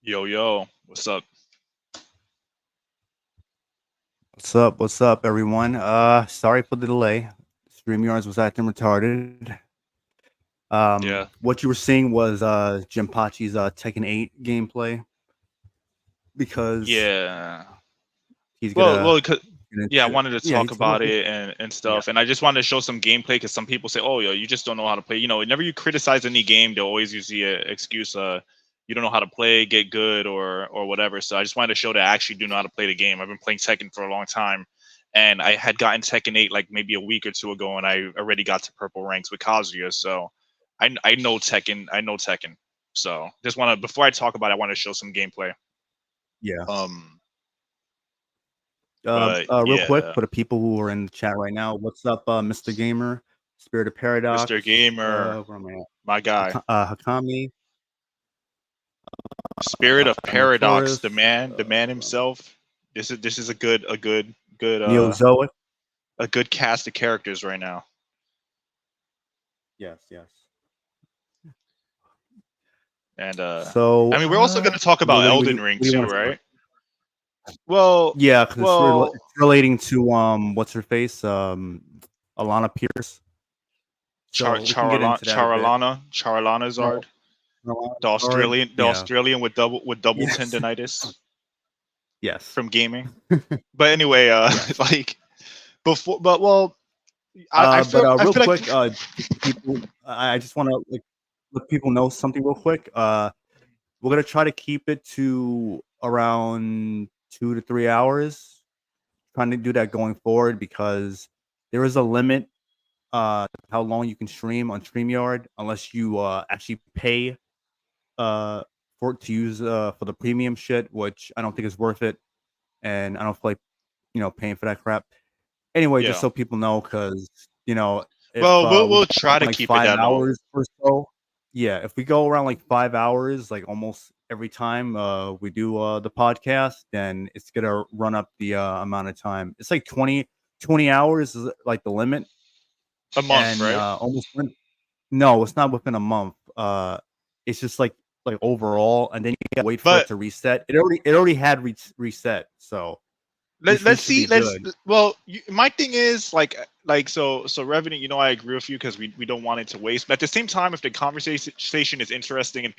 Yo, what's up? What's up, everyone? Sorry for the delay. StreamYards was acting retarded. Yeah. What you were seeing was Jinpachi's Tekken 8 gameplay because Yeah. he's gonna I wanted to talk he's about gonna- it and stuff, and I just wanted to show some gameplay because some people say, "Oh, yo, you just don't know how to play." You know, whenever you criticize any game, they'll always use the excuse, "You don't know how to play, get good, or whatever." So I just wanted to show that I actually do know how to play the game. I've been playing Tekken for a long time, and I had gotten Tekken 8 like maybe a week or two ago, and I already got to purple ranks with Kazuya. So I know Tekken. I know Tekken. So just want to, before I talk about it, I want to show some gameplay. Yeah. But Real quick for the people who are in the chat right now, what's up, Mr. Gamer, Spirit of Paradox, Mr. Gamer, where am I at? my guy, Hakami, Spirit of Paradox, Taurus, the man himself. This is a good Neozoic. a good cast of characters right now. Yes. And so I mean, we're also going to talk about Elden Ring too, right? Well, yeah, because it's relating to what's her face, Alanah Pearce. Charalanahzard, the Australian with double tendinitis. Yes, from gaming. But anyway, like before, but well, real quick, people, I just want to let people know something real quick. We're gonna try to keep it to around 2 to 3 hours. Trying to do that going forward because there is a limit how long you can stream on StreamYard unless you actually pay for it to use for the premium shit, which I don't think is worth it, and I don't feel like paying for that crap. Anyway, just so people know, because if, we'll try to like keep 5 it that hours or so. Yeah, if we go around like 5 hours, like almost every time we do the podcast, then it's gonna run up the amount of time. It's like 20 hours is like the limit. A month, And right? no, it's not within a month. It's just like overall, and then you gotta wait for it But to reset. It already had reset, so we let's should be see. Let's good. well, my thing is so Revenant. You know, I agree with you because we don't want it to waste. But at the same time, if the conversation is interesting and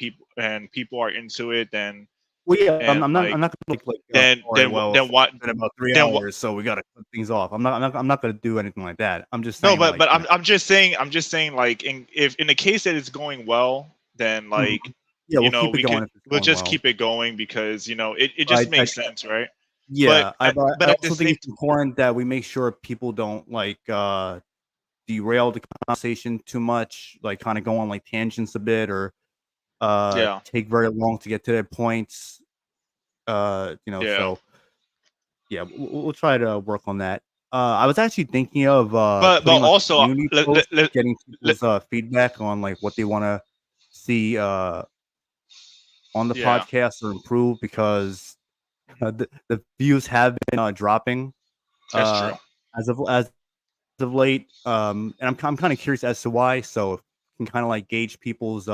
people are into it, then Well, yeah, I'm and not like I'm not gonna then all right, then well, then what it's been about 3 then what? hours, so we gotta cut things off. I'm not gonna do anything like that. I'm just No, saying, but like, I'm just saying like if in the case that it's going well, then Mhm. like Yeah, we'll keep it going if it's we'll going just well. keep it going because it I just I makes sense, right? But Yeah, I at the also think same it's important that we make sure people don't, like, derail the conversation too much, like, kinda go on, like, tangents a bit, or yeah, take very long to get to their points. yeah. So yeah, we'll try to work on that. I was actually thinking of But putting like a also community post, getting people's feedback on like what they want to see on the yeah, podcast or improve, because the views have been dropping that's true. uh, as of late. And I'm kind of curious as to why. So if you can kind of like gauge people's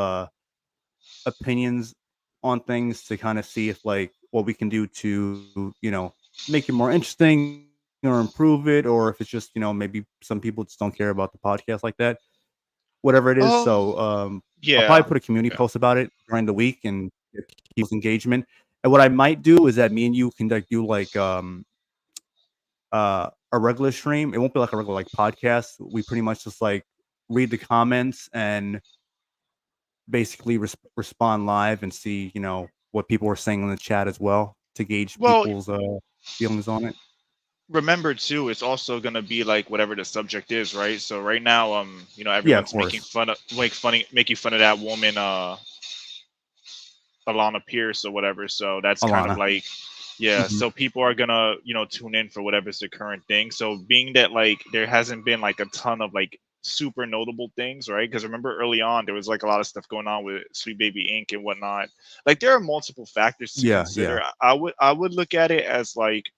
opinions on things to kind of see if like what we can do to make it more interesting or improve it, or if it's just maybe some people just don't care about the podcast like that, whatever it is. Um, So I'll probably yeah, put a community yeah, post about it during the week and get people's engagement. And what I might do is that me and you can like do like a regular stream. It won't be like a regular like podcast. We pretty much just like read the comments and basically respond live and see, what people are saying in the chat as well, to gauge Well, people's feelings on it. remember too, it's also gonna be like whatever the subject is, right? So right now, Yeah, of everyone's making course. fun of making fun of that woman, Alanah Pearce or whatever. So that's kind of Alanah. like, yeah. Mhm. So people are gonna, tune in for whatever's the current thing. So being that like there hasn't been like a ton of like super notable things, right? Because remember early on there was like a lot of stuff going on with Sweet Baby Inc. and whatnot. Like there are multiple factors to Yeah, yeah. consider. I would look at it as like,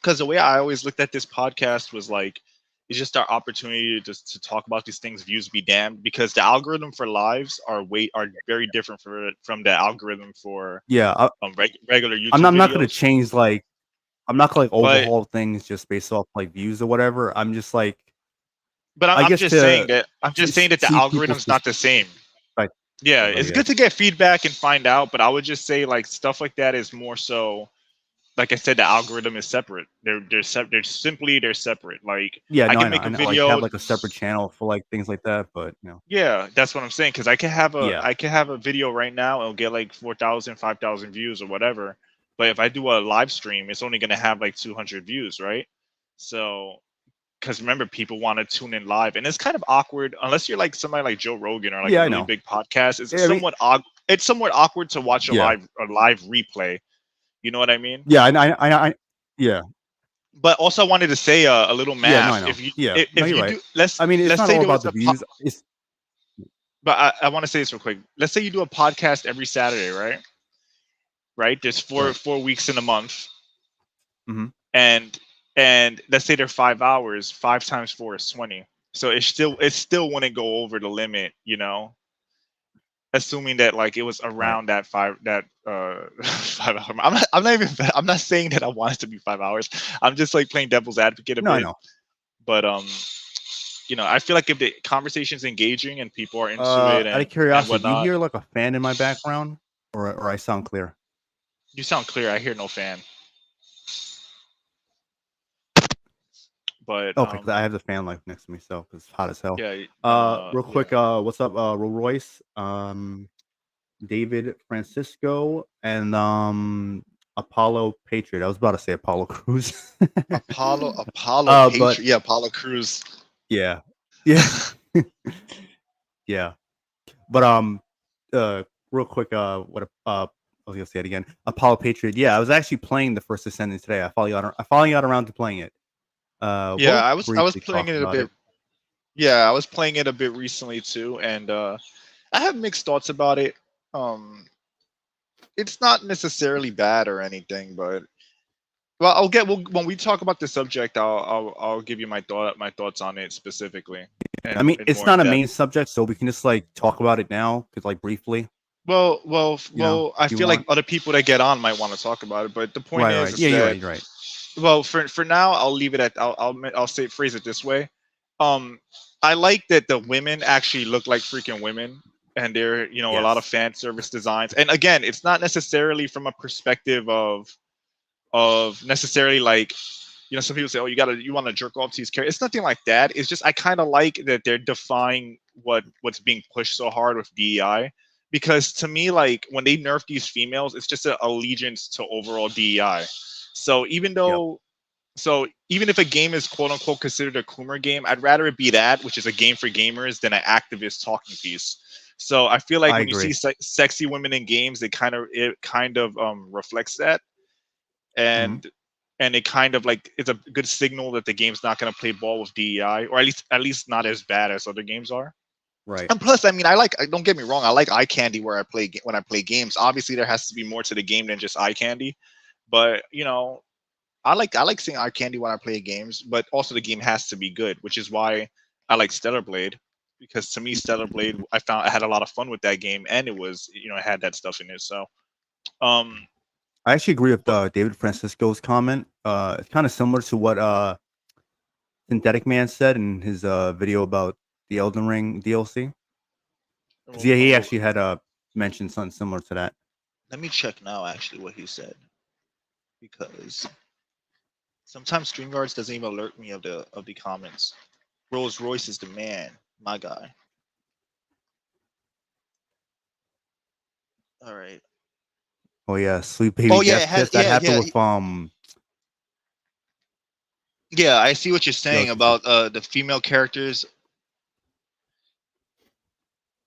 because the way I always looked at this podcast was like it's just our opportunity to just to talk about these things. Views be damned, because the algorithm for lives are very different from the algorithm for Yeah, regular I'm YouTube not I'm not gonna videos. change, like I'm not gonna, like, But overhaul things just based off, like, views or whatever. I'm just, like, I I'm guess just saying to that the see people's algorithm's not the same. perspective, Yeah, I it's guess. good to get feedback and find out, but I would just say like stuff like that is more so, like I said, the algorithm is separate. They're separate. Like Yeah, I no, can I know make I a know, like, have, video. like, a separate channel for, like, things like that, but, Yeah, that's what I'm saying. Because yeah. I can have a video right now. It'll get like 4,000, 5,000 views or whatever. But if I do a live stream, it's only gonna have like 200 views, right? So, because remember, people want to tune in live, and it's kind of awkward unless you're like somebody like Joe Rogan or like a Yeah, I really know. big podcast. Yeah, I mean, It's somewhat awkward to watch yeah. a live replay. You know what I mean? Yeah, I yeah. But also, I wanted to say a little Yeah, no, I math. know. Yeah. No, If you're you right. do, I mean, it's let's not say all there about was the a views. It's but I want to say this real quick. Let's say you do a podcast every Saturday, right? Right. There's right. 4 weeks in a month, Mhm. and let's say they're 5 hours. 5 times 4 is 20. So it still wouldn't go over the limit, assuming that like it was Right. around that 5 hour. I'm not saying that I want it to be 5 hours. I'm just like playing devil's advocate a No, I bit. know. But I feel like if the conversation's engaging and people are into it Out of and curiosity, do you whatnot. hear like a fan in my background, or I sound clear? You sound clear. I hear no fan. But Okay, because I have the fan like next to me, so it's hot as hell. yeah, Real yeah. quick, what's up, Royce, David Francisco, and Apollo Patriot. I was about to say Apollo Cruz. Apollo But Patriot. Yeah, Apollo Cruz. yeah, yeah, yeah. But real quick, what I was gonna say it again. Apollo Patriot. Yeah, I was actually playing the First Ascendant today. I finally got around to playing it. Yeah, We'll I was briefly playing talk it a about bit. it. Yeah, I was playing it a bit recently too, and I have mixed thoughts about it. Um, it's not necessarily bad or anything, but well, when we talk about the subject, I'll give you my thoughts on it specifically I and mean, it's more in not a depth. main subject, so we can just like talk about it now, cause like briefly, I if you feel like want. other people that get on might want to talk about it, but the point Right, is, right. is Yeah, you're right. that You're right. well, for now, I'll leave it at I'll say phrase it this way. Um, I like that the women actually look like freaking women, and they're a lot of Yes. fan service designs. And again, it's not necessarily from a perspective of necessarily like some people say, oh, you want to jerk off to these characters. It's nothing like that. It's just I kind of like that they're defying what's being pushed so hard with DEI, because to me, like when they nerf these females, it's just an allegiance to overall DEI. So Yep. even if a game is quote unquote considered a Coomer game, I'd rather it be that, which is a game for gamers, than an activist talking piece. So I feel like I when you see agree. sexy women in games, it kind of reflects that, Hmm. and it kind of like it's a good signal that the game's not going to play ball with DEI, or at least not as bad as other games are. Right. And plus, I mean, don't get me wrong, I like eye candy when I play games. Obviously, there has to be more to the game than just eye candy, but I like seeing eye candy when I play games, but also the game has to be good, which is why I like Stellar Blade, because to me, Stellar Blade, I found I had a lot of fun with that game, and it had that stuff in it. So, um, I actually agree with but David Francisco's comment. It's kind of similar to what Synthetic Man said in his video about the Elden Ring DLC. Because yeah, he actually had mentioned something similar to that. let me check now, actually, what he said, because sometimes StreamYards doesn't even alert me of the comments. Rolls Royce is the man, my guy. All right. Oh yeah, Sweet Baby Oh yeah, Death Kiss. That yeah, happened yeah, with yeah. I see what you're yeah, saying what you said. about the female characters.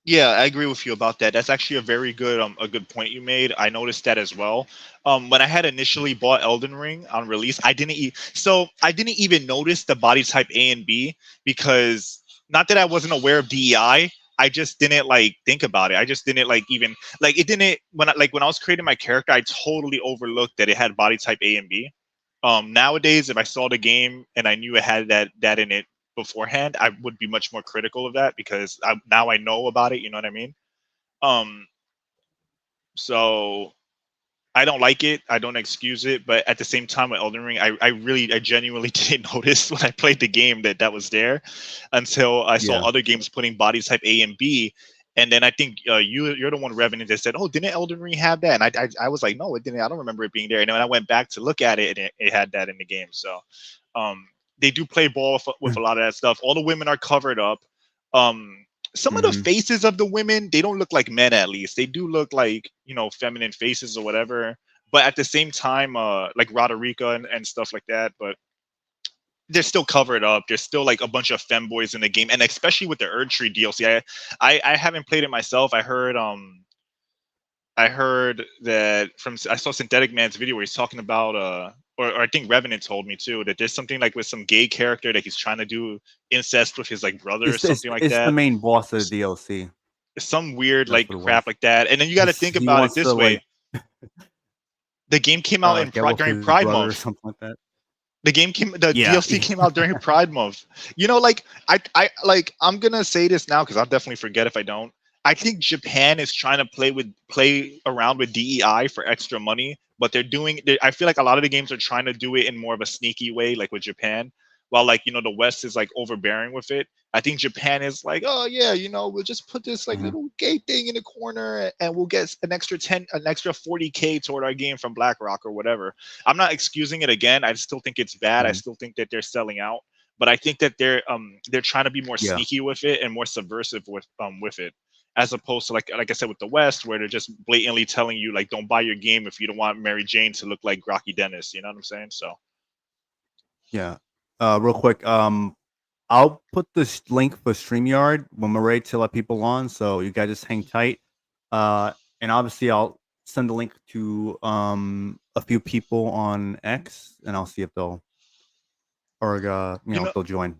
Yeah, I agree with you about that. That's actually a good point you made. I noticed that as well. When I had initially bought Elden Ring on release, I didn't even notice the body type A and B, because not that I wasn't aware of DEI. I just didn't like think about it. I just didn't like even like it didn't when I was creating my character, I totally overlooked that it had body type A and B. Nowadays, if I saw the game and I knew it had that in it beforehand, I would be much more critical of that, because now I know about it. You know what I mean? Um, so I don't like it. I don't excuse it. But at the same time, with Elden Ring, I genuinely didn't notice when I played the game that was there, until I saw Yeah. other games putting body type A and B. And then I think you're the one, Revenant, that said, "Oh, didn't Elden Ring have that?" And I was like, "No, it didn't. I don't remember it being there." And then I went back to look at it, and it had that in the game. So um, they do play ball with a lot of that stuff. All the women are covered up. Some of the Hmm. faces of the women, they don't look like men. At least they do look like feminine faces or whatever. But at the same time, like Roderica and stuff like that. But they're still covered up. There's still like a bunch of femboys in the game, and especially with the Erdtree DLC. I haven't played it myself. I heard that I saw Synthetic Man's video where he's talking about or I think Revenant told me too, that there's something like with some gay character that he's trying to do incest with his like brother or It's it's something like it's the that. main boss of S- the DLC. Some weird That's like what it crap was. like that. And then you got to think He about it wants to this like way: the game came out get with during his Pride brother or Month. something like that. The Yeah. DLC came out during Pride Month. Like I'm gonna say this now because I'll definitely forget if I don't. I think Japan is trying to play around with DEI for extra money, but I feel like a lot of the games are trying to do it in more of a sneaky way, like with Japan, while like the West is like overbearing with it. I think Japan is like, oh yeah, we'll just put this like Mhm. little gay thing in the corner, and we'll get an extra 40K toward our game from BlackRock or whatever. I'm not excusing it again. I still think it's bad. I Mhm. still think that they're selling out, but I think that they're trying to be more Yeah. sneaky with it and more subversive with it, as opposed to like I said with the West, where they're just blatantly telling you like, don't buy your game if you don't want Mary Jane to look like Rocky Dennis. You know what I'm saying? So Yeah. Real quick. I'll put this link for StreamYard when we're ready to let people on, so you guys just hang tight. Uh, and obviously I'll send the link to a few people on X, and I'll see if they'll you if know they'll join.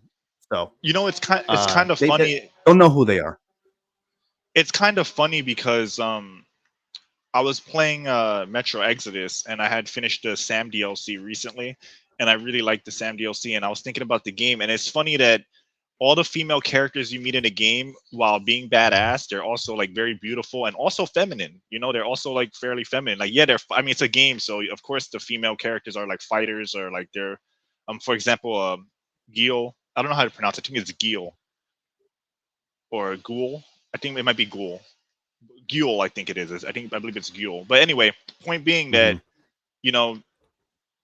So it's kind of they funny. don't know who they are. It's kind of funny because I was playing Metro Exodus, and I had finished the Sam DLC recently, and I really liked the Sam DLC, and I was thinking about the game, and it's funny that all the female characters you meet in a game, while being badass, they're also like very beautiful and also feminine. You know, they're also like fairly feminine. Like, yeah, I mean, it's a game, so of course the female characters are like fighters, or like they're, for example, Gil. I don't know how to pronounce it. I think it's Gil or Ghoul. I think it might be Ghoul. Ghoul, I think it is. I believe it's Ghoul. But anyway, point being that, you know,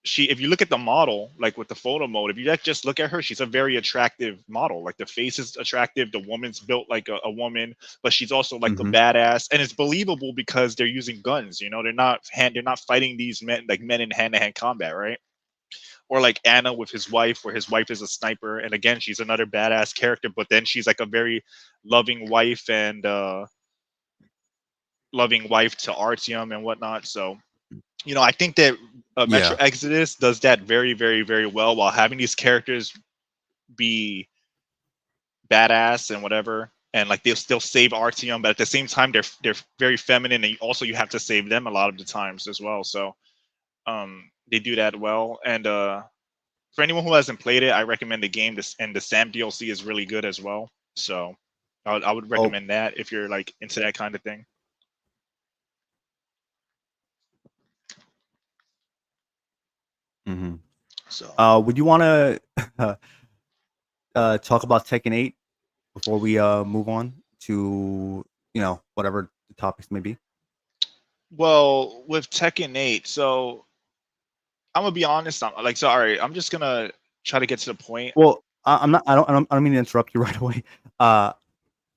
if you look at the model, like with the photo mode, if you just look at her, she's a very attractive model. Like the face is attractive, the woman's built like a woman, but she's also like a badass, and it's believable because they're using guns. You know, they're not fighting these men in hand-to-hand combat, right? Or like Anna with his wife, where his wife is a sniper, and again, she's another badass character, but then she's like a very loving wife and loving wife to Artyom and whatnot. So, you know, I think that Metro Exodus does that very, very, very well, while having these characters be badass and whatever, and like they'll still save Artyom, but at the same time they're very feminine, and also you have to save them a lot of the times as well. So they do that well, and for anyone who hasn't played it, I recommend the game. And the Sam DLC is really good as well. So I would recommend that if you're like into that kind of thing. So, would you want to talk about Tekken 8 before we move on to, you know, whatever the topics may be? Well, with Tekken 8, so I'm gonna be honest. I'm just gonna try to get to the point. Well, I don't mean to interrupt you right away.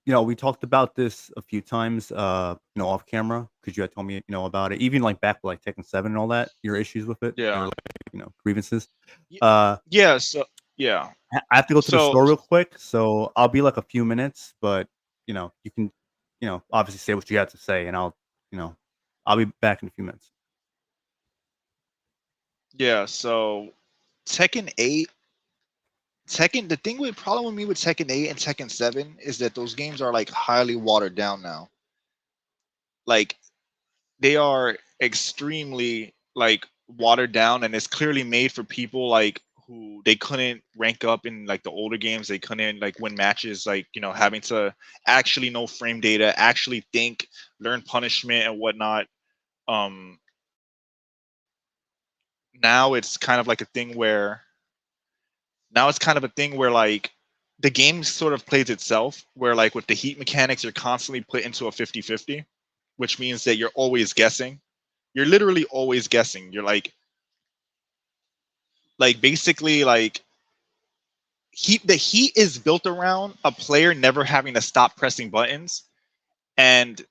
You know, we talked about this a few times, you know, off camera, because you had told me, you know, about it. Even like back like Tekken 7 and all that, your issues with it, yeah, or, like, you know, grievances. Yeah. So yeah, I have to go to the store real quick, so I'll be like a few minutes, but you know, you can, you know, obviously say what you have to say, and you know, I'll be back in a few minutes. Yeah. So Tekken 8. The thing with problem with me with Tekken 8 and Tekken 7 is that those games are like highly watered down now. Like they are extremely like watered down, and it's clearly made for people like who they couldn't rank up in like the older games. They couldn't like win matches, like, you know, having to actually know frame data, actually think, learn punishment and whatnot. Now it's kind of like a thing where like the game sort of plays itself, where like with the heat mechanics, you're constantly put into a 50-50, which means that you're always guessing. You're literally always guessing. You're like basically like the heat is built around a player never having to stop pressing buttons, and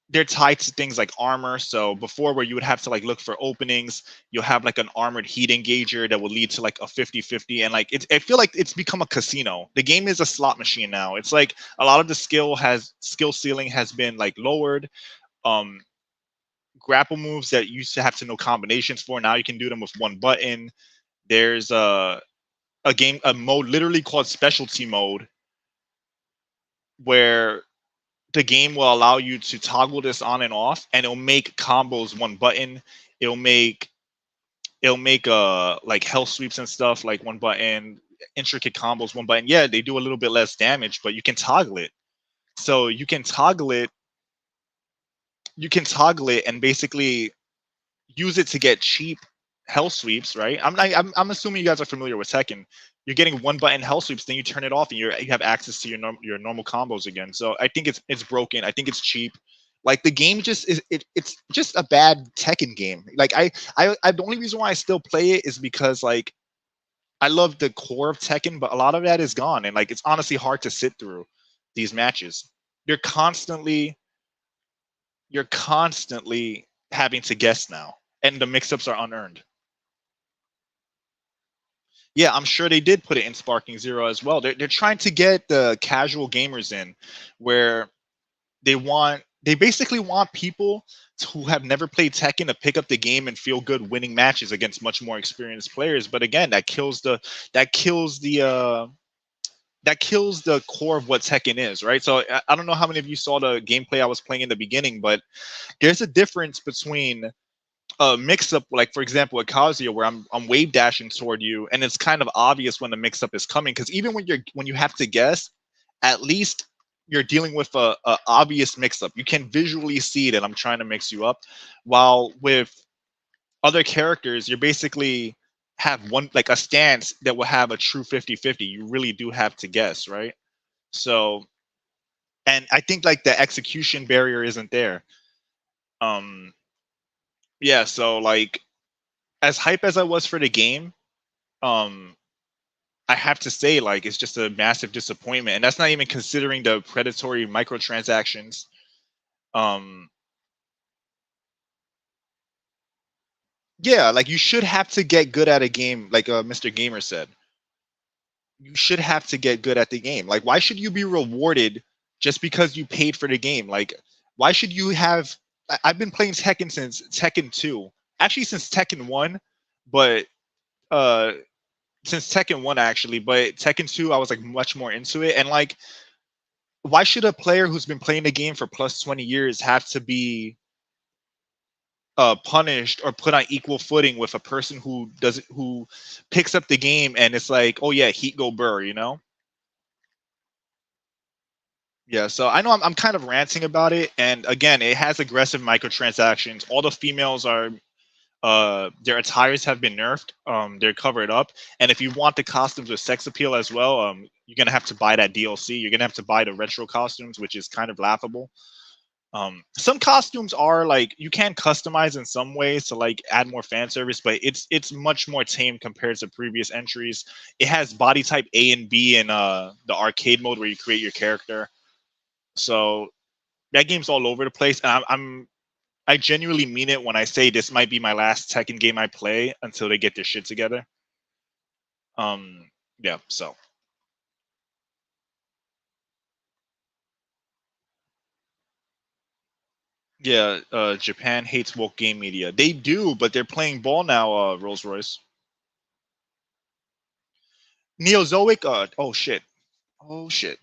they're tied to things like armor. So before, where you would have to like look for openings, you'll have like an armored heat engager that will lead to like a 50-50. And like I feel like it's become a casino. The game is a slot machine now. It's like a lot of the skill ceiling has been like lowered. Grapple moves that you used to have to know combinations for, now you can do them with one button. There's a mode literally called specialty mode, where the game will allow you to toggle this on and off, and it'll make combos one button. It'll make like health sweeps and stuff like one button, intricate combos one button. Yeah, they do a little bit less damage, but you can toggle it. So you can toggle it and basically use it to get cheap hell sweeps, right? I'm assuming you guys are familiar with Tekken. You're getting one button hell sweeps, then you turn it off, and you have access to your normal combos again. So I think it's broken. I think it's cheap. Like the game just is it's just a bad Tekken game. Like I the only reason why I still play it is because like I love the core of Tekken, but a lot of that is gone, and like it's honestly hard to sit through these matches. You're constantly having to guess now, and the mix-ups are unearned. Yeah, I'm sure they did put it in Sparking Zero as well. They're trying to get the casual gamers in, where they basically want people who have never played Tekken to pick up the game and feel good winning matches against much more experienced players. But again, that kills the that kills the core of what Tekken is, right? So I don't know how many of you saw the gameplay I was playing in the beginning, but there's a difference between a mix up, like for example, a Kazuya where I'm wave dashing toward you, and it's kind of obvious when the mix up is coming. Because even when you have to guess, at least you're dealing with a obvious mix up. You can visually see that I'm trying to mix you up. While with other characters, you're basically have one like a stance that will have a true 50-50. You really do have to guess, right? So, and I think like the execution barrier isn't there. Um, yeah, so like as hype as I was for the game, um, I have to say like it's just a massive disappointment, and that's not even considering the predatory microtransactions. Um, yeah, like you should have to get good at a game, like Mr. Gamer said. You should have to get good at the game. Like, why should you be rewarded just because you paid for the game? Like, why should you have? I've been playing Tekken since Tekken 2, actually since Tekken 1, but uh, since Tekken 1 actually, but Tekken 2 I was like much more into it, and like, why should a player who's been playing the game for plus 20 years have to be punished or put on equal footing with a person who picks up the game and it's like, oh yeah, heat go burr, you know? Yeah, so I know I'm kind of ranting about it, and again, it has aggressive microtransactions. All the females are their attires have been nerfed. They're covered up, and if you want the costumes with sex appeal as well, you're gonna have to buy that DLC. You're gonna have to buy the retro costumes, which is kind of laughable. Some costumes are like you can customize in some ways to like add more fan service, but it's much more tame compared to previous entries. It has body type A and B in the arcade mode where you create your character. So that game's all over the place, and I genuinely mean it when I say this might be my last Tekken game I play until they get their shit together. Yeah. So yeah, Japan hates woke game media. They do, but they're playing ball now. Rolls Royce, Neozoic. Oh shit. Oh shit.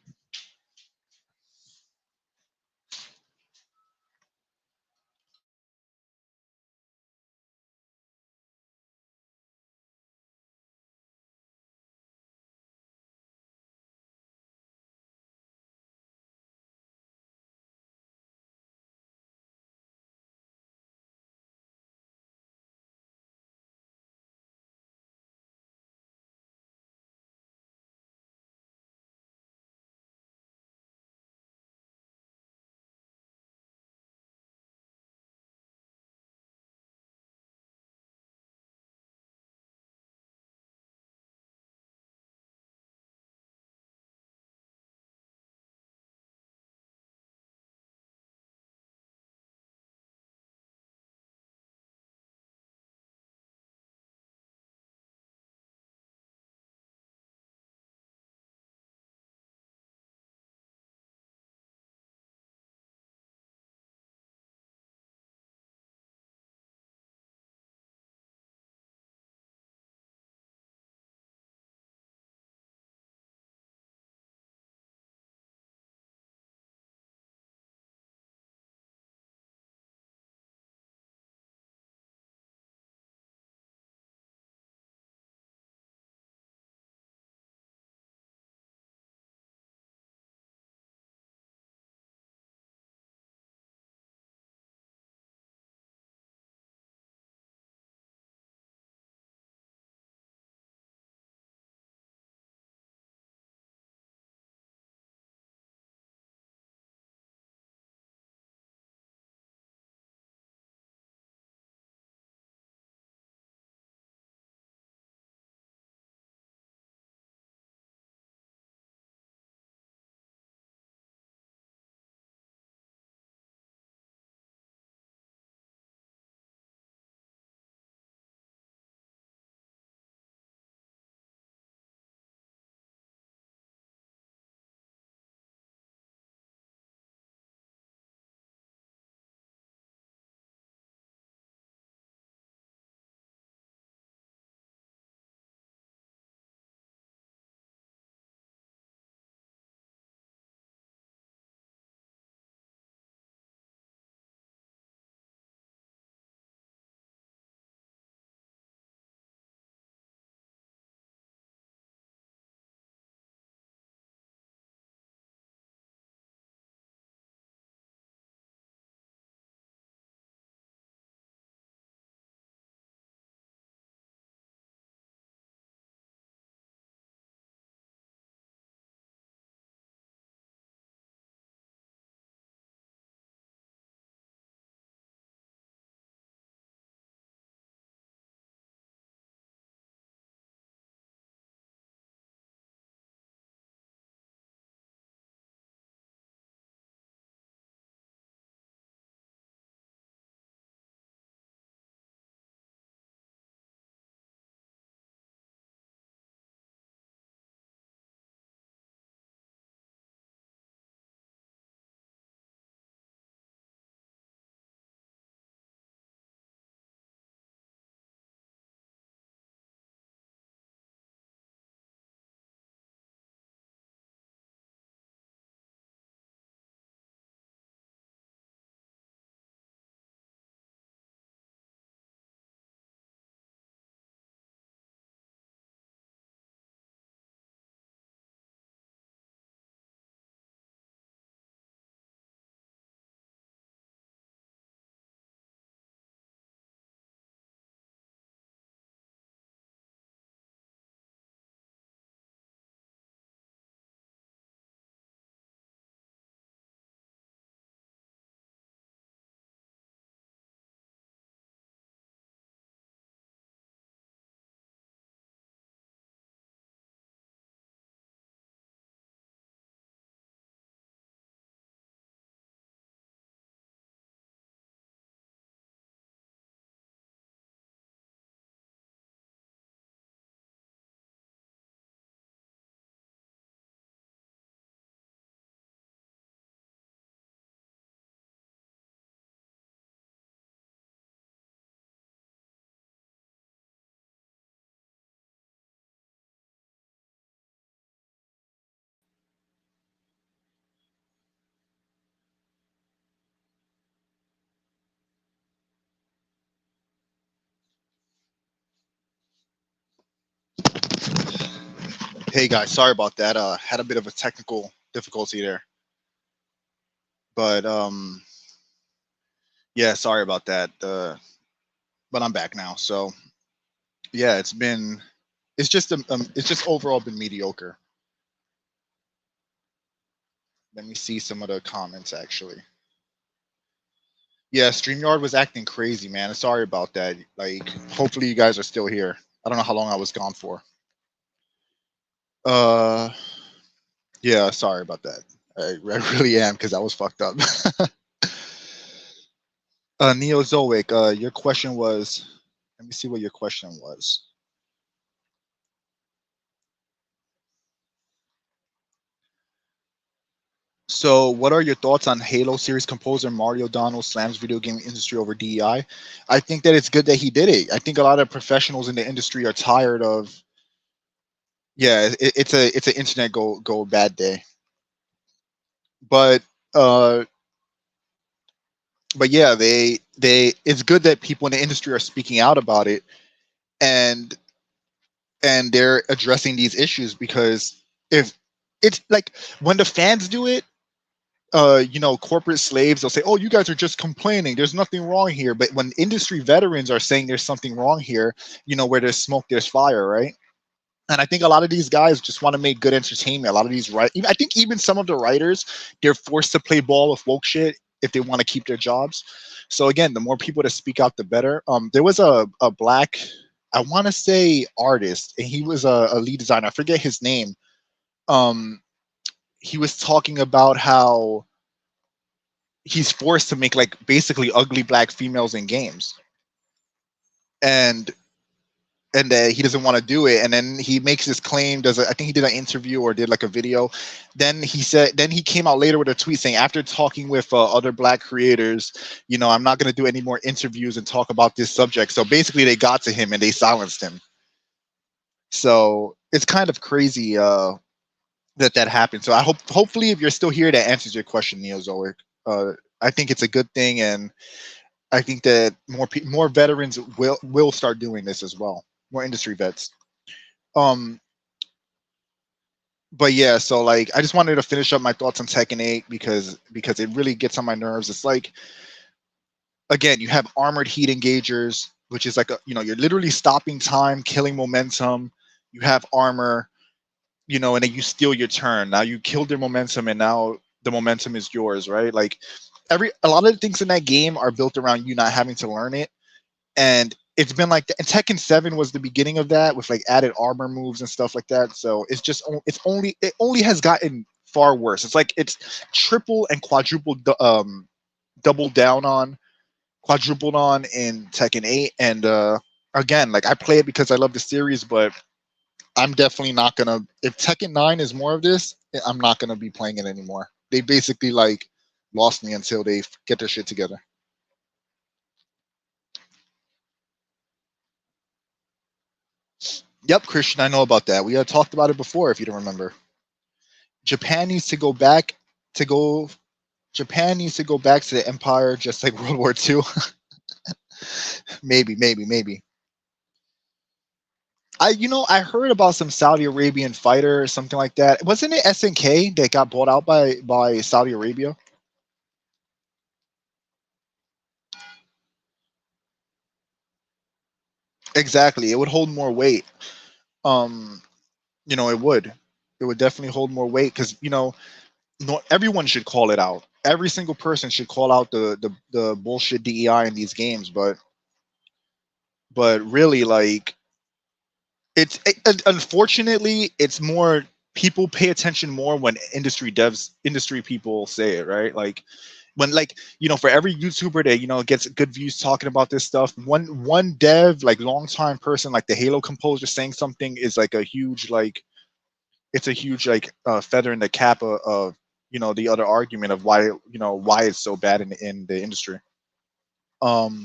Hey guys, sorry about that. Had a bit of a technical difficulty there, but yeah, sorry about that. But I'm back now. So yeah, it's just overall been mediocre. Let me see some of the comments actually. Yeah, StreamYard was acting crazy, man. Sorry about that. Like, hopefully you guys are still here. I don't know how long I was gone for. Yeah, sorry about that. I really am because I was fucked up. Neozoic, your question was. Let me see what your question was. So, what are your thoughts on Halo series composer Mario Donald slams video game industry over DEI? I think that it's good that he did it. I think a lot of professionals in the industry are tired of. Yeah, it's an internet go bad day. But uh, but yeah, they it's good that people in the industry are speaking out about it, and they're addressing these issues, because if it's like when the fans do it, corporate slaves, they'll say, "Oh, you guys are just complaining. There's nothing wrong here." But when industry veterans are saying there's something wrong here, where there's smoke, there's fire, right? And I think a lot of these guys just want to make good entertainment. A lot of these I think even some of the writers, they're forced to play ball with woke shit if they want to keep their jobs. So again, the more people to speak out, the better. There was a black, I want to say artist, and he was a lead designer. I forget his name. Um, he was talking about how he's forced to make like basically ugly black females in games, and he doesn't want to do it. And then he makes this claim. I think he did an interview or did like a video. Then he came out later with a tweet saying, after talking with other black creators, I'm not going to do any more interviews and talk about this subject. So basically, they got to him and they silenced him. So it's kind of crazy that happened. So hopefully, if you're still here, that answers your question, Neozoic. I think it's a good thing, and I think that more veterans will start doing this as well. More industry vets. But yeah, so like I just wanted to finish up my thoughts on Tekken 8 because it really gets on my nerves. It's like, again, you have armored heat engagers, which is like you're literally stopping time, killing momentum. You have armor, and then you steal your turn. Now you killed their momentum, and now the momentum is yours, right? Like a lot of the things in that game are built around you not having to learn it. And it's been like and Tekken 7 was the beginning of that, with like added armor moves and stuff like that. So it only has gotten far worse. It's like it's triple and doubled down on, quadrupled on in Tekken 8. And again, like I play it because I love the series, but I'm definitely not gonna, if Tekken 9 is more of this, I'm not gonna be playing it anymore. They basically like lost me until they get their shit together. Yep, Christian, I know about that. We had talked about it before, if you don't remember. Japan needs to go back to go. Japan needs to go back to the empire, just like World War II. maybe. I heard about some Saudi Arabian fighter or something like that. Wasn't it SNK that got bought out by Saudi Arabia? Exactly. It would hold more weight. It would. It would definitely hold more weight because everyone should call it out. Every single person should call out the bullshit DEI in these games, but really, like, unfortunately, it's more, people pay attention more when industry people say it, right? Like when, like, for every YouTuber that gets good views talking about this stuff, one dev, like long-time person, like the Halo composer, saying something is like a huge, like, it's a huge, like, feather in the cap of the other argument of why it's so bad in the industry. But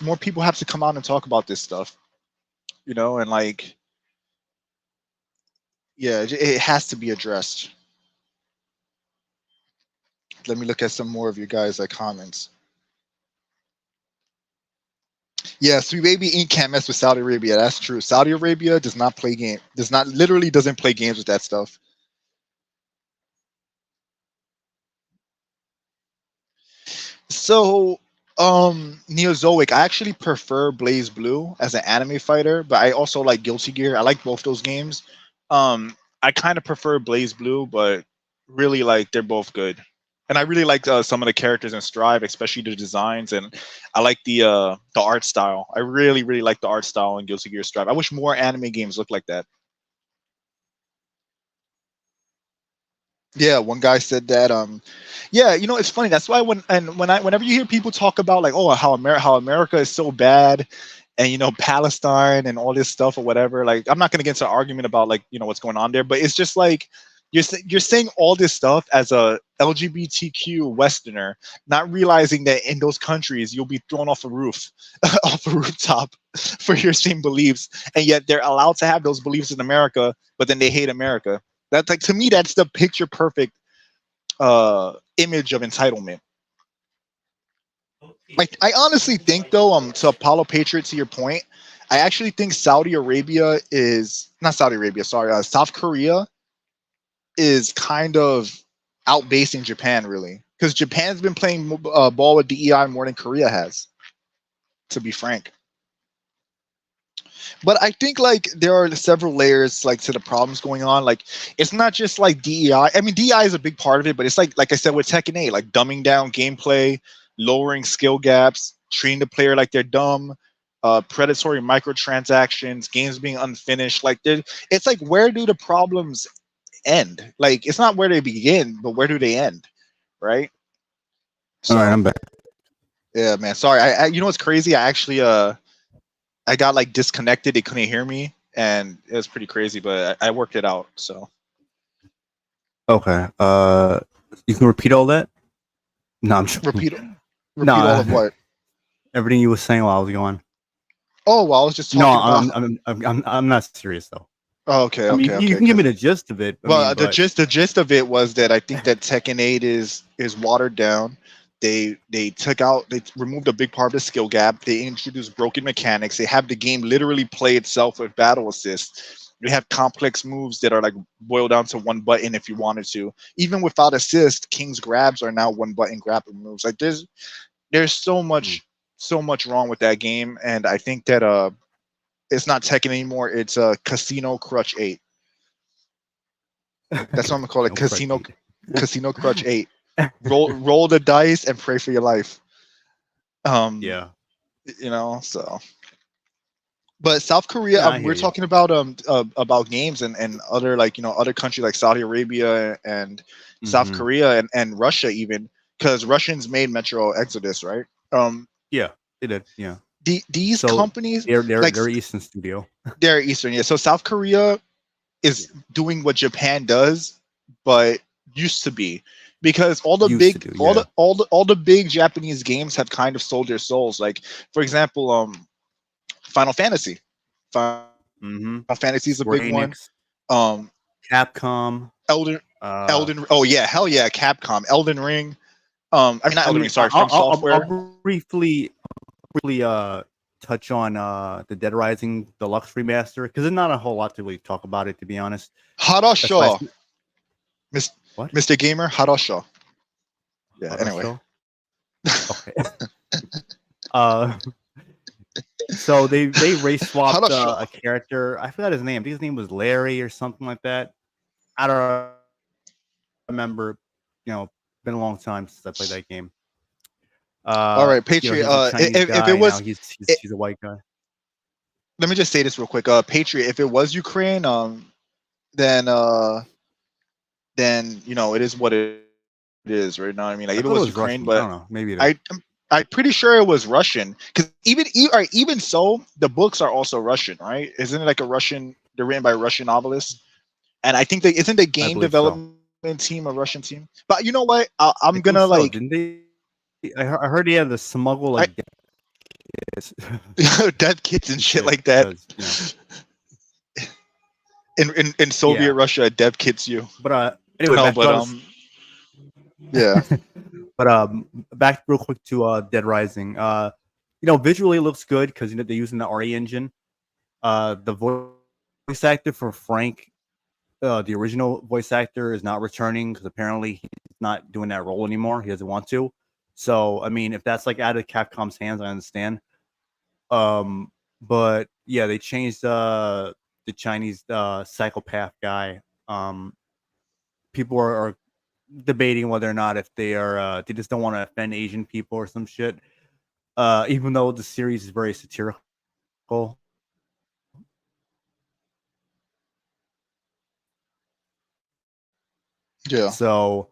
more people have to come out and talk about this stuff, and like, yeah, it has to be addressed. Let me look at some more of you guys' comments. Yeah, Sweet Baby Inc. can't mess with Saudi Arabia. That's true. Saudi Arabia does not play game. Literally doesn't play games with that stuff. So, Neozoic, I actually prefer Blaze Blue as an anime fighter, but I also like Guilty Gear. I like both those games. I kind of prefer Blaze Blue, but really like they're both good. And I really like some of the characters in Strive, especially the designs, and I like the art style. I really like the art style in Guilty Gear Strive. I wish more anime games looked like that. Yeah, one guy said that. Yeah, you know, it's funny. That's why whenever you hear people talk about like, oh, how America is so bad, and you know, Palestine and all this stuff or whatever. Like, I'm not gonna get into an argument about like, you know, what's going on there, but it's just like you're saying all this stuff as a LGBTQ Westerner, not realizing that in those countries you'll be thrown off a roof, off a rooftop for your same beliefs, and yet they're allowed to have those beliefs in America, but then they hate America. That's like, to me, that's the picture perfect image of entitlement. Like, I honestly think though, to Apollo Patriot, to your point, I actually think Saudi Arabia is not Saudi Arabia, sorry, South Korea is kind of outbasing Japan, really, because Japan's been playing ball with DEI more than Korea has, to be frank. But I think like there are several layers like to the problems going on. Like, it's not just like DEI. I mean, DEI is a big part of it, but it's like I said with Tekken 8, like dumbing down gameplay, lowering skill gaps, treating the player like they're dumb, predatory microtransactions, games being unfinished. Like, it's like, where do the problems end? Like, it's not where they begin, but where do they end, right? So, all right, I'm back. Yeah, man. Sorry. I you know what's crazy? I actually I got like disconnected. They couldn't hear me, and it was pretty crazy. But I worked it out. So okay. You can repeat all that. No, I'm repeat all of what? Everything you were saying while I was going. Oh, well, I was just talking about... I'm not serious though. Oh, okay. I mean, okay. You can give me the gist of it. The gist of it was that I think that Tekken 8 is watered down. They removed a big part of the skill gap. They introduced broken mechanics. They have the game literally play itself with battle assist. They have complex moves that are like boiled down to one button if you wanted to. Even without assist, King's grabs are now one button grappling moves. Like, there's so much wrong with that game, and I think that it's not Tekken anymore. It's Casino Crutch 8. That's what I'm gonna call it. Casino Crutch 8. Roll the dice and pray for your life. Yeah, you know. So, but South Korea, we're talking about games and other, like, you know, other countries like Saudi Arabia and South Korea and Russia, even, because Russians made Metro Exodus, right? Yeah, they did. Yeah. These companies, they're Eastern studio. They're Eastern, yeah. So South Korea is doing what Japan does, but used to be. Because all the big Japanese games have kind of sold their souls. Like, for example, Final Fantasy. Final Fantasy is a big one. Capcom. Elden. Oh yeah, hell yeah, Capcom. Elden Ring. I mean, not Elden Ring. Sorry, From Software. I'll briefly touch on the Dead Rising Deluxe remaster, because there's not a whole lot to really talk about it, to be honest. Harasho. What? Mr. Gamer, Harasho. Yeah, anyway. Okay. So they race swapped a character. I forgot his name. I think his name was Larry or something like that. I don't remember. You know, been a long time since I played that game. All right, Patriot. If it was, he's a white guy. Let me just say this real quick. Patriot, if it was Ukraine, then you know, it is what it is, right? Now, I mean, like, if it was Ukraine, Russian, but I don't know, maybe I'm pretty sure it was Russian, because even so, the books are also Russian, right? Isn't it like a Russian? They're written by Russian novelists, and I think that isn't the game development team a Russian team? But you know what? I'm gonna so. Like. Didn't they? I heard he had the smuggle like death kits and shit like that. You know. In Soviet Russia, dev kits you. But anyway, Yeah. But back real quick to Dead Rising. Visually it looks good because they're using the RE engine. The voice actor for Frank, the original voice actor, is not returning because apparently he's not doing that role anymore. He doesn't want to. So I mean, if that's like out of Capcom's hands, I understand. But yeah, they changed the Chinese psychopath guy. People are debating whether or not if they are they just don't want to offend Asian people or some shit. Even though the series is very satirical. Yeah. So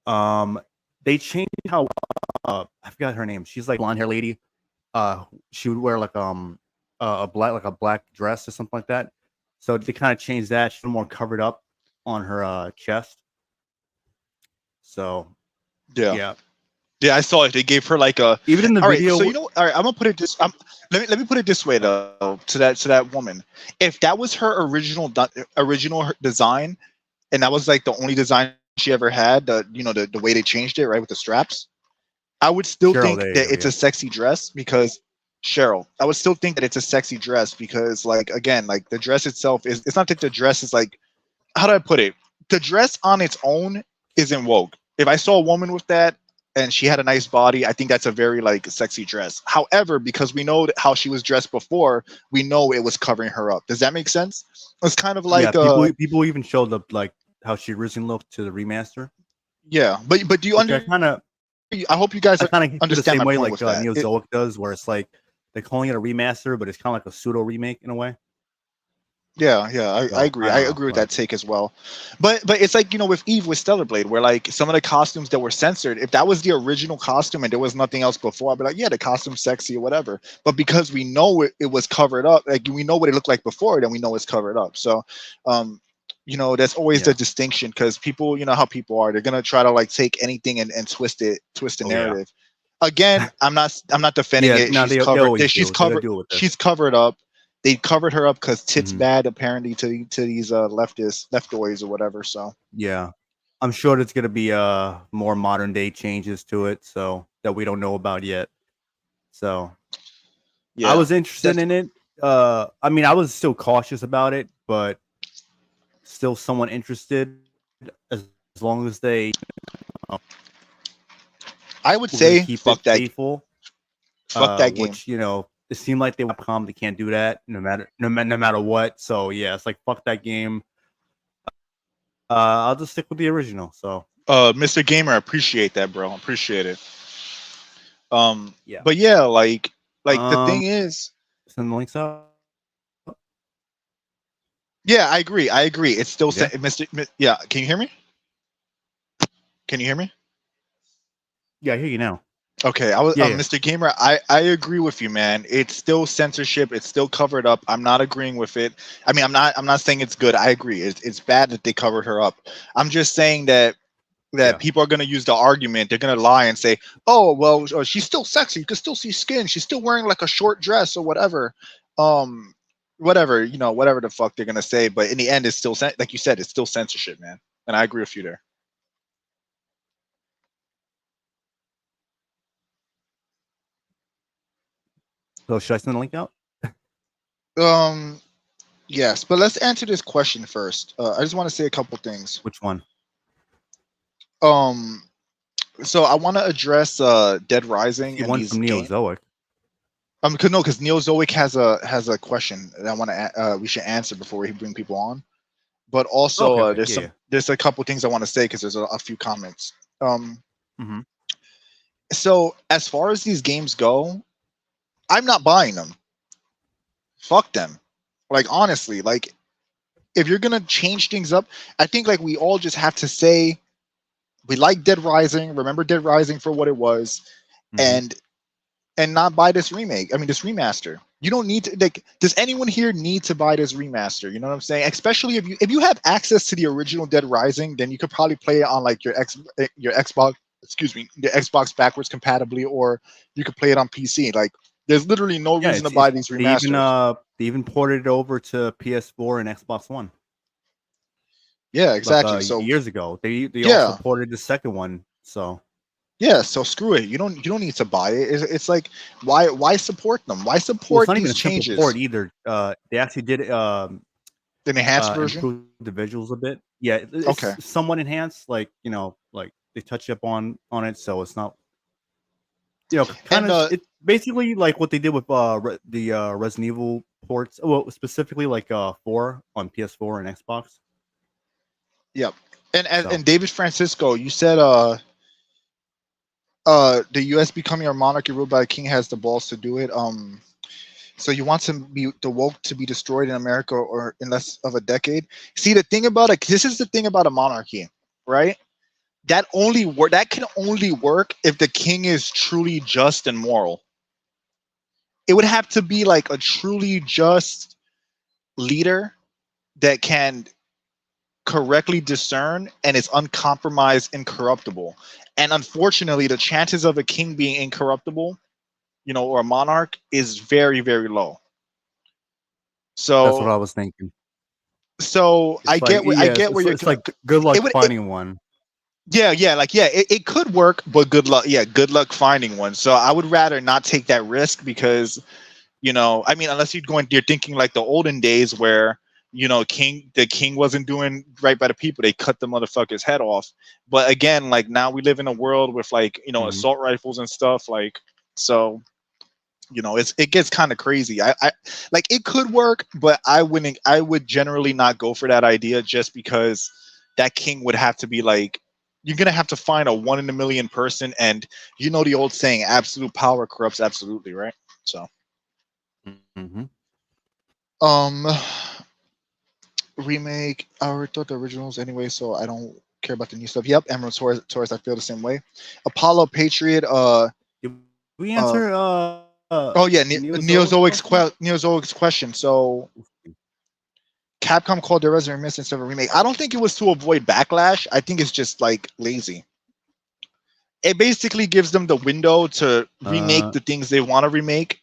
they changed how I forgot her name. She's like blonde hair lady. She would wear like a black dress or something like that. So they kind of changed that. She's more covered up on her chest. So yeah, I saw it. They gave her like a even in the video. Right, so all right, I'm gonna put it this. Let me put it this way though to that woman. If that was her original design, and that was like the only design she ever had, the way they changed it, right, with the straps, I would still think that it's a sexy dress because Cheryl. I would still think that it's a sexy dress because, like, again, like the dress itself is. It's not that the dress is like. How do I put it? The dress on its own isn't woke. If I saw a woman with that and she had a nice body, I think that's a very like sexy dress. However, because we know how she was dressed before, we know it was covering her up. Does that make sense? It's kind of like people even showed up like how she originally looked to the remaster. Yeah, but do you understand? I hope you guys understand the same way like Neozoic does, where it's like they're calling it a remaster, but it's kind of like a pseudo remake in a way. Yeah, I agree. I agree with that take as well. But it's like, with Eve with Stellar Blade, where like some of the costumes that were censored, if that was the original costume and there was nothing else before, I'd be like, yeah, the costume's sexy or whatever. But because we know it was covered up, like we know what it looked like before, then we know it's covered up. So that's always the distinction, because people, how people are, they're gonna try to like take anything and twist the narrative. Again, I'm not defending it. She's covered up. They covered her up because tits bad apparently to these leftoids or whatever. So yeah, I'm sure there's gonna be more modern day changes to it, so that we don't know about yet. So yeah, I was interested in it. I mean, I was still cautious about it, but still somewhat interested as long as they. I would say keep fuck it that. Faithful, fuck that game. Which it seemed like they can't do that no matter what. So yeah, it's like fuck that game. I'll just stick with the original. So Mr. Gamer, I appreciate that, bro. I appreciate it. Yeah. But yeah, like the thing is, send the links out. Yeah, I agree. It's still Mr. Yeah, can you hear me? Can you hear me? Yeah, I hear you now. Okay, Mr. Gamer, I agree with you, man. It's still censorship. It's still covered up. I'm not agreeing with it. I mean, I'm not saying it's good. I agree. It's bad that they covered her up. I'm just saying that people are going to use the argument. They're going to lie and say, "Oh, well, she's still sexy. You can still see skin. She's still wearing like a short dress or whatever." Whatever the fuck they're going to say. But in the end, it's still like you said, it's still censorship, man. And I agree with you there. So should I send the link out? Yes, but let's answer this question first. I just want to say a couple things. Which one? So I want to address Dead Rising and one from Neozoic. Because Neozoic has a question that I want to we should answer before we bring people on. But also there's a couple things I want to say because there's a few comments. So as far as these games go, I'm not buying them. Fuck them. Like, honestly, like, if you're gonna change things up, I think like we all just have to say we like Dead Rising, remember Dead Rising for what it was, and not buy this remake. I mean, this remaster. You don't need to, like, does anyone here need to buy this remaster? You know what I'm saying? Especially if you have access to the original Dead Rising, then you could probably play it on like your Xbox, your Xbox backwards compatibly, or you could play it on PC. Like, there's literally no reason to buy these remasters. They even ported it over to PS4 and Xbox One. Yeah, exactly. Like, So years ago, they all yeah, supported the second one. So yeah. So screw it. You don't need to buy it. It's like why support them? Why well, it's support not even these a simple changes? port either. They actually did An enhanced version. improve the visuals a bit. Yeah, Okay. it's somewhat enhanced. Like, like they touch up on it, so it's not, kind And of, it's basically like what they did with the Resident Evil ports. Well, specifically like 4 on PS4 and Xbox. yep. And So David Francisco, you said the U.S. becoming a monarchy ruled by a king has the balls to do it. So you want the woke to be destroyed in America or in less of a decade? See, the thing about it, this is the thing about a monarchy, right? That can only work if the king is truly just and moral. It would have to be like a truly just leader that can correctly discern and is uncompromised, incorruptible. And unfortunately, the chances of a king being incorruptible, or a monarch is very, very low. that's what So I was thinking. I It's like, get I get it's, where you're it's like good luck finding one. it could work, but good luck. Yeah, good luck finding one. So I would rather not take that risk because, I mean, unless you're thinking like the olden days where, the king wasn't doing right by the people, they cut the motherfucker's head off. But again, like now we live in a world with like, assault rifles and stuff, like, so, it gets kind of crazy. I like, it could work, but I would generally not go for that idea just because that king would have to be like, you're gonna have to find a 1 in a million person, and the old saying, absolute power corrupts absolutely, right? So Mm-hmm. Remake, I already thought the originals anyway, so I don't care about the new stuff. Yep, Emerald Taurus, I feel the same way. Apollo Patriot, Did we answer oh yeah, Neozoic's question. So Capcom called their Resident Evil instead of a remake. I don't think it was to avoid backlash. I think it's just like lazy. It basically gives them the window to remake the things they want to remake.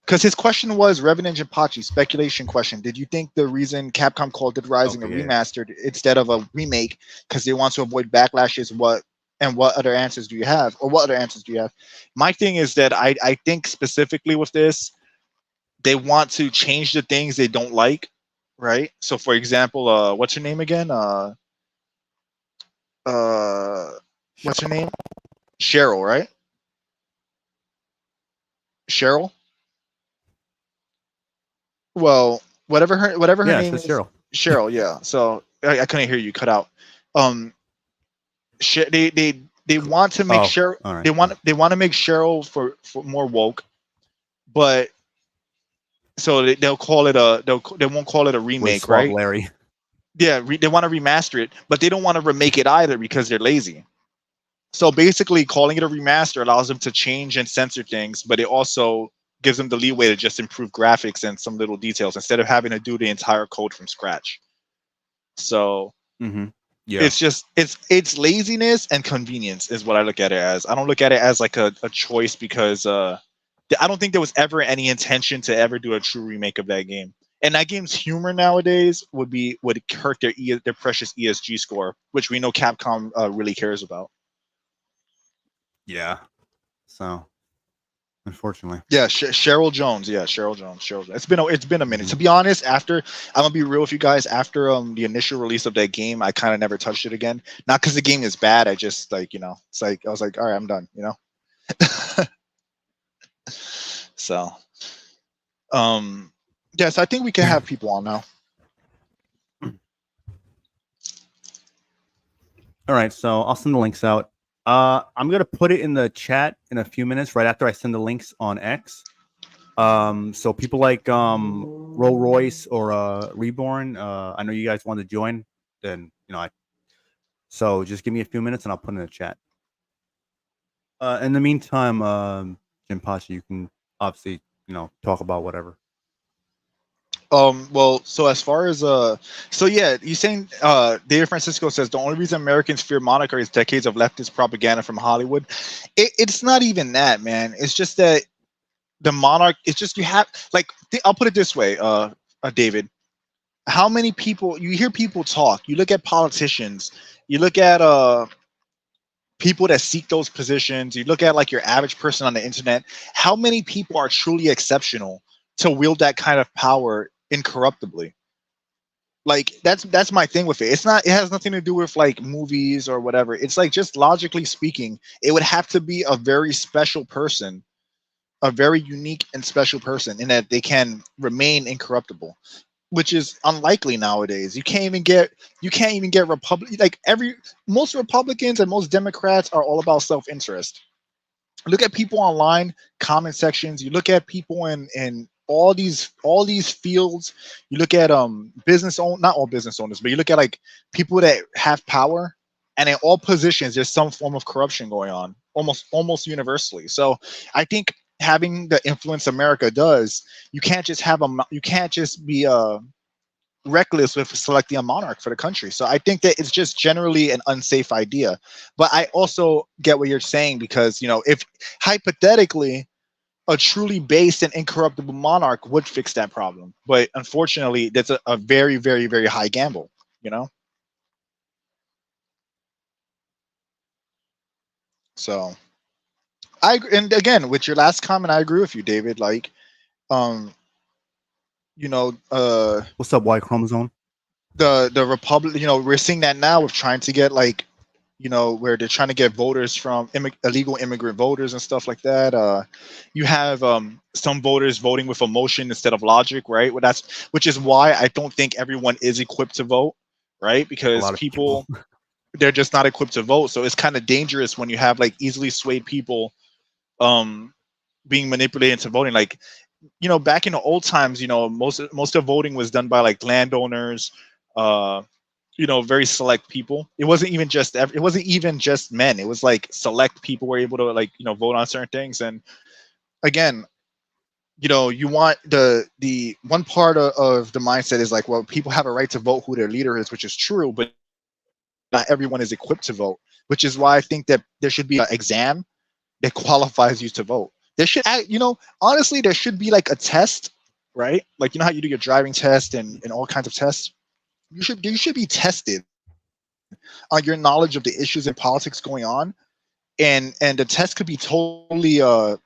Because his question was Revenant Jinpachi, speculation question. Did you think the reason Capcom called Dead Rising a remastered instead of a remake because they want to avoid backlash is what other answers do you have? Or what other answers do you have? My thing is that I think specifically with this, they want to change the things they don't like, right? So for example, what's her name again? What's her name? Cheryl, right? Cheryl? Well, whatever her name is. Cheryl. Cheryl, yeah. So I couldn't hear you, cut out. They want to make Cheryl. Right. They want to make Cheryl for more woke, but so they'll call it they won't call it a remake, right? Larry. Yeah, they want to remaster it, but they don't want to remake it either because they're lazy. So basically, calling it a remaster allows them to change and censor things, but it also gives them the leeway to just improve graphics and some little details instead of having to do the entire code from scratch. So it's just it's laziness and convenience is what I look at it as. I don't look at it as like a choice because I don't think there was ever any intention to ever do a true remake of that game. And that game's humor nowadays would hurt their precious ESG score, which we know Capcom really cares about. Yeah. So, unfortunately. Yeah, Cheryl Jones. Yeah, Cheryl Jones. It's been a minute. To be honest, after I'm gonna be real with you guys, after the initial release of that game, I kind of never touched it again. Not because the game is bad. I just like it's like I was like, all right, I'm done. So, yes, I think we can have people on now. All right, so I'll send the links out. I'm gonna put it in the chat in a few minutes, right after I send the links on X. So people like Roll Royce or Reborn, I know you guys want to join. Then so just give me a few minutes and I'll put it in the chat. In the meantime, Jinpachi, you can obviously talk about whatever. Well, so as far as so yeah, you saying David Francisco says the only reason Americans fear monarchy is decades of leftist propaganda from Hollywood. It's not even that, man. It's just that the monarch. It's just you have like I'll put it this way, David. how many people you hear people talk? You look at politicians, you look at people that seek those positions, you look at like your average person on the internet. How many people are truly exceptional to wield that kind of power incorruptibly? Like that's my thing with it. It's not, it has nothing to do with like movies or whatever. It's like, just logically speaking, it would have to be a very special person, a very unique and special person, in that they can remain incorruptible, which is unlikely nowadays. You can't even get most Republicans and most Democrats are all about self-interest. Look at people online, comment sections. You look at people in all these fields. You look at not all business owners, but you look at like people that have power, and in all positions there's some form of corruption going on, almost universally. So I think having the influence America does, you can't just be reckless with selecting a monarch for the country. So I think that it's just generally an unsafe idea. But I also get what you're saying, because, you know, if hypothetically a truly based and incorruptible monarch would fix that problem, but unfortunately that's a very, very, very high gamble, you know. So and again, with your last comment, I agree with you, David. Like, you know, what's up, Y chromosome? The Republic, you know, we're seeing that now with trying to get, like, you know, where they're trying to get voters from illegal immigrant voters and stuff like that. You have some voters voting with emotion instead of logic, right? Well, which is why I don't think everyone is equipped to vote, right? Because people they're just not equipped to vote. So it's kind of dangerous when you have like easily swayed people being manipulated into voting. Like, you know, back in the old times, you know, most of voting was done by like landowners, you know, very select people. It wasn't even just men. It was like select people were able to, like, you know, vote on certain things. And again, you know, you want the one part of the mindset is like, well, people have a right to vote who their leader is, which is true, but not everyone is equipped to vote, which is why I think that there should be an exam that qualifies you to vote. There should, you know, honestly, there should be like a test, right? Like, you know how you do your driving test and all kinds of tests? You should be tested on your knowledge of the issues in politics going on. And the test could be totally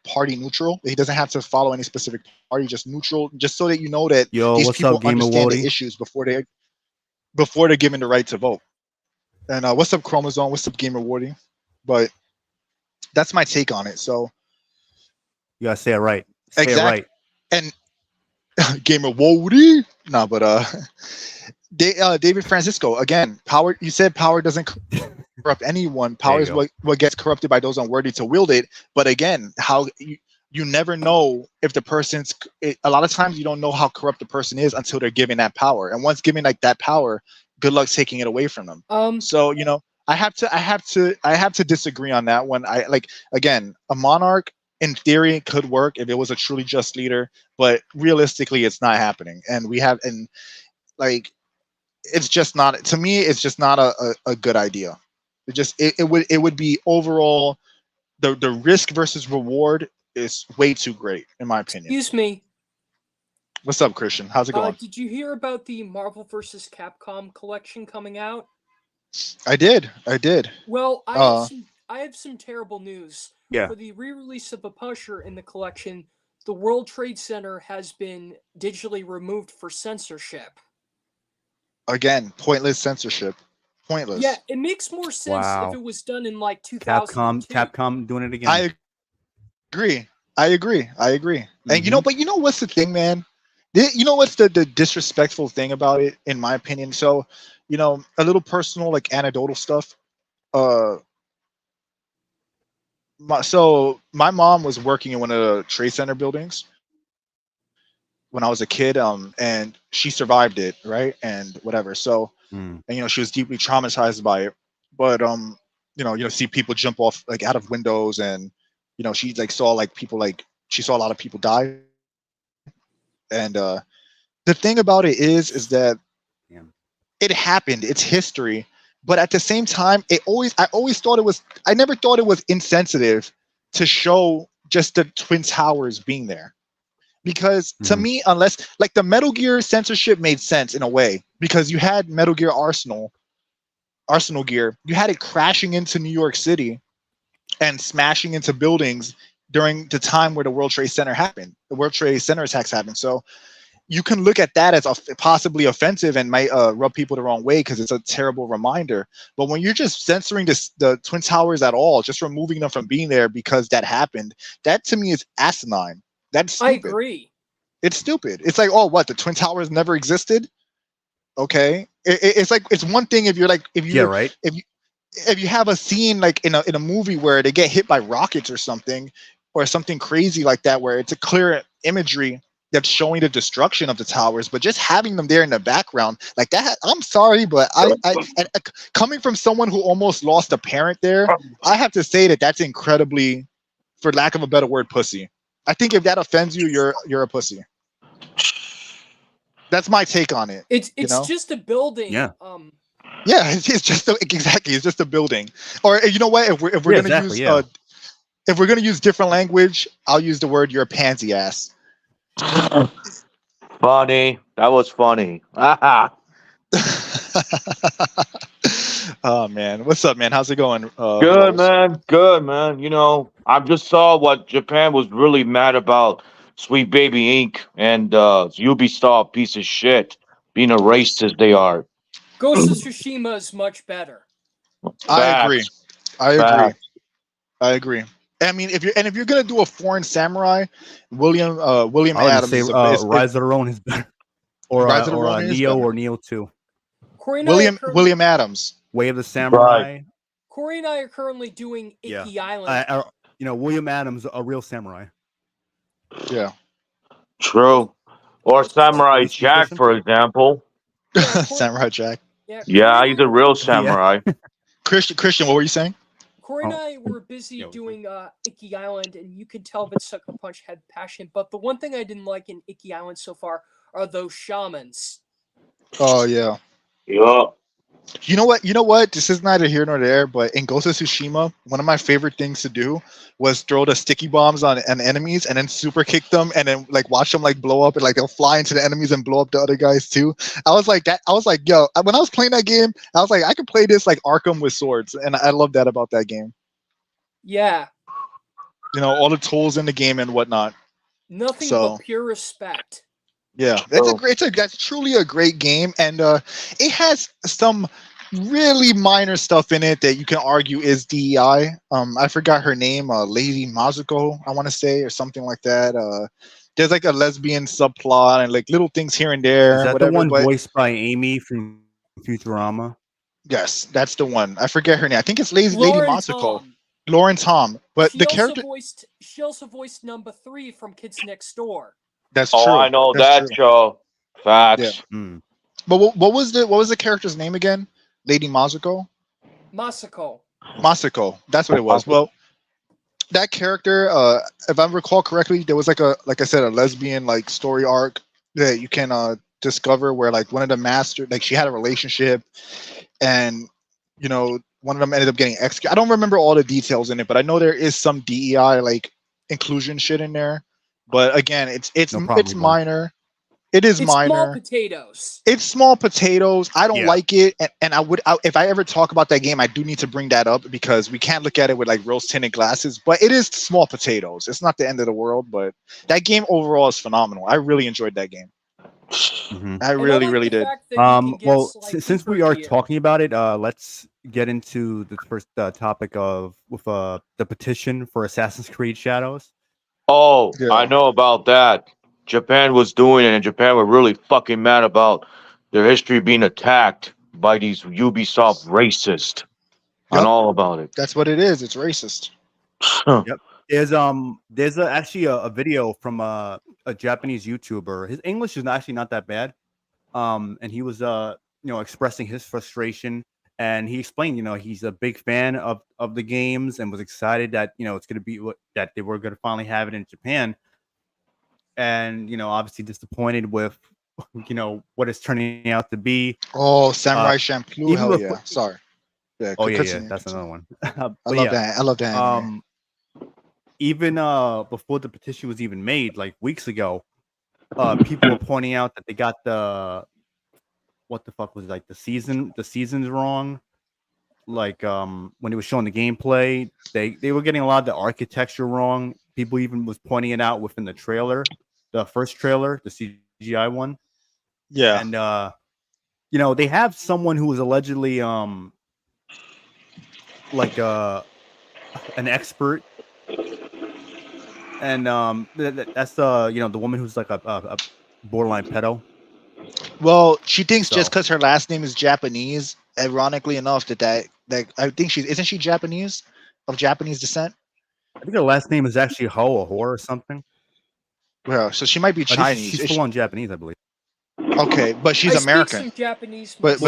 party neutral. It doesn't have to follow any specific party, just neutral, just so that you know that these people understand the issues before they're given the right to vote. And what's up, Chromosome? What's up, Gamer Wardy? But that's my take on it. So you gotta say it right. Say exactly. it right. And Gamer Wardy. No, but David Francisco, again, power. You said power doesn't corrupt anyone. Power is what gets corrupted by those unworthy to wield it. But again, how you never know if the person's. A lot of times you don't know how corrupt the person is until they're given that power. And once given like that power, good luck taking it away from them. So, you know, I have to disagree on that one. I like, again, a monarch in theory could work if it was a truly just leader, but realistically it's not happening. And like, it's just not, to me, it's just not a good idea. It would be overall, the risk versus reward is way too great, in my opinion. Excuse me. What's up, Christian? How's it going? Did you hear about the Marvel vs. Capcom collection coming out? I did. Well, I have some terrible news. Yeah. For the re-release of a Punisher in the collection, the World Trade Center has been digitally removed for censorship. Again, pointless censorship. Pointless. Yeah, it makes more sense if it was done in like 2002. Capcom doing it again. I agree. Mm-hmm. And you know what's the thing, man? You know what's the disrespectful thing about it, in my opinion? So, you know, a little personal, like anecdotal stuff. My mom was working in one of the Trade Center buildings when I was a kid, and she survived it, right? And whatever. So, and you know, she was deeply traumatized by it. But you know, see people jump off like out of windows, and you know, she like saw like people, like she saw a lot of people die. And the thing about it is that it happened. It's history. But at the same time, I never thought it was insensitive to show just the Twin Towers being there. Because to me, unless like the Metal Gear censorship made sense in a way, because you had Metal Gear Arsenal Gear, you had it crashing into New York City and smashing into buildings during the time where the World Trade Center happened, the World Trade Center attacks happened. So you can look at that as possibly offensive and might rub people the wrong way because it's a terrible reminder. But when you're just censoring the Twin Towers at all, just removing them from being there because that happened, that to me is asinine. That's stupid. I agree. It's stupid. It's like, oh, what? The Twin Towers never existed? Okay. It's like, it's one thing if you're like, if you have a scene like in a movie where they get hit by rockets or something crazy like that, where it's a clear imagery that's showing the destruction of the towers, but just having them there in the background like that, I'm sorry, but and coming from someone who almost lost a parent there, I have to say that that's incredibly, for lack of a better word, pussy. I think if that offends you, you're a pussy. That's my take on it. It's just a building. Yeah. Yeah, it's just exactly. It's just a building. Or you know what? If we're if we're gonna use different language, I'll use the word "you're a pansy ass." Funny. That was funny. Oh man, what's up, man? How's it going? Good, man. Good, man. You know, I just saw what Japan was really mad about. Sweet Baby Inc. and Ubisoft piece of shit being a racist they are. Ghost of Tsushima is much better. I agree. I mean, if you're gonna do a foreign samurai, William Adams say, Rise of the Ronin is better, or Neo or Neo 2. William Adams, Way of the Samurai. Right. Corey and I are currently doing Icky Island. William Adams, a real samurai. Yeah. True. Or Samurai Jack, for example. Samurai Jack. Yeah, he's a real samurai. Christian, what were you saying? Corey and I were busy doing Icky Island, and you could tell that Sucker Punch had passion. But the one thing I didn't like in Icky Island so far are those shamans. Oh yeah. Yeah. You know what? This is neither here nor there, but in Ghost of Tsushima, one of my favorite things to do was throw the sticky bombs on enemies and then super kick them and then like watch them like blow up and like they'll fly into the enemies and blow up the other guys too. I was like, yo, when I was playing that game, I was like, I could play this like Arkham with swords, and I love that about that game. Yeah. You know, all the tools in the game and whatnot. Nothing but pure respect. Yeah, that's truly a great game, and it has some really minor stuff in it that you can argue is DEI. I forgot her name, Lady Mazuko, I want to say, or something like that. There's like a lesbian subplot and like little things here and there. Is that whatever, the one voiced by Amy from Futurama? Yes, that's the one. I forget her name. I think it's Lady Mazuko. Lauren Tom. But the character. She also voiced number 3 from Kids Next Door. That's true. Oh, I know that show. Facts. Yeah. But what was the character's name again? Lady Mazuko? Masako. That's what it was. Well, that character, if I recall correctly, there was like I said, a lesbian like story arc that you can discover where like one of the master, like she had a relationship, and you know one of them ended up getting executed. I don't remember all the details in it, but I know there is some DEI like inclusion shit in there. But again, it's minor. It's minor. Small potatoes. It's small potatoes. I don't like it, and if I ever talk about that game, I do need to bring that up because we can't look at it with like rose tinted glasses. But it is small potatoes. It's not the end of the world, but that game overall is phenomenal. I really enjoyed that game. I really did. Well, since we are talking about it, let's get into the first topic with the petition for Assassin's Creed Shadows. Oh, yeah. I know about that. Japan was doing it, and Japan were really fucking mad about their history being attacked by these Ubisoft racists. I know all about it. That's what it is. It's racist. Yep. There's actually a video from a Japanese YouTuber. His English is actually not that bad. And he was expressing his frustration, and he explained, he's a big fan of the games and was excited that it's going to be that they were going to finally have it in Japan. And obviously disappointed with what it's turning out to be. Oh, Samurai Champloo, hell yeah! Sorry. Yeah, that's another one. I love that. Even before the petition was even made, like weeks ago, people were pointing out that they got what the fuck was it, like the seasons wrong. Like when it was showing the gameplay, they were getting a lot of the architecture wrong. People even was pointing it out within the trailer, the first trailer, the CGI one. Yeah. And you know, they have someone who was allegedly like an expert, and that's the you know, the woman who's like a borderline pedo. Well, she thinks just because her last name is Japanese, ironically enough, that I think isn't she Japanese, of Japanese descent? I think her last name is actually Ho or Hor or something. Well, so she might be Chinese. She's full on Japanese, I believe. Okay, but she's American. Speak some Japanese, but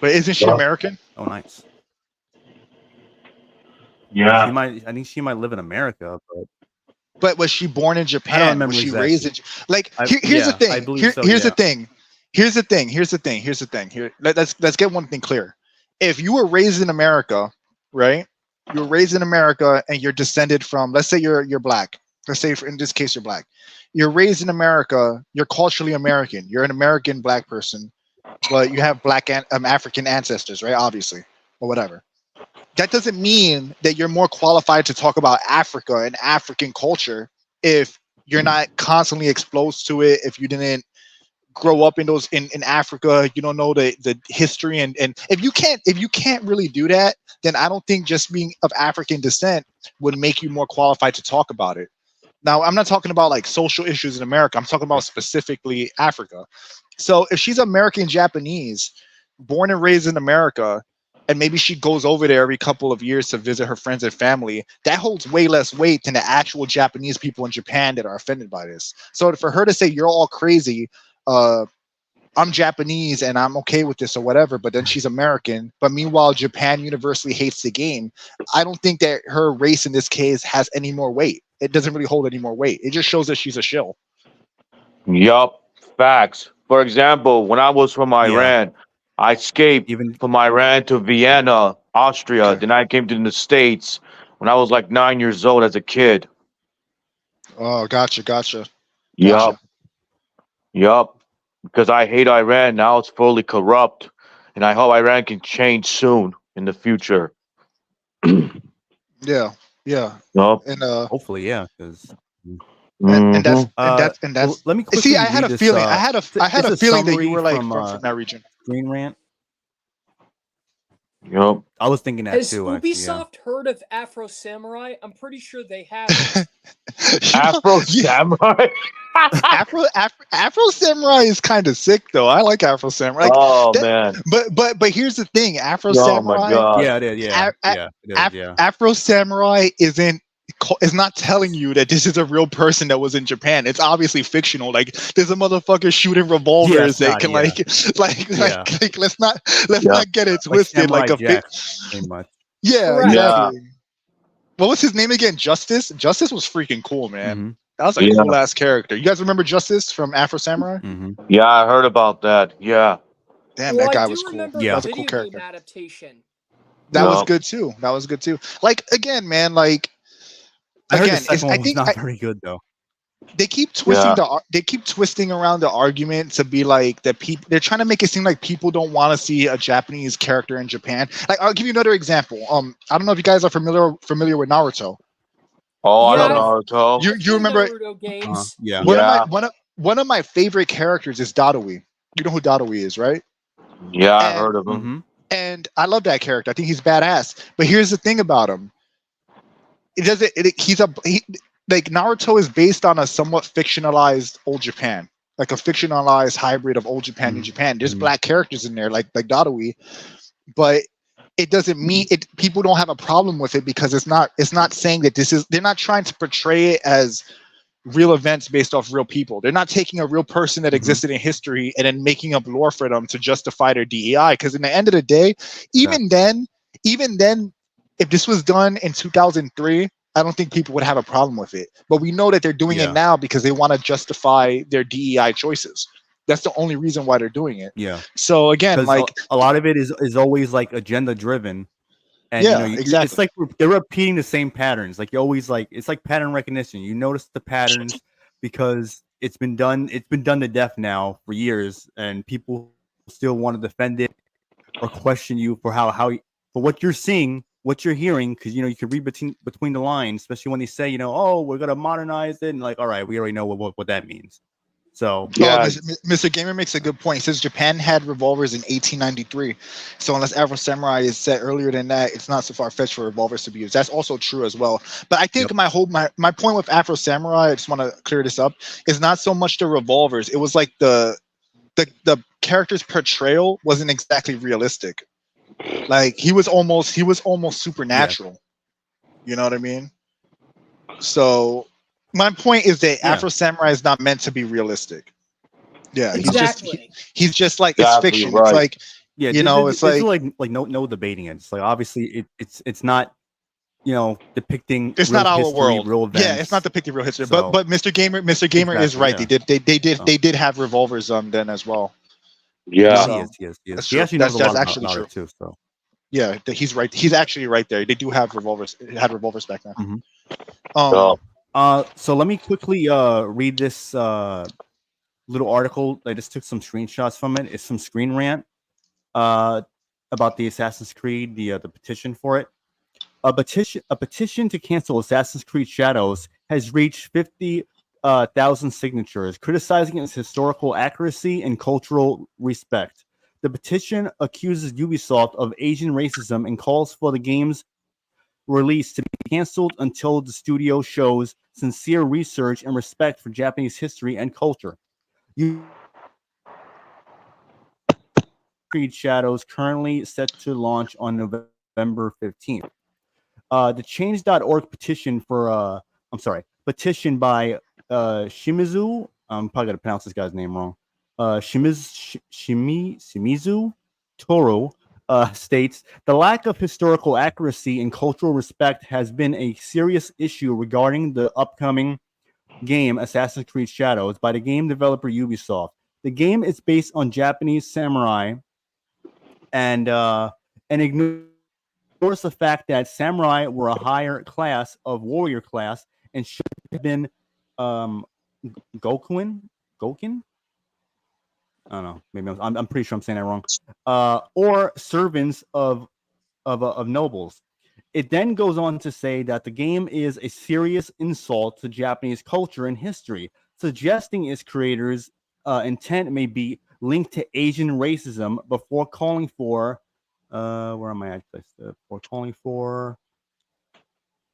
isn't she American? Oh, nice. Yeah, I think she might live in America, but was she born in Japan? Was she raised in? Like, here's the thing. Here's the thing. Here's the thing. Here, let's get one thing clear. If you were raised in America, right? You were raised in America, and you're descended from. Let's say you're black. Let's say in this case you're black. You're raised in America. You're culturally American. You're an American black person, but you have black African ancestors, right? Obviously, or whatever. That doesn't mean that you're more qualified to talk about Africa and African culture if you're not constantly exposed to it, if you didn't grow up in Africa, you don't know the history, and if you can't really do that, then I don't think just being of African descent would make you more qualified to talk about it. Now, I'm not talking about like social issues in America. I'm talking about specifically Africa. So if she's American Japanese, born and raised in America, and maybe she goes over there every couple of years to visit her friends and family, that holds way less weight than the actual Japanese people in Japan that are offended by this. So for her to say, you're all crazy, I'm Japanese and I'm okay with this or whatever, but then she's American, but meanwhile, Japan universally hates the game, I don't think that her race in this case has any more weight. It doesn't really hold any more weight. It just shows that she's a shill. Yup, facts. For example, when I was from Iran, I escaped from Iran to Vienna, Austria. Okay. Then I came to the States when I was like 9 years old as a kid. Oh, gotcha. Yup. Because I hate Iran. Now it's fully corrupt. And I hope Iran can change soon in the future. Yeah. Yup. And hopefully, yeah. Because and that's let me see. I had a feeling. I had a feeling that you were like from that region. Green Rant. Yep. I was thinking that Has too. Ubisoft heard of Afro Samurai? I'm pretty sure they have. Afro Samurai. Afro Samurai is kind of sick though. I like Afro Samurai. Man. But here's the thing. Afro Samurai. My God. Yeah, it is. Afro Samurai is not telling you that this is a real person that was in Japan. It's obviously fictional. Like there's a motherfucker shooting revolvers that can like let's not get it twisted like a Jack, yeah, exactly. What was his name again? Justice? Justice was freaking cool, man. Mm-hmm. That was a cool ass character. You guys remember Justice from Afro Samurai? Mm-hmm. Yeah, I heard about that. Yeah. Damn, that guy was cool. Yeah, that was a cool character. Adaptation. That was good too. Like again, man, like I heard the second one was not very good though. They keep twisting around the argument to be like that they're trying to make it seem like people don't want to see a Japanese character in Japan. Like I'll give you another example. I don't know if you guys are familiar with Naruto. Oh, I know Naruto. You remember Naruto games? One of my favorite characters is Dadawi. You know who Dadawi is, right? Yeah, I heard of him. Mm-hmm. And I love that character. I think he's badass. But here's the thing about him. Like Naruto is based on a somewhat fictionalized old Japan, like a fictionalized hybrid of old Japan and Japan. There's black characters in there, like Dadawi, but it doesn't mean it. People don't have a problem with it because it's not saying that this is. They're not trying to portray it as real events based off real people. They're not taking a real person that existed in history and then making up lore for them to justify their DEI. Because in the end of the day, even then, if this was done in 2003. I don't think people would have a problem with it. But we know that they're doing it now because they want to justify their DEI choices. That's the only reason why they're doing it. Yeah. So again, like a lot of it is always like agenda driven. And exactly. It's like they're repeating the same patterns. Like you always like it's like pattern recognition. You notice the patterns, because it's been done to death now for years, and people still want to defend it or question you for for what you're seeing, what you're hearing, because you can read between the lines, especially when they say, oh, we're gonna modernize it, and like, all right, we already know what that means. So yeah, Mr. Gamer makes a good point. He says Japan had revolvers in 1893, so unless Afro Samurai is set earlier than that, it's not so far fetched for revolvers to be used. That's also true as well. But I think my point with Afro Samurai, I just want to clear this up, is not so much the revolvers. It was like the character's portrayal wasn't exactly realistic. Like he was almost supernatural. Yeah. You know what I mean? So my point is that Afro Samurai is not meant to be realistic. Yeah, exactly. He's just like it's fiction. Right. It's like it's like no debating it. It's like obviously it's not depicting. It's real not our history, world. Real events. Yeah, it's not depicting real history. So, but Mr. Gamer exactly, is right. Yeah. They did have revolvers then as well. Yeah, so, yes. He actually knows a lot about it too. So. Yeah, he's right. He's actually right there. They do have revolvers. It had revolvers back then. Mm-hmm. So let me quickly read this little article. I just took some screenshots from it. It's some Screen Rant about the Assassin's Creed, the petition for it. A petition to cancel Assassin's Creed Shadows has reached 50,000 signatures, criticizing its historical accuracy and cultural respect. The petition accuses Ubisoft of Asian racism and calls for the game's release to be canceled until the studio shows sincere research and respect for Japanese history and culture. Creed Shadows currently set to launch on November 15th. The Change.org petition petition by Shimizu, I'm probably gonna pronounce this guy's name wrong. Shimizu Toro states the lack of historical accuracy and cultural respect has been a serious issue regarding the upcoming game Assassin's Creed Shadows by the game developer Ubisoft. The game is based on Japanese samurai and ignores the fact that samurai were a higher class of warrior class and should have been Gokin. I don't know. Maybe I'm pretty sure I'm saying that wrong. Or servants of nobles. It then goes on to say that the game is a serious insult to Japanese culture and history, suggesting its creators' intent may be linked to Asian racism before calling for where am I at? Before calling for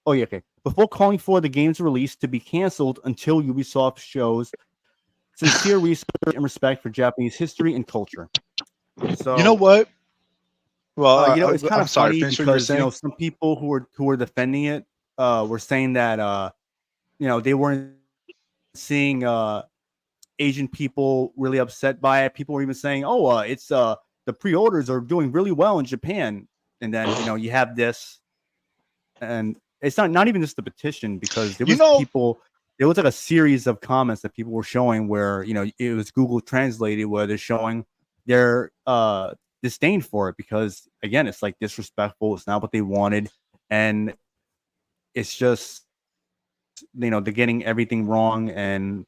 before calling for the game's release to be canceled until Ubisoft shows sincere research and respect for Japanese history and culture. So you know what? Well, it's kind of funny because some people who were defending it were saying that they weren't seeing Asian people really upset by it. People were even saying, it's the pre-orders are doing really well in Japan, and then you have this, and it's not even just the petition, because there was people. There was like a series of comments that people were showing where it was Google translated, where they're showing their disdain for it, because again, it's like disrespectful. It's not what they wanted, and it's just they're getting everything wrong, and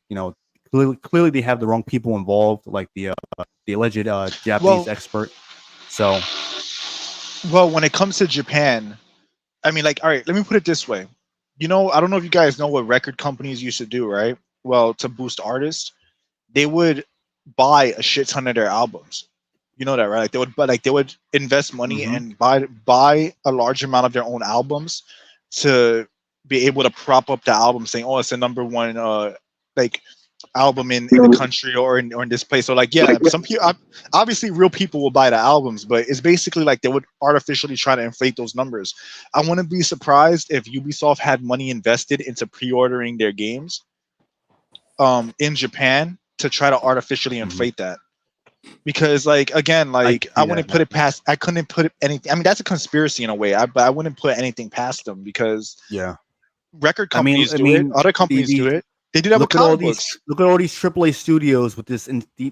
clearly they have the wrong people involved, like the alleged Japanese expert. So, when it comes to Japan, I mean, all right, let me put it this way. I don't know if you guys know what record companies used to do, right? Well, to boost artists, they would buy a shit ton of their albums. You know that, right? They would invest money and buy a large amount of their own albums to be able to prop up the album, saying, "Oh, it's the number one album in the country or in this place." So some people, obviously real people will buy the albums, but it's basically they would artificially try to inflate those numbers. I wouldn't be surprised if Ubisoft had money invested into pre-ordering their games in Japan to try to artificially inflate that. Because I wouldn't put it past. I couldn't put anything. I mean, that's a conspiracy in a way. But I wouldn't put anything past them, because record companies do it. Other companies do it. They do that with comic books. Look at all these AAA studios with this the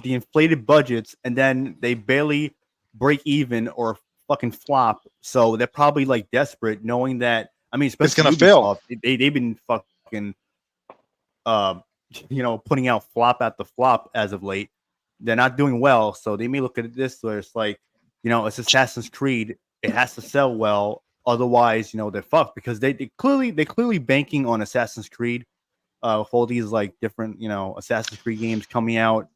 inflated budgets, and then they barely break even or fucking flop. So they're probably desperate, knowing that. I mean, especially it's gonna fail. They've been fucking putting out flop after flop as of late. They're not doing well, so they may look at this where it's like, it's Assassin's Creed. It has to sell well, otherwise, they're fucked because they clearly banking on Assassin's Creed, with all these like different, Assassin's Creed games coming out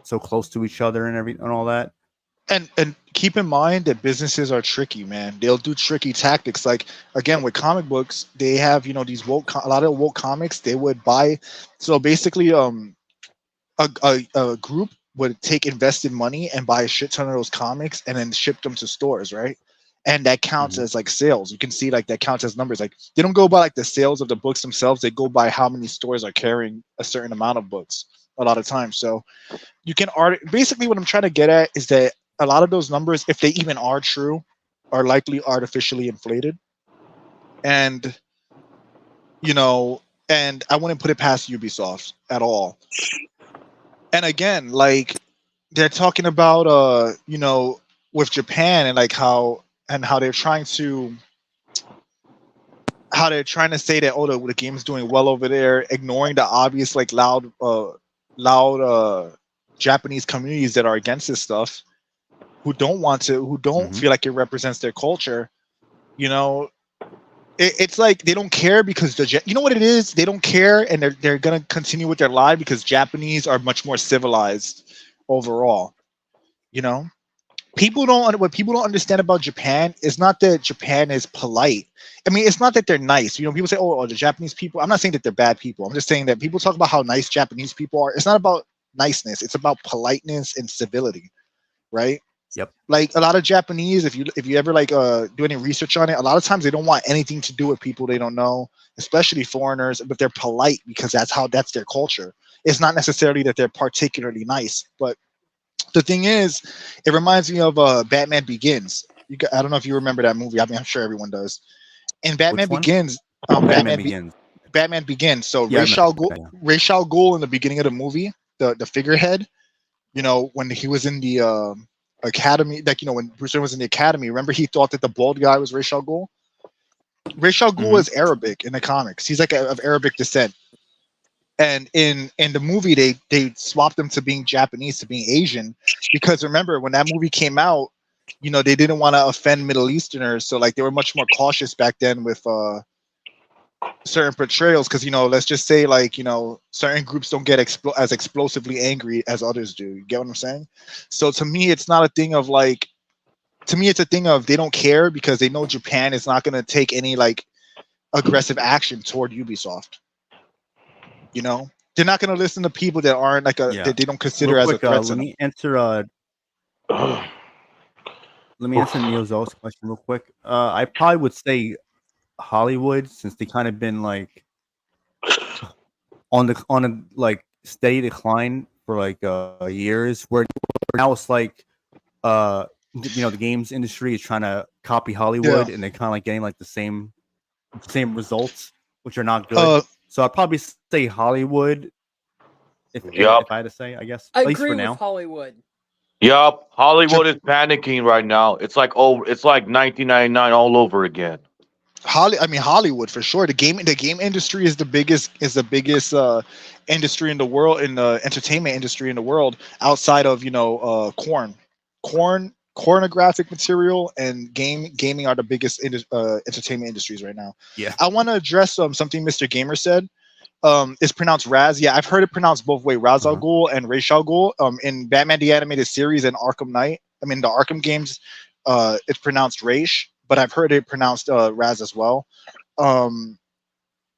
so close to each other and all that. And keep in mind that businesses are tricky, man. They'll do tricky tactics. Like again, with comic books, they have these a lot of woke comics. They would buy, so basically, a group would take invested money and buy a shit ton of those comics and then ship them to stores, right? And that counts as like sales. You can see like that counts as numbers. Like they don't go by like the sales of the books themselves. They go by how many stores are carrying a certain amount of books a lot of times. So you can basically what I'm trying to get at is that a lot of those numbers, if they even are true, are likely artificially inflated. And and I wouldn't put it past Ubisoft at all. And again, like they're talking about with Japan and like how they're trying to say that the game's doing well over there, ignoring the obvious like loud Japanese communities that are against this stuff, who don't feel like it represents their culture. It's like they don't care because you know what it is? They don't care, and they're gonna continue with their lie because Japanese are much more civilized overall. What people don't understand about Japan is not that Japan is polite. I mean, it's not that they're nice. People say, "Oh, the Japanese people." I'm not saying that they're bad people. I'm just saying that people talk about how nice Japanese people are. It's not about niceness. It's about politeness and civility, right? Yep. Like a lot of Japanese, if you ever like do any research on it, a lot of times they don't want anything to do with people they don't know, especially foreigners, but they're polite because that's their culture. It's not necessarily that they're particularly nice, but the thing is, it reminds me of Batman Begins. I don't know if you remember that movie. I mean, I'm sure everyone does. In Batman Begins, Batman Begins. So yeah, Ra's al Ghul in the beginning of the movie, the figurehead, when he was in the academy, like when Bruce Wayne was in the academy, remember he thought that the bald guy was Ra's al Ghul? Ra's al Ghul is Arabic in the comics. He's like of Arabic descent. And in the movie they swapped him to being Japanese, to being Asian, because remember when that movie came out, they didn't want to offend Middle Easterners, so like they were much more cautious back then with certain portrayals, because let's just say like certain groups don't get as explosively angry as others do. You get what I'm saying? So to me, it's not a thing of like. To me, it's a thing of they don't care because they know Japan is not going to take any like aggressive action toward Ubisoft. They're not going to listen to people that aren't like that they don't consider as a threat. Let me answer. Let me answer Neil Zo's question real quick. I probably would say Hollywood, since they kind of been like on a like steady decline for like years, where now it's like the games industry is trying to copy Hollywood, and they're kind of like getting like the same results, which are not good. So I'd probably say Hollywood if I had to say, I guess. I agree with Hollywood. Yup, Hollywood is panicking right now. It's like 1999 all over again. Hollywood for sure. The game industry is the biggest industry in the world, in the entertainment industry in the world, outside of pornographic material and gaming are the biggest entertainment industries right now. Yeah, I want to address something Mr. Gamer said. It's pronounced Raz. Yeah, I've heard it pronounced both ways, Ra's al Ghul and Ra's al Ghul. In Batman the Animated Series and Arkham Knight, the Arkham games, it's pronounced Raish, but I've heard it pronounced Raz as well. But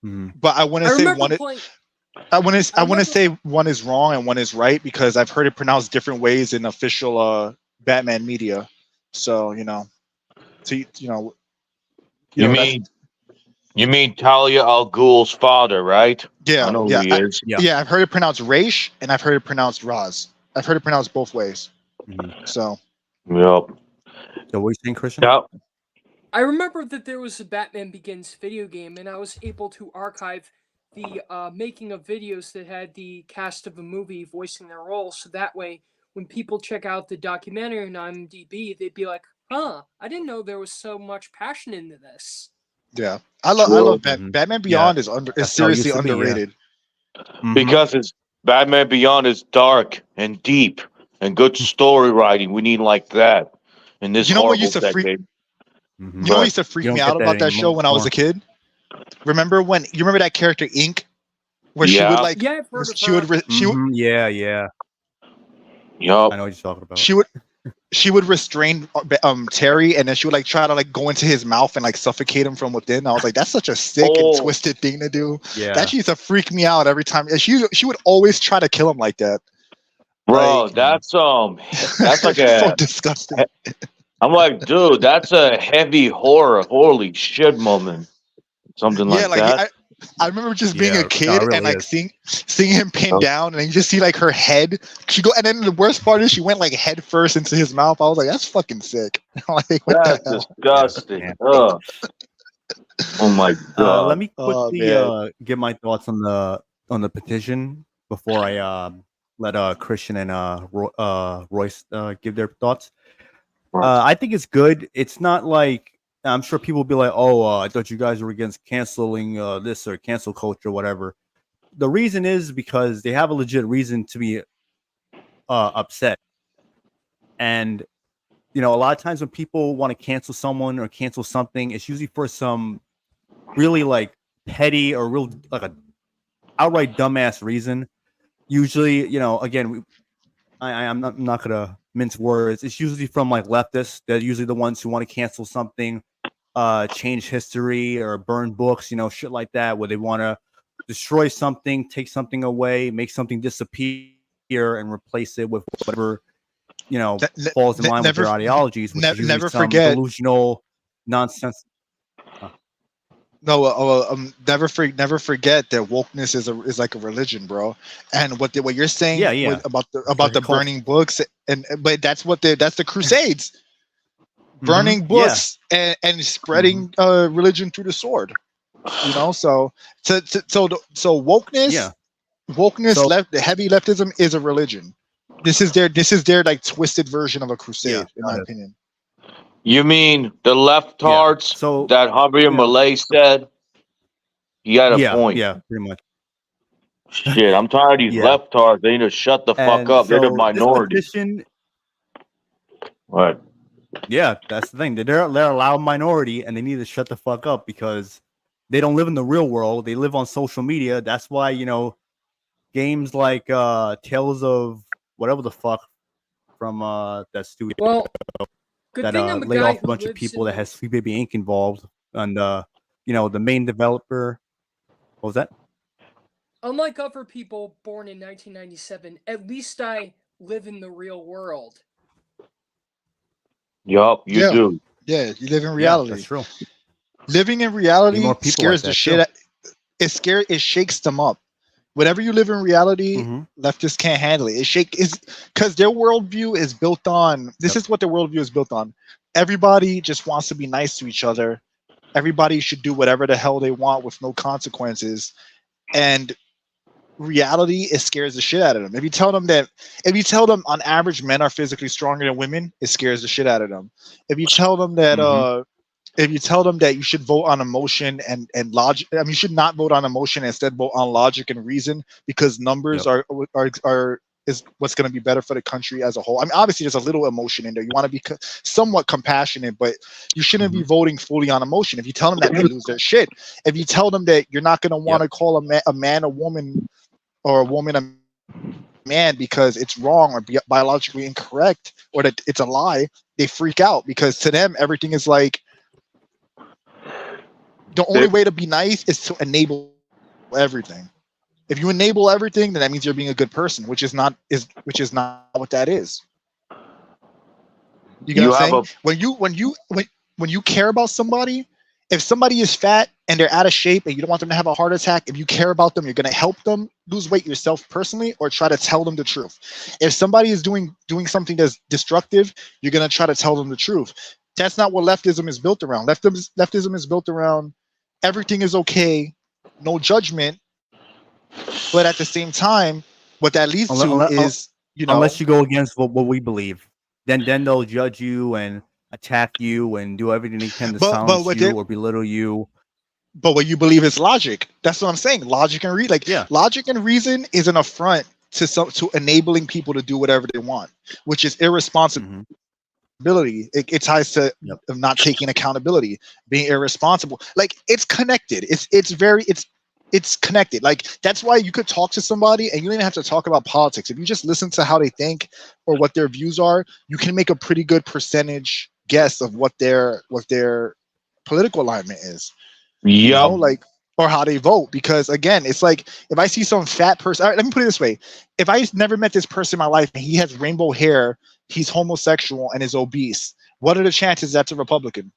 I want to say I want to say one is wrong and one is right, because I've heard it pronounced different ways in official Batman media. So you mean Talia al Ghul's father, right? Yeah, I know who he is. Yeah, I've heard it pronounced Raish and I've heard it pronounced Raz. I've heard it pronounced both ways. So. Yep. So what are you saying, Christian? Yep. I remember that there was a Batman Begins video game, and I was able to archive the making of videos that had the cast of a movie voicing their roles, so that way when people check out the documentary on IMDb, they'd be like, "Huh, I didn't know there was so much passion into this." Yeah, I love Batman Beyond is seriously underrated. Because it's Batman Beyond is dark and deep and good story writing. We need like that in this horrible decade. You know what used to freak me out about that show when I was a kid? Remember that character Ink, where she would like yeah. Yup. I know what you're talking about. She would restrain Terry, and then she would like try to like go into his mouth and like suffocate him from within. I was like, that's such a sick and twisted thing to do. Yeah, that used to freak me out every time. She would always try to kill him like that. Bro, like, that's like so disgusting. I'm like, dude, that's a heavy horror, holy shit moment. Something like that. I remember just being a kid and like seeing him pinned down, and you just see like her head. And then the worst part is she went like head first into his mouth. I was like, that's fucking sick. Like, that's disgusting. Oh my god. Let me quickly give my thoughts on the petition before I let Christian and Royce give their thoughts. I think it's good. It's not like, I'm sure people will be like, oh, I thought you guys were against canceling this or cancel culture or whatever. The reason is because they have a legit reason to be upset. And, a lot of times when people want to cancel someone or cancel something, it's usually for some really like petty or real like a outright dumbass reason. Usually, again, I'm not going to mince words. It's usually from like leftists. They're usually the ones who want to cancel something, change history or burn books, shit like that, where they want to destroy something, take something away, make something disappear and replace it with whatever, falls in line with their ideologies, which is usually some delusional nonsense. Never forget that wokeness is like a religion, bro. And what you're saying about the burning books, but that's the Crusades, burning books and spreading religion through the sword. So wokeness, the heavy leftism is a religion. This is their like twisted version of a crusade, in my opinion. You mean the leftards that Javier Milei said? You got a point. Yeah, pretty much. Shit, I'm tired of these leftards. They need to shut the fuck up. They're the minority. What? Yeah, that's the thing. They're a loud minority, and they need to shut the fuck up because they don't live in the real world. They live on social media. That's why, games like Tales of whatever the fuck from that studio. Well, good thing I'm a laid guy off a bunch of people that has Sweet Baby Inc. involved, and the main developer. What was that? Unlike other people born in 1997, at least I live in the real world. Yup, you do. Yeah, you live in reality. That's true. Living in reality scares the shit. It shakes them up. Whenever you live in reality, leftists can't handle it. Because their worldview is built on. This is what their worldview is built on. Everybody just wants to be nice to each other. Everybody should do whatever the hell they want with no consequences. And reality, it scares the shit out of them. If you tell them on average men are physically stronger than women, it scares the shit out of them. If you tell them that you should vote on emotion and logic, you should not vote on emotion, instead vote on logic and reason, because numbers is what's going to be better for the country as a whole. Obviously there's a little emotion in there. You want to be somewhat compassionate, but you shouldn't be voting fully on emotion. If you tell them that, they lose their shit. If you tell them that you're not going to want to call a man a woman, or a woman a man, because it's wrong or biologically incorrect, or that it's a lie, they freak out, because to them everything is like, the only way to be nice is to enable everything. If you enable everything, then that means you're being a good person, which is not what that is. You get what I'm saying? When you care about somebody, if somebody is fat and they're out of shape and you don't want them to have a heart attack, if you care about them, you're going to help them lose weight yourself personally, or try to tell them the truth. If somebody is doing something that's destructive, you're going to try to tell them the truth. That's not what leftism is built around. Leftism is built around everything is okay, no judgment. But at the same time, what that leads to is, unless you go against what we believe, then they'll judge you and attack you and do everything they can to silence you or belittle you. But what you believe is logic. That's what I'm saying. Logic and logic and reason is an affront to enabling people to do whatever they want, which is irresponsibility. It ties to not taking accountability, being irresponsible. Like it's connected. It's connected. Like that's why you could talk to somebody and you don't even have to talk about politics. If you just listen to how they think or what their views are, you can make a pretty good percentage guess of what their political alignment is. You know, like, or how they vote. Because again, it's like if I see some fat person, all right, let me put it this way. If I never met this person in my life and he has rainbow hair, he's homosexual and is obese, what are the chances that's a Republican?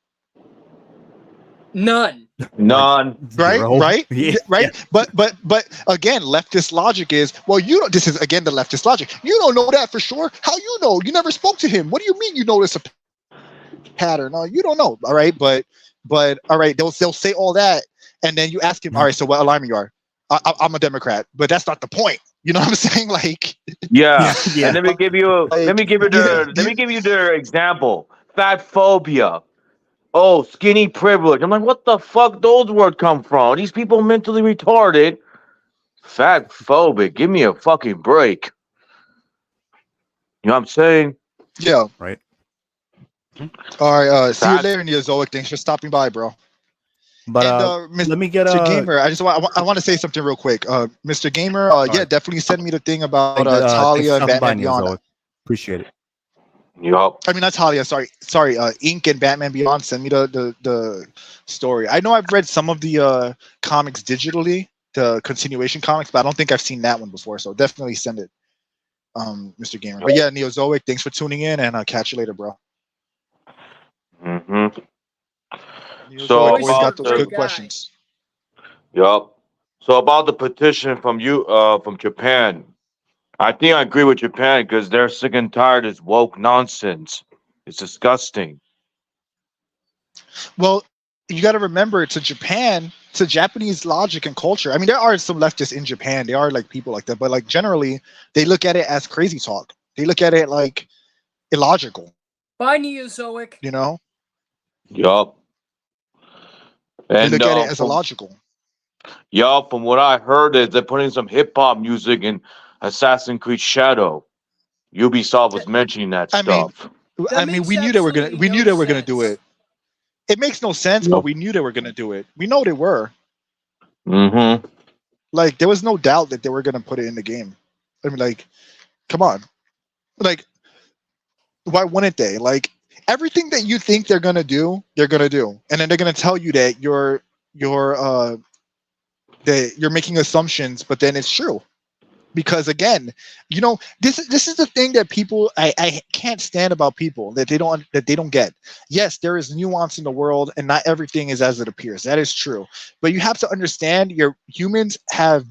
None. Right? Zero. Right? Yeah. Right? Yeah. But again, leftist logic is, well, you don't, this is again the leftist logic. You don't know that for sure. How you know? You never spoke to him. What do you mean you notice a pattern? No, you don't know. All right, but all right, they'll say all that, and then you ask him, all right, so what alignment you are? I'm a Democrat, but that's not the point. You know what I'm saying? Like, yeah. And let me give you their example. Fat phobia. Oh, skinny privilege. I'm like, what the fuck those words come from? These people mentally retarded. Fat phobic. Give me a fucking break. You know what I'm saying? Yeah. Right. All right. See you later, Neozoic. Thanks for stopping by, bro. But Mr. let me get Mr. Gamer. I want to say something real quick. Mr. Gamer, yeah, definitely send me the thing about Talia and Batman Beyond. Appreciate it. Yup. I mean, not Talia. Sorry. Ink and Batman Beyond. Send me the story. I know I've read some of the comics digitally, the continuation comics, but I don't think I've seen that one before. So definitely send it, Mr. Gamer. But yeah, Neozoic, thanks for tuning in, and I'll catch you later, bro. Mm-hmm. So always got those good questions. Yup. So about the petition from Japan, I think I agree with Japan because they're sick and tired of this woke nonsense. It's disgusting. Well, you got to remember, to Japan, to Japanese logic and culture. I mean, there are some leftists in Japan. They are like people like that, but like generally, they look at it as crazy talk. They look at it like illogical. Bye, Neozoic. You know. Yup. And they look at it as illogical. Yup. From what I heard, is they're putting some hip hop music in Assassin's Creed Shadow. Ubisoft was mentioning that stuff. I mean, we knew they were gonna do it. It makes no sense, but we knew they were gonna do it. We know they were. Mm-hmm. Like, there was no doubt that they were gonna put it in the game. I mean, like, come on. Like, why wouldn't they? Like, everything that you think they're gonna do, and then they're gonna tell you that you're making assumptions, but then it's true. Because again, you know, this is the thing that people I can't stand about people, that they don't get. Yes, there is nuance in the world, and not everything is as it appears. That is true. But you have to understand, humans have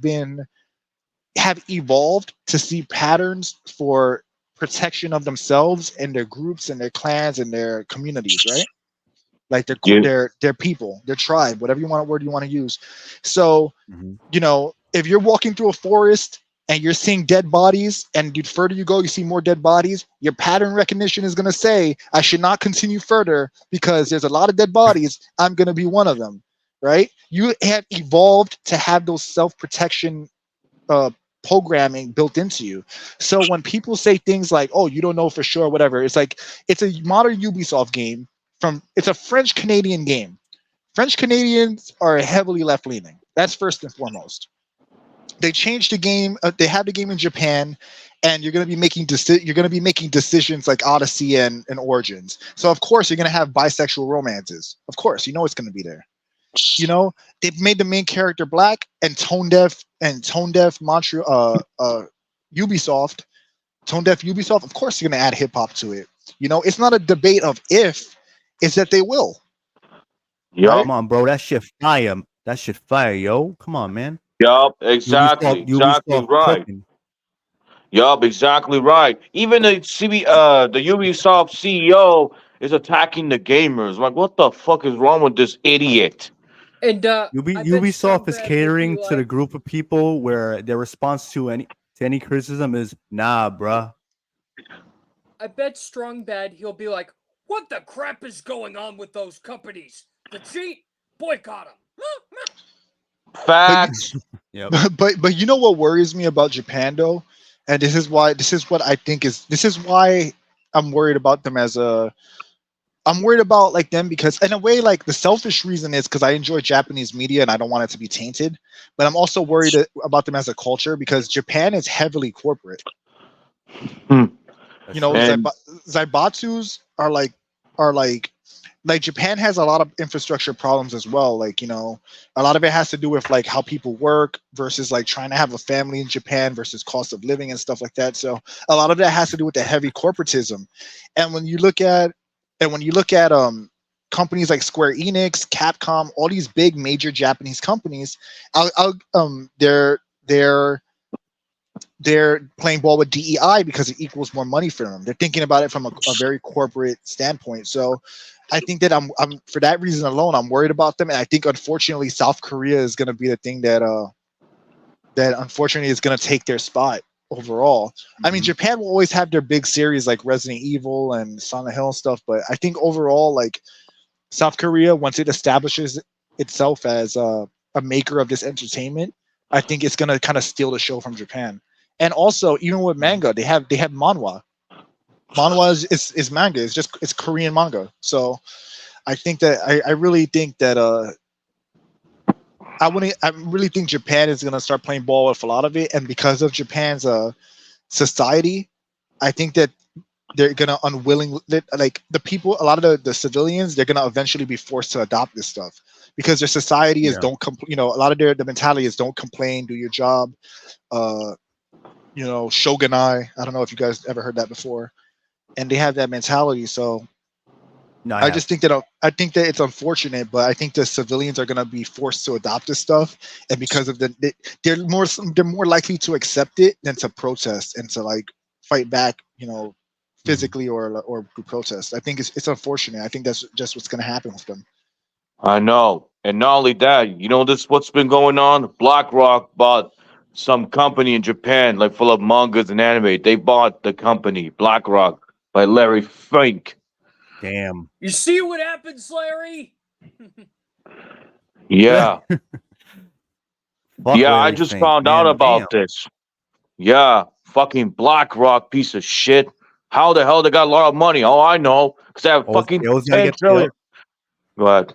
evolved to see patterns for protection of themselves and their groups and their clans and their communities, right? Like their people, their tribe, whatever word you want to use. So, you know, if you're walking through a forest and you're seeing dead bodies, and the further you go, you see more dead bodies, your pattern recognition is going to say, I should not continue further because there's a lot of dead bodies. I'm going to be one of them, right? You have evolved to have those self-protection programming built into you. So when people say things like, oh, you don't know for sure, whatever, it's like, it's a modern Ubisoft game. It's a French-Canadian game. French Canadians are heavily left-leaning. That's first and foremost. They changed the game. They have the game in Japan, and you're going to be making decisions like Odyssey and Origins. So of course you're going to have bisexual romances. Of course, you know it's going to be there. You know, they've made the main character black and tone deaf Montreal Ubisoft. Tone deaf Ubisoft. Of course you're going to add hip hop to it. You know, it's not a debate of if, it's that they will. Yeah, right? Come on, bro. That shit fire. That shit fire, yo. Come on, man. Yup, exactly. Exactly right. Yup, exactly right. Even the Ubisoft CEO is attacking the gamers. Like, what the fuck is wrong with this idiot? And Ubisoft is catering to the group of people where their response to any criticism is, nah, bruh. I bet Strong Bad he'll be like, what the crap is going on with those companies? The cheat? Boycott them. Facts. Yeah. But you know what worries me about Japan though, and this is why I'm worried about them I'm worried about like them because in a way like the selfish reason is because I enjoy Japanese media and I don't want it to be tainted, but I'm also worried about them as a culture because Japan is heavily corporate. You know, And Zaibatsus are like Japan has a lot of infrastructure problems as well. Like, you know, a lot of it has to do with like how people work versus like trying to have a family in Japan versus cost of living and stuff like that. So a lot of that has to do with the heavy corporatism. And when you look at companies like Square Enix, Capcom, all these big major Japanese companies, they're playing ball with DEI because it equals more money for them. They're thinking about it from a very corporate standpoint. So I think that I'm for that reason alone, I'm worried about them. And I think unfortunately South Korea is going to be the thing that unfortunately is going to take their spot overall. I mean, Japan will always have their big series like Resident Evil and Silent Hill and stuff, but I think overall, like South Korea, once it establishes itself as a maker of this entertainment, I think it's going to kind of steal the show from Japan. And also, even with manga, they have manhwa. Manhwa is manga. It's Korean manga. So I think that I really think that I really think Japan is gonna start playing ball with a lot of it, and because of Japan's society, I think that they're gonna like the people, a lot of the civilians, they're gonna eventually be forced to adopt this stuff because their society is you know, a lot of the mentality is don't complain, do your job. You know, shogunai. I don't know if you guys ever heard that before, and they have that mentality. So No, I think that it's unfortunate, but I think the civilians are going to be forced to adopt this stuff, and because of they're more likely to accept it than to protest and to like fight back, you know, physically or protest. I think it's unfortunate. I think that's just what's going to happen with them. I know, and not only that, you know this what's been going on. BlackRock bought some company in Japan, like full of mangas and anime. They bought the company BlackRock by Larry Fink. Damn. You see what happens, Larry? Yeah. Yeah, I just found out about this. Yeah, fucking BlackRock piece of shit. How the hell they got a lot of money? Oh, I know, because they have fucking 10 trillion. Go ahead.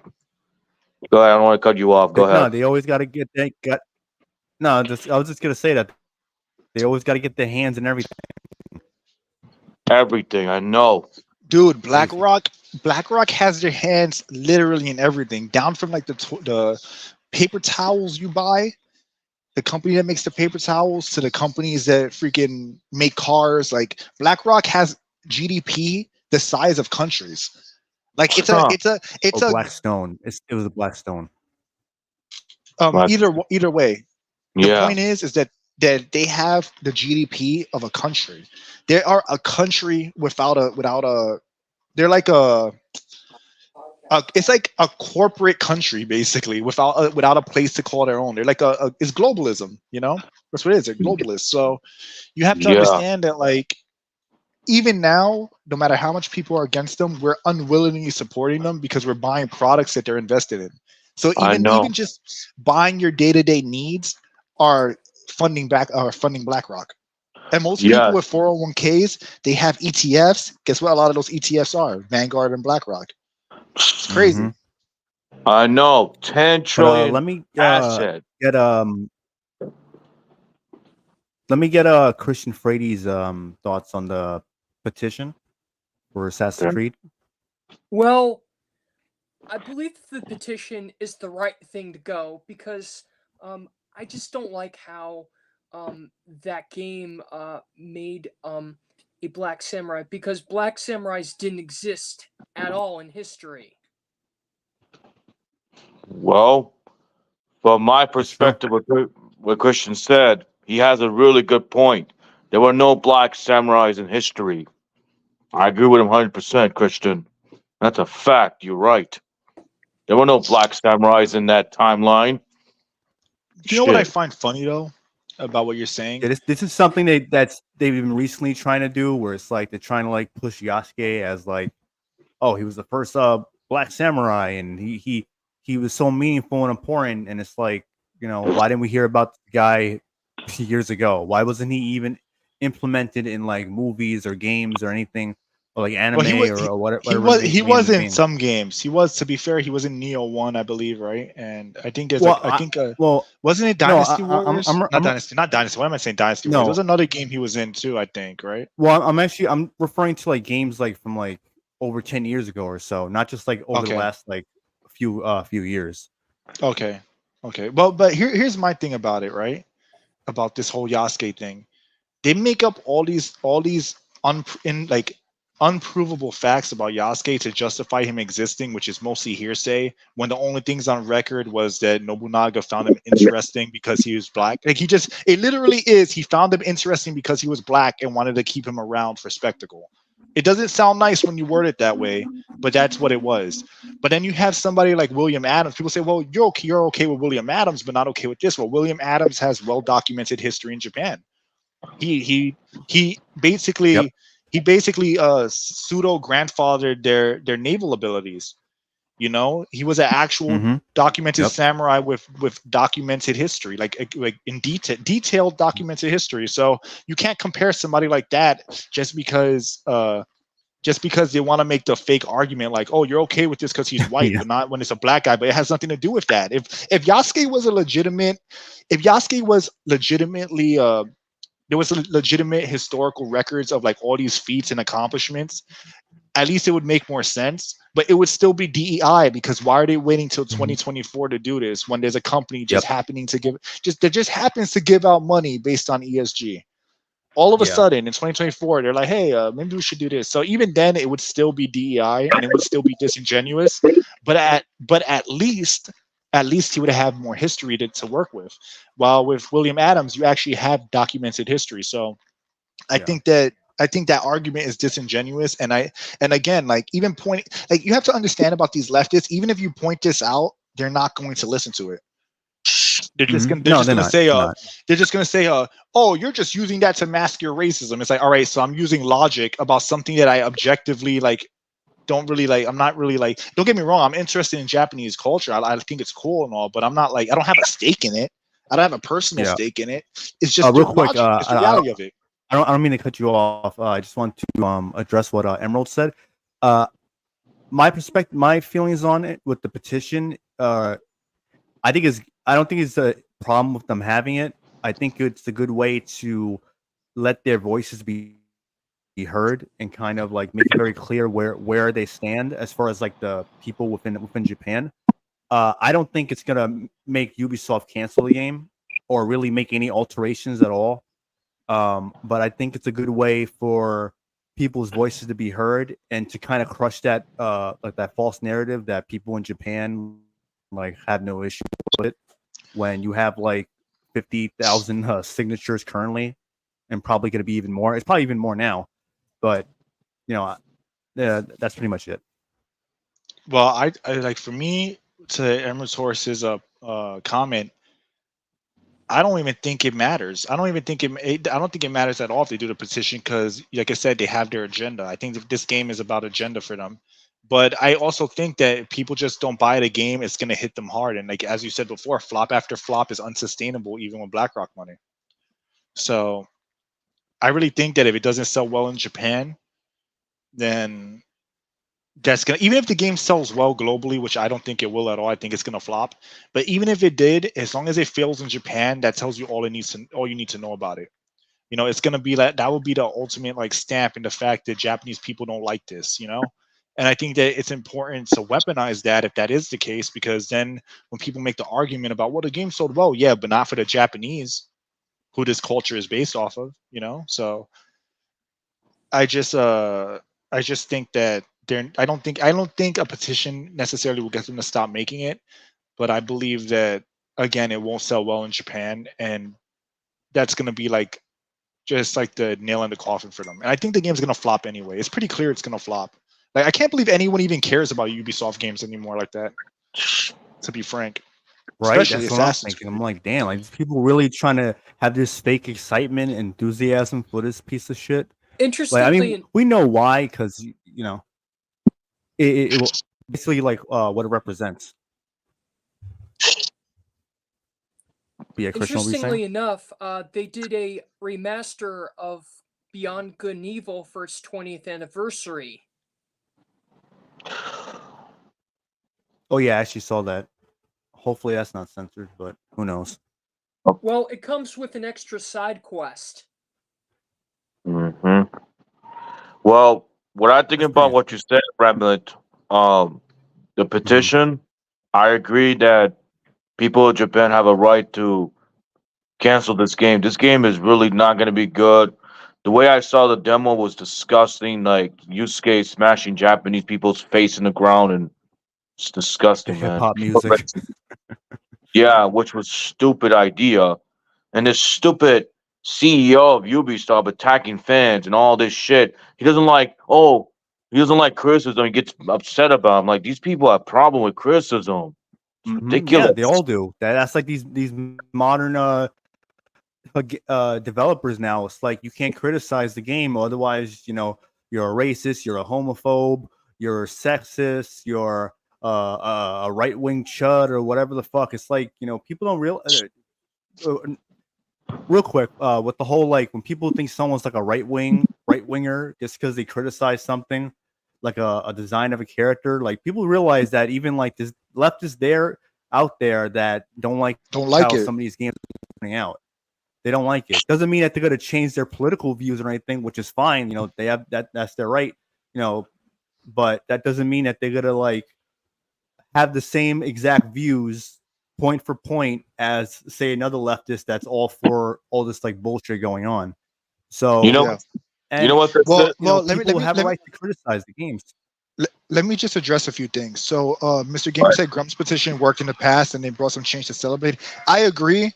Go ahead. I don't want to cut you off. Go ahead. No, they always got to get that. No, I was just gonna say that they always got to get their hands in everything. Everything, I know. Dude, BlackRock has their hands literally in everything, down from like the paper towels you buy, the company that makes the paper towels, to the companies that freaking make cars. Like BlackRock has GDP the size of countries. Like it's a Blackstone. It was a Blackstone. Either way, the Yeah. point is that they have the GDP of a country. They are a country without a. They're like it's like a corporate country basically without a place to call their own. They're like it's globalism, you know. That's what it is. They're globalists. So you have to understand that, like, even now, no matter how much people are against them, we're unwillingly supporting them because we're buying products that they're invested in. So even just buying your day-to-day needs are funding BlackRock. And most people with 401ks, they have ETFs. Guess what? A lot of those ETFs are Vanguard and BlackRock. It's crazy. I know. 10 trillion. Let me asset. Let me get Christian Frady's thoughts on the petition for Assassin's Creed. Well, I believe the petition is the right thing to go because I just don't like how that game made a Black Samurai, because Black Samurais didn't exist at all in history. Well, from my perspective, what Christian said, he has a really good point. There were no Black Samurais in history. I agree with him 100%, Christian. That's a fact. You're right. There were no Black Samurais in that timeline. You know what I find funny though about what you're saying? Yeah, this is something they've been recently trying to do, where it's like they're trying to like push Yasuke as like, oh, he was the first Black Samurai, and he was so meaningful and important, and it's like why didn't we hear about the guy years ago? Why wasn't he even implemented in like movies or games or anything, or like anime or whatever? He was in some games. He was, to be fair, he was in Neo 1, I believe, right? And I think there's wasn't it Dynasty Warriors? Not Dynasty. Why am I saying Dynasty Warriors? There was another game he was in too, I think, right? Well, I'm referring to like games like from like over 10 years ago or so, not just like over the last like few years. Okay. Well, but here's my thing about it, right? About this whole Yasuke thing. They make up all these unprovable facts about Yasuke to justify him existing, which is mostly hearsay, when the only things on record was that Nobunaga found him interesting because he was black. Like it literally is, he found him interesting because he was black and wanted to keep him around for spectacle. It doesn't sound nice when you word it that way, but that's what it was. But then you have somebody like William Adams. People say, well, you're okay with William Adams, but not okay with this. Well, William Adams has well-documented history in Japan. He basically pseudo grandfathered their naval abilities. He was an actual documented samurai with documented history, like in detailed documented history. So you can't compare somebody like that just because they want to make the fake argument like, oh, you're okay with this because he's white, but not when it's a black guy. But it has nothing to do with that. If Yasuke was legitimately there was legitimate historical records of like all these feats and accomplishments, at least it would make more sense. But it would still be DEI, because why are they waiting till 2024 to do this when there's a company just happens to give out money based on ESG? All of a sudden in 2024, they're like, hey, maybe we should do this. So even then, it would still be DEI and it would still be disingenuous. But at least he would have more history to work with. While with William Adams, you actually have documented history. So I think that argument is disingenuous. And again, like even you have to understand about these leftists, even if you point this out, they're not going to listen to it. They're just gonna say, oh, you're just using that to mask your racism. It's like, all right, so I'm using logic about something that I objectively don't really like. I'm not really like, don't get me wrong, I'm interested in Japanese culture. I think it's cool and all, but I'm not like, I don't have a stake in it. I don't have a personal stake in it. It's just real quick, it's the reality of it. I don't mean to cut you off. I just want to address what Emerald said. My feelings on it with the petition, I don't think it's a problem with them having it. I think it's a good way to let their voices be heard and kind of like make it very clear where they stand as far as like the people within Japan. I don't think it's gonna make Ubisoft cancel the game or really make any alterations at all. But I think it's a good way for people's voices to be heard and to kind of crush that like that false narrative that people in Japan like have no issue with it. When you have like 50,000 signatures currently, and probably going to be even more. It's probably even more now, but that's pretty much it. Well, I like, for me, to Emerald Horse's comment, I don't even think it matters. I don't think it matters at all if they do the petition, because, like I said, they have their agenda. I think that this game is about agenda for them. But I also think that if people just don't buy the game, it's going to hit them hard. And like, as you said before, flop after flop is unsustainable, even with BlackRock money. So I really think that if it doesn't sell well in Japan, then that's going to, even if the game sells well globally, which I don't think it will at all, I think it's going to flop. But even if it did, as long as it fails in Japan, that tells you all you need to know about it. It's going to be that will be the ultimate like stamp in the fact that Japanese people don't like this, And I think that it's important to weaponize that if that is the case, because then when people make the argument about, well, the game sold well, yeah, but not for the Japanese, who this culture is based off of, So I just think that I don't think a petition necessarily will get them to stop making it, but I believe that, again, it won't sell well in Japan, and that's going to be like just like the nail in the coffin for them. And I think the game's going to flop anyway. It's pretty clear it's going to flop. Like, I can't believe anyone even cares about Ubisoft games anymore like that, to be frank. Right? Especially that's what I'm thinking. I'm like, damn, like, people really trying to have this fake excitement and enthusiasm for this piece of shit. Interestingly, like, I mean, we know why, because, it will basically like what it represents. Yeah, Christian will be saying. Interestingly enough, they did a remaster of Beyond Good and Evil for its 20th anniversary. Oh yeah, I actually saw that. Hopefully that's not censored, but who knows? Well, it comes with an extra side quest. Mm-hmm. Well, what I think about what you said, Ramlet, the petition, I agree that people in Japan have a right to cancel this game. This game is really not going to be good. The way I saw the demo was disgusting, like Yusuke smashing Japanese people's face in the ground, and it's disgusting, man. Hip-hop music. Yeah, which was stupid idea. And this stupid CEO of Ubisoft attacking fans and all this shit. He doesn't like criticism. He gets upset about them. Like, these people have problem with criticism. It's ridiculous. Yeah, they all do. That's like these modern developers now. It's like you can't criticize the game, otherwise, you're a racist, you're a homophobe, you're sexist, you're a right-wing chud or whatever the fuck. It's like, people don't realize. Real quick, with the whole, like, when people think someone's like a right-winger just because they criticize something, like a design of a character, like, people realize that even like this leftists out there that don't like how some of these games are coming out. They don't like it. Doesn't mean that they're going to change their political views or anything, which is fine. They have that's their right. But that doesn't mean that they're going to like have the same exact views point for point as, say, another leftist that's all for all this like bullshit going on. So you know what? People have a right to criticize the games. Let me just address a few things. So, Mr. Gamer said Grump's petition worked in the past and they brought some change to celebrate. I agree,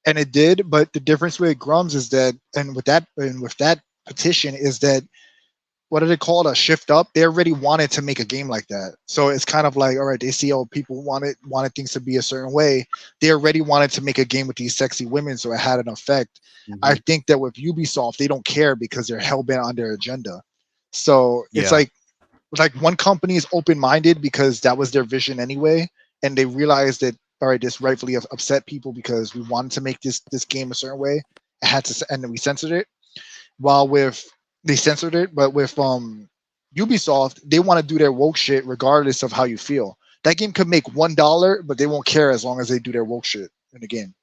and it did. But the difference with Grumps is that, and with that petition is that, what do they call it? A shift up. They already wanted to make a game like that. So it's kind of like, all right, they see people wanted things to be a certain way. They already wanted to make a game with these sexy women, so it had an effect. Mm-hmm. I think that with Ubisoft, they don't care because they're hell-bent on their agenda. So it's like one company is open-minded because that was their vision anyway, and they realized that, all right, this rightfully upset people because we wanted to make this game a certain way. It had to, and then we censored it. They censored it, but with Ubisoft, they want to do their woke shit regardless of how you feel. That game could make $1, but they won't care as long as they do their woke shit in the game.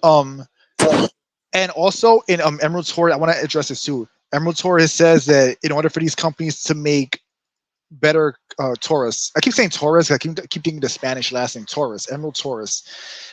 And also in Emerald Torres, I want to address this too. Emerald Torres says that in order for these companies to make better Taurus. I keep saying Taurus. I keep thinking the Spanish last name Taurus. Emerald Taurus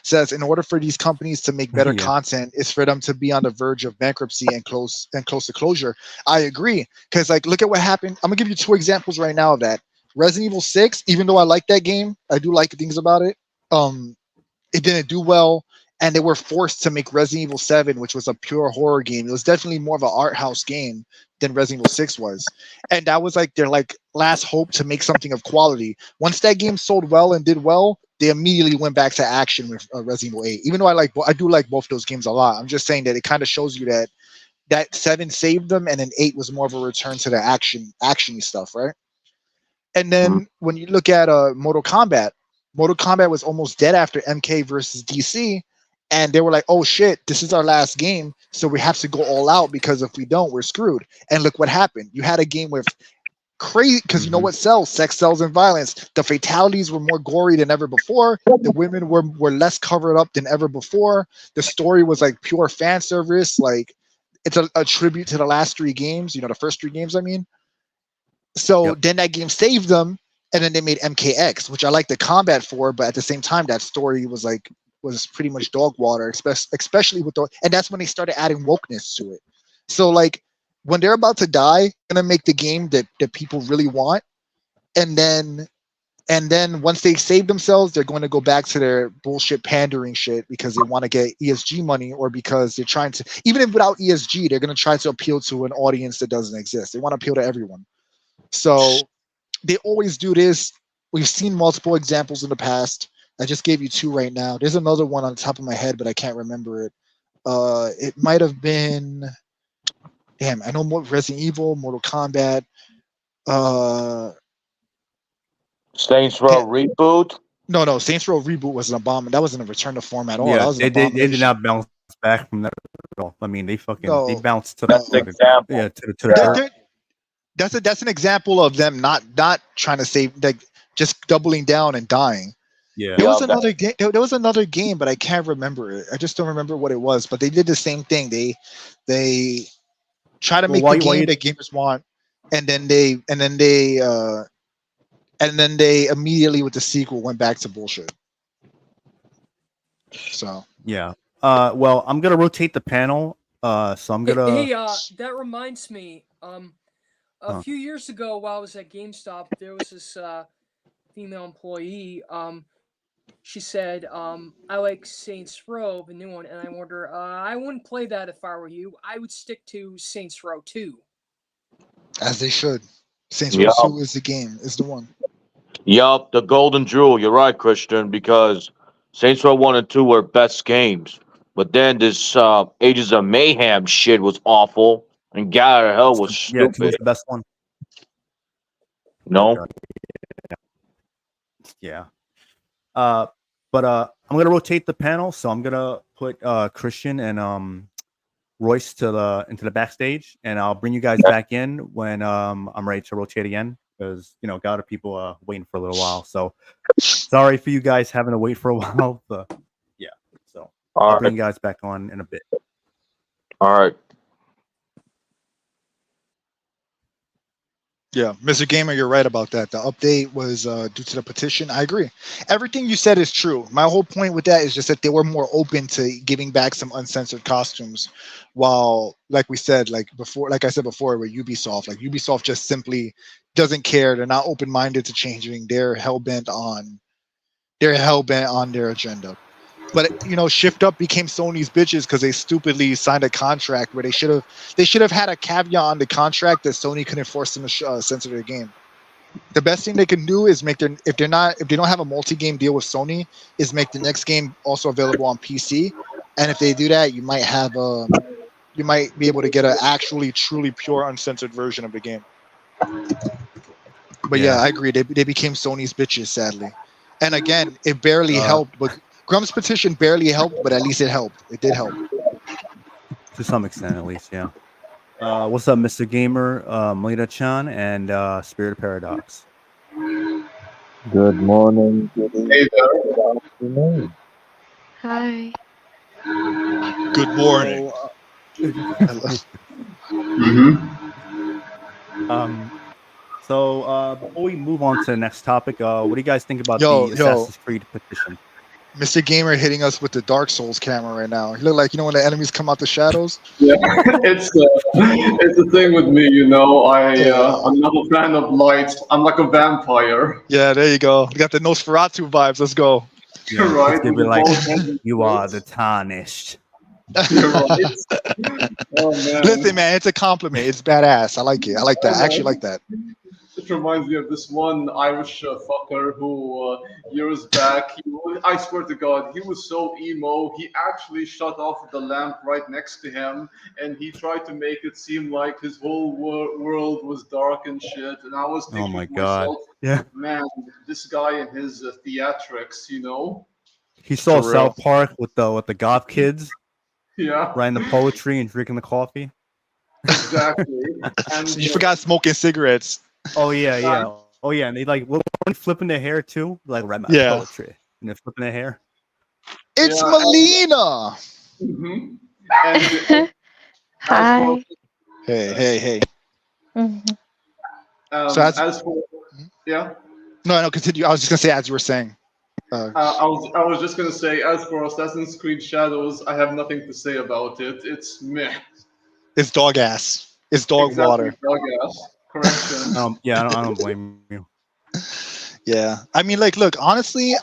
says in order for these companies to make better content, is for them to be on the verge of bankruptcy and close to closure. I agree, because like look at what happened. I'm gonna give you 2 examples right now of that. Resident Evil 6. Even though I like that game, I do like the things about it. It didn't do well, and they were forced to make Resident Evil 7, which was a pure horror game. It was definitely more of an art house game than Resident Evil 6 was. And that was like their like last hope to make something of quality. Once that game sold well and did well, they immediately went back to action with Resident Evil 8. Even though I do like both those games a lot. I'm just saying that it kind of shows you that 7 saved them, and then 8 was more of a return to the actiony stuff, right? And then when you look at Mortal Kombat was almost dead after MK versus DC. And they were like, oh shit, this is our last game, so we have to go all out, because if we don't, we're screwed. And look what happened. You had a game with crazy, because you know what sells? Sex sells and violence. The fatalities were more gory than ever before. The women were less covered up than ever before. The story was like pure fan service. Like, it's a tribute to the last 3 games, the first 3 games, I mean. So then that game saved them, and then they made MKX, which I like the combat for, but at the same time, that story was pretty much dog water, especially with and that's when they started adding wokeness to it. So like when they're about to die, they're gonna make the game that people really want, and then once they save themselves, they're going to go back to their bullshit pandering shit because they want to get ESG money, or because they're trying to, even if without ESG, they're going to try to appeal to an audience that doesn't exist. They want to appeal to everyone. So they always do this. We've seen multiple examples in the past. I just gave you 2 right now. There's another one on the top of my head, but I can't remember it. It might have been, damn, I know more Resident Evil, Mortal Kombat. Saints Row reboot? No. Saints Row reboot was an abomination. That wasn't a return to form at all. Yeah, That was an they abomination. did not bounce back from that at all. I mean, they bounced to That's an example. to the That's an example of them not trying to save, like just doubling down and dying. Yeah. There was another game. There was another game, but I can't remember it. I just don't remember what it was. But they did the same thing. They try to make the game that gamers want, and then they immediately with the sequel went back to bullshit. So yeah. Well, I'm gonna rotate the panel. So I'm gonna. Hey, that reminds me. A few years ago, while I was at GameStop, there was this female employee. She said, "I like Saints Row, the new one," and I wonder, I wouldn't play that if I were you. I would stick to Saints Row 2. As they should. Saints Row 2 is the game. Is the one. Yup, the golden jewel. You're right, Christian, because Saints Row 1 and 2 were best games. But then this Ages of Mayhem shit was awful, and God of Hell was stupid. Yeah, 2 was the best one. No? Yeah. But I'm gonna rotate the panel, so I'm gonna put Christian and Royce into the backstage, and I'll bring you guys back in when I'm ready to rotate again, because a lot of people waiting for a little while. So sorry for you guys having to wait for a while, but yeah. So I'll bring you guys back on in a bit. All right. Yeah, Mr. Gamer, you're right about that. The update was due to the petition. I agree. Everything you said is true. My whole point with that is just that they were more open to giving back some uncensored costumes, while, like I said before, with Ubisoft, like Ubisoft just simply doesn't care. They're not open-minded to changing. They're hell-bent on their agenda. But Shift Up became Sony's bitches because they stupidly signed a contract where they should have had a caveat on the contract that Sony couldn't force them to censor their game. The best thing they can do is if they don't have a multi-game deal with Sony, is make the next game also available on PC. And if they do that, you might be able to get an actually truly pure uncensored version of the game. But yeah, I agree. They became Sony's bitches, sadly. And again, it barely helped, but Grump's petition barely helped, but at least it helped. It did help. To some extent, at least, yeah. What's up, Mr. Gamer, Melita-chan, and Spirit Paradox? Good morning. Hey there. Good afternoon. Hi. Good morning. So before we move on to the next topic, what do you guys think about the Assassin's Creed petition? Mr. Gamer hitting us with the Dark Souls camera right now. He look like when the enemies come out the shadows. Yeah, it's the thing with me, I'm not a fan of light. I'm like a vampire. Yeah, there you go. You got the Nosferatu vibes. Let's go. Yeah, right. Let's give it like you are the tarnished. You're right. Oh, man. Listen, man, it's a compliment. It's badass. I like it. I like that. I actually like that. It reminds me of this one Irish fucker who years back, I swear to God, he was so emo, he actually shut off the lamp right next to him, and he tried to make it seem like his whole world was dark and shit. And I was thinking to myself, man, this guy and his theatrics, He saw South Park with the goth kids. Yeah. Writing the poetry and drinking the coffee. Exactly. And you forgot smoking cigarettes. Oh yeah. Oh yeah, and they flipping their hair too, like red poetry, and they're flipping their hair. It's Melina. Mm-hmm. And Hi. Hey. Mm-hmm. So No, continue. I was just gonna say as you were saying. I was just gonna say, as for Assassin's Creed Shadows, I have nothing to say about it. It's meh. It's dog ass. It's dog water. Dog ass. Correction. I don't blame you. Yeah, I mean, look, honestly,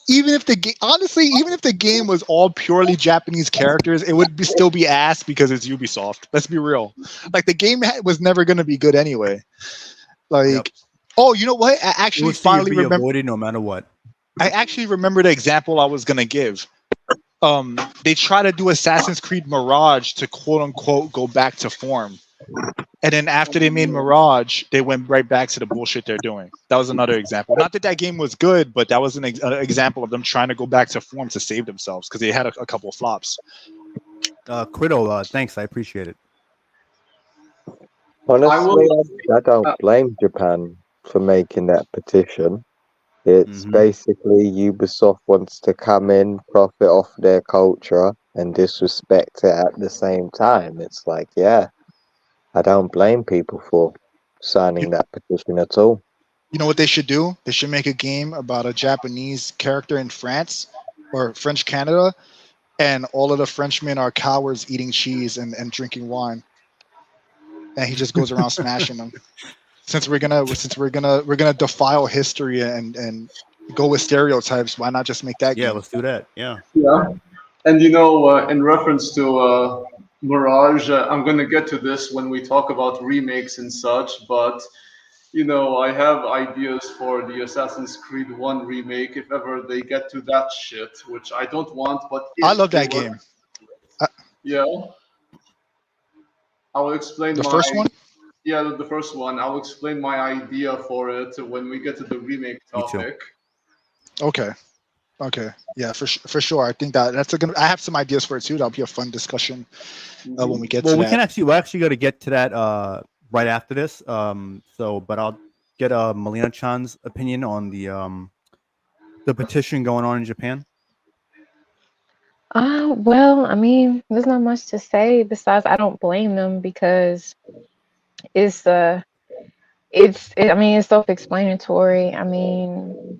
even if the game was all purely Japanese characters, it would still be ass because it's Ubisoft. Let's be real. Like the game was never gonna be good anyway. Oh, you know what? I actually finally remember. Avoided no matter what. I actually remember the example I was gonna give. They try to do Assassin's Creed Mirage to quote unquote go back to form. And then after they made Mirage, they went right back to the bullshit they're doing. That was another example. Not that that game was good, but that was an example of them trying to go back to form to save themselves because they had a couple of flops. Criddle, thanks. I appreciate it. Honestly, I don't blame Japan for making that petition. It's basically Ubisoft wants to come in, profit off their culture, and disrespect it at the same time. It's like, yeah, I don't blame people for signing that petition at all. You know what they should do? They should make a game about a Japanese character in France or French Canada, and all of the Frenchmen are cowards eating cheese and drinking wine, and he just goes around smashing them. Since we're gonna defile history and go with stereotypes, why not just make that game? Yeah, let's do that. Yeah. Yeah, and in reference to Mirage, I'm gonna get to this when we talk about remakes and such, but I have ideas for the Assassin's Creed 1 remake if ever they get to that shit, which I don't want, but I love that game. Yeah. I will explain the first one? Yeah, the first one. I'll explain my idea for it when we get to the remake topic. Okay. Yeah, for sure. I think that's a good. I have some ideas for it too. That'll be a fun discussion when we get to that. We're actually going to get to that right after this. But I'll get Melina-chan's opinion on the petition going on in Japan. Well, I mean, there's not much to say besides I don't blame them because it's self-explanatory. I mean,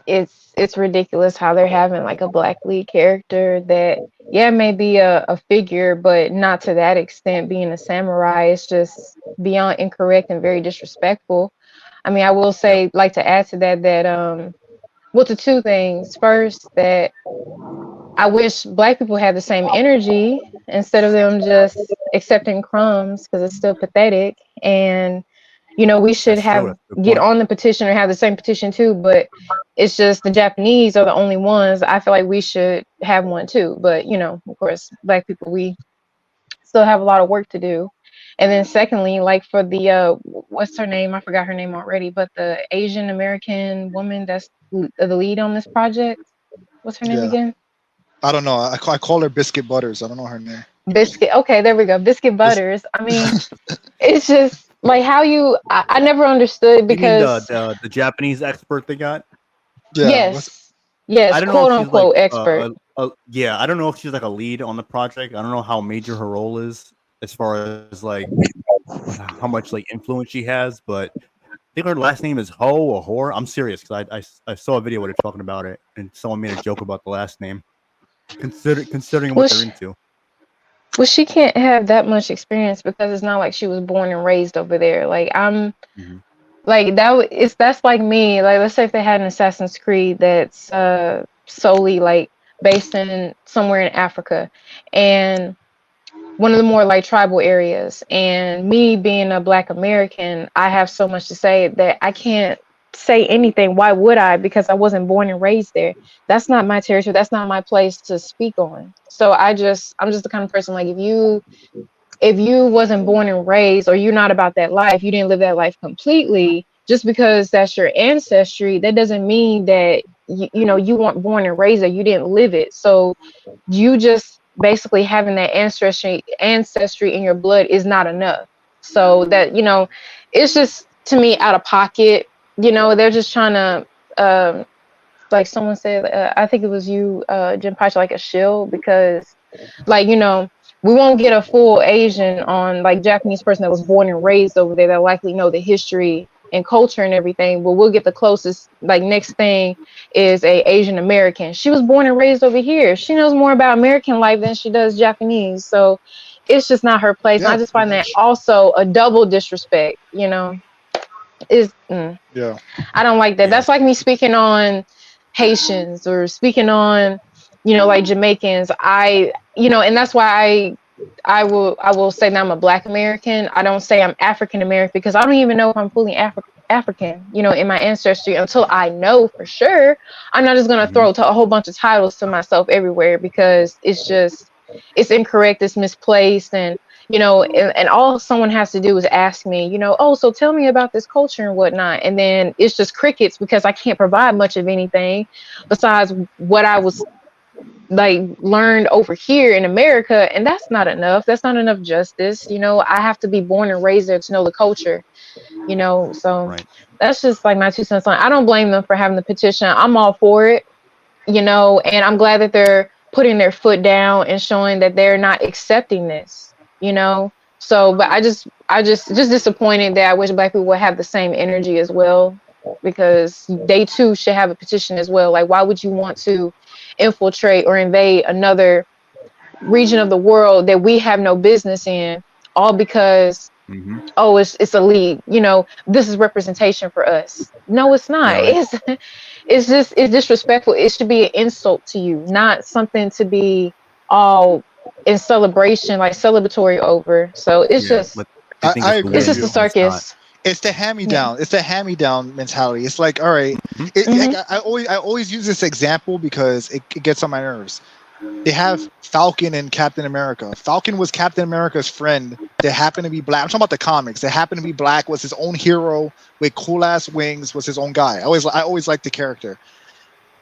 it's ridiculous how they're having like a black lead character that may be a figure, but not to that extent. Being a samurai is just beyond incorrect and very disrespectful. I mean, I will say, like, to add to that to two things. First, that I wish black people had the same energy instead of them just accepting crumbs, because it's still pathetic. And we should get on the petition or have the same petition too, but it's just the Japanese are the only ones. I feel like we should have one too, but of course, black people, we still have a lot of work to do. And then secondly, like for the what's her name? I forgot her name already, but the Asian American woman that's the lead on this project. What's her name again? I don't know. I call her Biscuit Butters. I don't know her name. Biscuit. Okay, there we go. Biscuit Butters. I mean, it's just like how I never understood, because the Japanese expert they got. Yeah, yes, quote unquote expert. Yeah, I don't know if she's like a lead on the project. I don't know how major her role is as far as like how much like influence she has, but I think her last name is Ho or Hor. I'm serious because I saw a video where they're talking about it, and someone made a joke about the last name. Considering what they're into. Well, she can't have that much experience because it's not like she was born and raised over there. Like like that's like me. Like, let's say if they had an Assassin's Creed that's solely like based in somewhere in Africa, and one of the more like tribal areas, and me being a Black American, I have so much to say that I can't say anything. Why would I? Because I wasn't born and raised there. That's not my territory. That's not my place to speak on. So I'm just the kind of person, like, if you wasn't born and raised, or you're not about that life, you didn't live that life completely, just because that's your ancestry, that doesn't mean that you weren't born and raised there, you didn't live it. So you just basically having that ancestry in your blood is not enough. So that, it's just, to me, out of pocket. They're just trying to like someone said, I think it was you, Jim Pacha, like a shill, because like, we won't get a full Asian on like Japanese person that was born and raised over there that likely know the history and culture and everything, but we'll get the closest. Like, next thing is a Asian American. She was born and raised over here. She knows more about American life than she does Japanese. So it's just not her place. And I just find that also a double disrespect, I don't like that. That's like me speaking on Haitians or speaking on, like Jamaicans. And that's why I will say that I'm a Black American. I don't say I'm African American, because I don't even know if I'm fully African, in my ancestry, until I know for sure. I'm not just gonna throw a whole bunch of titles to myself everywhere, because it's incorrect, it's misplaced, and you know, and all someone has to do is ask me, you know, oh, so tell me about this culture and whatnot. And then it's just crickets because I can't provide much of anything besides what I was like learned over here in America. And that's not enough. That's not enough justice. You know, I have to be born and raised there to know the culture, you know, so that's just like my 2 cents on it. I don't blame them for having the petition. I'm all for it, you know, and I'm glad that they're putting their foot down and showing that they're not accepting this, you know. So, but I just disappointed that I wish Black people would have the same energy as well, because they too should have a petition as well. Like, why would you want to infiltrate or invade another region of the world that we have no business in, all because oh, it's a league, you know, this is representation for us. No, it's not. It's disrespectful. It should be an insult to you, not something to be all in celebration, like celebratory over. So it's just I agree. It's just a circus. It's the hand-me-down. It's the hand-me-down mentality. It's like, all right, like, I always use this example because it gets on my nerves. They have Falcon and Captain America. Falcon was Captain America's friend that happened to be black. I'm talking about the comics. That happened to be black, was his own hero with cool-ass wings, was his own guy. I always liked the character.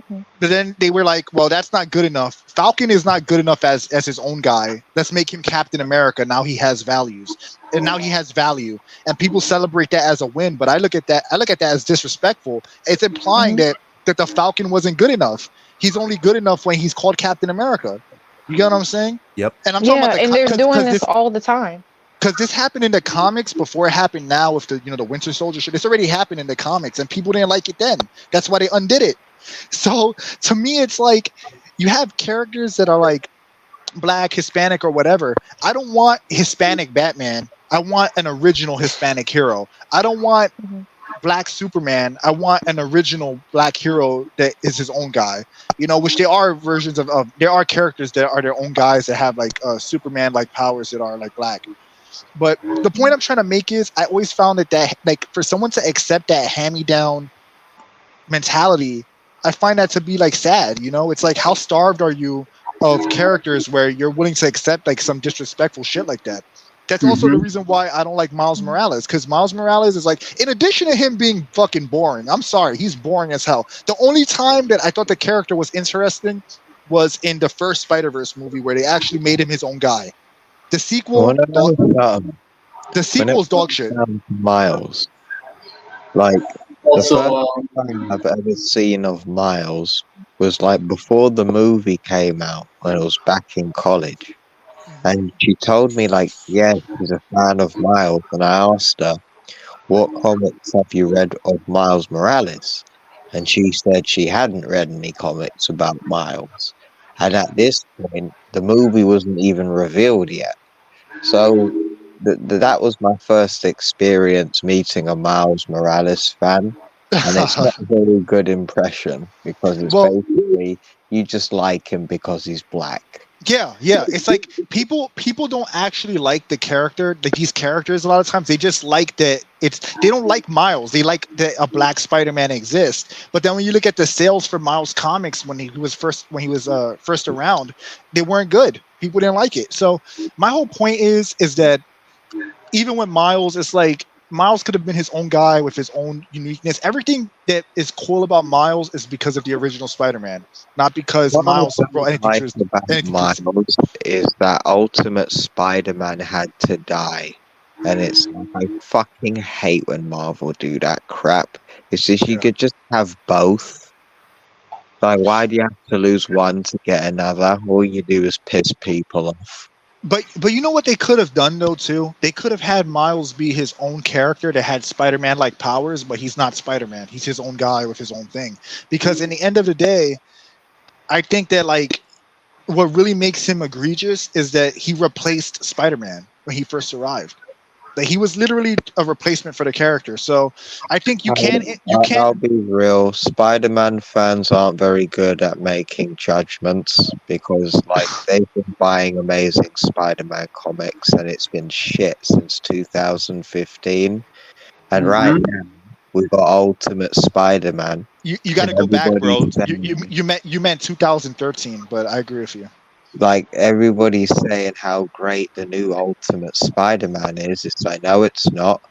But then they were like, well, that's not good enough. Falcon is not good enough as his own guy. Let's make him Captain America. Now he has values. And now he has value. And people celebrate that as a win. But I look at that as disrespectful. It's implying that the Falcon wasn't good enough. He's only good enough when he's called Captain America. You get what I'm saying? Yep. And I'm talking about and they're doing this all the time. Because this happened in the comics before it happened now with the Winter Soldier shit. This already happened in the comics, and people didn't like it then. That's why they undid it. So to me, it's like you have characters that are like black, Hispanic, or whatever. I don't want Hispanic Batman. I want an original Hispanic hero. I don't want Black Superman. I want an original black hero that is his own guy. You know, which there are versions of there are characters that are their own guys that have like Superman like powers that are like black. But the point I'm trying to make is I always found that like for someone to accept that hand-me-down mentality, I find that to be like sad. You know, it's like, how starved are you of characters where you're willing to accept like some disrespectful shit like that? That's also the reason why I don't like Miles Morales, because Miles Morales is like, in addition to him being fucking boring, I'm sorry, he's boring as hell. The only time that I thought the character was interesting was in the first Spider-Verse movie where they actually made him his own guy. The sequel, the sequel's dog shit. Miles, like also, the first thing I've ever seen of Miles was like before the movie came out when I was back in college. And she told me, like, yeah, she's a fan of Miles. And I asked her, what comics have you read of Miles Morales? And she said she hadn't read any comics about Miles. And at this point, the movie wasn't even revealed yet. So that was my first experience meeting a Miles Morales fan. And it's not a very good impression because it's basically you just like him because he's black. Yeah. It's like people don't actually like the character, like these characters. A lot of times they just like that they don't like Miles. They like that a black Spider-Man exists. But then when you look at the sales for Miles comics when he was first around, they weren't good. People didn't like it. So my whole point is that even with Miles, it's like Miles could have been his own guy with his own uniqueness. Everything that is cool about Miles is because of the original Spider-Man, not because Miles brought anything to his Miles is that Ultimate Spider-Man had to die. And it's I fucking hate when Marvel do that crap. It's just you could just have both. Like, why do you have to lose one to get another? All you do is piss people off. But you know what they could have done though too? They could have had Miles be his own character that had Spider-Man like powers, but he's not Spider-Man. He's his own guy with his own thing. Because in the end of the day, I think that like what really makes him egregious is that he replaced Spider-Man when he first arrived. Like he was literally a replacement for the character. So I think I'll be real. Spider-Man fans aren't very good at making judgments because like they've been buying Amazing Spider-Man comics and it's been shit since 2015. And right now we've got Ultimate Spider-Man. You got to go back, bro. You meant 2013, but I agree with you. like everybody's saying how great the new Ultimate Spider-Man is. It's like, no, it's not.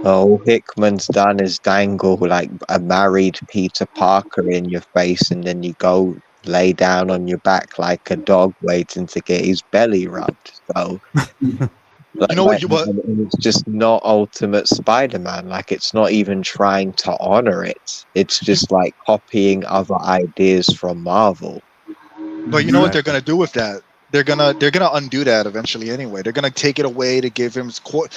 All Hickman's done is dangle like a married Peter Parker in your face, and then you go lay down on your back like a dog waiting to get his belly rubbed. So, like, You know what? and it's just not Ultimate Spider-Man. Like, it's not even trying to honor it. It's just like copying other ideas from Marvel. But you know what they're gonna do with that? They're gonna undo that eventually anyway. They're gonna take it away to give him quote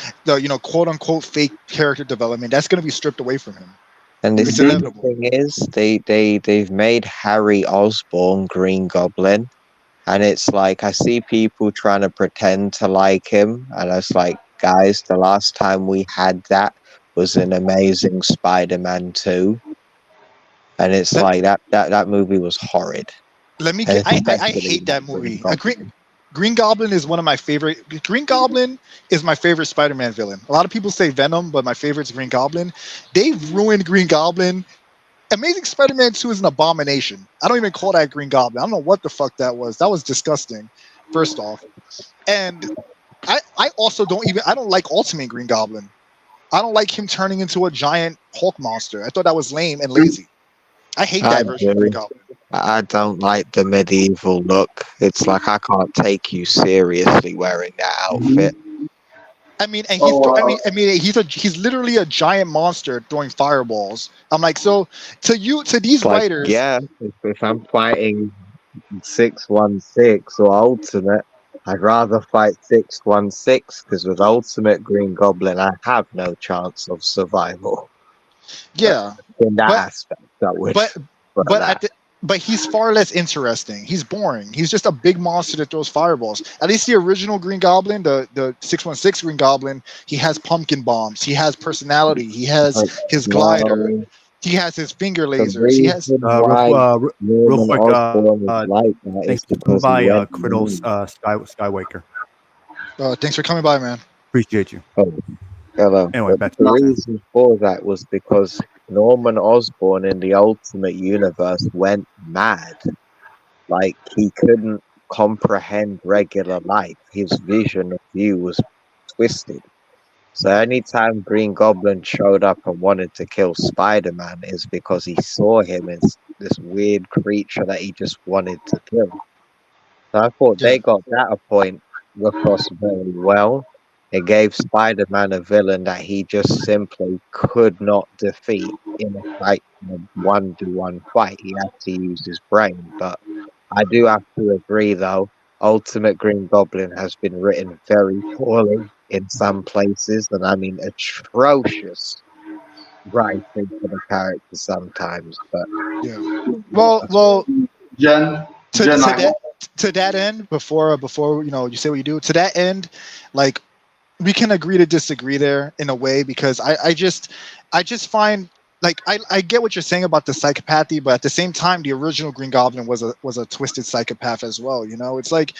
unquote fake character development. That's gonna be stripped away from him. And the It's thing inevitable. is, they've made Harry Osborn Green Goblin, and it's like I see people trying to pretend to like him, and I was like, guys, the last time we had that was in Amazing Spider-Man 2, and it's like that movie was horrid. Let me get. I hate that movie. Green Goblin is one of my favorite. Green Goblin is my favorite Spider-Man villain. A lot of people say Venom, but my favorite's Green Goblin. They've ruined Green Goblin. Amazing Spider-Man 2 is an abomination. I don't even call that Green Goblin. I don't know what the fuck that was. That was disgusting, first off. And I also I don't like Ultimate Green Goblin. I don't like him turning into a giant Hulk monster. I thought that was lame and lazy. I hate that version of Green Goblin. I don't like the medieval look. It's like I can't take you seriously wearing that outfit. I mean, and he's literally a giant monster throwing fireballs. I'm like, so to these writers, yeah. If I'm fighting 616 or Ultimate, I'd rather fight 616 because with Ultimate Green Goblin, I have no chance of survival. Yeah, in that aspect, that would. But he's far less interesting. He's boring. He's just a big monster that throws fireballs. At least the original Green Goblin, the 616 Green Goblin, he has pumpkin bombs. He has personality. He has his glider. He has his finger lasers. He has real quick. Thanks for coming by, Criddle Skywaker. Thanks for coming by, man. Appreciate you. Hello. Anyway, back to the reason for that was because Norman Osborn in the Ultimate Universe went mad. Like, he couldn't comprehend regular life. His vision of view was twisted. So anytime Green Goblin showed up and wanted to kill Spider-Man is because he saw him as this weird creature that he just wanted to kill. So I thought they got that point across very well. It gave Spider-Man a villain that he just simply could not defeat in a fight, in a one-to-one fight. He had to use his brain. But I do have to agree, though, Ultimate Green Goblin has been written very poorly in some places, and I mean atrocious writing for the character sometimes. But well, Jen, to that end, before you say what you do, to that end, like, we can agree to disagree there in a way, because I just find, like, I get what you're saying about the psychopathy, but at the same time, the original Green Goblin was a twisted psychopath as well. You know, it's like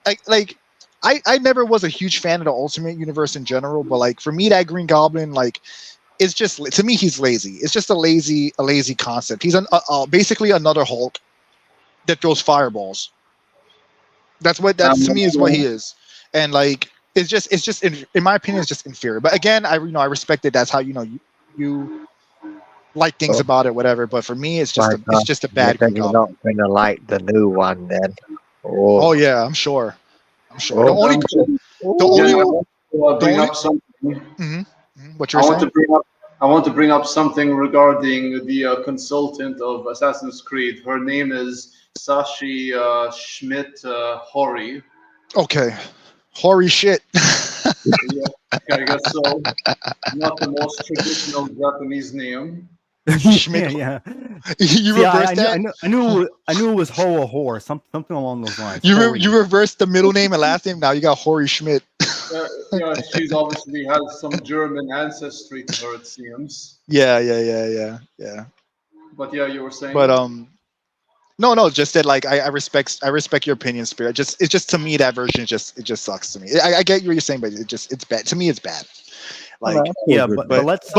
I never was a huge fan of the Ultimate Universe in general, but like for me, that Green Goblin, like, it's just, to me, he's lazy. It's just a lazy concept. He's basically another Hulk that throws fireballs. That's to me is what he is, and like. It's just in my opinion, it's just inferior. But again, I respect that. That's how you like things about it, whatever. But for me, it's just a bad Green Goblin. You're not gonna like the new one, then. Oh yeah, I'm sure. The only what you're saying? I want to bring up something regarding the consultant of Assassin's Creed. Her name is Sashi Schmidt Hori. Okay. Hoary shit. Yeah, I guess so. Not the most traditional Japanese name. Schmidt. Yeah. You reversed that? I knew it was ho or whore, something along those lines. You reversed the middle name and last name. Now you got Hoary Schmidt. She's obviously has some German ancestry to her, it seems. Yeah. But yeah, you were saying. But No, just that, like, I respect your opinion, Spirit. It's just to me, that version it just sucks to me. I get what you're saying, but it's bad. To me, it's bad. Like, yeah, but let's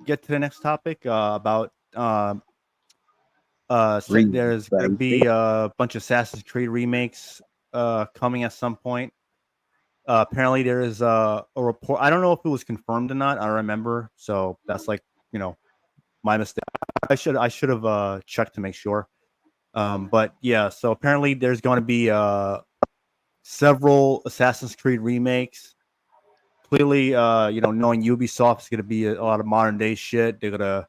get to the next topic about There's gonna be a bunch of Assassin's Creed remakes coming at some point. Apparently, there is a report. I don't know if it was confirmed or not. I don't remember. So that's like, my mistake. I should have checked to make sure. But yeah, so apparently there's going to be several Assassin's Creed remakes. Clearly, knowing Ubisoft is going to be a lot of modern day shit. They're gonna,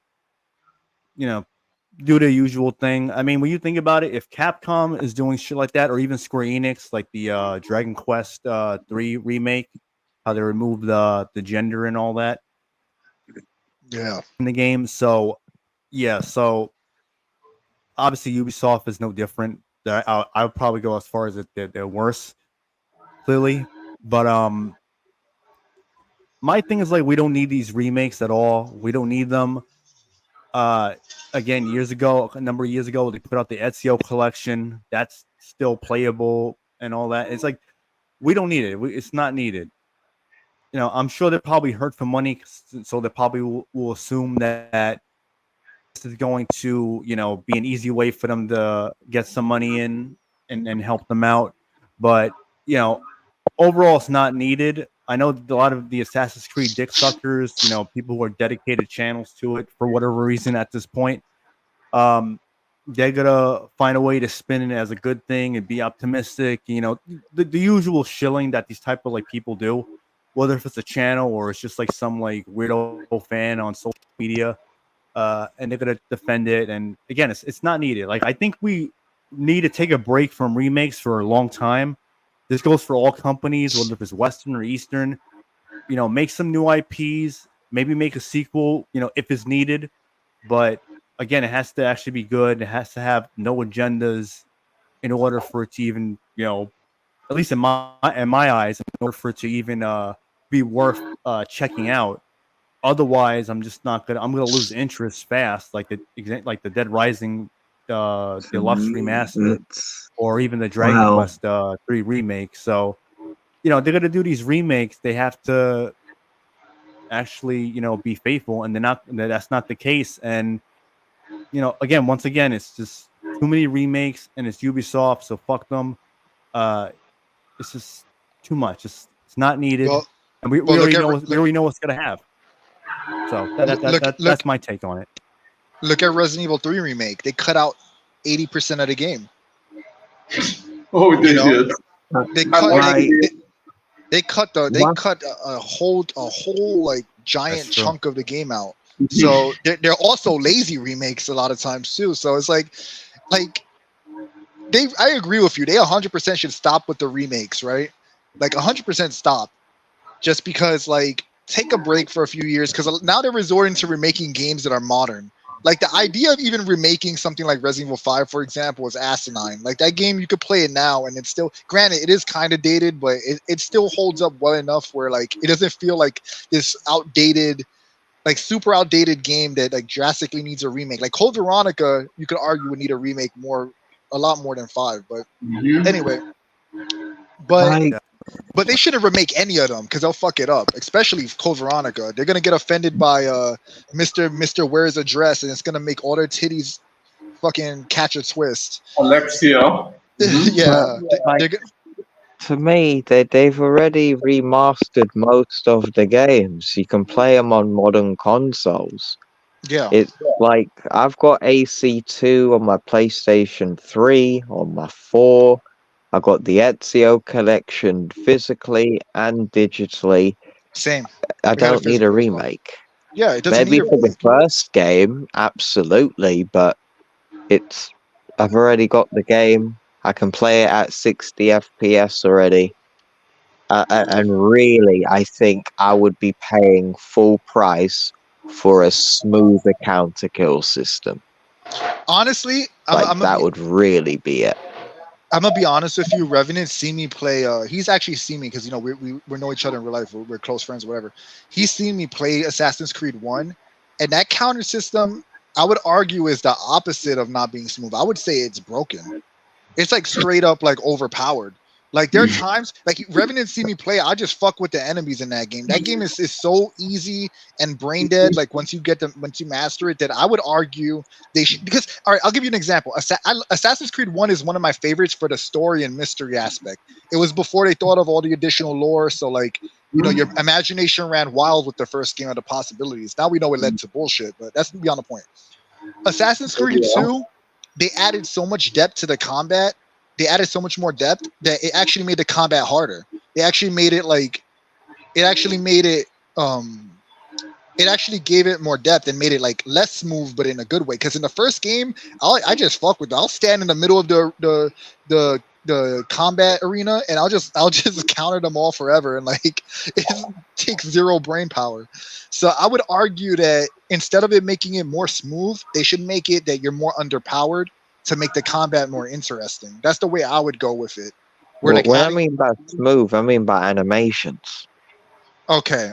do the usual thing. I mean, when you think about it, if Capcom is doing shit like that, or even Square Enix, like the Dragon Quest 3 remake, how they removed the gender and all that, in the game. So yeah, so obviously Ubisoft is no different. I would probably go as far as they're worse, clearly. But my thing is, like, we don't need these remakes at all. We don't need them. Again, a number of years ago, they put out the Ezio collection. That's still playable and all that. It's like, we don't need it. It's not needed. I'm sure they're probably hurt for money, so they probably will assume that this is going to, be an easy way for them to get some money in and help them out. But, overall, it's not needed. I know a lot of the Assassin's Creed dick suckers, people who are dedicated channels to it for whatever reason at this point, they're gonna find a way to spin it as a good thing and be optimistic. The usual shilling that these type of like people do, whether if it's a channel or it's just like some like weirdo fan on social media, and they're gonna defend it. And again, it's not needed. Like, I think we need to take a break from remakes for a long time. This goes for all companies, whether it's Western or Eastern. Make some new IPs, maybe make a sequel, if it's needed. But again, it has to actually be good. It has to have no agendas in order for it to even, at least in my eyes, in order for it to even be worth checking out. Otherwise, I'm gonna lose interest fast, like the Dead Rising Deluxe Remastered, or even the Dragon Quest 3 remake. So, they're gonna do these remakes. They have to actually, be faithful, and that's not the case. And once again, it's just too many remakes, and it's Ubisoft, so fuck them. It's just too much. It's not needed, and we already know what's gonna have. So that's my take on it. Look at Resident Evil 3 remake. They cut out 80% of the game. Oh, they did. They cut a whole like giant chunk of the game out. So they're also lazy remakes a lot of times too. So it's like I agree with you. They 100% should stop with the remakes, right? Like 100% stop. Just because, like, take a break for a few years, because now they're resorting to remaking games that are modern. Like, the idea of even remaking something like Resident Evil 5, for example, is asinine. Like, that game, you could play it now, and it's still, granted, it is kind of dated, but it still holds up well enough where, like, it doesn't feel like this outdated, like, super outdated game that, like, drastically needs a remake. Like, Code Veronica, you could argue would need a remake a lot more than 5, but anyway. But they shouldn't remake any of them, because they'll fuck it up, especially Code Veronica. They're gonna get offended by Mr. Where's a Dress, and it's gonna make all their titties fucking catch a twist. Alexia. Yeah. For me, they've already remastered most of the games. You can play them on modern consoles. Yeah. It's like, I've got AC2 on my PlayStation 3, on my 4. I got the Ezio collection physically and digitally. Same. I don't need a remake. Yeah, it doesn't Maybe need for the first game, absolutely, but I've already got the game. I can play it at 60 FPS already. And really, I think I would be paying full price for a smoother counter kill system. Honestly, that would really be it. I'm gonna be honest with you. Revenant seen me play. He's actually seen me because we know each other in real life. We're close friends, whatever. He's seen me play Assassin's Creed 1, and that counter system, I would argue, is the opposite of not being smooth. I would say it's broken. It's like straight up like overpowered. Like there are times, like Revenant see me play, I just fuck with the enemies in that game. That game is so easy and brain dead. Like once you master it, that I would argue they should. Because all right, I'll give you an example. Assassin's Creed 1 is one of my favorites for the story and mystery aspect. It was before they thought of all the additional lore, so like your imagination ran wild with the first game of the possibilities. Now we know it led to bullshit, but that's beyond the point. Assassin's Creed 2, they added so much depth to the combat. They added so much more depth that it actually made the combat harder. It actually made it it actually gave it more depth and made it like less smooth, but in a good way. Because in the first game, I just fuck with it. I'll stand in the middle of the combat arena and I'll just counter them all forever, and like it takes zero brain power. So I would argue that instead of it making it more smooth, they should make it that you're more underpowered to make the combat more interesting. That's the way I would go with it. What I mean by smooth, I mean by animations. Okay.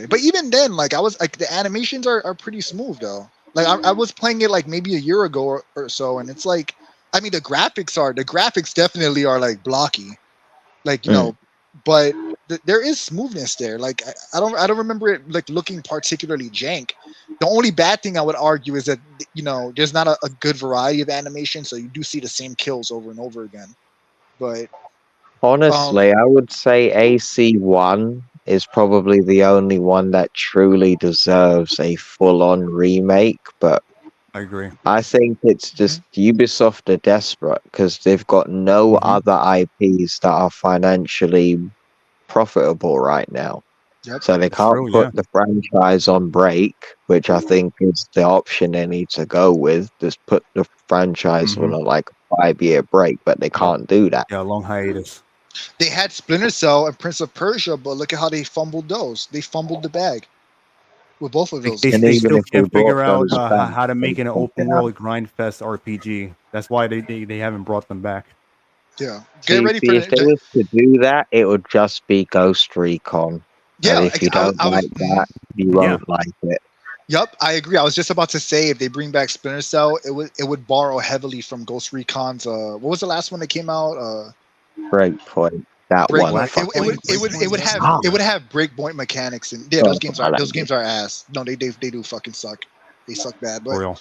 But even then, like I was like the animations are pretty smooth though. Like I was playing it like maybe a year ago or so, and it's like, I mean the graphics definitely are like blocky, like but there is smoothness there. Like I don't remember it like looking particularly jank. The only bad thing I would argue is that there's not a good variety of animation, so you do see the same kills over and over again. But honestly, I would say AC1 is probably the only one that truly deserves a full-on remake, but I agree. I think it's just Ubisoft are desperate because they've got no other IPs that are financially profitable right now. Yep. So they can't put the franchise on break, which I think is the option they need to go with. Just put the franchise on a 5-year break, but they can't do that. Yeah, long hiatus. They had Splinter Cell and Prince of Persia, but look at how they fumbled those. They fumbled the bag with both of those. They still can't figure out how to make an open world grind fest RPG. That's why they haven't brought them back. Yeah, get ready for if they was to do that, it would just be Ghost Recon. Yeah, and if you don't like that, you won't like it. Yep, I agree. I was just about to say if they bring back Splinter Cell, it would borrow heavily from Ghost Recon's. What was the last one that came out? Breakpoint. That Breakpoint. one. It would have breakpoint mechanics, and those games are ass. No, they do fucking suck. They suck bad. But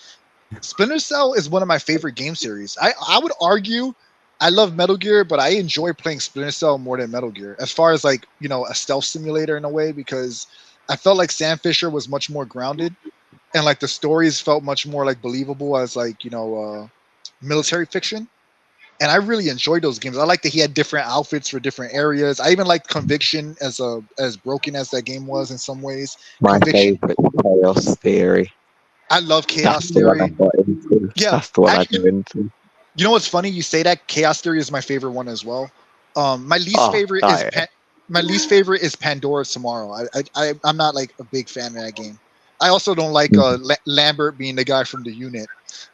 Splinter Cell is one of my favorite game series. I would argue. I love Metal Gear, but I enjoy playing Splinter Cell more than Metal Gear. As far as like, a stealth simulator in a way, because I felt like Sam Fisher was much more grounded, and like the stories felt much more like believable as like, military fiction. And I really enjoyed those games. I like that he had different outfits for different areas. I even liked Conviction as broken as that game was in some ways. My favorite, Chaos Theory. I love Chaos Theory. Yeah, that's the one I got into. You know what's funny? You say that Chaos Theory is my favorite one as well. My least favorite is Pandora's Tomorrow. I'm not like a big fan of that game. I also don't like Lambert being the guy from the unit,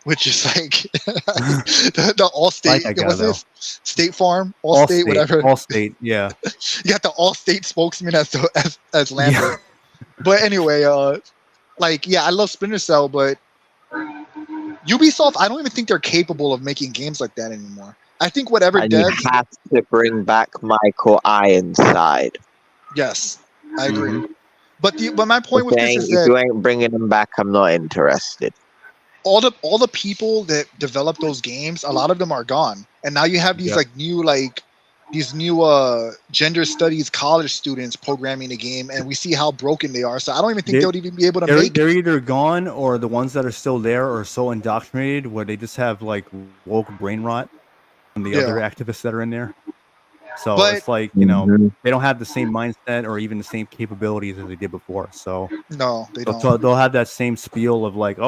which is like the Allstate. Like what's this? State Farm, Allstate, whatever. Allstate, yeah. You got the Allstate spokesman as Lambert. Yeah. But anyway, I love Splinter Cell, but Ubisoft, I don't even think they're capable of making games like that anymore. I think whatever devs... You have to bring back Michael Ironside. Yes, I agree. But my point with this is that... If you ain't bringing him back, I'm not interested. All the people that develop those games, a lot of them are gone. And now you have these new gender studies college students programming the game, and we see how broken they are. So I don't even think they'll even be able to make. They're either gone, or the ones that are still there are so indoctrinated where they just have like woke brain rot from the other activists that are in there. So it's like they don't have the same mindset or even the same capabilities as they did before. So no, they don't. So they'll have that same spiel of like,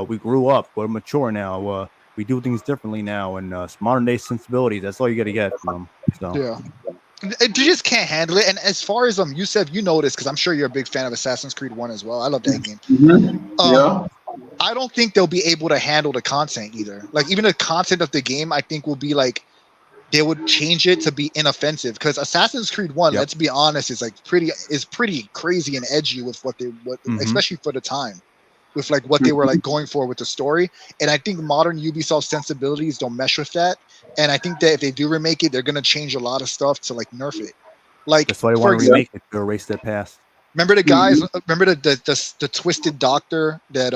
we grew up, we're mature now. We do things differently now, and modern day sensibilities. That's all you got to get from them. So. Yeah, you just can't handle it. And as far as Yusef, you know this because I'm sure you're a big fan of Assassin's Creed 1 as well. I love that game. I don't think they'll be able to handle the content either. Like even the content of the game, I think will be like they would change it to be inoffensive because Assassin's Creed 1, let's be honest, is pretty crazy and edgy with what especially for the time. with like what they were like going for with the story. And I think modern Ubisoft sensibilities don't mesh with that. And I think that if they do remake it, they're gonna change a lot of stuff to like nerf it. Like that's why they want to remake it to erase their past. Remember the guys? Remember the twisted doctor that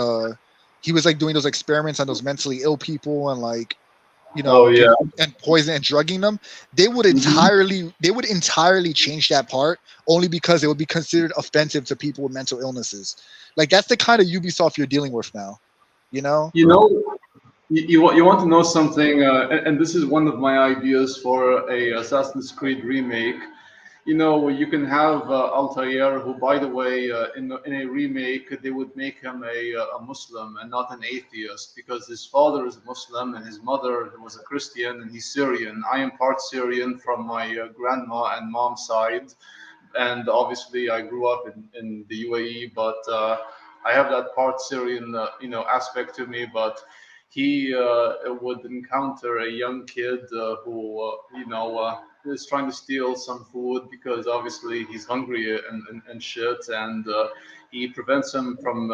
he was like doing those experiments on those mentally ill people and like, you know, and poison and drugging them. They would entirely change that part only because it would be considered offensive to people with mental illnesses. Like that's the kind of Ubisoft you're dealing with now. You know. You want to know something, and this is one of my ideas for a Assassin's Creed remake. You know, you can have Altair, who, by the way, in a remake, they would make him a Muslim and not an atheist, because his father is a Muslim and his mother was a Christian, and he's Syrian. I am part Syrian from my grandma and mom's side, and obviously I grew up in the UAE, but I have that part Syrian, aspect to me. But he would encounter a young kid who, is trying to steal some food because obviously he's hungry and shit, and he prevents him from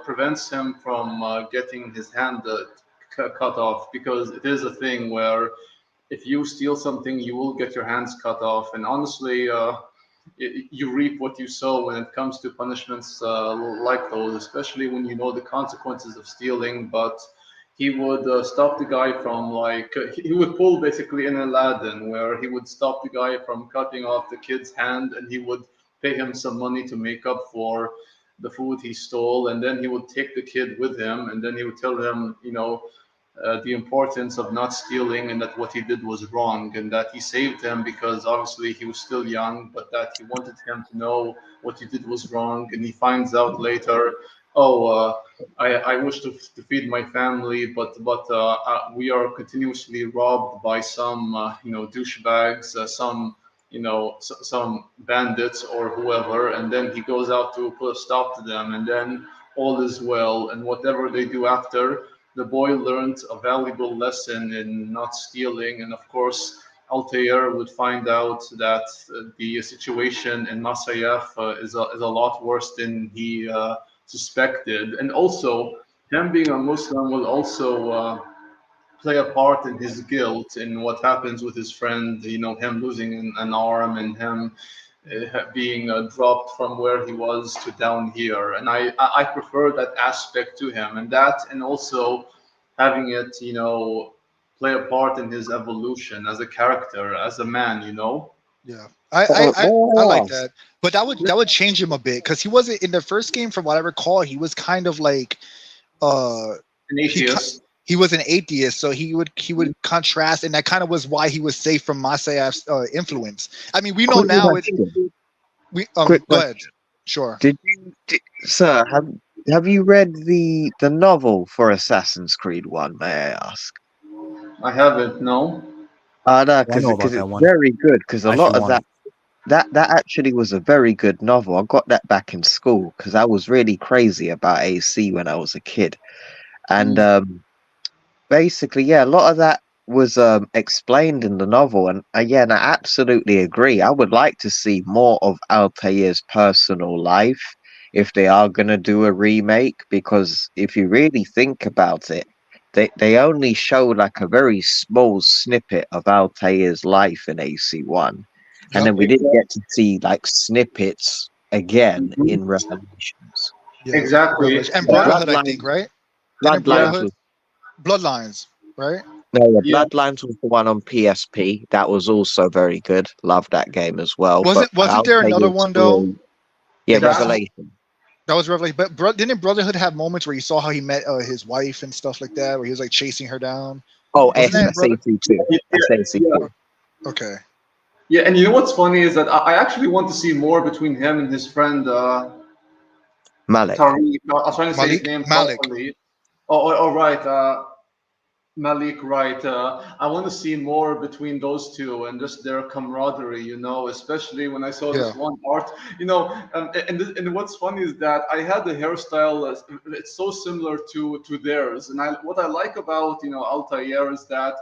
prevents him from getting his hand cut off, because it is a thing where if you steal something, you will get your hands cut off. And honestly, you reap what you sow when it comes to punishments like those, especially when you know the consequences of stealing. But he would stop the guy from he would pull basically in Aladdin, where he would stop the guy from cutting off the kid's hand, and he would pay him some money to make up for the food he stole. And then he would take the kid with him, and then he would tell him, the importance of not stealing, and that what he did was wrong, and that he saved him because obviously he was still young, but that he wanted him to know what he did was wrong. And he finds out later, I wish to feed my family, but we are continuously robbed by some douchebags, some bandits or whoever. And then he goes out to put a stop to them, and then all is well. And whatever they do after, the boy learned a valuable lesson in not stealing. And of course, Altair would find out that the situation in Masayaf is a lot worse than he suspected. And also, him being a Muslim will also play a part in his guilt in what happens with his friend, him losing an arm, and him being dropped from where he was to down here. And I prefer that aspect to him, and also having it, play a part in his evolution as a character, as a man, Yeah, I like that, but that would change him a bit, because he wasn't in the first game. From what I recall, he was kind of like an atheist. He was an atheist, so he would contrast, and that kind of was why he was safe from Masayaf's influence. I mean, we know now. Go ahead. Sure. Sir, have you read the novel for Assassin's Creed 1? May I ask? I haven't. No. No, because it's very good. Because a lot of that actually was a very good novel. I got that back in school because I was really crazy about AC when I was a kid, and basically, a lot of that was explained in the novel. And again, I absolutely agree. I would like to see more of Altair's personal life if they are going to do a remake, because if you really think about it, they only show like a very small snippet of Altair's life in AC1, and then we didn't get to see like snippets again in Revelations. Yeah. Exactly. And Brotherhood, I think, right? Bloodlines, right? No, Bloodlines was the one on PSP. That was also very good. Loved that game as well. Wasn't there another one though? Yeah, Revelation. That was Revelation. But didn't Brotherhood have moments where you saw how he met his wife and stuff like that, where he was like chasing her down? Oh, SAC2. SAC2. Okay. Yeah, and you know what's funny is that I actually want to see more between him and his friend Malik. Tariq. I was trying to say his name properly. Oh, right. Malik, right. I want to see more between those two and just their camaraderie, especially when I saw this one part, and what's funny is that I had the hairstyle, it's so similar to theirs. And what I like about, Altair is that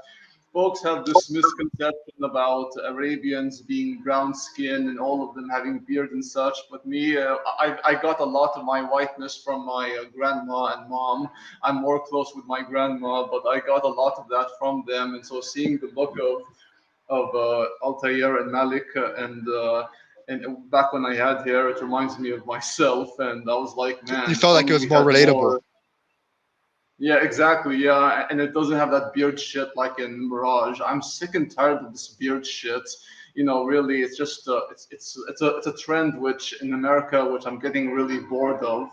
folks have this misconception about Arabians being brown skin and all of them having beard and such. But me, I got a lot of my whiteness from my grandma and mom. I'm more close with my grandma, but I got a lot of that from them. And so seeing the look of Altair and Malik and back when I had hair, it reminds me of myself. And I was like, man, You felt like it was more relatable. Yeah, exactly. Yeah, and it doesn't have that beard shit like in Mirage. I'm sick and tired of this beard shit. You know, really, it's just it's a trend which in America, which I'm getting really bored of.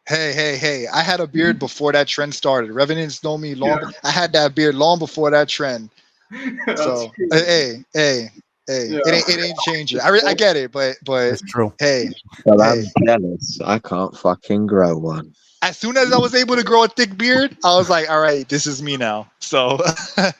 Hey! I had a beard before that trend started. Revenants know me long. Yeah. I had that beard long before that trend. So hey, yeah. it ain't changing. I get it, but it's true. Hey, well, I'm jealous. I can't fucking grow one. As soon as I was able to grow a thick beard, I was like, all right, this is me now. So I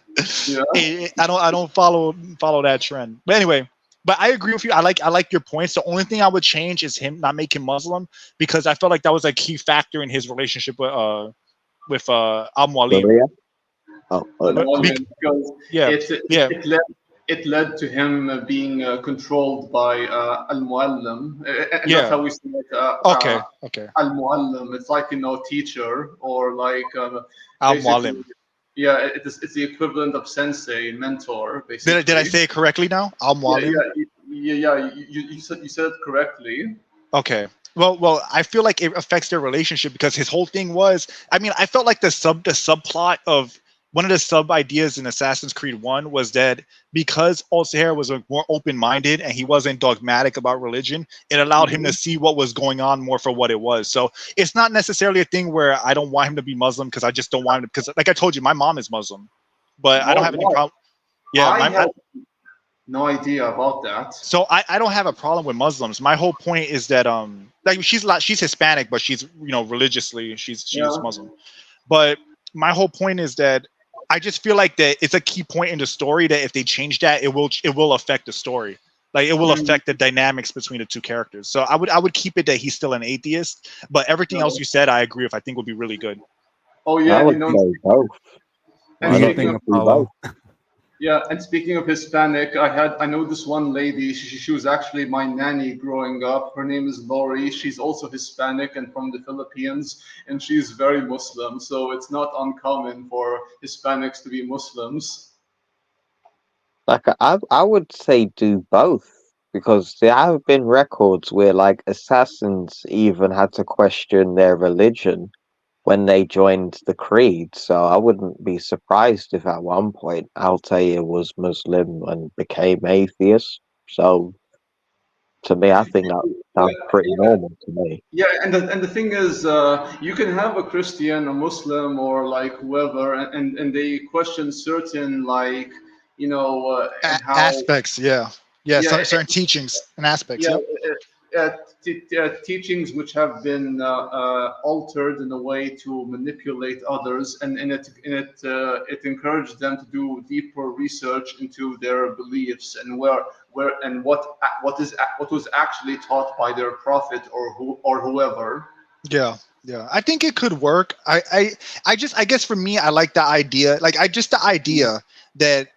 don't follow that trend. But anyway, but I agree with you. I like your points. The only thing I would change is him not making Muslim, because I felt like that was a key factor in his relationship with Al-Mualim. It led to him being controlled by Al-Muallim. And that's how we say it. Okay. Al-Muallim. It's like, teacher, or like Al-Muallim. Yeah, it's the equivalent of sensei, mentor, basically. Did I say it correctly now? Al-Muallim? Yeah, you said it correctly. Okay. Well, I feel like it affects their relationship, because his whole thing was, I felt like the subplot of one of the sub ideas in Assassin's Creed 1 was that because Altair was more open-minded and he wasn't dogmatic about religion, it allowed him to see what was going on more for what it was. So it's not necessarily a thing where I don't want him to be Muslim, because I just don't want him to, because like I told you, my mom is Muslim, but I don't have any problem. Yeah, I had no idea about that. So I don't have a problem with Muslims. My whole point is that like she's Hispanic, but she's religiously she's Muslim. But my whole point is that I just feel like that it's a key point in the story that if they change that, it will affect the story. Like it will affect the dynamics between the two characters. So I would keep it that he's still an atheist, but everything else you said, I agree with. I think would be really good. Oh yeah, and speaking of Hispanic, I know this one lady. She was actually my nanny growing up. Her name is Lori. She's also Hispanic and from the Philippines, and she's very Muslim. So it's not uncommon for Hispanics to be Muslims. Like I would say do both, because there have been records where like assassins even had to question their religion when they joined the Creed. So I wouldn't be surprised if at one point Altair was Muslim and became atheist. So to me, I think that sounds pretty normal to me. Yeah, and the thing is, you can have a Christian, a Muslim, or like whoever, and they question certain like aspects. Certain teachings and aspects. Teachings which have been altered in a way to manipulate others, and it encouraged them to do deeper research into their beliefs and where and what was actually taught by their prophet or whoever. Yeah, I think it could work. I guess for me, I like the idea. Like the idea that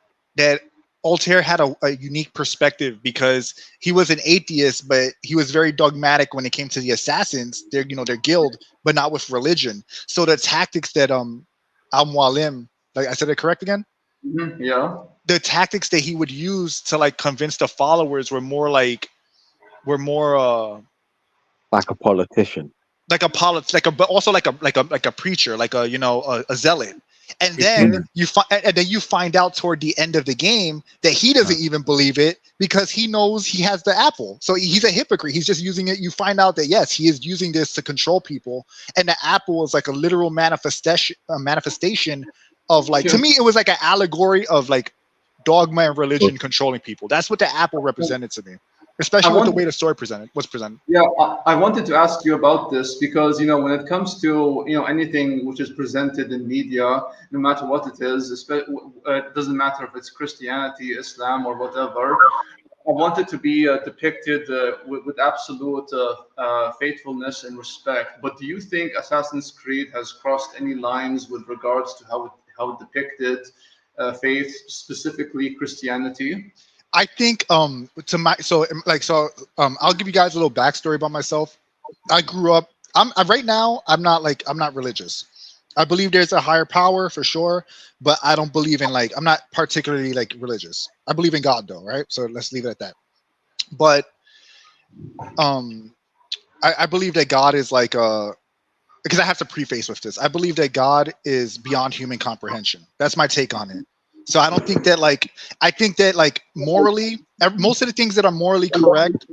Altair had a unique perspective, because he was an atheist, but he was very dogmatic when it came to the assassins, their guild, but not with religion. So the tactics that Al-Mualim, like I said it correct again? Mm-hmm, yeah. The tactics that he would use to like convince the followers were more like a politician. But also like a preacher, like a zealot. And then you find out toward the end of the game that he doesn't even believe it, because he knows he has the apple. So he's a hypocrite. He's just using it. You find out that yes, he is using this to control people, and the apple is like a literal manifestation of like, to me it was like an allegory of like dogma and religion controlling people. That's what the apple represented to me. Especially with the way the story was presented. Yeah, I wanted to ask you about this, because when it comes to anything which is presented in media, no matter what it is, it doesn't matter if it's Christianity, Islam, or whatever. I want it to be depicted with absolute faithfulness and respect. But do you think Assassin's Creed has crossed any lines with regards to how it depicted faith, specifically Christianity? I think I'll give you guys a little backstory about myself. I grew up. Right now. I'm not religious. I believe there's a higher power for sure, but I don't believe in I'm not particularly religious. I believe in God though, right? So let's leave it at that. But I believe that God is because I have to preface with this. I believe that God is beyond human comprehension. That's my take on it. So I don't think that I think that morally, most of the things that are morally correct,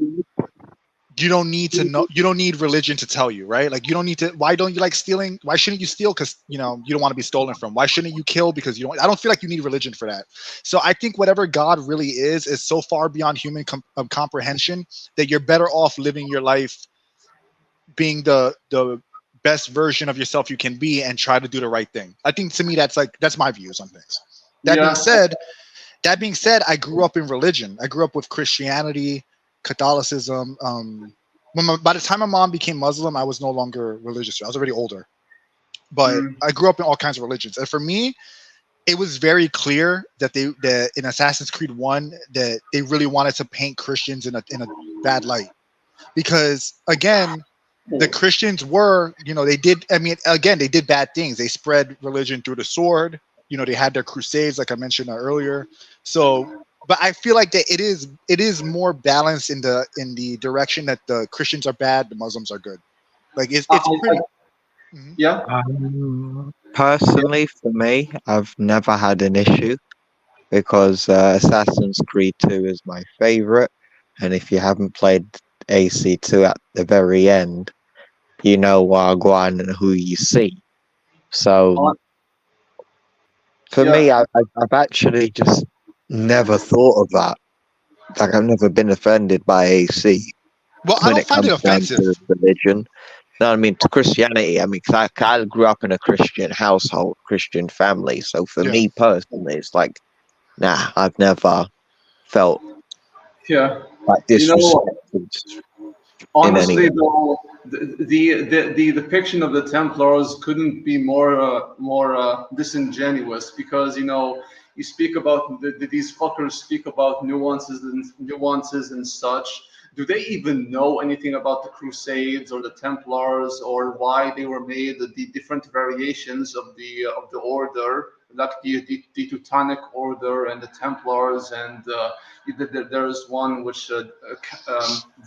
you don't need to know. You don't need religion to tell you, right? You don't need to. Why don't you like stealing? Why shouldn't you steal? Because you don't want to be stolen from. Why shouldn't you kill? Because you don't. I don't feel like you need religion for that. So I think whatever God really is so far beyond human comprehension that you're better off living your life, being the best version of yourself you can be, and try to do the right thing. I think to me that's my views on things. That being said, I grew up in religion. I grew up with Christianity, Catholicism. By the time my mom became Muslim, I was no longer religious. I was already older, but I grew up in all kinds of religions. And for me, it was very clear that in Assassin's Creed 1 that they really wanted to paint Christians in a bad light, because again, the Christians were, they did bad things. They spread religion through the sword. They had their crusades, like I mentioned earlier. So, but I feel like that it is more balanced in the direction that the Christians are bad, the Muslims are good. It's pretty. Yeah. Personally, for me, I've never had an issue because Assassin's Creed 2 is my favorite, and if you haven't played AC2 at the very end, you know Wagwan and who you see. So for me, I've actually just never thought of that. I've never been offended by AC. Well, I don't find it offensive. To religion. No, I mean to Christianity. I mean, cause I grew up in a Christian household, Christian family. So for me personally, it's nah, I've never felt disrespected. Honestly, though, the depiction of the Templars couldn't be more disingenuous, because you speak about these fuckers speak about nuances and such. Do they even know anything about the Crusades or the Templars, or why they were made, the different variations of the order, like the Teutonic Order and the Templars, and there's one which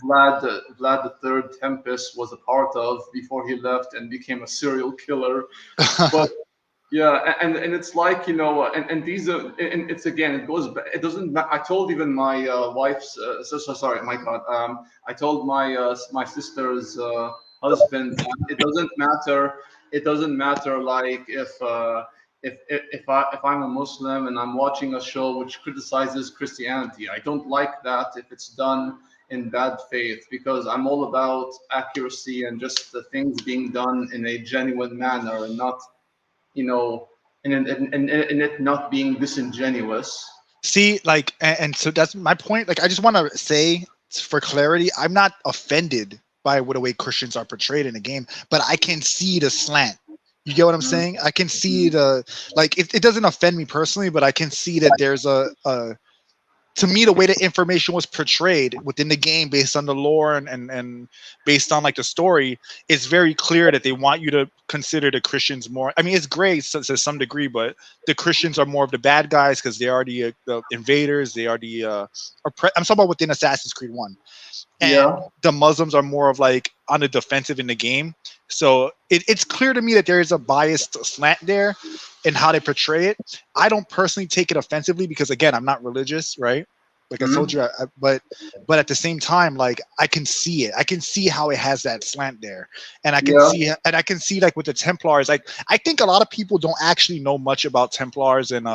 Vlad III Tempest was a part of before he left and became a serial killer. But yeah, and it's and these are, and it's again, it goes back. It doesn't. I told even my wife's. Sorry, my God. I told my sister's husband. It doesn't matter. It doesn't matter if I'm a Muslim and I'm watching a show which criticizes Christianity. I don't like that if it's done in bad faith, because I'm all about accuracy and just the things being done in a genuine manner, and not and it not being disingenuous. See, and so that's my point. I just want to say, for clarity, I'm not offended by the way Christians are portrayed in the game, but I can see the slant. You get what I'm saying? I can see it doesn't offend me personally, but I can see that there's to me, the way the information was portrayed within the game, based on the lore and based on the story, it's very clear that they want you to consider the Christians more. I mean, it's great to some degree, but the Christians are more of the bad guys because they are the invaders. They are the I'm talking about within Assassin's Creed 1. And the Muslims are more of on the defensive in the game. So it's clear to me that there is a biased slant there in how they portray it. I don't personally take it offensively because, again, I'm not religious, right? Like I told you, but at the same time, I can see it. I can see how it has that slant there, and I can see with the Templars. I think a lot of people don't actually know much about Templars and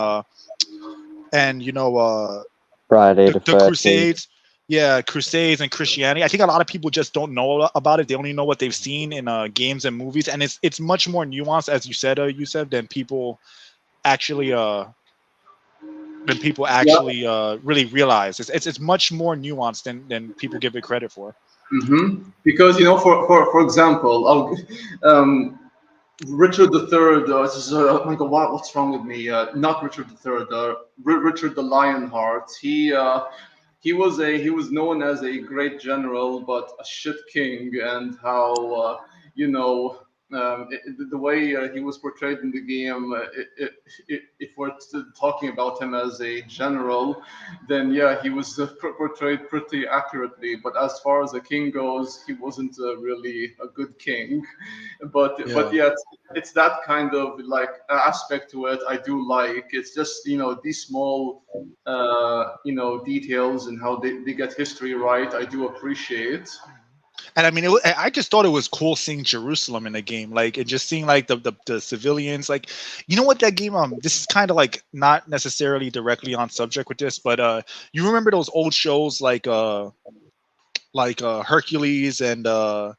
Friday the Crusades. Yeah, Crusades and Christianity. I think a lot of people just don't know about it. They only know what they've seen in games and movies, and it's much more nuanced, as you said, Yusef, than people actually really realize. It's much more nuanced than people give it credit for. Because for example, Richard III. Oh my God, what's wrong with me? Not Richard III. Richard the Lionheart. He was known as a great general, but a shit king, and how the way he was portrayed in the game. If we're talking about him as a general, then yeah, he was portrayed pretty accurately. But as far as a king goes, he wasn't really a good king. But yeah, it's that kind of like aspect to it. I do like. It's just these small details and how they get history right. I do appreciate. And I mean, I just thought it was cool seeing Jerusalem in the game, like, and just seeing like the civilians, like, you know what, that game. This is kind of like not necessarily directly on subject with this, but you remember those old shows like Hercules and Xena,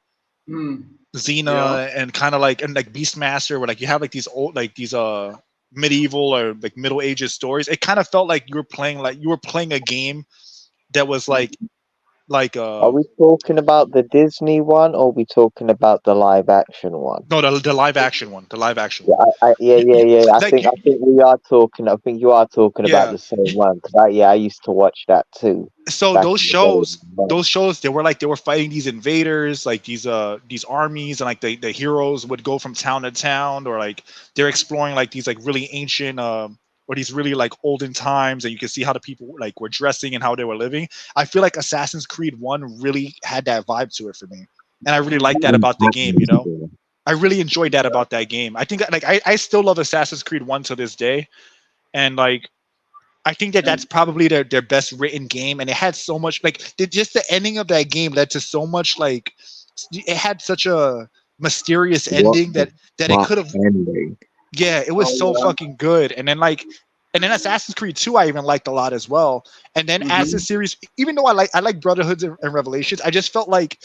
Yeah. and kind of like Beastmaster, where like you have like these old medieval or like Middle Ages stories. It kind of felt like you were playing a game that was like Are we talking about the Disney one, or are we talking about the live action one? no, the live action one. The live action Yeah, one. I Like, think we are talking. I think you are talking about yeah. the same one. 'Cause I used to watch that too. So back those in the shows, day. they were fighting these invaders, like these armies, and like the heroes would go from town to town, or like they're exploring like these like really ancient or these really like olden times, and you can see how the people like were dressing and how they were living. I feel like Assassin's Creed 1 really had that vibe to it for me, and I really like that about the game. You know, I really enjoyed that about that game. I think like I still love Assassin's Creed 1 to this day, and like I think that that's probably their best written game, and it had so much like just the ending of that game led to so much like it had such a mysterious ending that it could have. Yeah, it was so fucking good, and then Assassin's Creed 2 I even liked a lot as well, and then as the series, even though I like Brotherhoods and Revelations, I just felt like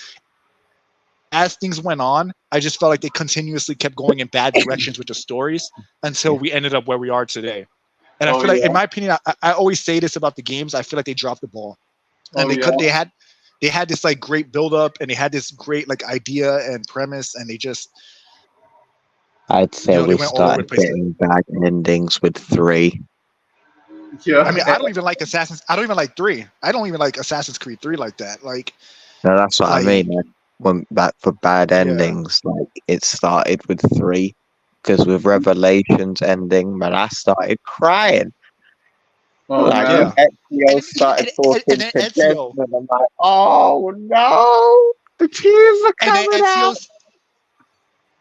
as things went on, I just felt like they continuously kept going in bad directions with the stories until we ended up where we are today. And I feel like, in my opinion, I always say this about the games. I feel like they dropped the ball, and they had this like great build up, and they had this great like idea and premise, and they just. I'd say we started getting bad endings with 3. Yeah. I mean, I don't even like 3. I don't even like Assassin's Creed 3 like that. Like. No, that's what I mean. I went back for bad endings. Like it started with 3. Because with Revelations ending, man, I started crying. Oh, like Ezio started talking to Desmond, and I'm like, oh no, the tears are coming out.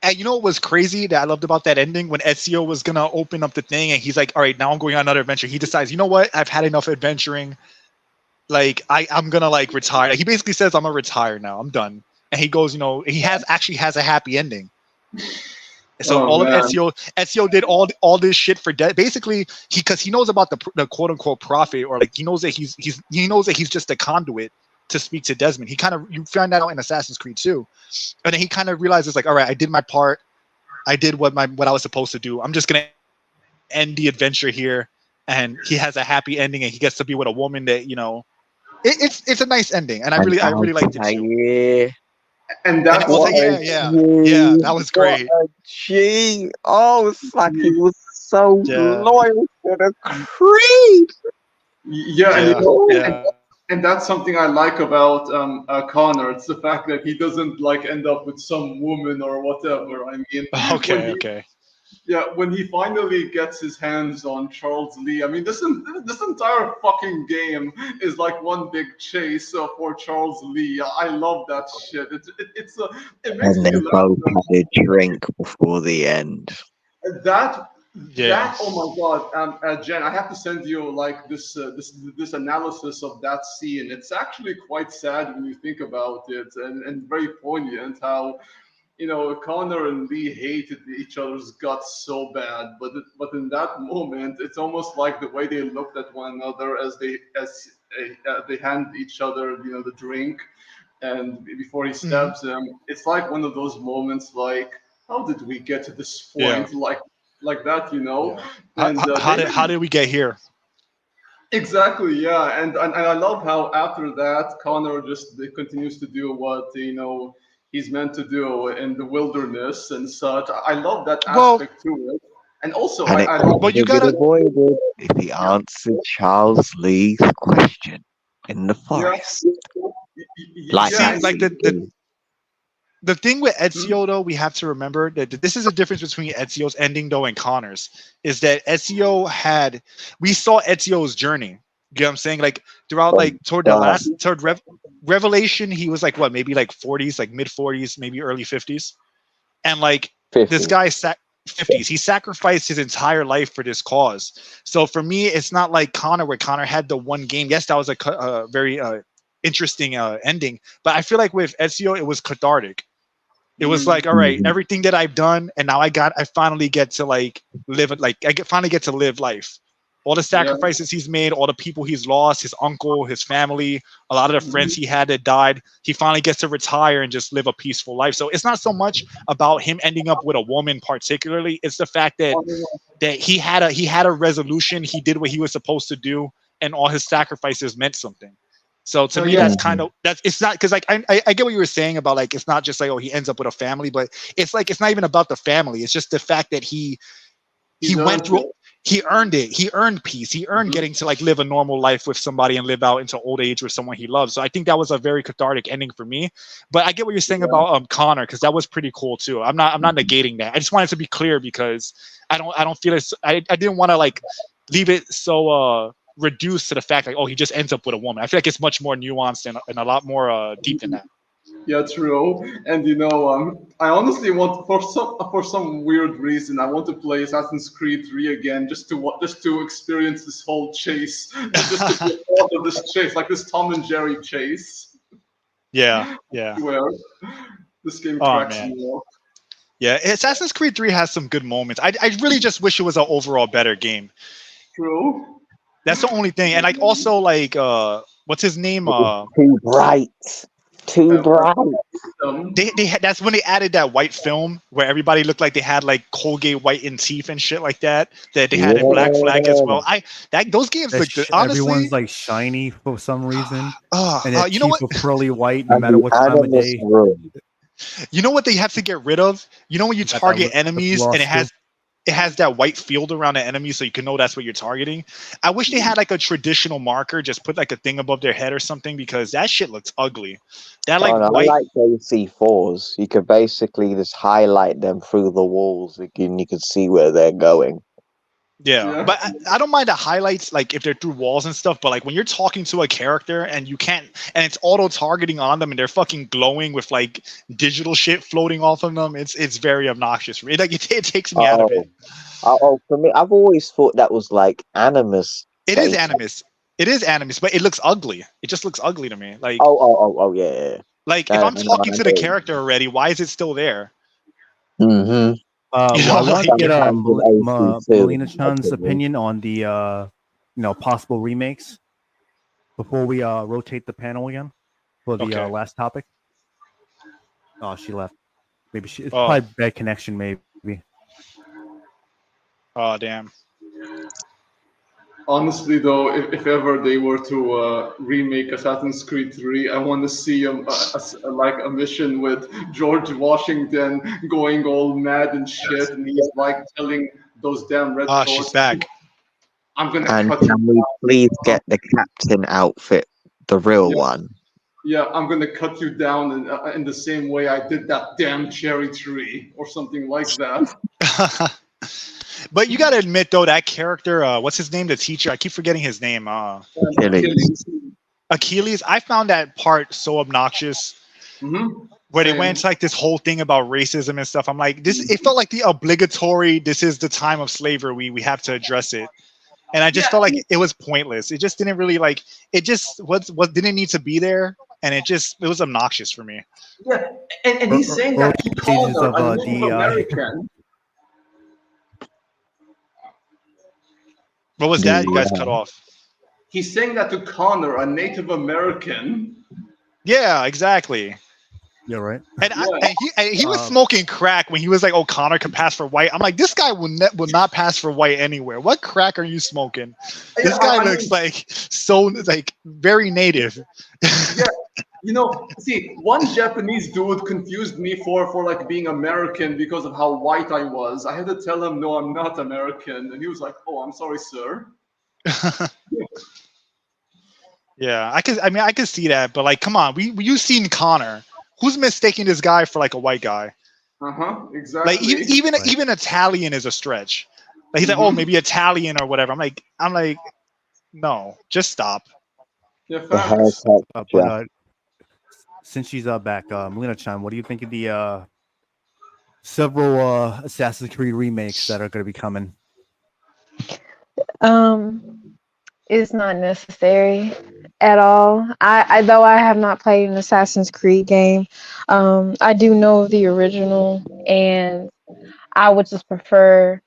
And you know what was crazy that I loved about that ending? When Ezio was gonna open up the thing, and he's like, "All right, now I'm going on another adventure." He decides, you know what? I've had enough adventuring. Like I'm gonna like retire. He basically says, "I'm gonna retire now. I'm done." And he goes, he actually has a happy ending. So of Ezio did all this shit for basically because he knows about the quote unquote prophet, or like he knows that he's just a conduit to speak to Desmond. You find that out in Assassin's Creed 2, and then he kind of realizes like, all right, I did my part, I did what I was supposed to do. I'm just gonna end the adventure here, and he has a happy ending, and he gets to be with a woman that it's a nice ending, and I really liked it too. Yeah. And that was yeah, that was great. It's like he was so loyal to the creed. Yeah. And that's something I like about Connor. It's the fact that he doesn't like end up with some woman or whatever. I mean, okay. Yeah, when he finally gets his hands on Charles Lee, I mean, this entire fucking game is like one big chase for Charles Lee. I love that shit. It makes and me they laugh. both had a drink before the end. That oh my god, Jen, I have to send you like this analysis of that scene. It's actually quite sad when you think about it, and very poignant how Connor and Lee hated each other's guts so bad, but in that moment, it's almost like the way they looked at one another as they hand each other the drink, and before he stabs him, it's like one of those moments like, how did we get to this point? Like that, And how did we get here? Exactly, yeah, and I love how after that Connor just continues to do what he's meant to do in the wilderness and such. I love that aspect to it. And also, I love. But you gotta avoid it if he answered Charles Lee's question in the forest. Like the thing with Ezio, though, we have to remember that this is a difference between Ezio's ending, though, and Connor's. Is that we saw Ezio's journey. You know what I'm saying? Like throughout, like toward Revelation, he was like what, maybe like 40s, like mid 40s, maybe early 50s, and like 50. This guy 50s. He sacrificed his entire life for this cause. So for me, it's not like Connor, where Connor had the one game. Yes, that was a very interesting ending, but I feel like with Ezio, it was cathartic. It was like, all right, everything that I've done, and now I finally get to like live it. Like finally get to live life. All the sacrifices he's made, all the people he's lost, his uncle, his family, a lot of the friends he had that died. He finally gets to retire and just live a peaceful life. So it's not so much about him ending up with a woman particularly. It's the fact that he had a resolution. He did what he was supposed to do, and all his sacrifices meant something. So to me, that's kind of it's not, because like I get what you were saying about like it's not just like, oh, he ends up with a family, but it's like it's not even about the family. It's just the fact that he went through. He earned it. He earned peace. He earned getting to like live a normal life with somebody and live out into old age with someone he loves. So I think that was a very cathartic ending for me. But I get what you're saying about Connor, because that was pretty cool too. I'm not negating that. I just wanted to be clear because I don't feel it. I didn't want to like leave it so reduced to the fact like, oh, he just ends up with a woman. I feel like it's much more nuanced and a lot more deep than that. Yeah, true. And you know, I honestly want, for some weird reason, I want to play Assassin's Creed 3 again, just to experience this whole chase, just to be a part of this chase, like this Tom and Jerry chase. Yeah. Where this game cracks me up. Yeah, Assassin's Creed 3 has some good moments. I really just wish it was an overall better game. True. That's the only thing. And like also like what's his name? Too bright. Too bright. That's when they added that white film where everybody looked like they had like Colgate whitened teeth and shit like that. That they had in Black Flag as well. Those games look good. Honestly, everyone's like shiny for some reason. And you know what? Pearly white, no matter what time of day. You know what they have to get rid of? You know when you target enemies and it has that white field around the enemy so you can know that's what you're targeting. I wish they had like a traditional marker, just put like a thing above their head or something, because that shit looks ugly. That like I like AC4s. You could basically just highlight them through the walls and you could see where they're going. Yeah. But I don't mind the highlights, like if they're through walls and stuff, but like when you're talking to a character and you can't, and it's auto targeting on them and they're fucking glowing with like digital shit floating off of them, it's very obnoxious for me. Like it takes me out of it. For me, I've always thought that was like Animus. It is Animus, but it looks ugly. It just looks ugly to me. Like yeah. Like if I'm talking to the character already, why is it still there? Mm-hmm. I want to get Melina Chan's opinion on the possible remakes before we rotate the panel again for the last topic. Oh, she left. Maybe it's probably bad connection. Maybe. Oh damn. Honestly, though, if ever they were to remake Assassin's Creed 3, I want to see a mission with George Washington going all mad and shit, and he's like telling those damn red shorts. She's back. I'm gonna cut you. We please get the captain outfit, the real one. Yeah, I'm gonna cut you down in the same way I did that damn cherry tree, or something like that. But you gotta admit though, that character, what's his name? The teacher, I keep forgetting his name. Achilles. I found that part so obnoxious. Mm-hmm. Where they went into like this whole thing about racism and stuff. I'm like, it felt like the obligatory, this is the time of slavery, we have to address it. And I just felt like it was pointless. It just didn't really like, it just what didn't need to be there. And it was obnoxious for me. Yeah, and he's saying that he called her a Native American. What was that? You guys cut off. He's saying that to Connor, a Native American. Yeah, exactly. Yeah, right. And he was smoking crack when he was like, "Oh, Connor can pass for white." I'm like, this guy will not pass for white anywhere. What crack are you smoking? This guy looks like so like very native. Yeah, You know, see, one Japanese dude confused me for like being American because of how white I was. I had to tell him, no, I'm not American, and he was like, "Oh, I'm sorry, sir." Yeah, I could see that, but like, come on, you seen Connor? Who's mistaking this guy for like a white guy? Exactly. Like even Italian is a stretch. Like he's like, oh, maybe Italian or whatever. I'm like, no, just stop. Yeah, since she's back, Lena-chan, what do you think of the several Assassin's Creed remakes that are going to be coming? It's not necessary at all. I though I have not played an Assassin's Creed game, I do know the original, and I would just prefer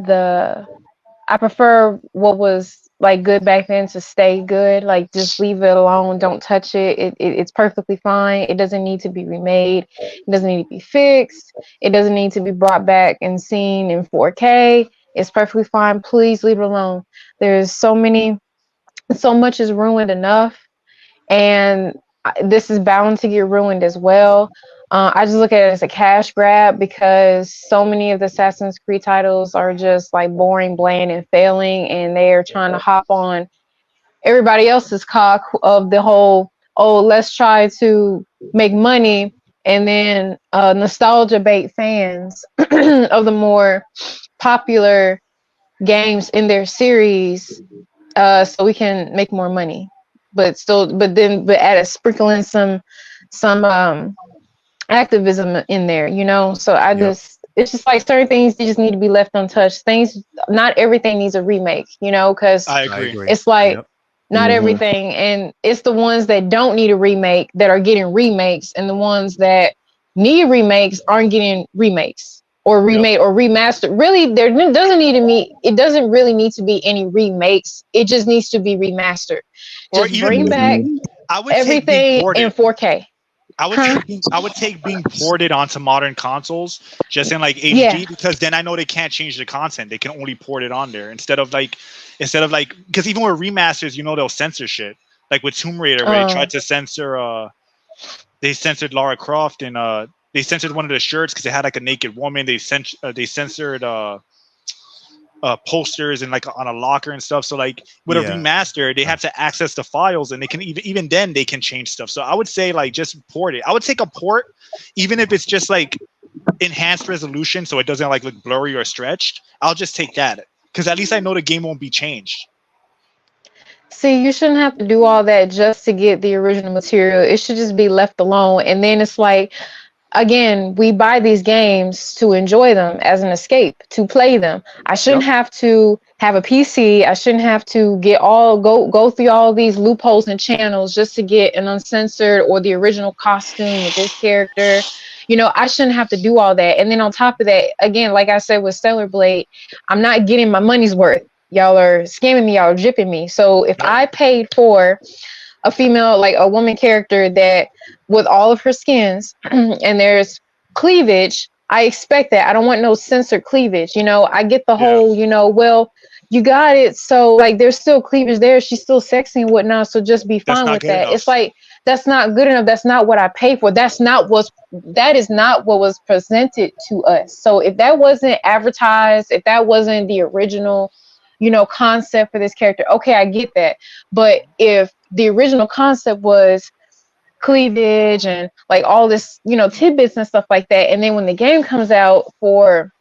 I prefer what was like good back then to stay good. Like just leave it alone. Don't touch it. It's perfectly fine. It doesn't need to be remade. It doesn't need to be fixed. It doesn't need to be brought back and seen in 4K. It's perfectly fine. Please leave it alone. There's so much is ruined enough, and this is bound to get ruined as well. I just look at it as a cash grab because so many of the Assassin's Creed titles are just like boring, bland, and failing, and they're trying to hop on everybody else's cock of the whole, oh, let's try to make money, and then nostalgia bait fans of the more popular games in their series, so we can make more money, but add sprinkling some activism in there, you know. So it's just like certain things they just need to be left untouched. Not everything needs a remake, you know, because I agree. It's like not everything, and it's the ones that don't need a remake that are getting remakes, and the ones that need remakes aren't getting remakes or remade or remastered. Really, it doesn't really need to be any remakes. It just needs to be remastered. Just bring back everything in 4K. I would take being ported onto modern consoles just in like HD, because then I know they can't change the content. They can only port it on there instead of like because even with remasters, you know, they'll censor shit. Like with Tomb Raider, where they tried to censor they censored Lara Croft, and they censored one of the shirts because it had like a naked woman. They censored posters and like on a locker and stuff. So like with a remaster, they have to access the files, and they can even then they can change stuff. So I would say like just port it. I would take a port, even if it's just like enhanced resolution, so it doesn't like look blurry or stretched. I'll just take that because at least I know the game won't be changed. See, you shouldn't have to do all that just to get the original material. It should just be left alone. And then it's like, again, we buy these games to enjoy them as an escape, to play them. I shouldn't have to have a PC. I shouldn't have to go through all these loopholes and channels just to get an uncensored or the original costume with this character. You know, I shouldn't have to do all that. And then on top of that, again, like I said with Stellar Blade, I'm not getting my money's worth. Y'all are scamming me. Y'all are gypping me. So if I paid for a female, like a woman character that with all of her skins and there's cleavage, I expect that. I don't want no censored cleavage. You know, I get the whole, you know, well, you got it. So like there's still cleavage there. She's still sexy and whatnot. So just be fine with that. It's like, that's not good enough. That's not what I paid for. That is not what was presented to us. So if that wasn't advertised, if that wasn't the original, you know, concept for this character, okay, I get that. But if the original concept was cleavage and like all this, you know, tidbits and stuff like that, and then when the game comes out for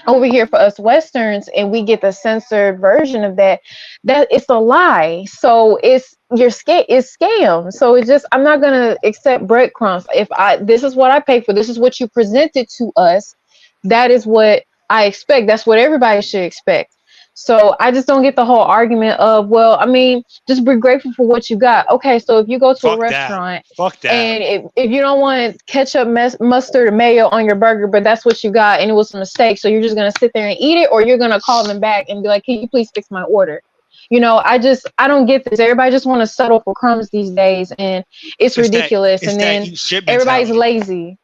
over here for us Westerns and we get the censored version of that it's a lie. So it's scam. So it's just, I'm not gonna accept breadcrumbs. This is what I paid for, this is what you presented to us, that is what I expect. That's what everybody should expect. So I just don't get the whole argument of, well, I mean, just be grateful for what you got. Okay, so if you go to a restaurant and if you don't want ketchup, mustard, or mayo on your burger, but that's what you got and it was a mistake, so you're just going to sit there and eat it, or you're going to call them back and be like, can you please fix my order? You know, I don't get this. Everybody just want to settle for crumbs these days, and it's ridiculous. And then everybody's lazy.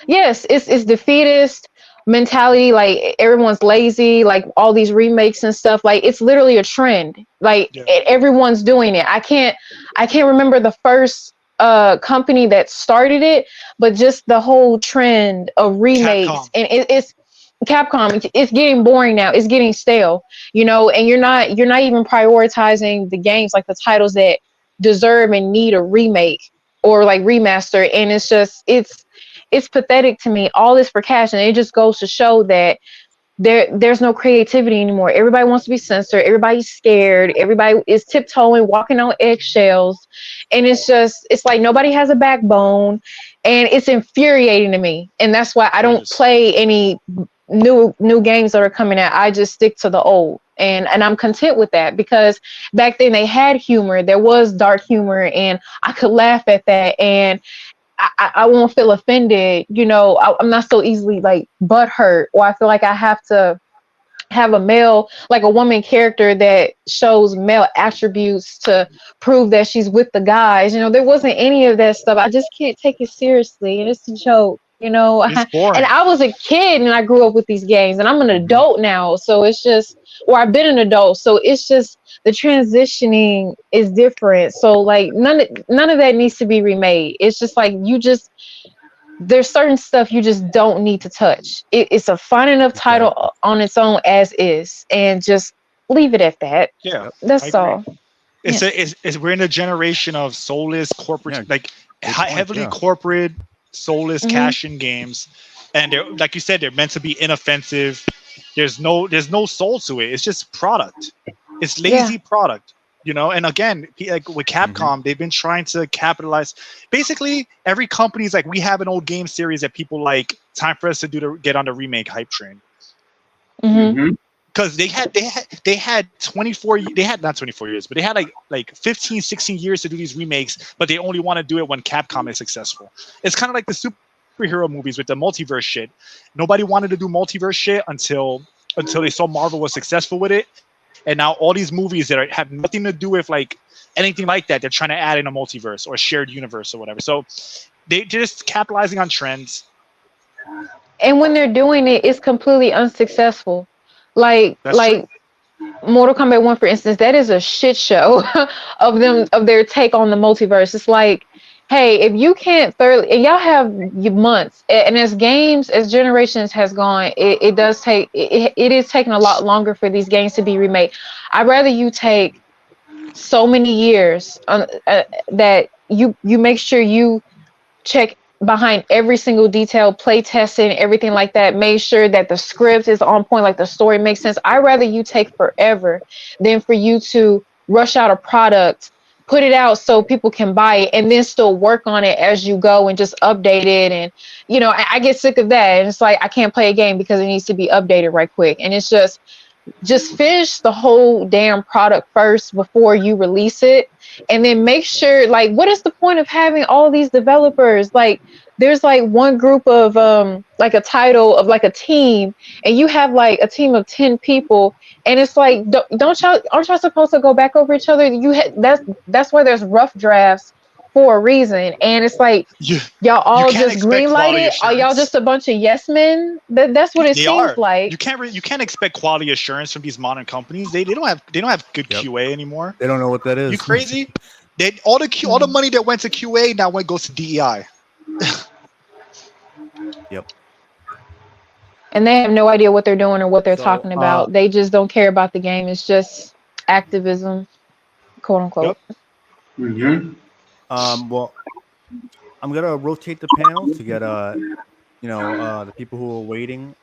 Yes, it's defeatist mentality. Like everyone's lazy, like all these remakes and stuff, like it's literally a trend. Like everyone's doing it. I can't remember the first company that started it, but just the whole trend of remakes, Capcom. and it's Capcom. It's getting boring now. It's getting stale, you know. And you're not even prioritizing the games, like the titles that deserve and need a remake or like remaster. And it's just it's pathetic to me. All this for cash, and it just goes to show that there's no creativity anymore. Everybody wants to be censored. Everybody's scared. Everybody is tiptoeing, walking on eggshells, and it's like nobody has a backbone, and it's infuriating to me. And that's why I don't play any new games that are coming out. I just stick to the old, and I'm content with that, because back then they had humor. There was dark humor, and I could laugh at that, and I won't feel offended, you know. I'm not so easily like butthurt, or I feel like I have to have a woman character that shows male attributes to prove that she's with the guys. You know, there wasn't any of that stuff. I just can't take it seriously, and it's a joke, you know. And I was a kid and I grew up with these games, and I'm an adult now, so it's just, or I've been an adult, so it's just the transitioning is different. So like none of that needs to be remade. It's just like there's certain stuff you just don't need to touch. It's a fine enough title on its own as is, and just leave it at that. Yeah, that's all. We're in a generation of soulless corporate, heavily corporate, soulless cash-in games, and they're, like you said, they're meant to be inoffensive. There's no soul to it. It's just product. It's lazy product, you know. And again, like with Capcom, they've been trying to capitalize. Basically, every company's like, we have an old game series that people like. Time for us to get on the remake hype train. Because they had 24. They had not 24 years, but they had like 15, 16 years to do these remakes. But they only want to do it when Capcom is successful. It's kind of like the superhero movies with the multiverse shit. Nobody wanted to do multiverse shit until they saw Marvel was successful with it. And now all these movies that have nothing to do with like anything like that, they're trying to add in a multiverse or a shared universe or whatever. So they're just capitalizing on trends. And when they're doing it, it's completely unsuccessful. Like Mortal Kombat 1, for instance, that is a shit show of their take on the multiverse. It's like, hey, if you can't thoroughly, and y'all have months, and as generations has gone, it is taking a lot longer for these games to be remade. I'd rather you take so many years that you make sure you check behind every single detail, play testing, everything like that, make sure that the script is on point, like the story makes sense. I'd rather you take forever than for you to rush out a product, put it out so people can buy it, and then still work on it as you go and just update it. And you know, I get sick of that, and it's like I can't play a game because it needs to be updated right quick. And it's just finish the whole damn product first before you release it, and then make sure, like, what is the point of having all these developers? Like, there's like one group of like a title of like a team, and you have like a team of 10 people, and it's like, aren't y'all supposed to go back over each other? That's why there's rough drafts for a reason. And it's like, y'all all just greenlight it. Are y'all just a bunch of yes men? That's what it seems like. You can't expect quality assurance from these modern companies. They don't have good QA anymore. They don't know what that is. You crazy? All the money that went to QA now goes to DEI. Yep. And they have no idea what they're doing or what they're talking about. They just don't care about the game. It's just activism, quote unquote. Yep. Well, I'm gonna rotate the panel to get the people who are waiting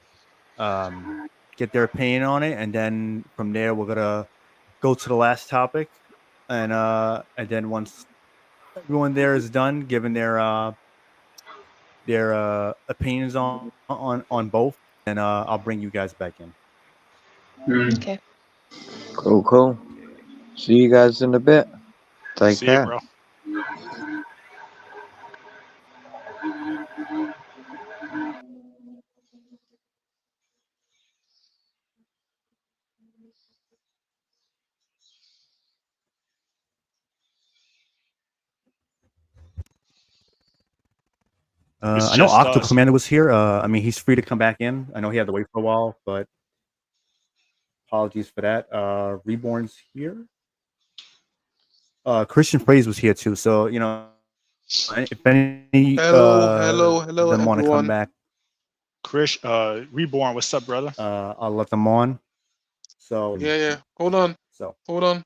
get their opinion on it, and then from there we're gonna go to the last topic, and then once everyone there is done giving their opinions on both, and I'll bring you guys back in. Okay. Cool. See you guys in a bit. Take care. You, bro. I know Octo Commander was here. I mean, he's free to come back in. I know he had to wait for a while, but apologies for that. Reborn's here. Christian Phrase was here too. So, If any hello, them want to come everyone. back, Chris, Reborn, what's up, brother? I'll let them on. So Yeah. Hold on. Can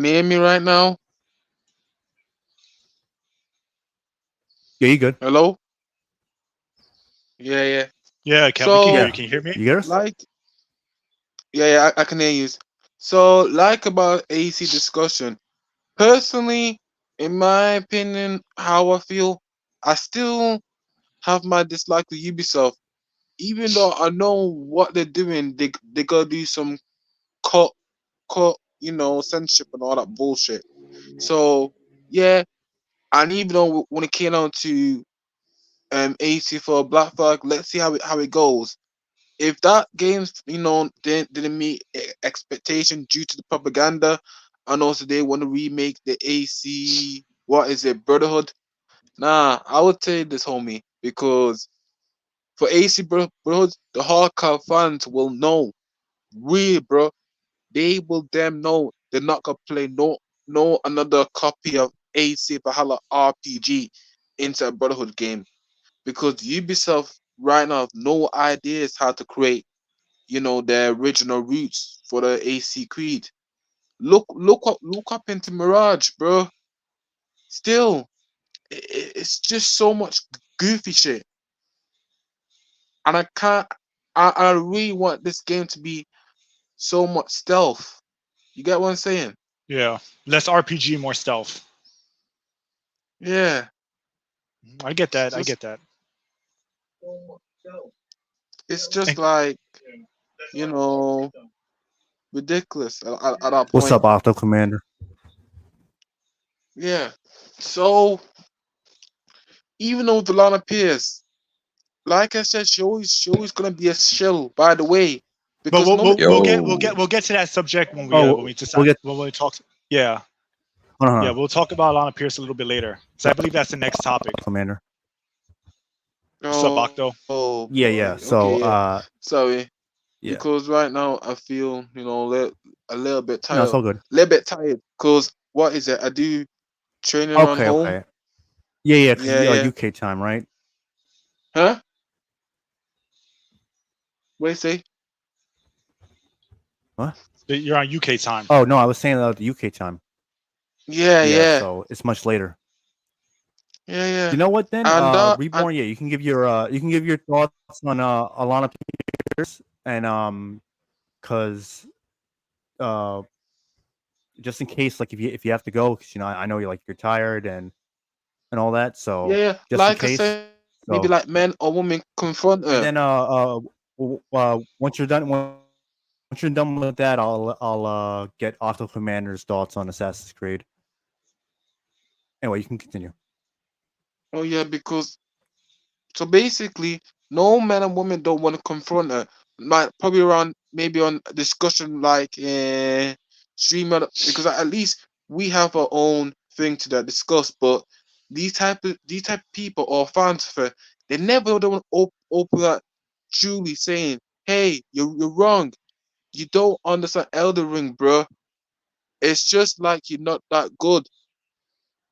you hear me right now? Yeah, you good? Hello? Yeah. Yeah, Ken, we can hear you. Can you hear me? You hear us? I can hear you. So, like about AC discussion, personally, in my opinion, how I feel, I still have my dislike to Ubisoft. Even though I know what they're doing, they gotta do some cut, censorship and all that bullshit. So yeah, and even though when it came down to AC for Black Flag, let's see how it goes. If that game's didn't meet expectation due to the propaganda, and also they want to remake the AC, what is it, Brotherhood? Nah, I would say this, homie, because for AC Brotherhood, the hardcore fans will know, really, bro. They will damn know they're not gonna play no another copy of AC Valhalla RPG into a Brotherhood game, because Ubisoft right now have no ideas how to create their original roots for the AC Creed. Look up into Mirage, bro. Still, it's just so much goofy shit, and I can't. I really want this game to be so much stealth. You get what I'm saying? Yeah, less RPG, more stealth. Yeah, I get that. I get that. it's just like ridiculous at that point. What's up, Octo Commander? Yeah. So even though Alanah Pearce, like I said, she always gonna be a shill. By the way, But because we'll get to that subject when we decide when we talk. Yeah. Yeah, we'll talk about Alanah Pearce a little bit later. So I believe that's the next topic. Commander. What's up, Octo? Oh, Yeah. So sorry. Yeah. Because right now I feel a little bit tired. No, it's all good. A little bit tired. Cause what is it? I do training on home. Okay. Yeah. Cause you're UK time, right? Huh? What do you say? What? You're on UK time. Oh no, I was saying the UK time. Yeah. So it's much later. Yeah. You know what then? And Reborn, you can give your thoughts on Alanah Pearce and cause just in case, like if you have to go, because I know you're tired and all that. So yeah, just like in case, I said, maybe like men or women confront her. And then once you're done with that, I'll get Octo Commander's thoughts on Assassin's Creed. Anyway, you can continue. Oh yeah, because so basically, no man and woman don't want to confront her. Might probably around maybe on a discussion like streamer, because at least we have our own thing to discuss. But these type of people or fans of her, they never don't open that truly saying, "Hey, you're wrong. You don't understand Elden Ring, bro. It's just like you're not that good."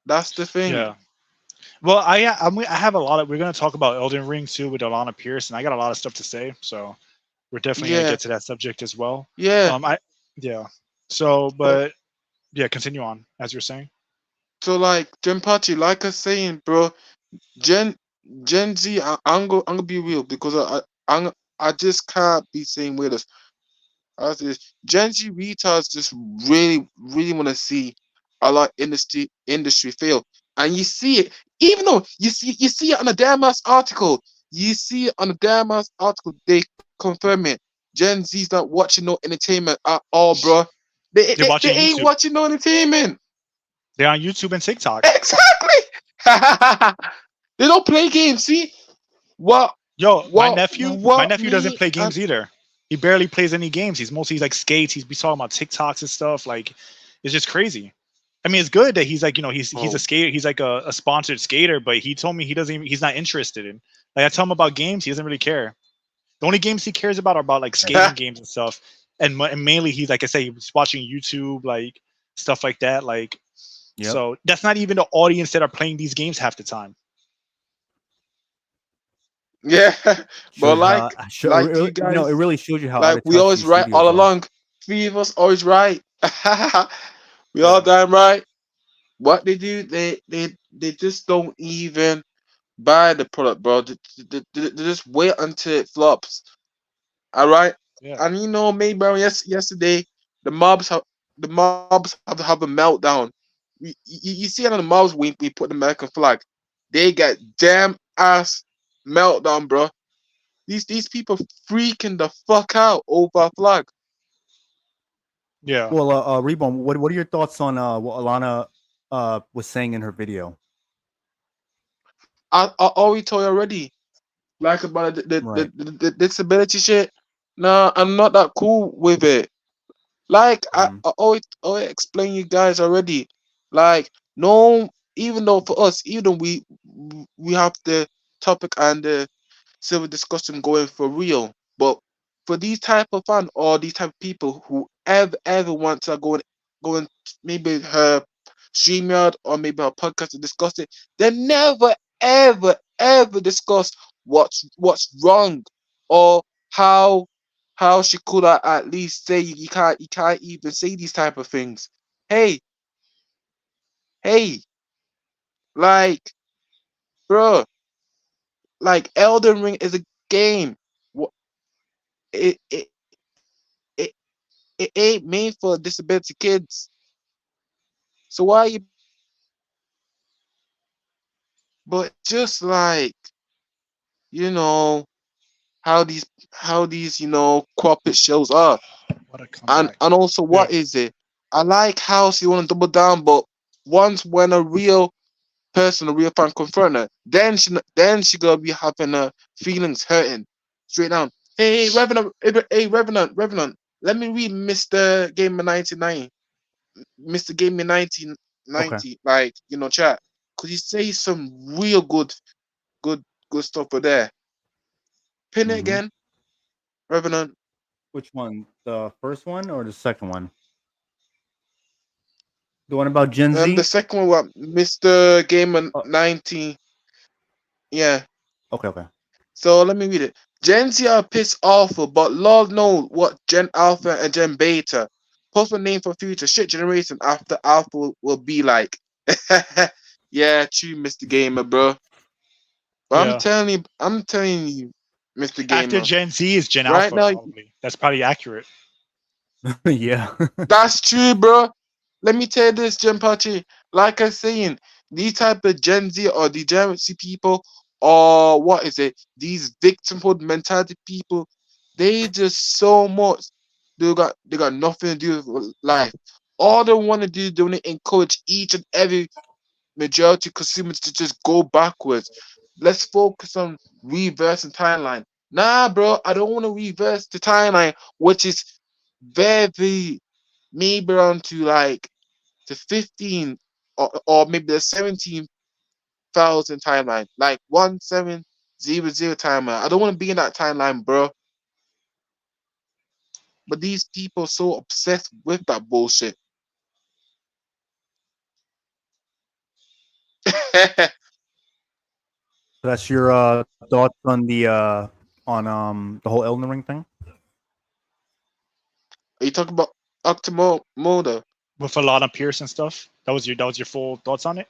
That's the thing. Yeah. Well, I have a lot of. We're gonna talk about Elden Ring too with Alanah Pearce, and I got a lot of stuff to say. So we're definitely gonna get to that subject as well. Yeah. So, but yeah, continue on as you're saying. So like Genpachi, like I was saying, bro, Gen Z, I'm gonna be real, because I just can't be saying with us. Gen Z retards just really want to see a lot industry fail, and you see it. Even though you see it on a damn ass article, they confirm it. Gen Z's not watching no entertainment at all, bro. They ain't watching no entertainment. They're on YouTube and TikTok. Exactly. They don't play games. See what? My nephew doesn't play games either. He barely plays any games. He's mostly like skates. He's talking about TikToks and stuff. Like, it's just crazy. I mean, it's good that he's like, he's a skater. He's like a sponsored skater, but he told me he's not interested in. Like, I tell him about games, he doesn't really care. The only games he cares about are about like skating games and stuff. and mainly he's like I say, he's watching YouTube, like stuff like that. Like, Yep. so that's not even the audience that are playing these games half the time. Yeah, but Shows like how, like it you it guys, really shows you how out like of we touch always these right all studios are. along. Three of us always right. We all Yeah. damn right. What they do, they just don't even buy the product, bro. They just wait until it flops. All right, Yeah. and you know, maybe yesterday the mobs have a meltdown. You see on the mobs we put the American flag, they get damn ass meltdown, bro. These people freaking the fuck out over a flag. Yeah. Well, Reborn, what are your thoughts on what Alanah was saying in her video? I already told you already, like about Right. the disability shit. Nah, I'm not that cool with it. Like I always explain you guys already. Like no, even though for us, even though we have the topic and the civil discussion going for real, but for these type of fans or these type of people who ever want to go and maybe her StreamYard or maybe her podcast to discuss it, they never ever discuss what's wrong or how she could at least say you can't even say these type of things. Hey, hey, like, bro, like Elden Ring is a game. Wha- It it it, it ain't made for disability kids. So why you? But just like you know how these corporate shows are, What a comeback. and also Yeah. what is it? I like how she want to double down, but once when a real person, a real fan confront her, then she gonna be having her feelings hurting straight down. Hey, Revenant. Let me read Mr. Gamer 99, Mr. Gamer Okay. 1990, like chat, cause he says some real good good stuff for there. Pin it Mm-hmm. again, Revenant. Which one? The first one or the second one? The one about Gen The Z? second one, what Mr. Gamer Oh, 19, yeah. okay. So let me read it. Gen Z are pissed awful, but Lord knows what Gen Alpha and Gen Beta, possible name for future shit generation after Alpha will be like. Yeah, true, Mr. Gamer, bro. But Yeah. I'm telling you, Mr. After Gamer, Gen Z is Gen right Alpha, now, probably. That's probably accurate. Yeah. that's true, bro. Let me tell you this, Gen Pachi. Like I saying, these type of Gen Z or degeneracy people, or what is it? These victimhood mentality people, they just so much. They got nothing to do with life. All they want to do is they want to encourage each and every majority consumers to just go backwards. Let's focus on reversing timeline. Nah, bro, I don't want to reverse the timeline, which is very maybe around to like the 15 or maybe the 17,000 timeline, like 1700 timeline. I don't want to be in that timeline, bro. But these people are so obsessed with that bullshit. Are So that's your thoughts on the whole Elden Ring thing? you talking about Octomoda? With Alanah Pearce and stuff. That was your full thoughts on it?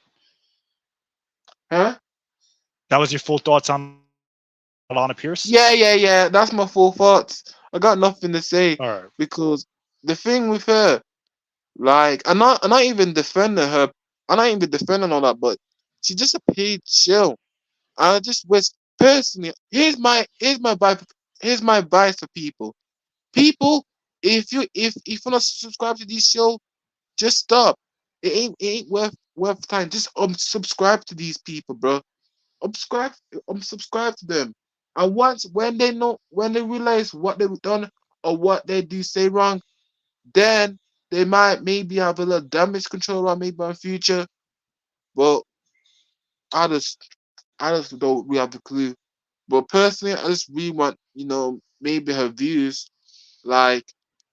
Huh? That was your full thoughts on Alanah Pearce? Yeah. That's my full thoughts. I got nothing to say Alright. because the thing with her, like, I'm not even defending her. I'm not even defending all that, but she's just a paid shill. I just wish personally. Here's my advice for people. People, if you not subscribe to these shows, just stop. It ain't worth time. Just subscribe to these people, bro. Subscribe subscribe to them. And once when they realize what they've done or what they do say wrong, then they might maybe have a little damage control or maybe in future. But I just I just don't really have the clue. But personally, I just really want maybe her views, like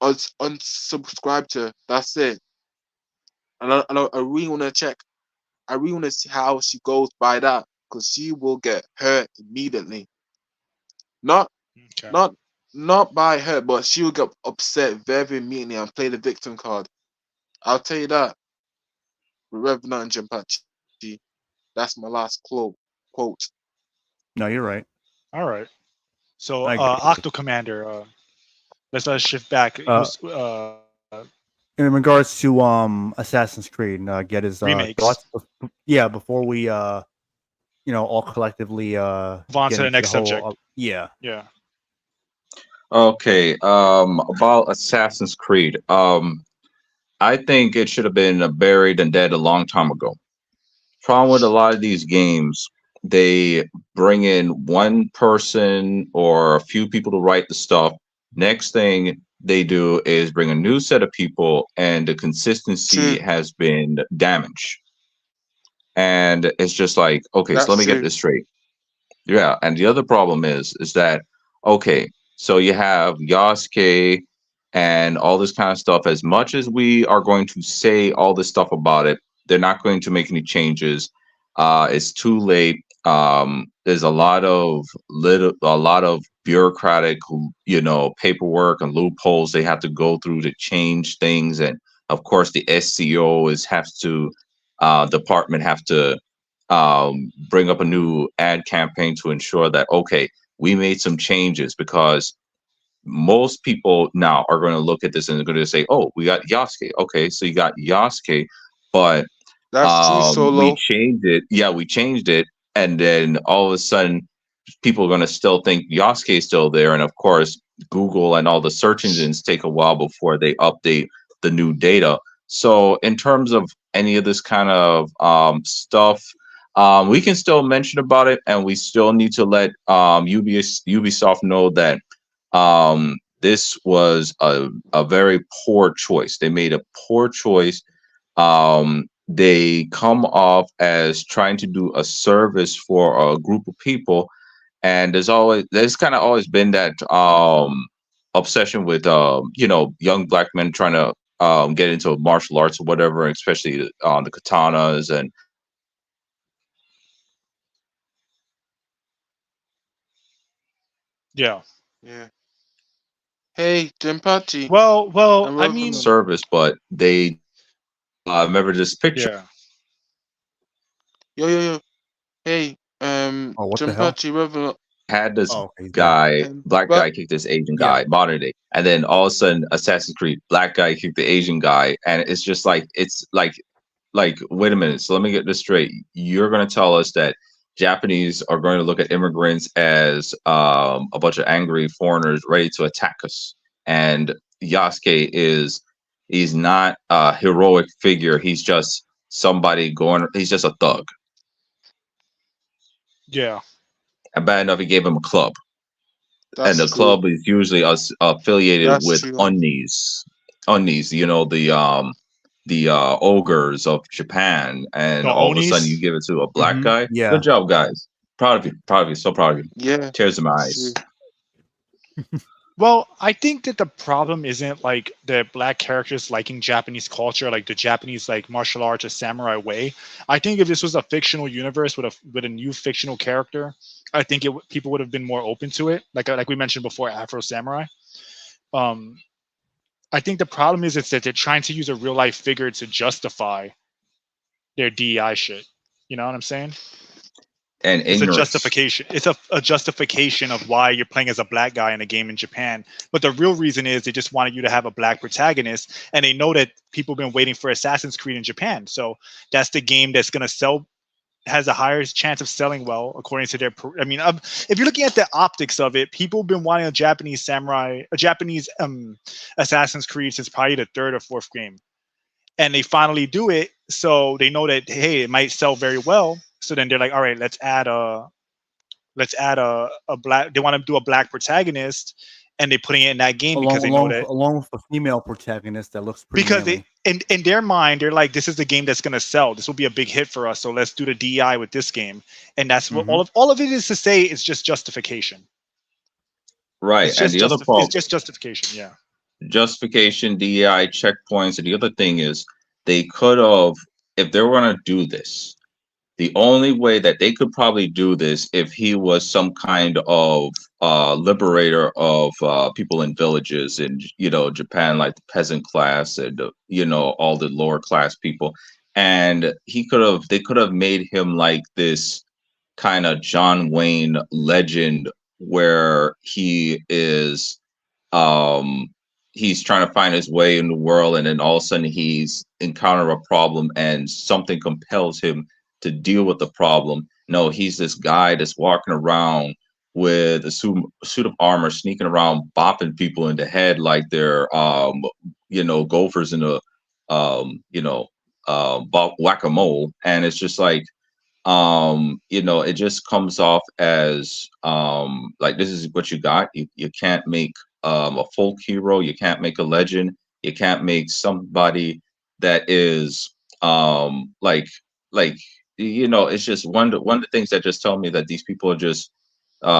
unsubscribe to. That's it. And I really want to check. I really want to see how she goes by that, because she will get hurt immediately. Not Okay. not by her, but she will get upset very immediately and play the victim card. I'll tell you that. Revenant and Jimpachi. That's my last quote. No, you're right. All right. So, I agree. Octo Commander, let's shift back. In regards to Assassin's Creed, get his Remakes. thoughts. Yeah, before we all collectively move on get to the into next whole, subject. yeah. Yeah. Okay. About Assassin's Creed. I think it should have been buried and dead a long time ago. Problem with a lot of these games, they bring in one person or a few people to write the stuff. Next thing they do is bring a new set of people, and the consistency has been damaged. And it's just like, okay, so let me get this straight. Yeah, and the other problem is that, okay, so you have Yasuke and all this kind of stuff. As much as we are going to say all this stuff about it, they're not going to make any changes. It's too late. There's a lot of bureaucratic, paperwork and loopholes they have to go through to change things, and of course the SCO department have to bring up a new ad campaign to ensure that, okay, we made some changes, because most people now are going to look at this and they're going to say, oh, we got Yasuke. Okay, so you got Yasuke, but we changed it. Yeah, we changed it. And then all of a sudden, people are going to still think Yasuke is still there. And of course, Google and all the search engines take a while before they update the new data. So in terms of any of this kind of stuff, we can still mention about it, and we still need to let Ubisoft know that this was a very poor choice. They made a poor choice. They come off as trying to do a service for a group of people, and there's kind of always been that obsession with young black men trying to get into martial arts or whatever, especially the katanas and. Yeah. Hey, Jimpachi. Well, I mean, service, but they remember this picture. Yeah. Yo. Hey, what the Jimpachi Revenant had this guy, black guy kick this Asian guy, modern day, and then all of a sudden, Assassin's Creed, black guy kick the Asian guy, and it's just like wait a minute. So let me get this straight. You're going to tell us that Japanese are going to look at immigrants as a bunch of angry foreigners ready to attack us. And Yasuke he's not a heroic figure. He's just somebody he's just a thug. Yeah. And bad enough, he gave him a club. And the club is usually affiliated with Unnies. Unnies, the ogres of Japan, and all of a sudden you give it to a black guy. Yeah. Good job, guys. Proud of you. So proud of you. Yeah. Tears in my eyes. Well, I think that the problem isn't like the black characters liking Japanese culture, like the Japanese like martial arts or samurai way. I think if this was a fictional universe with a new fictional character, I think people would have been more open to it. Like we mentioned before, Afro Samurai. I think the problem is that they're trying to use a real life figure to justify their DEI shit. You know what I'm saying? And it's a justification. It's a justification of why you're playing as a black guy in a game in Japan. But the real reason is they just wanted you to have a black protagonist, and they know that people have been waiting for Assassin's Creed in Japan. So that's the game that's going to sell, has a higher chance of selling well, according to their. I mean, if you're looking at the optics of it, people have been wanting a Japanese Assassin's Creed since probably the third or fourth game, and they finally do it. So they know that, hey, it might sell very well. So then they're like, all right, let's add a black. They want to do a black protagonist, and they're putting it in that game because they know that along with a female protagonist that looks pretty. Because manly. in their mind, they're like, this is the game that's going to sell. This will be a big hit for us. So let's do the DEI with this game, and that's what all of it is to say. It's just justification. Right, and the other problem, it's just justification. Yeah. justification, DEI checkpoints, and the other thing is they could have, if they were going to do this, the only way that they could probably do this if he was some kind of liberator of people in villages in Japan, like the peasant class and all the lower class people, and they could have made him like this kind of John Wayne legend where um he's trying to find his way in the world, and then all of a sudden he's encountered a problem and something compels him to deal with the problem. No, he's this guy that's walking around with a suit of armor, sneaking around, bopping people in the head like they're gophers in a whack-a-mole. And it's just like it just comes off as like, this is what you got. You can't make a folk hero, you can't make a legend, you can't make somebody that is it's just one of the things that just tell me that these people are just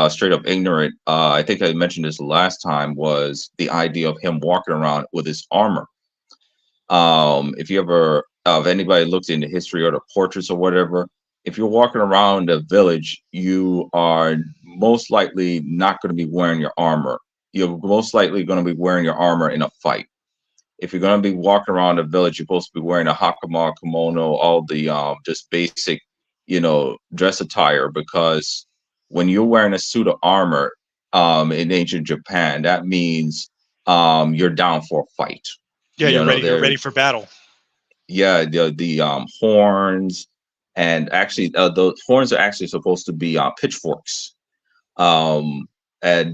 straight up ignorant. I think I mentioned this last time, was the idea of him walking around with his armor. If anybody looked into history or the portraits or whatever, if you're walking around a village, you are most likely not going to be wearing your armor. You're most likely going to be wearing your armor in a fight. If you're going to be walking around a village, you're supposed to be wearing a hakama, kimono, all the just basic, dress attire, because when you're wearing a suit of armor in ancient Japan, that means you're down for a fight. Yeah, you're ready for battle. Yeah, the horns, and actually the horns are actually supposed to be pitchforks. And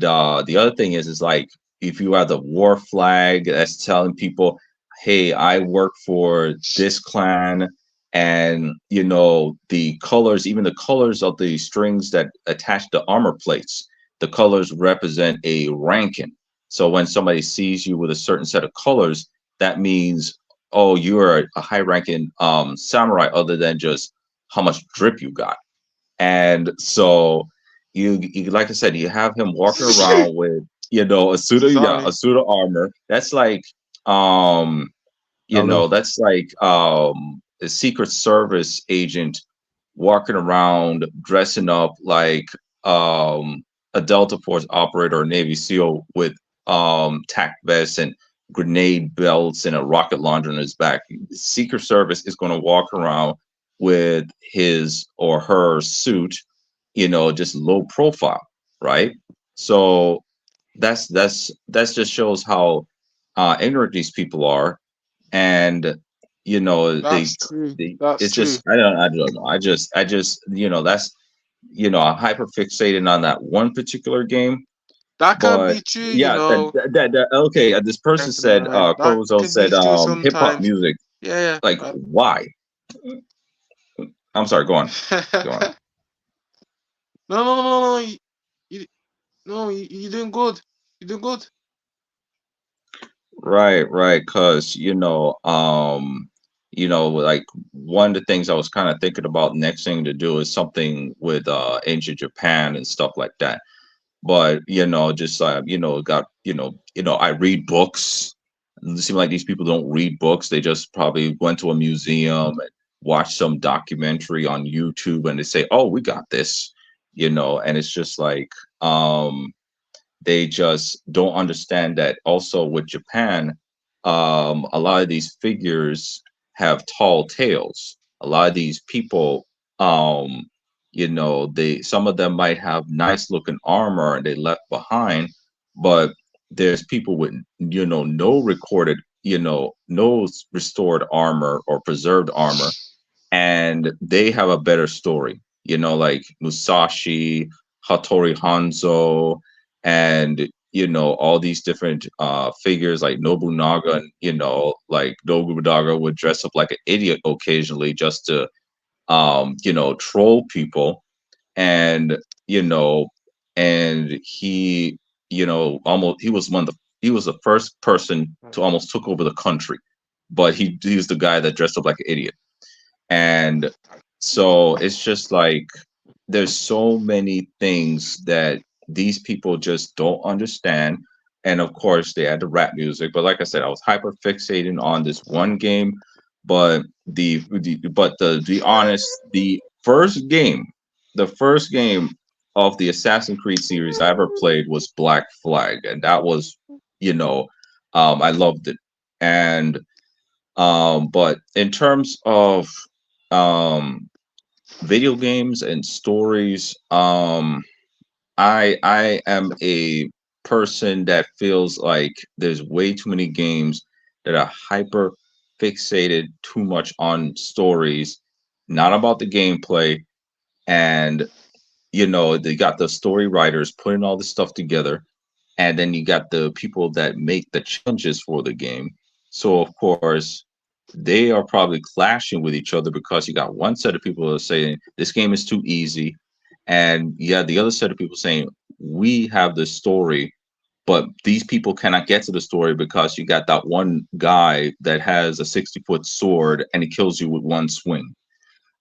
the other thing is like, if you have the war flag that's telling people, hey, I work for this clan, and the colors, even the colors of the strings that attach to armor plates, the colors represent a ranking. So when somebody sees you with a certain set of colors, that means, oh, you're a high ranking samurai, other than just how much drip you got. And so you like I said, you have him walking around with a suit of armor. That's like that's like a Secret Service agent walking around dressing up like a Delta Force operator or Navy SEAL with tack vests and grenade belts and a rocket launcher on his back. Secret Service is going to walk around with his or her suit, just low profile, right? So that just shows how ignorant these people are, and That's true. it's just I don't know. I just that's I'm hyper fixated on that one particular game. That can be true, okay. This person said, Kozo said, hip hop music. Yeah. Like, why? I'm sorry. Go on. Go on. No. You're doing good. You're doing good. Right. Because like one of the things I was kind of thinking about next thing to do is something with ancient Japan and stuff like that. But just got I read books. It seems like these people don't read books. They just probably went to a museum and watched some documentary on YouTube, and they say, "Oh, we got this," and it's just like they just don't understand that also with Japan, a lot of these figures have tall tales. A lot of these people, some of them might have nice looking armor and they left behind, but there's people with no recorded, no restored armor or preserved armor, and they have a better story. Like Musashi, Hattori Hanzo, and all these different figures like Nobunaga, and like Nobunaga would dress up like an idiot occasionally just to troll people, and and he he was the first person to almost took over the country, but he was the guy that dressed up like an idiot. And so it's just like there's so many things that these people just don't understand. and of course they had the rap music. But like I said, I was hyper fixating on this one game. But to be honest, the first game of the Assassin's Creed series I ever played was Black Flag, and that was, you know, I loved it. And but in terms of um video games and stories, I am a person that feels like there's way too many games that are hyper fixated too much on stories, not about the gameplay. And they got the story writers putting all this stuff together, and then you got the people that make the challenges for the game. So of course, they are probably clashing with each other because you got one set of people that are saying this game is too easy, and the other set of people saying we have the story, but these people cannot get to the story because you got that one guy that has a 60-foot sword and he kills you with one swing.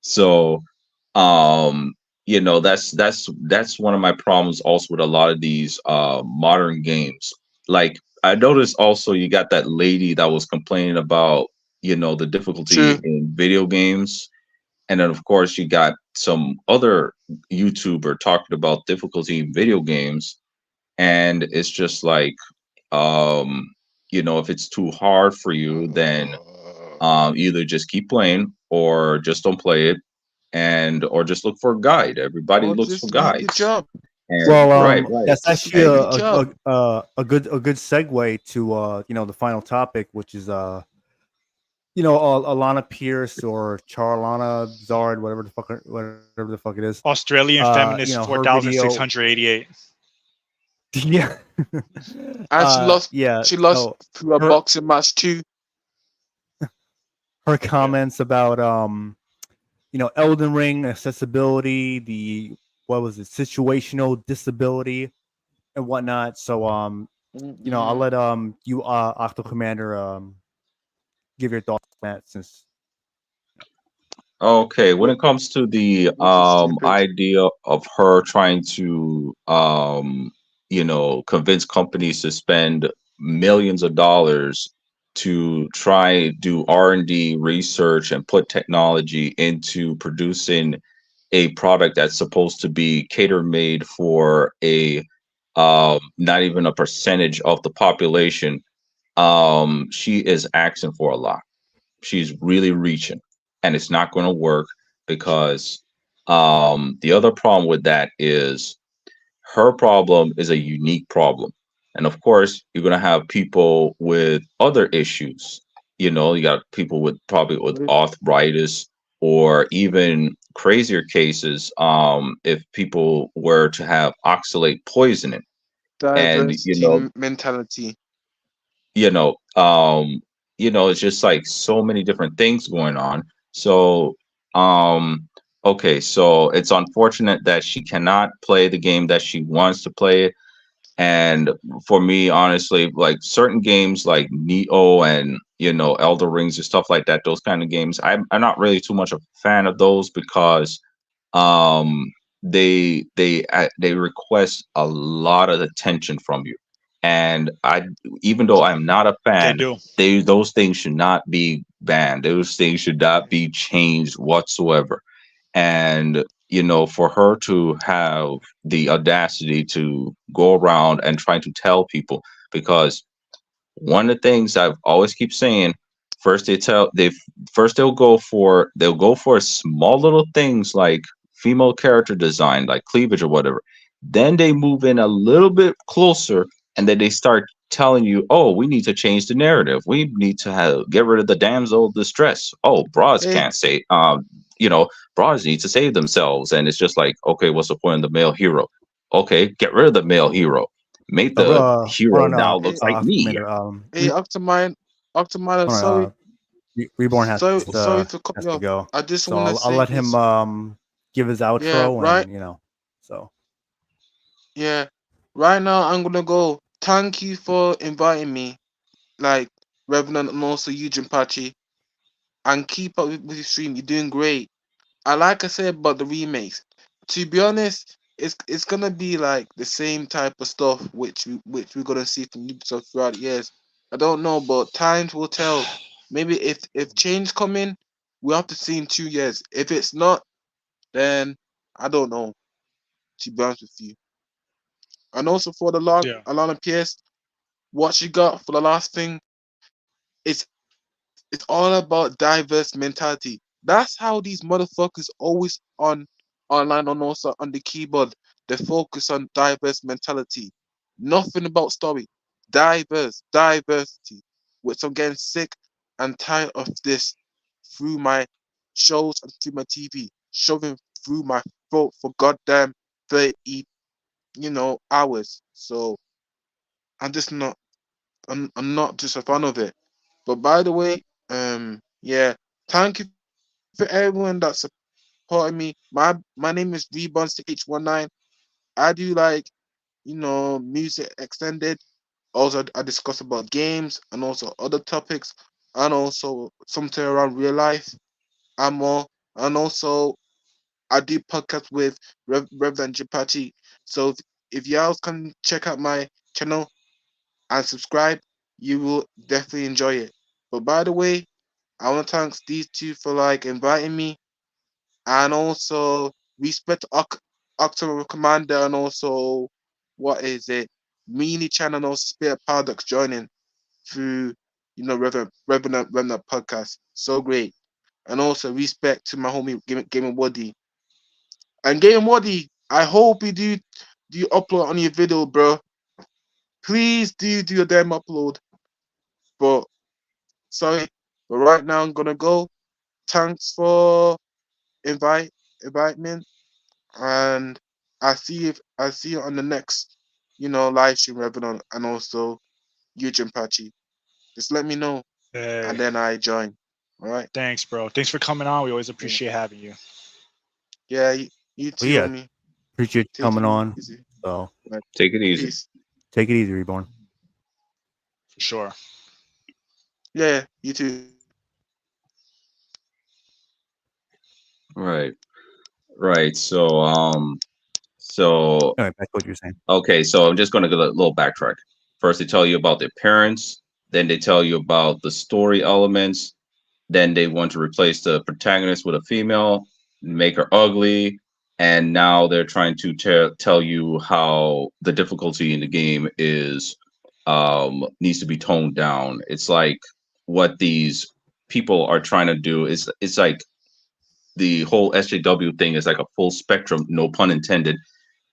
So um that's one of my problems also with a lot of these modern games. Like, I noticed also you got that lady that was complaining about the difficulty True. in video games, and then of course you got some other YouTuber talking about difficulty in video games. And it's just like, if it's too hard for you, then either just keep playing or just don't play it, and or just look for a guide. Everybody Or looks for just leave your guides. job. And Well, right. that's Just actually leave And your job. a good segue to the final topic, which is Alanah Pearce or charalanahzard, whatever the fuck it is. Australian feminist Her video. 4688. Yeah. And she lost. Yeah. She lost So through a her boxing match too. her comments about Elden Ring accessibility, what was it, situational disability and whatnot. So I'll Mm-mm. let you Octo Commander give your thoughts on that, since okay, when it comes to the Which is stupid. idea of her trying to convince companies to spend millions of dollars to try do R&D research and put technology into producing a product that's supposed to be cater made for a not even a percentage of the population. She is asking for a lot. She's really reaching, and it's not going to work because the other problem with that is her problem is a unique problem. And of course, you're going to have people with other issues. You got people with probably with With arthritis, or even crazier cases, if people were to have oxalate poisoning. And diversity mentality. you know um it's just like so many different things going on. So um okay, so it's unfortunate that she cannot play the game that she wants to play. And for me, honestly, like certain games like Neo and Elder Rings and stuff like that, those kind of games, I'm not really too much of a fan of those because um they request a lot of attention from you. And even though I'm not a They fan, do. those things should not be banned. Those things should not be changed whatsoever. And for her to have the audacity to go around and try to tell people, because one of the things I've always keep saying, they'll go for small little things like female character design, like cleavage or whatever. Then they move in a little bit closer, and then they start telling you, oh, we need to change the narrative. We need to get rid of the damsel of distress. Oh, bras Hey, can't say bras need to save themselves. And it's just like, okay, what's the point of the male hero? Okay, get rid of the male hero. Make the hold hero on, now hey, looks like Octo me. Commander. hey, Octomine, Hold sorry, on, Reborn sorry to cut has you to off. go, I just so want to I'll say let him this. give his Yeah, outro, right. and so Yeah, right now I'm gonna go. Thank you for inviting me, like Revenant and also Eugene Pachi, and keep up with your stream. You're doing great. I like I said about the remakes. To be honest, it's gonna be like the same type of stuff which we're gonna see from Ubisoft throughout the years. I don't know, but times will tell. Maybe if change coming, we have to see in 2 years. If it's not, then I don't know. To be honest with you, and also for the log, Yeah. Alanah Pearce, what she got for the last thing, it's all about diverse mentality. That's how these motherfuckers always on online and also on the keyboard. They focus on diverse mentality. Nothing about story. Diversity. Which I'm getting sick and tired of this through my shows and through my TV, shoving through my throat for goddamn 30, hours. So I'm just not I'm not just a fan of it. But by the way, yeah, thank you for everyone that's supporting me. My name is Reborn6H19. I do like, music extended. Also, I discuss about games and also other topics, and also something around real life and more. And also, I do podcasts with Reverend Japati. So if y'all can check out my channel and subscribe, you will definitely enjoy it. But by the way, I want to thank these two for like inviting me, and also respect October Commander, and also what is it, Meanie Channel and also Spirit Paradox joining through Revenant podcast. So great. And also respect to my homie Game Woody. And Game Woody, I hope you do upload on your video, bro. Please do a damn upload. But sorry, but right now I'm gonna go. Thanks for invite me, and I see you on the next, live stream, Revenant, and also YouTube Patchy. Just let me know, and Hey, then I join. All right. thanks, bro. Thanks for coming on. We always appreciate having you. Yeah, you But too, yeah, homie. appreciate you Take coming it on. easy. So Right. Take it easy. Peace. take it easy, Reborn. For sure. Yeah, you too. Right. Right. So Anyway, back to what you were saying. okay, so I'm just going to go a little backtrack. First, they tell you about their parents, then they tell you about the story elements, then they want to replace the protagonist with a female, make her ugly, and now they're trying to tell you how the difficulty in the game is needs to be toned down. It's like what these people are trying to do is it's like the whole SJW thing is like a full spectrum, no pun intended.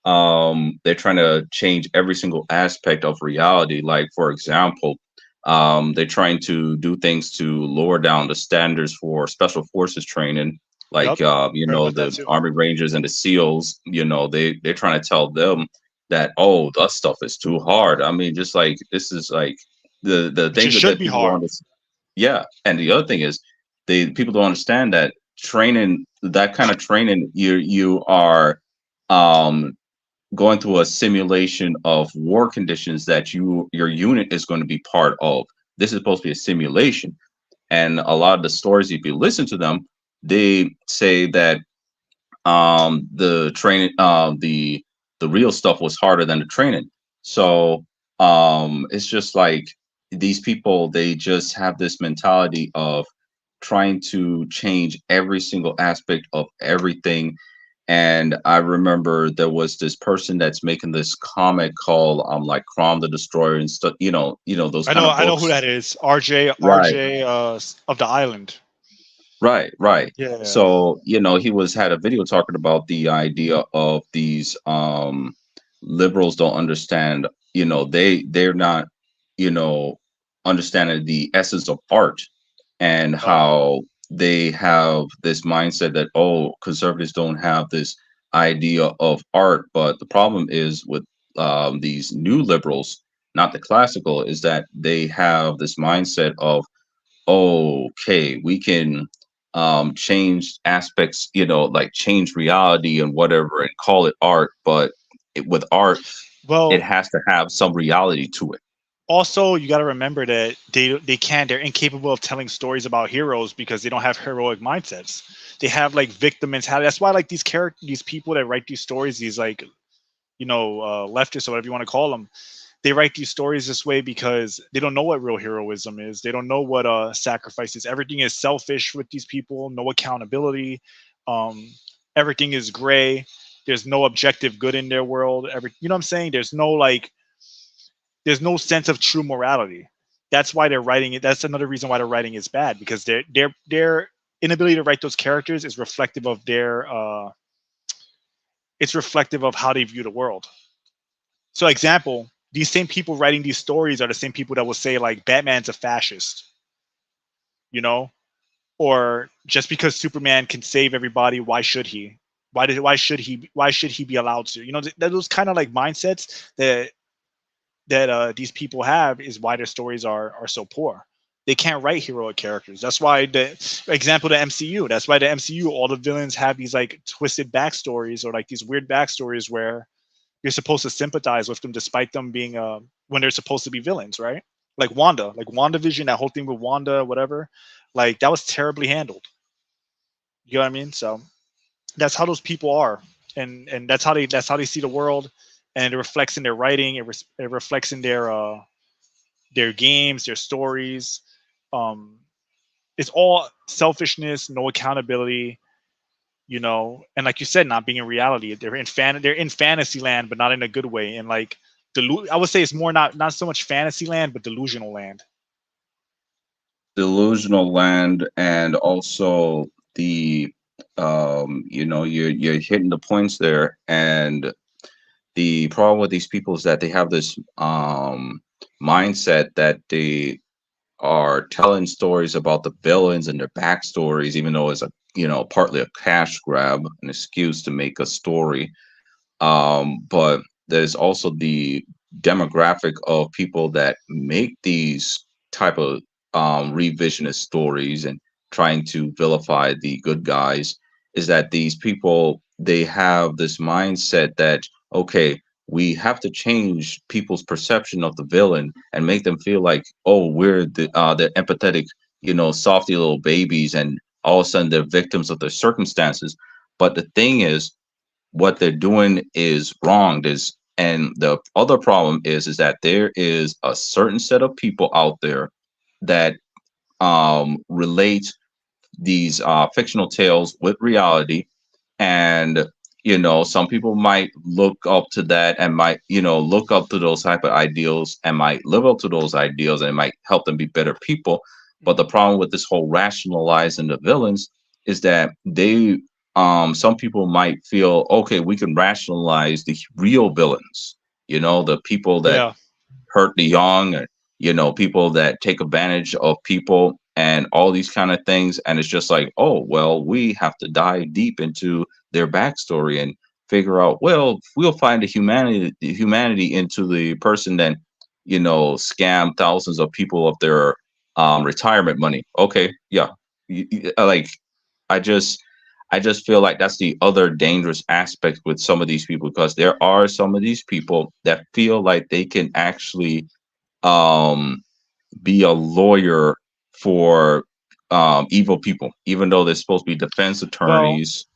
They're trying to change every single aspect of reality. Like, for example, they're trying to do things to lower down the standards for special forces training. Like, Yep. Heard about that the too. Army Rangers and the SEALs. They're trying to tell them that, oh, that stuff is too hard. I mean, just like this is like the Which thing it that should be people don't hard. understand. Yeah, and the other thing is, people don't understand that training, that kind of training, you are um going through a simulation of war conditions that your unit is going to be part of. This is supposed to be a simulation, and a lot of the stories, if you listen to them, they say that the training, the real stuff was harder than the training. So it's just like these people, they just have this mentality of trying to change every single aspect of everything. And I remember there was this person that's making this comic called like Crom the Destroyer and stuff, those kind of I know who books. that is. RJ Right. of the Island. Right. Yeah. So, he had a video talking about the idea of these liberals don't understand, they're not, you know, understanding the essence of art, and Oh. how they have this mindset that, oh, conservatives don't have this idea of art. But the problem is with these new liberals, not the classical, is that they have this mindset of, okay, we can change aspects, like change reality and whatever and call it art. But with art, it Well, has to have some reality to it. Also, you got to remember that they're incapable of telling stories about heroes because they don't have heroic mindsets. They have like victim mentality. That's why like these people that write these stories, these like leftists or whatever you want to call them, they write these stories this way because they don't know what real heroism is. They don't know what sacrifice is. Everything is selfish with these people. No accountability. Everything is gray. There's no objective good in their world. You know what I'm saying? There's no sense of true morality. That's why they're writing it. That's another reason why the writing is bad, because their inability to write those characters is reflective of it's reflective of how they view the world. So, example, these same people writing these stories are the same people that will say like Batman's a fascist, or just because Superman can save everybody, why should he? Why should he be allowed to? Those kind of like mindsets that these people have is why their stories are so poor. They can't write heroic characters. That's why the MCU. That's why the MCU, all the villains have these like twisted backstories or like these weird backstories where you're supposed to sympathize with them despite them being when they're supposed to be villains, right? Like WandaVision, that whole thing with Wanda, whatever, like that was terribly handled. You know what I mean? So that's how those people are, and that's how they see the world, and it reflects in their writing. It reflects in their games, their stories. It's all selfishness, no accountability, and like you said, not being in reality. They're in fantasy land, but not in a good way. And like I would say it's more not so much fantasy land, but delusional land. Delusional land, and also the you're hitting the points there. And the problem with these people is that they have this mindset that they are telling stories about the villains and their backstories, even though it's partly a cash grab, an excuse to make a story. But there's also the demographic of people that make these type of revisionist stories and trying to vilify the good guys, is that these people, they have this mindset that, okay, we have to change people's perception of the villain and make them feel like, oh, we're the empathetic, softy little babies, and all of a sudden they're victims of their circumstances. But the thing is, what they're doing is wrong. And the other problem is that there is a certain set of people out there that relate these fictional tales with reality. And some people might look up to that and might look up to those type of ideals and might live up to those ideals, and it might help them be better people. But the problem with this whole rationalizing the villains is that they some people might feel, okay, we can rationalize the real villains, the people that hurt the young, or people that take advantage of people and all these kind of things. And it's just like, oh well, we have to dive deep into their backstory and figure out, well, we'll find the humanity into the person that scam thousands of people of their retirement money. Okay, yeah. Like, I just feel like that's the other dangerous aspect with some of these people, because there are some of these people that feel like they can actually be a lawyer for evil people, even though they're supposed to be defense attorneys. Well,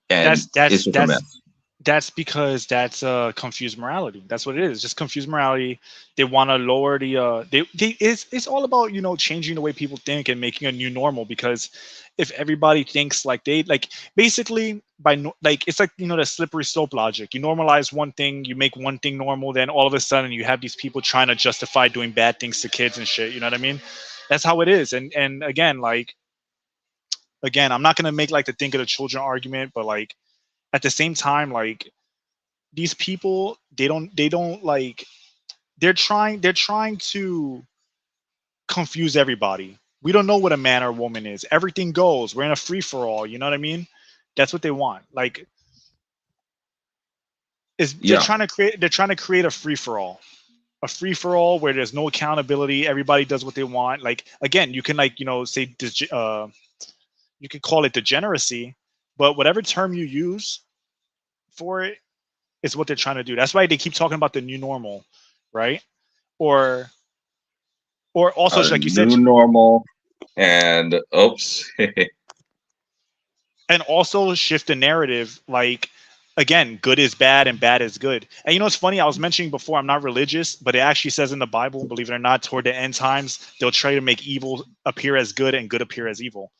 and it's just a mess. That's because that's confused morality. That's what it is. Just confused morality. They want to lower the it's all about changing the way people think and making a new normal. Because if everybody thinks like basically it's like the slippery slope logic. You normalize one thing, you make one thing normal, then all of a sudden you have these people trying to justify doing bad things to kids and shit. You know what I mean? That's how it is. And again, I'm not gonna make like the think of the children argument, but like at the same time, like these people, they're trying to confuse everybody. We don't know what a man or woman is. Everything goes. We're in a free for all. You know what I mean? That's what they want. Like, they're trying to create a free for all. A free for all where there's no accountability. Everybody does what they want. Like, again, you can say you could call it degeneracy, but whatever term you use for it is what they're trying to do. That's why they keep talking about the new normal, right? Or Or also, like you said, new normal, and oops. And also shift the narrative. Like, again, good is bad and bad is good. And you know, it's funny. I was mentioning before, I'm not religious, but it actually says in the Bible, believe it or not, toward the end times, they'll try to make evil appear as good and good appear as evil.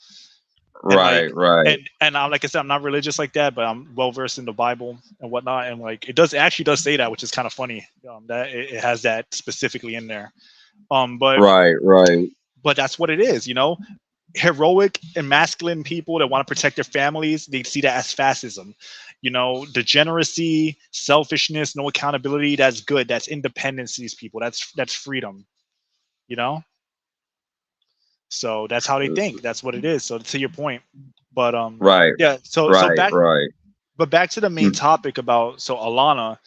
Right, right. And like I said, I'm not religious like that, but I'm well versed in the Bible and whatnot. And like, it actually does say that, which is kind of funny. That it has that specifically in there. But right. But that's what it is, you know. Heroic and masculine people that want to protect their families, they see that as fascism. You know, degeneracy, selfishness, no accountability, that's good. That's independence to these people. That's freedom. You know? So that's how they think. That's what it is. So to your point. But right. Yeah, so back right. But back to the main topic about Alanah,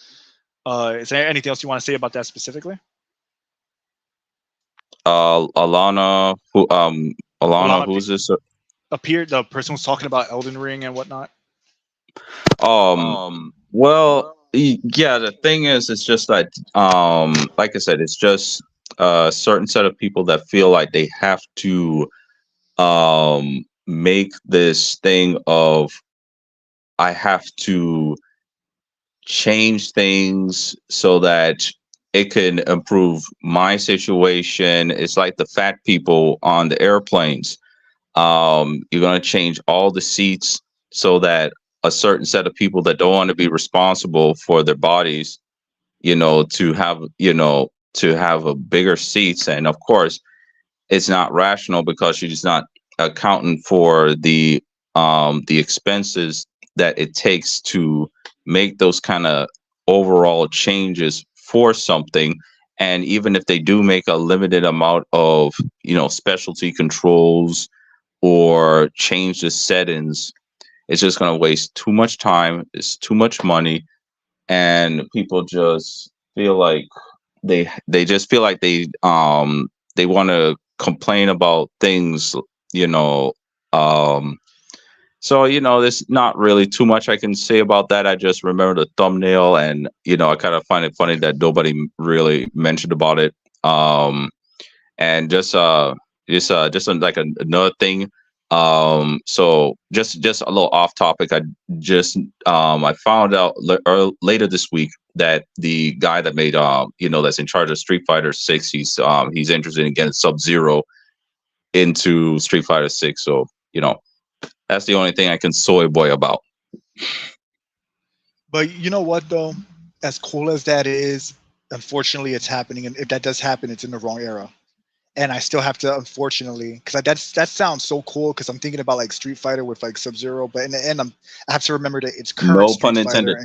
is there anything else you want to say about that specifically? Alanah, who's this? Appeared the person who's talking about Elden Ring and whatnot. Well, yeah. The thing is, it's just that, like I said, it's just a certain set of people that feel like they have to, make this thing of, I have to change things so that it can improve my situation. It's like the fat people on the airplanes. You're going to change all the seats so that a certain set of people that don't want to be responsible for their bodies, to have a bigger seats. And of course, it's not rational because she's just not accounting for the expenses that it takes to make those kind of overall changes for something. And even if they do make a limited amount of, specialty controls or change the settings, it's just going to waste too much time. It's too much money. And people just feel like they just feel like they want to complain about things, so, there's not really too much I can say about that. I just remember the thumbnail, and, I kind of find it funny that nobody really mentioned about it. And just like another thing. So just a little off topic. I found out later this week that the guy that made, that's in charge of Street Fighter 6, he's interested in getting Sub-Zero into Street Fighter 6. So, that's the only thing I can soy boy about. But you know what, though? As cool as that is, unfortunately, it's happening. And if that does happen, it's in the wrong era. And I still have to, unfortunately, because that sounds so cool. Because I'm thinking about like Street Fighter with like Sub-Zero, but in the end, I have to remember that it's current. No pun intended.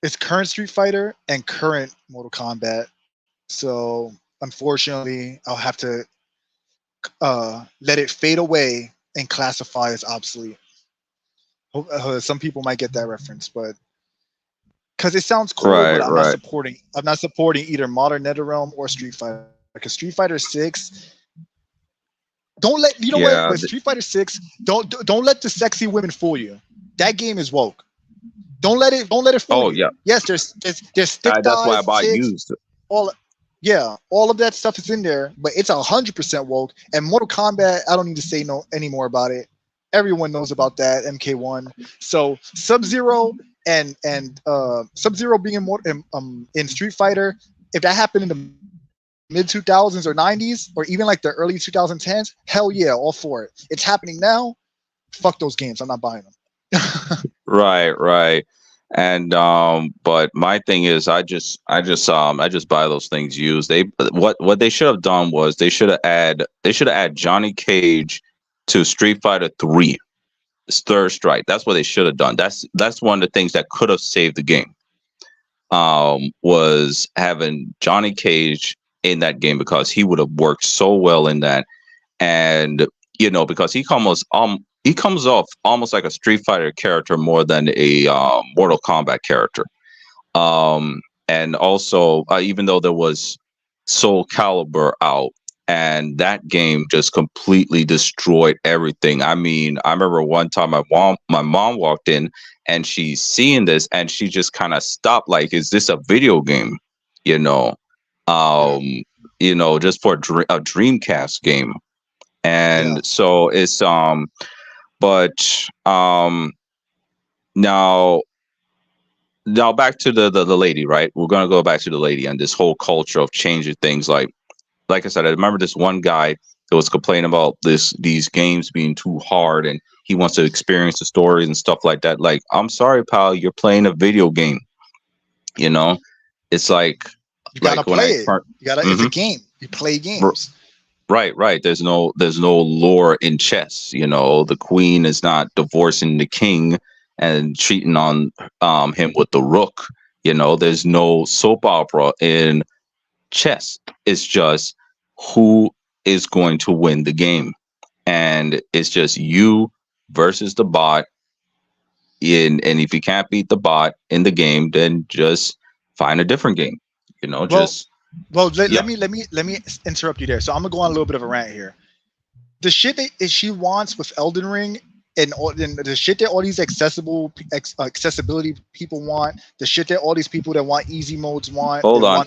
It's current Street Fighter and current Mortal Kombat. So unfortunately, I'll have to let it fade away and classify as obsolete. Some people might get that reference, but because it sounds cool, but I'm not supporting. I'm not supporting either Modern NetherRealm or Street Fighter. Because Street Fighter 6, don't let what with Street Fighter 6. Don't let the sexy women fool you. That game is woke. Don't let it fool you. Yeah. Yes, there's stick that's why I bought used. All of that stuff is in there, but it's 100% woke. And Mortal Kombat, I don't need to say no anymore about it. Everyone knows about that MK1. So Sub-Zero and Sub-Zero being in Street Fighter, if that happened in the mid 2000s or 90s or even like the early 2010s, hell yeah, all for it. It's happening now. Fuck those games. I'm not buying them. Right. And but my thing is, I just buy those things used. What they should have done was they should have add Johnny Cage to Street Fighter 3, Third Strike. That's what they should have done. That's one of the things that could have saved the game. Was having Johnny Cage in that game, because he would have worked so well in that, and because he comes off almost like a Street Fighter character more than a Mortal Kombat character. And also, even though there was Soul Calibur out, and that game just completely destroyed everything. I mean, I remember one time my mom walked in and she's seeing this and she just kind of stopped, like, is this a video game? you know, just for a Dreamcast game. And so it's but now back to the lady, right? We're gonna go back to the lady and this whole culture of changing things. Like I said, I remember this one guy that was complaining about these games being too hard, and he wants to experience the stories and stuff like that. Like, I'm sorry, pal, you're playing a video game. You know, it's like you gotta play it. You gotta. It's a game. You play games. Right. There's no lore in chess. You know, the queen is not divorcing the king and cheating on him with the rook. You know, there's no soap opera in chess. It's just who is going to win the game, and it's just you versus the bot. And if you can't beat the bot in the game, then just find a different game. You know, let me interrupt you there. So I'm gonna go on a little bit of a rant here. The shit that she wants with Elden Ring and the shit that all these accessibility people want, the shit that all these people that want easy modes want. Hold on.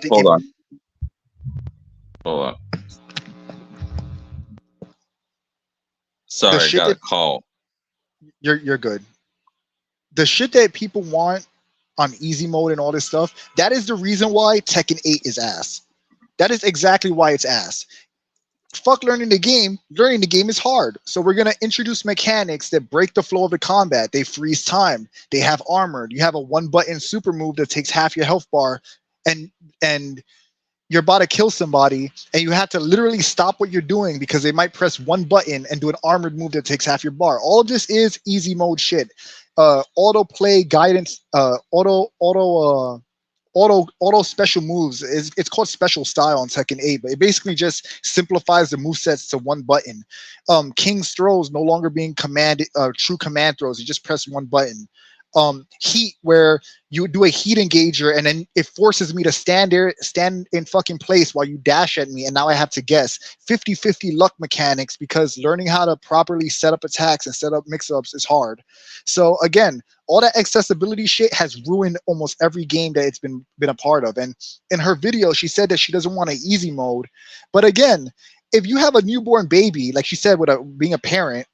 Sorry, I got a call. You're good. The shit that people want on easy mode and all this stuff, that is the reason why Tekken 8 is ass. That is exactly why it's ass. Fuck learning the game. Learning the game is hard. So we're going to introduce mechanics that break the flow of the combat. They freeze time. They have armor. You have a one-button super move that takes half your health bar, and you're about to kill somebody, and you have to literally stop what you're doing because they might press one button and do an armored move that takes half your bar. All of this is easy mode shit. Auto play guidance, auto special moves. It's called special style on Tekken 8, but it basically just simplifies the movesets to one button. King's throws no longer being true command throws. You just press one button. Heat, where you do a heat engager and then it forces me to stand in fucking place while you dash at me, and now I have to guess. 50-50 luck mechanics, because learning how to properly set up attacks and set up mix-ups is hard. So again, all that accessibility shit has ruined almost every game that it's been a part of. And in her video, she said that she doesn't want an easy mode. But again, if you have a newborn baby, like she said, with being a parent,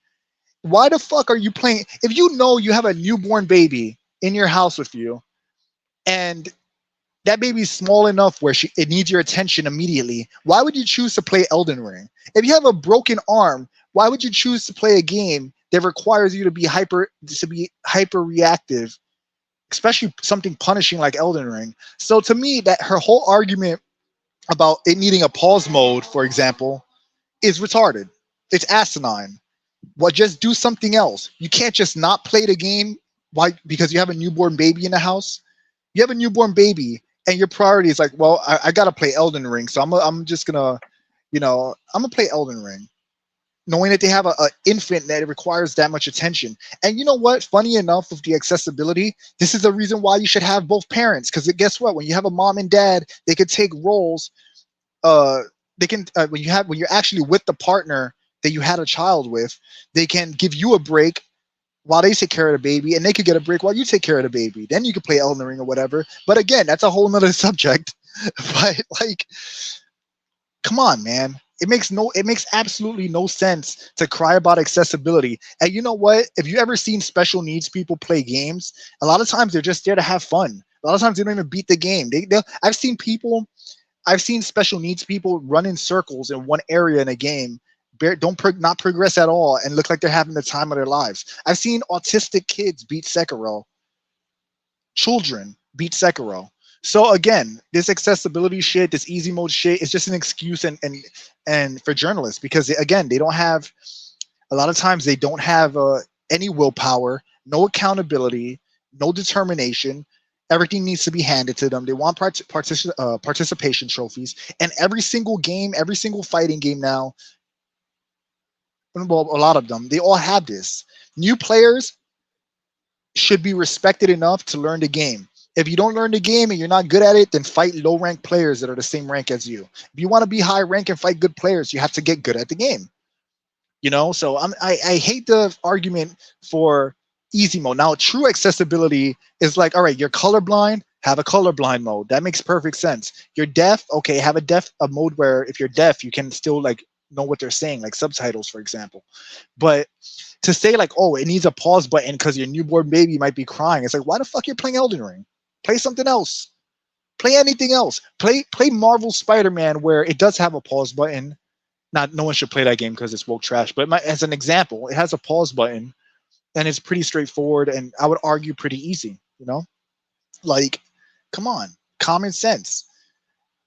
why the fuck are you playing? If you know you have a newborn baby in your house with you, and that baby's small enough where it needs your attention immediately, why would you choose to play Elden Ring? If you have a broken arm, why would you choose to play a game that requires you to be hyper reactive, especially something punishing like Elden Ring? So to me, that her whole argument about it needing a pause mode, for example, is retarded. It's asinine. Well, just do something else. You can't just not play the game because you have a newborn baby in the house. You have a newborn baby, and your priority is like, well, I gotta play Elden Ring, so I'm just gonna, I'm gonna play Elden Ring, knowing that they have a infant that requires that much attention. And you know what? Funny enough, with the accessibility, this is the reason why you should have both parents. Because guess what? When you have a mom and dad, they could take roles. They can when you're actually with the partner that you had a child with, they can give you a break while they take care of the baby, and they could get a break while you take care of the baby. Then you could play Elden Ring or whatever. But again, that's a whole nother subject. But like, come on, man. It makes absolutely no sense to cry about accessibility. And you know what? If you ever seen special needs people play games, a lot of times they're just there to have fun. A lot of times they don't even beat the game. I've seen special needs people run in circles in one area in a game, not progress at all, and look like they're having the time of their lives. I've seen autistic kids beat Sekiro. Children beat Sekiro. So again, this accessibility shit, this easy mode shit, is just an excuse and for journalists, because again, they don't have, a lot of times they don't have any willpower, no accountability, no determination. Everything needs to be handed to them. They want participation trophies, and every single game, every single fighting game now, well, a lot of them, they all have this. New players should be respected enough to learn the game. If you don't learn the game and you're not good at it, then fight low-ranked players that are the same rank as you. If you want to be high rank and fight good players, you have to get good at the game. So I hate the argument for easy mode. Now, true accessibility is like, all right, you're colorblind, Have a colorblind mode. That makes perfect sense. You're deaf. Okay, have a mode where if you're deaf, you can still like know what they're saying, like subtitles, for example. But to say like, oh, it needs a pause button because your newborn baby might be crying. It's like, why the fuck you're playing Elden Ring? Play something else. Play anything else. Play Marvel Spider-Man where it does have a pause button. No one should play that game because it's woke trash. But as an example, it has a pause button, and it's pretty straightforward, and I would argue pretty easy. You know, like, come on, common sense.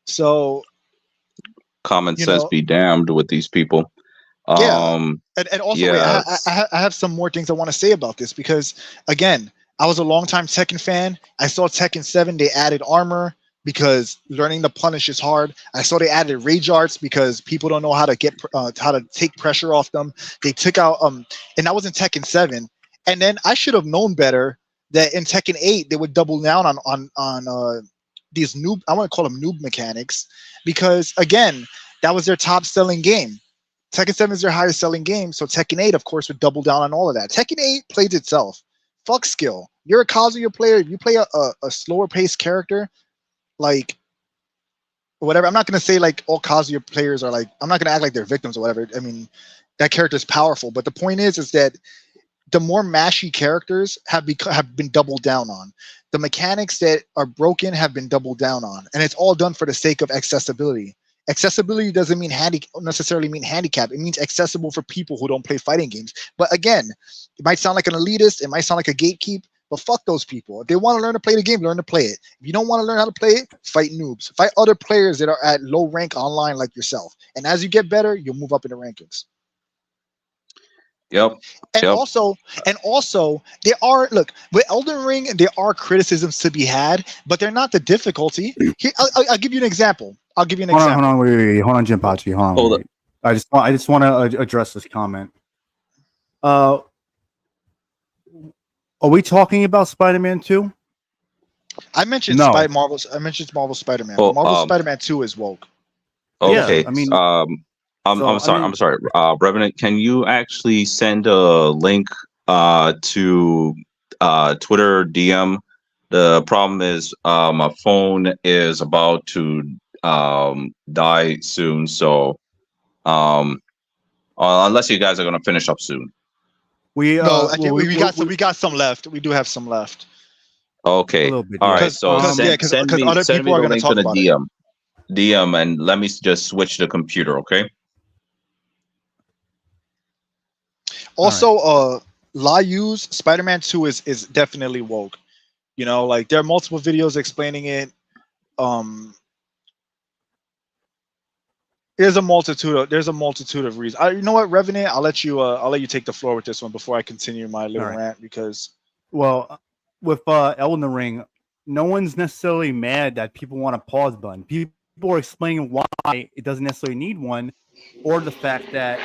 So, common sense be damned with these people. Yeah, and also wait, I have some more things I want to say about this because again, I was a longtime Tekken fan. I saw Tekken 7, they added armor because learning the punish is hard. I saw they added rage arts because people don't know how to get how to take pressure off them. They took out and that was in Tekken 7. And then I should have known better that in Tekken 8 they would double down on these noob, I want to call them noob mechanics, because again, that was their top selling game. Tekken 7 is their highest selling game, so Tekken 8 of course would double down on all of that. Tekken 8 plays itself. Fuck skill. You're a Kazuya player. If you play a slower paced character, like whatever. I'm not gonna say like all Kazuya players are like. I'm not gonna act like they're victims or whatever. I mean, that character is powerful, but the point is that the more mashy characters have been doubled down on. The mechanics that are broken have been doubled down on, and it's all done for the sake of accessibility. Accessibility doesn't mean necessarily mean handicap. It means accessible for people who don't play fighting games. But again, it might sound like an elitist. It might sound like a gatekeep. But fuck those people. If they want to learn to play the game, learn to play it. If you don't want to learn how to play it, fight noobs. Fight other players that are at low rank online like yourself. And as you get better, you'll move up in the rankings. Yep. And also, there are with Elden Ring, there are criticisms to be had, but they're not the difficulty. Here, I'll give you an example. Hold on, Jinpachi. Hold on. I just want to address this comment. Are we talking about Spider-Man 2? I mentioned Marvel Spider-Man. Well, Marvel Spider-Man 2 is woke. Okay. Yeah, I mean, I'm sorry. Revenant, can you actually send a link to Twitter DM? The problem is my phone is about to die soon, so unless you guys are gonna finish up soon. We got some left. We do have some left. Okay. All right. So send me the link to the DM, and let me just switch the computer. Okay. Also, Layu's Spider-Man 2 is definitely woke. You know, like there are multiple videos explaining it. There's a multitude of reasons. You know what, Revenant? I'll let you take the floor with this one before I continue my little rant because. Well, with Elden Ring, no one's necessarily mad that people want a pause button. People are explaining why it doesn't necessarily need one, or the fact that.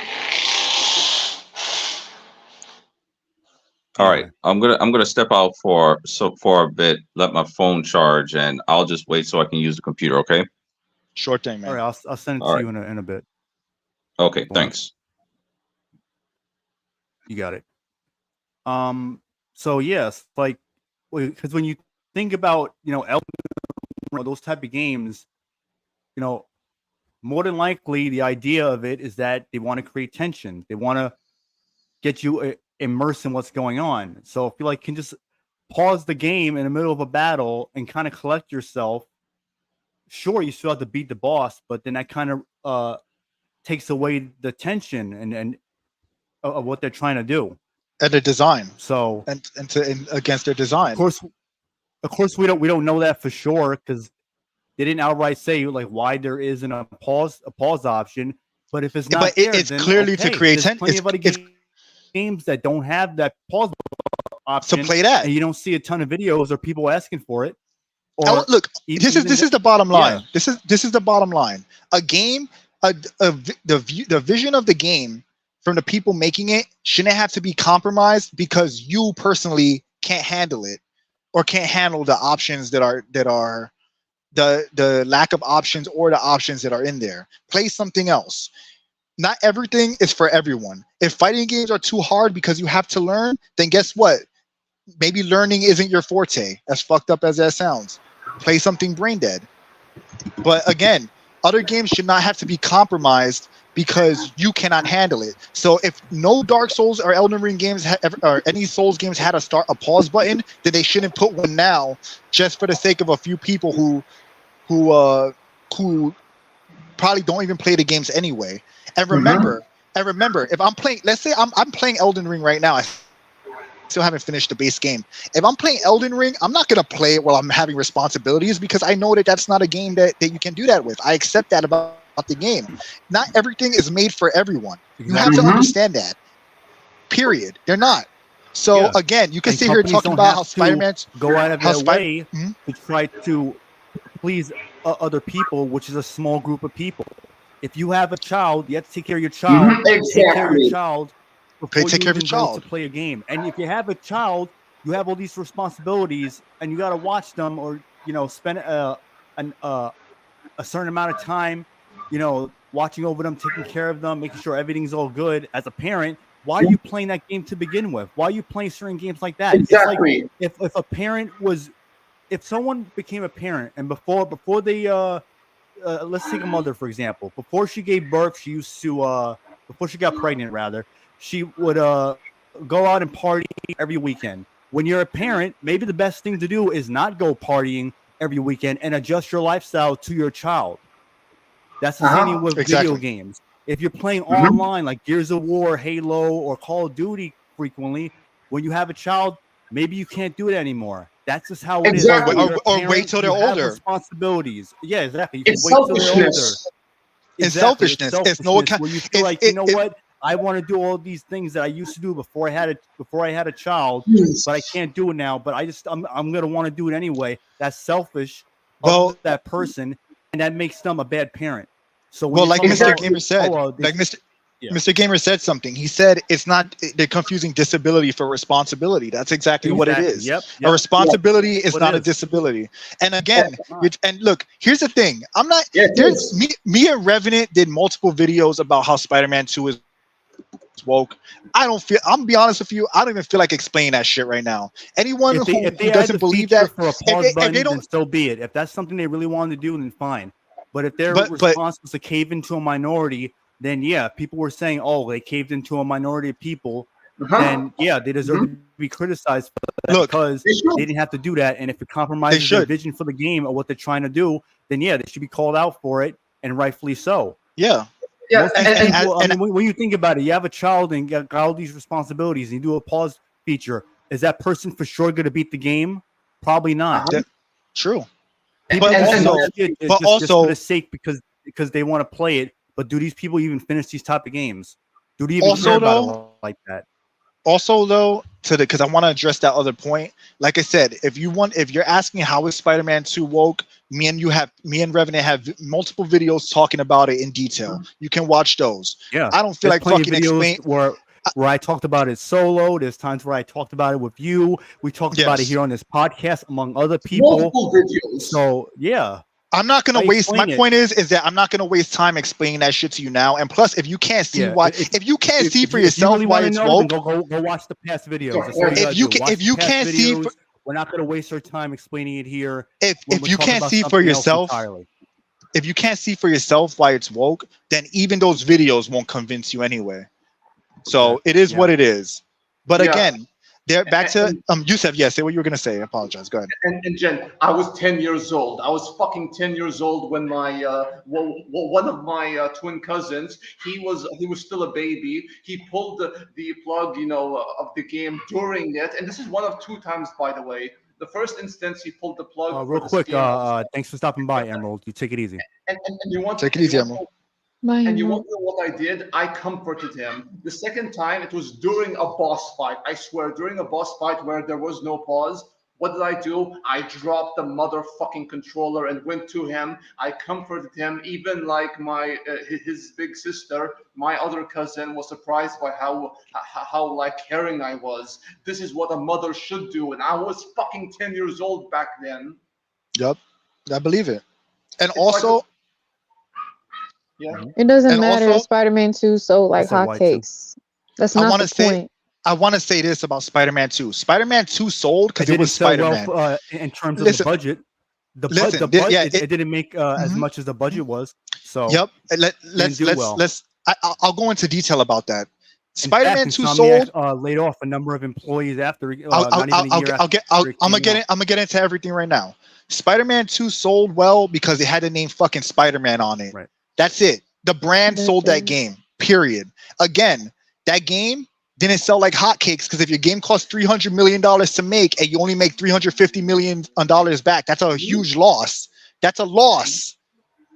All right, I'm gonna step out for a bit, let my phone charge, and I'll just wait so I can use the computer. Okay. Sure thing, man. All right, I'll send it to you in a bit. Okay, thanks. You got it. So yes, like, because when you think about Elden Ring, those type of games, more than likely the idea of it is that they want to create tension. They want to get you immersed in what's going on. So if you can just pause the game in the middle of a battle and kind of collect yourself. Sure, you still have to beat the boss, but then that kind of takes away the tension and of what they're trying to do and the design. So and against their design. Of course, we don't know that for sure because they didn't outright say why there isn't a pause option. But if it's not, it's clearly to create tension. Plenty of other games that don't have that pause option. So play that, and you don't see a ton of videos or people asking for it. Look, this is the bottom line. Yeah. This is the bottom line. A game, the vision of the game from the people making it shouldn't have to be compromised because you personally can't handle it or can't handle the options that are the lack of options or the options that are in there. Play something else. Not everything is for everyone. If fighting games are too hard because you have to learn, then guess what? Maybe learning isn't your forte, as fucked up as that sounds. play something brain dead. But again, other games should not have to be compromised because you cannot handle it. So if no Dark Souls or Elden Ring games or any Souls games had a pause button, then they shouldn't put one now, just for the sake of a few people who probably don't even play the games anyway. And remember, if I'm playing, let's say I'm playing Elden Ring right now. I still haven't finished the base game. If I'm playing Elden Ring, I'm not going to play it while I'm having responsibilities, because I know that that's not a game that you can do that with. I accept that about the game. Not everything is made for everyone. You have to understand that. Period. They're not. So again, you can sit here talking about how Spider-Man go out of their way to try to please other people, which is a small group of people. If you have a child, you have to take care of your child. Take care of your child before you even go to play a game. And if you have a child, you have all these responsibilities, and you got to watch them, or spend a certain amount of time, watching over them, taking care of them, making sure everything's all good. As a parent, why are you playing that game to begin with? Why are you playing certain games like that? Exactly. It's like if a parent was, if someone became a parent and before they let's take a mother for example, before she gave birth, she used to before she got pregnant rather, she would go out and party every weekend. When you're a parent, maybe the best thing to do is not go partying every weekend and adjust your lifestyle to your child. That's the same with video games. If you're playing online like Gears of War, Halo, or Call of Duty frequently, when you have a child, maybe you can't do it anymore. That's just how it is. Or wait till they're older. Responsibilities. Yeah, exactly. It's selfishness. It's selfishness. It's no account. Where you feel like, you know what? I want to do all these things that I used to do before I had a child, but I can't do it now. But I'm gonna want to do it anyway. That's selfish of that person, and that makes them a bad parent. So like Mr. Gamer said, Mr. Gamer said something. He said it's not. They're confusing disability for responsibility. That's exactly what it is. Yep. A responsibility is not a disability. And again, and look, here's the thing. I'm not. There's me and Revenant did multiple videos about how Spider-Man 2 is woke. I'm gonna be honest with you, I don't even feel like explaining that shit right now. Anyone who doesn't believe that, for a pause button, then so be it. If that's something they really wanted to do, then fine. But if their response was to cave into a minority, then yeah, people were saying, oh, they caved into a minority of people, then yeah, they deserve to be criticized for that because they didn't have to do that. And if it compromises their vision for the game or what they're trying to do, then yeah, they should be called out for it, and rightfully so. Yeah. Yeah, and when you think about it, you have a child and got all these responsibilities, and you do a pause feature. Is that person for sure going to beat the game? Probably not. True. But also for the sake because they want to play it. But do these people even finish these type of games? Do they even care about it like that? Also, though, because I want to address that other point. Like I said, if you're asking how is Spider-Man 2 woke, me and Revenant have multiple videos talking about it in detail. You can watch those. Yeah, I don't feel like fucking explain. Where I talked about it solo. There's times where I talked about it with you. We talked about it here on this podcast, among other people. Multiple videos. So yeah. I'm not gonna waste. My point is that I'm not gonna waste time explaining that shit to you now. And plus, if you can't see why, if you can't see for yourself why it's woke, go watch the past videos. If you can't see, we're not gonna waste our time explaining it here. If you can't see for yourself, if you can't see for yourself why it's woke, then even those videos won't convince you anyway. So it is what it is. But again. Back to Yusef. Yes, say what you were gonna say. I apologize. Go ahead. And Jen, I was 10 years old. I was fucking 10 years old when my one of my twin cousins, he was still a baby. He pulled the plug, of the game during it. And this is one of two times, by the way. The first instance, he pulled the plug. Real quick, thanks for stopping by, Emerald. You take it easy. And you want take it easy, Emerald. And you wonder what I did? I comforted him. The second time, it was during a boss fight. I swear, during a boss fight where there was no pause. What did I do? I dropped the motherfucking controller and went to him. I comforted him. Even like his big sister, my other cousin, was surprised by how like caring I was. This is what a mother should do. And I was fucking 10 years old back then. Yep, I believe it. And also. Yeah. It doesn't matter if Spider-Man 2 sold like hotcakes. That's not the point. I want to say this about Spider-Man 2. Spider-Man 2 sold because it was Spider-Man. In terms of the budget. it didn't make as much as the budget was. So yep. I'll go into detail about that. Spider-Man 2 sold. Laid off a number of employees after. I'm gonna get into everything right now. Spider-Man 2 sold well because it had the name fucking Spider-Man on it. Right. That's it. The brand sold that game. Period. Again, that game didn't sell like hotcakes because if your game costs $300 million to make and you only make $350 million back, that's a huge loss. That's a loss.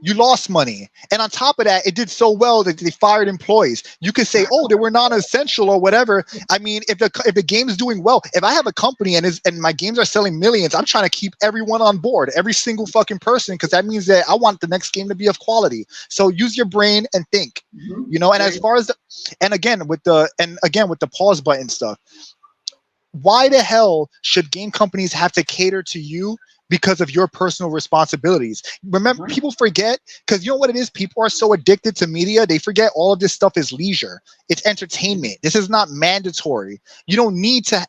You lost money. And on top of that, it did so well that they fired employees. You could say, oh, they were non-essential or whatever. I mean, if the game is doing well, if I have a company and my games are selling millions, I'm trying to keep everyone on board, every single fucking person, because that means that I want the next game to be of quality. So use your brain and think, you know, and as far as again with the pause button stuff, why the hell should game companies have to cater to you because of your personal responsibilities? Remember, people forget, because you know what it is? People are so addicted to media, they forget all of this stuff is leisure. It's entertainment. This is not mandatory. You don't need to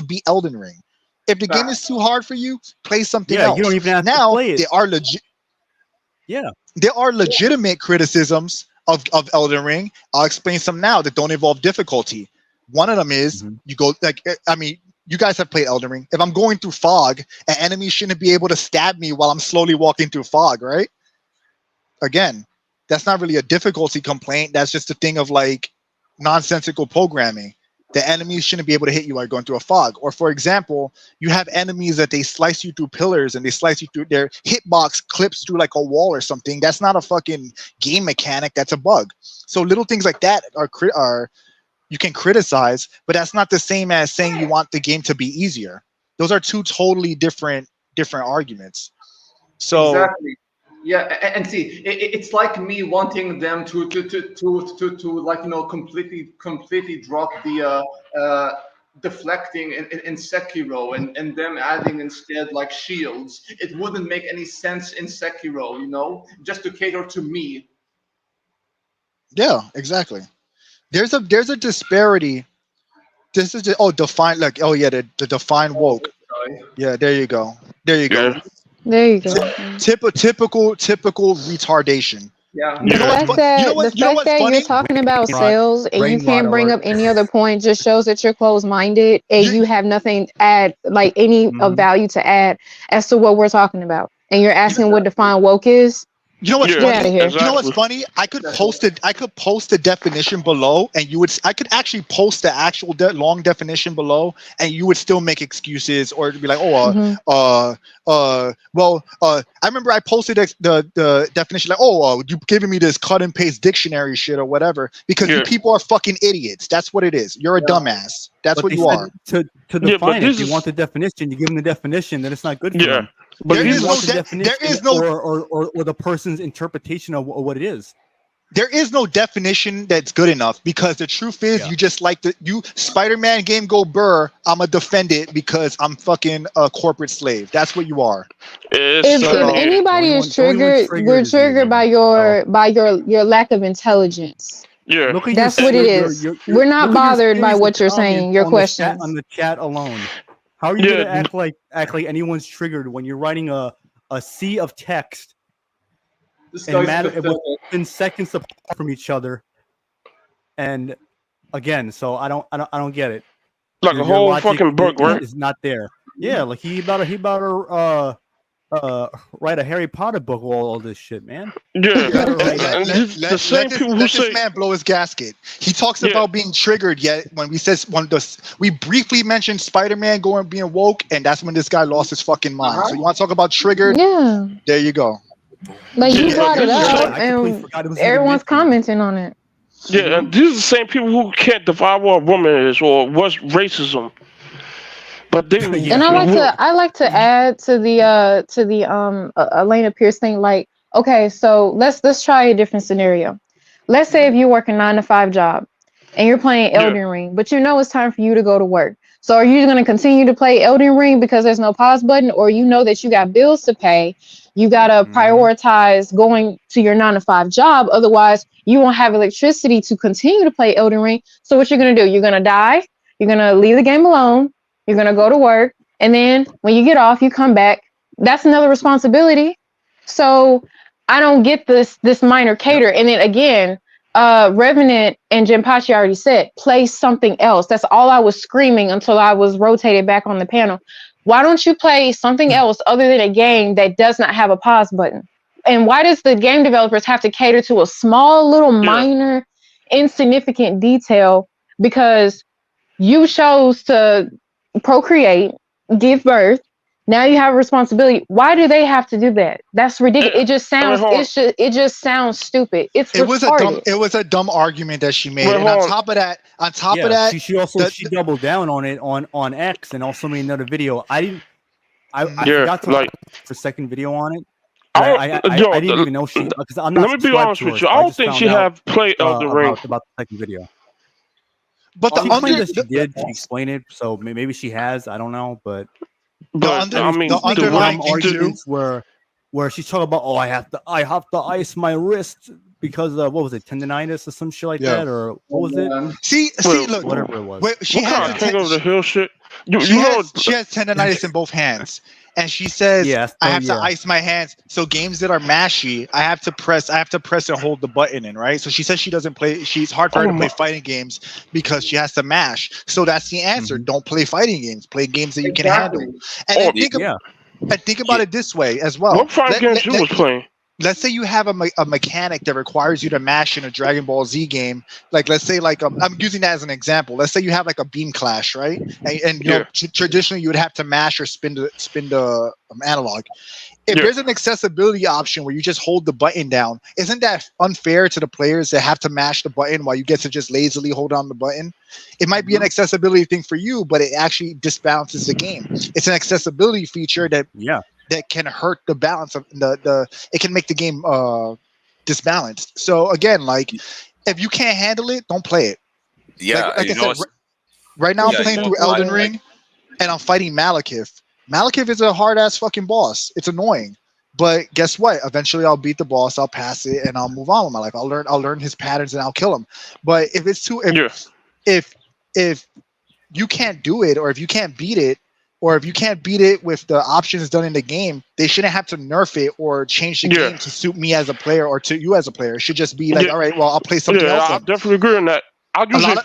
beat Elden Ring. If the game is too hard for you, play something else. You don't even have to play it. There are legitimate criticisms of Elden Ring. I'll explain some now that don't involve difficulty. One of them is you guys have played Elden Ring. If I'm going through fog, an enemy shouldn't be able to stab me while I'm slowly walking through fog, right? Again, that's not really a difficulty complaint. That's just a thing of like nonsensical programming. The enemies shouldn't be able to hit you while going through a fog. Or for example, you have enemies that they slice you through pillars and they slice you through their hitbox clips through like a wall or something. That's not a fucking game mechanic. That's a bug. So little things like that are you can criticize, but that's not the same as saying you want the game to be easier. Those are two totally different arguments. So exactly. Yeah, and see, it's like me wanting them to like, you know, completely drop the deflecting in Sekiro and them adding instead like shields. It wouldn't make any sense in Sekiro, you know, just to cater to me. Yeah, exactly. There's a disparity. This is the define like the define woke. Yeah, there you go. There you go. Typical retardation. Yeah. The fact that you're talking about sales and you can't bring up any other point just shows that you're closed-minded and you have nothing to add, like any of value to add as to what we're talking about. And you're asking what define woke is. You know what's funny? Exactly. You know what's funny? I could post the definition below, and I could actually post the actual long definition below, and you would still make excuses or be like, I remember I posted the definition like, you giving me this cut and paste dictionary shit or whatever because you people are fucking idiots. That's what it is. You're a dumbass. That's what you are. To define it, if you want the definition, you give them the definition, then it's not good for them. But there is no or the person's interpretation of what it is. There is no definition that's good enough because the truth is you just like Spider-Man game go burr. I'ma defend it because I'm fucking a corporate slave. That's what you are. If anybody is triggered, we're triggered by your lack of intelligence. Yeah, that's what it is. We're not bothered by what you're saying. Your questions on the chat alone. How are you gonna act like anyone's triggered when you're writing a sea of text within seconds apart from each other? And again, so I don't get it. Like a whole fucking book, right? Is not there. Yeah, like he about to write a Harry Potter book with all this shit, man. Yeah, the same people who say this man blow his gasket. He talks about being triggered. Yet when we briefly mentioned Spider-Man being woke, and that's when this guy lost his fucking mind. So you want to talk about triggered? Yeah. There you go. Like you brought it up, and everyone's commenting on it. Yeah, and these are the same people who can't define what a woman is or what's racism. But and I like to add to the Alanah Pearce thing. Like, okay, so let's try a different scenario. Let's say if you work a 9-to-5 job and you're playing Elden Ring, but you know it's time for you to go to work. So are you going to continue to play Elden Ring because there's no pause button, or you know that you got bills to pay? You got to prioritize going to your 9-to-5 job. Otherwise, you won't have electricity to continue to play Elden Ring. So what you're going to do? You're going to die. You're going to leave the game alone. You're going to go to work. And then when you get off, you come back, That's another responsibility. So I don't get this minor cater. And then again, Revenant and Jinpachi already said, play something else. That's all I was screaming until I was rotated back on the panel. Why don't you play something else other than a game that does not have a pause button? And why does the game developers have to cater to a small little minor insignificant detail because you chose to procreate, give birth? Now you have a responsibility. Why do they have to do that? That's ridiculous. It just sounds. It just sounds stupid. It's retarded. It was a dumb argument that she made. And on top of that, she also doubled down on it on X and also made another video. I forgot to watch the second video on it. I didn't even know she, because I'm not. Let me be honest with you. I don't think she have played Elden Ring about the second video. But she claimed that she did. She explained it, so maybe she has. I don't know, but the underlying arguments where she's talking about, I have to ice my wrist because what was it, tendonitis or some shit like that, or what was it? See, look, whatever it was. She has the hill shit. She has tendonitis in both hands, and she says, "I have to ice my hands." So games that are mashy, I have to press and hold the button in, right? So she says she doesn't play. She's hard for her to play fighting games because she has to mash. So that's the answer. Don't play fighting games. Play games that you can handle. And think about it this way as well. What fighting games you was playing? Let's say you have a mechanic that requires you to mash in a Dragon Ball Z game. Like, let's say, like, I'm using that as an example. Let's say you have like a beam clash, right? And you know, traditionally you would have to mash or spin the analog. If there's an accessibility option where you just hold the button down, isn't that unfair to the players that have to mash the button while you get to just lazily hold on the button? It might be an accessibility thing for you, but it actually disbalances the game. It's an accessibility feature that can hurt the balance of it can make the game disbalanced. So again, like, if you can't handle it, don't play it. Like I said, right now I'm playing through Elden Ring and I'm fighting Malekith. Malekith is a hard ass fucking boss. It's annoying. But guess what? Eventually I'll beat the boss, I'll pass it, and I'll move on with my life. I'll learn his patterns and I'll kill him. But if it's too if you can't do it, or if you can't beat it, or if you can't beat it with the options done in the game, they shouldn't have to nerf it or change the game to suit me as a player or to you as a player. It should just be like, all right, well, I'll play something else. I definitely agree on that. I'll usually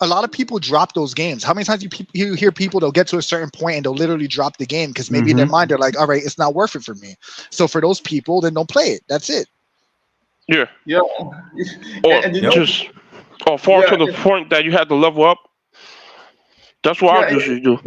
a lot of people drop those games. How many times you hear people, they'll get to a certain point and they'll literally drop the game because maybe in their mind they're like, all right, it's not worth it for me. So for those people, then don't play it. That's it. Yeah. And just far to the point that you had to level up. That's what I usually do.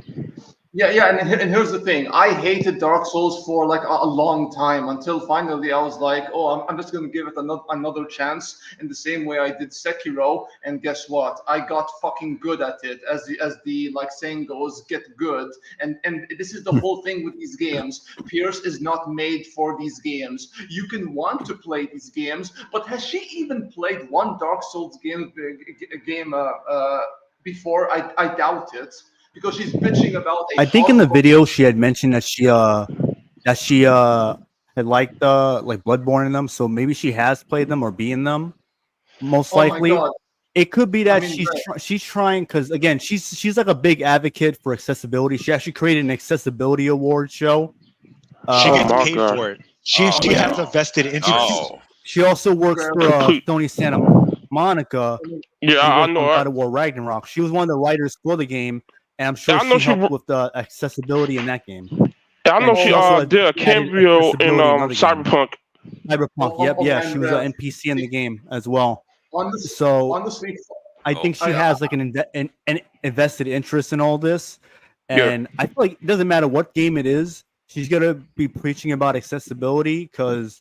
And here's the thing. I hated Dark Souls for like a long time until finally I was like, I'm just going to give it another chance in the same way I did Sekiro. And guess what? I got fucking good at it. As the like saying goes, get good. And this is the whole thing with these games. Pierce is not made for these games. You can want to play these games, but has she even played one Dark Souls game before? I doubt it. Because she's bitching about. I think in the video she had mentioned that she had liked like Bloodborne in them, so maybe she has played them or be in them. Most likely, it could be that she's trying, because again, she's like a big advocate for accessibility. She actually created an accessibility award show. She gets paid for it. She has a vested interest. She also works for Tony Santa Monica. I know. God of War Ragnarok. She was one of the writers for the game. And I'm sure she helped with the accessibility in that game. I know she did a cameo in Cyberpunk. Cyberpunk, she was an NPC in the game as well. Honestly, I think she has like an invested interest in all this. And I feel like it doesn't matter what game it is, she's going to be preaching about accessibility because...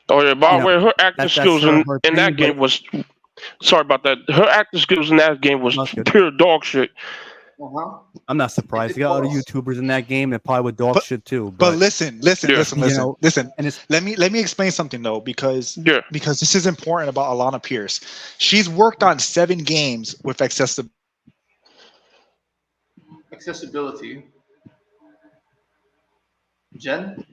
by the way, her acting skills in that game was... Sorry about that. Her acting skills in that game was pure dog shit. I'm not surprised. You got other YouTubers in that game that probably would dog shit too. But listen. And let me explain something though, because this is important about Alanah Pearce. She's worked on 7 games with accessibility. Jen?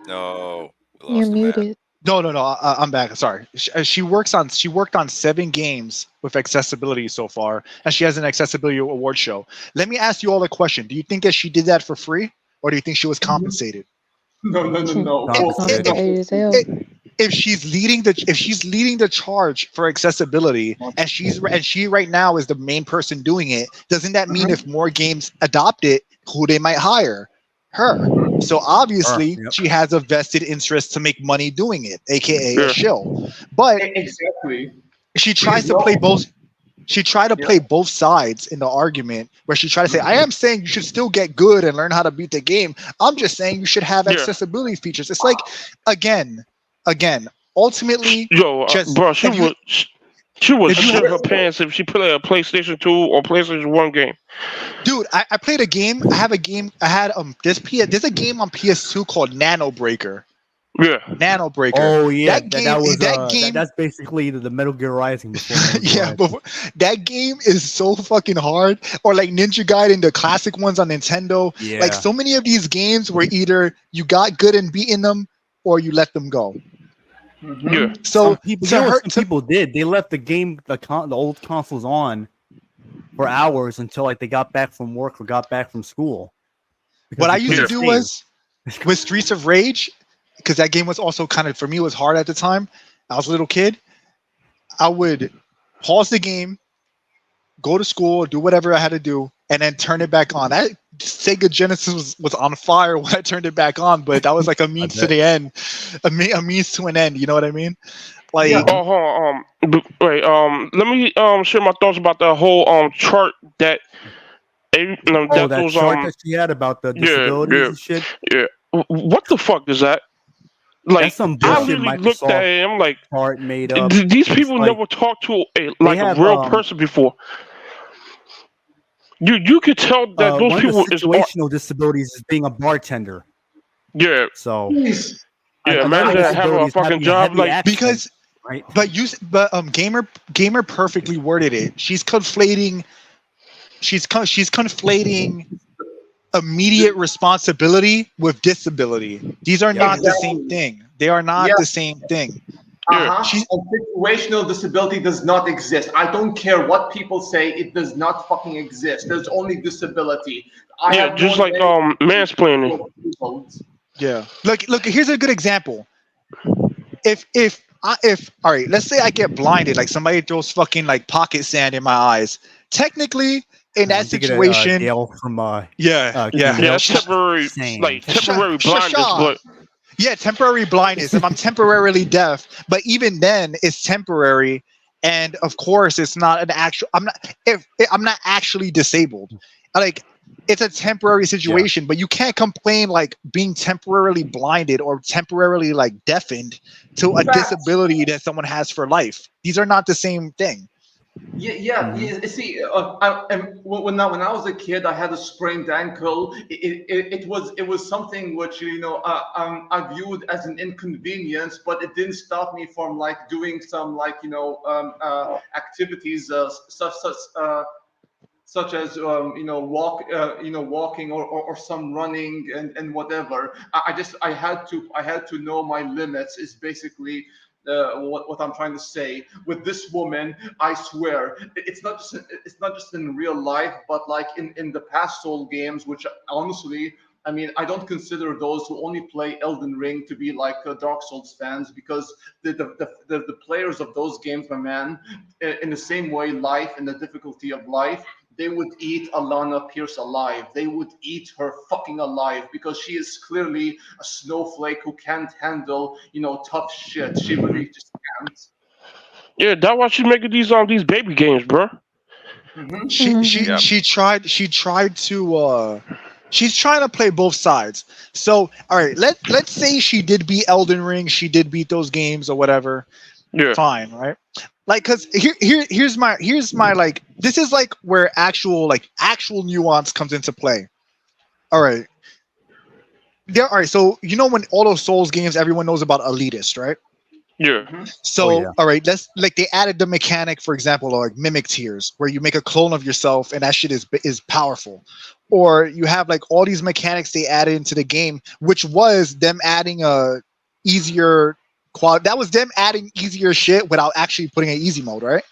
No. You're muted. No. I'm back. Sorry. She worked on 7 games with accessibility so far, and she has an accessibility award show. Let me ask you all a question. Do you think that she did that for free, or do you think she was compensated? No. If she's leading the charge for accessibility, and she right now is the main person doing it, doesn't that mean if more games adopt it, who they might hire? Her. So obviously she has a vested interest to make money doing it, aka a shill. But exactly, she tries to play both. She tried to play both sides in the argument, where she tried to say, "I am saying you should still get good and learn how to beat the game. I'm just saying you should have accessibility features." It's like, again, ultimately, bro, she would shit her pants if she played a PlayStation 2 or PlayStation 1 game. Dude, I played a game. I have a game. I had there's a game on PS2 called Nano Breaker. Yeah, Nano Breaker. Oh yeah, that game. that game. That's basically the Metal Gear Rising. But that game is so fucking hard. Or like Ninja Gaiden, the classic ones on Nintendo. Yeah. Like so many of these games where either you got good and beaten them, or you let them go. Yeah. So some people did. They left the game, the old consoles on for hours until like they got back from work or got back from school. What I used to do was with Streets of Rage, because that game was also kind of, for me, it was hard at the time. I was a little kid. I would pause the game, go to school, do whatever I had to do, and then turn it back on. That Sega Genesis was on fire when I turned it back on, but that was like a means to the end, a means to an end. You know what I mean? Like, wait. Let me share my thoughts about the whole chart that. That chart that she had about the disabilities and shit. Yeah. What the fuck is that? Like, that's some bullshit. I really looked at it and I'm like, chart made up. These people never talked to a real person before. You could tell that those people is situational disabilities is being a bartender. Yeah. So imagine having a fucking job like accent, because right. But Gamer perfectly worded it. She's conflating immediate responsibility with disability. These are not the same thing. They are not the same thing. Situational disability does not exist. I don't care what people say. It does not fucking exist. There's only disability. Just like mansplaining. Yeah. Look. Here's a good example. If all right, let's say I get blinded, like somebody throws fucking like pocket sand in my eyes. Technically, in that situation, temporary, like temporary blindness, but. Yeah, temporary blindness. If I'm temporarily deaf, but even then, it's temporary, and of course, it's not an actual. I'm not actually disabled. Like, it's a temporary situation, but you can't complain like being temporarily blinded or temporarily like deafened to a disability that someone has for life. These are not the same thing. Yeah. See, when I was a kid, I had a sprained ankle. It was something which I viewed as an inconvenience, but it didn't stop me from like doing some activities such as walking or some running and whatever. I had to know my limits. Is basically. What I'm trying to say with this woman, I swear it's not just in real life, but like in the past Soul games, which honestly, I mean, I don't consider those who only play Elden Ring to be like Dark Souls fans, because the players of those games, my man, in the same way, life and the difficulty of life, they would eat Alanah Pearce alive. They would eat her fucking alive, because she is clearly a snowflake who can't handle, tough shit. She really just can't. Yeah, that's why she's making these baby games, bro. She's trying to play both sides. So, all right, let's say she did beat Elden Ring, she did beat those games or whatever. Yeah. Fine, right? Like, cause here's my like, this is like where actual nuance comes into play. All right. So when all those Souls games, everyone knows about elitist, right? Yeah. So all right, they added the mechanic, for example, like mimic tiers, where you make a clone of yourself, and that shit is powerful. Or you have like all these mechanics they added into the game, which was them adding a easier quality. That was them adding easier shit without actually putting an easy mode, right?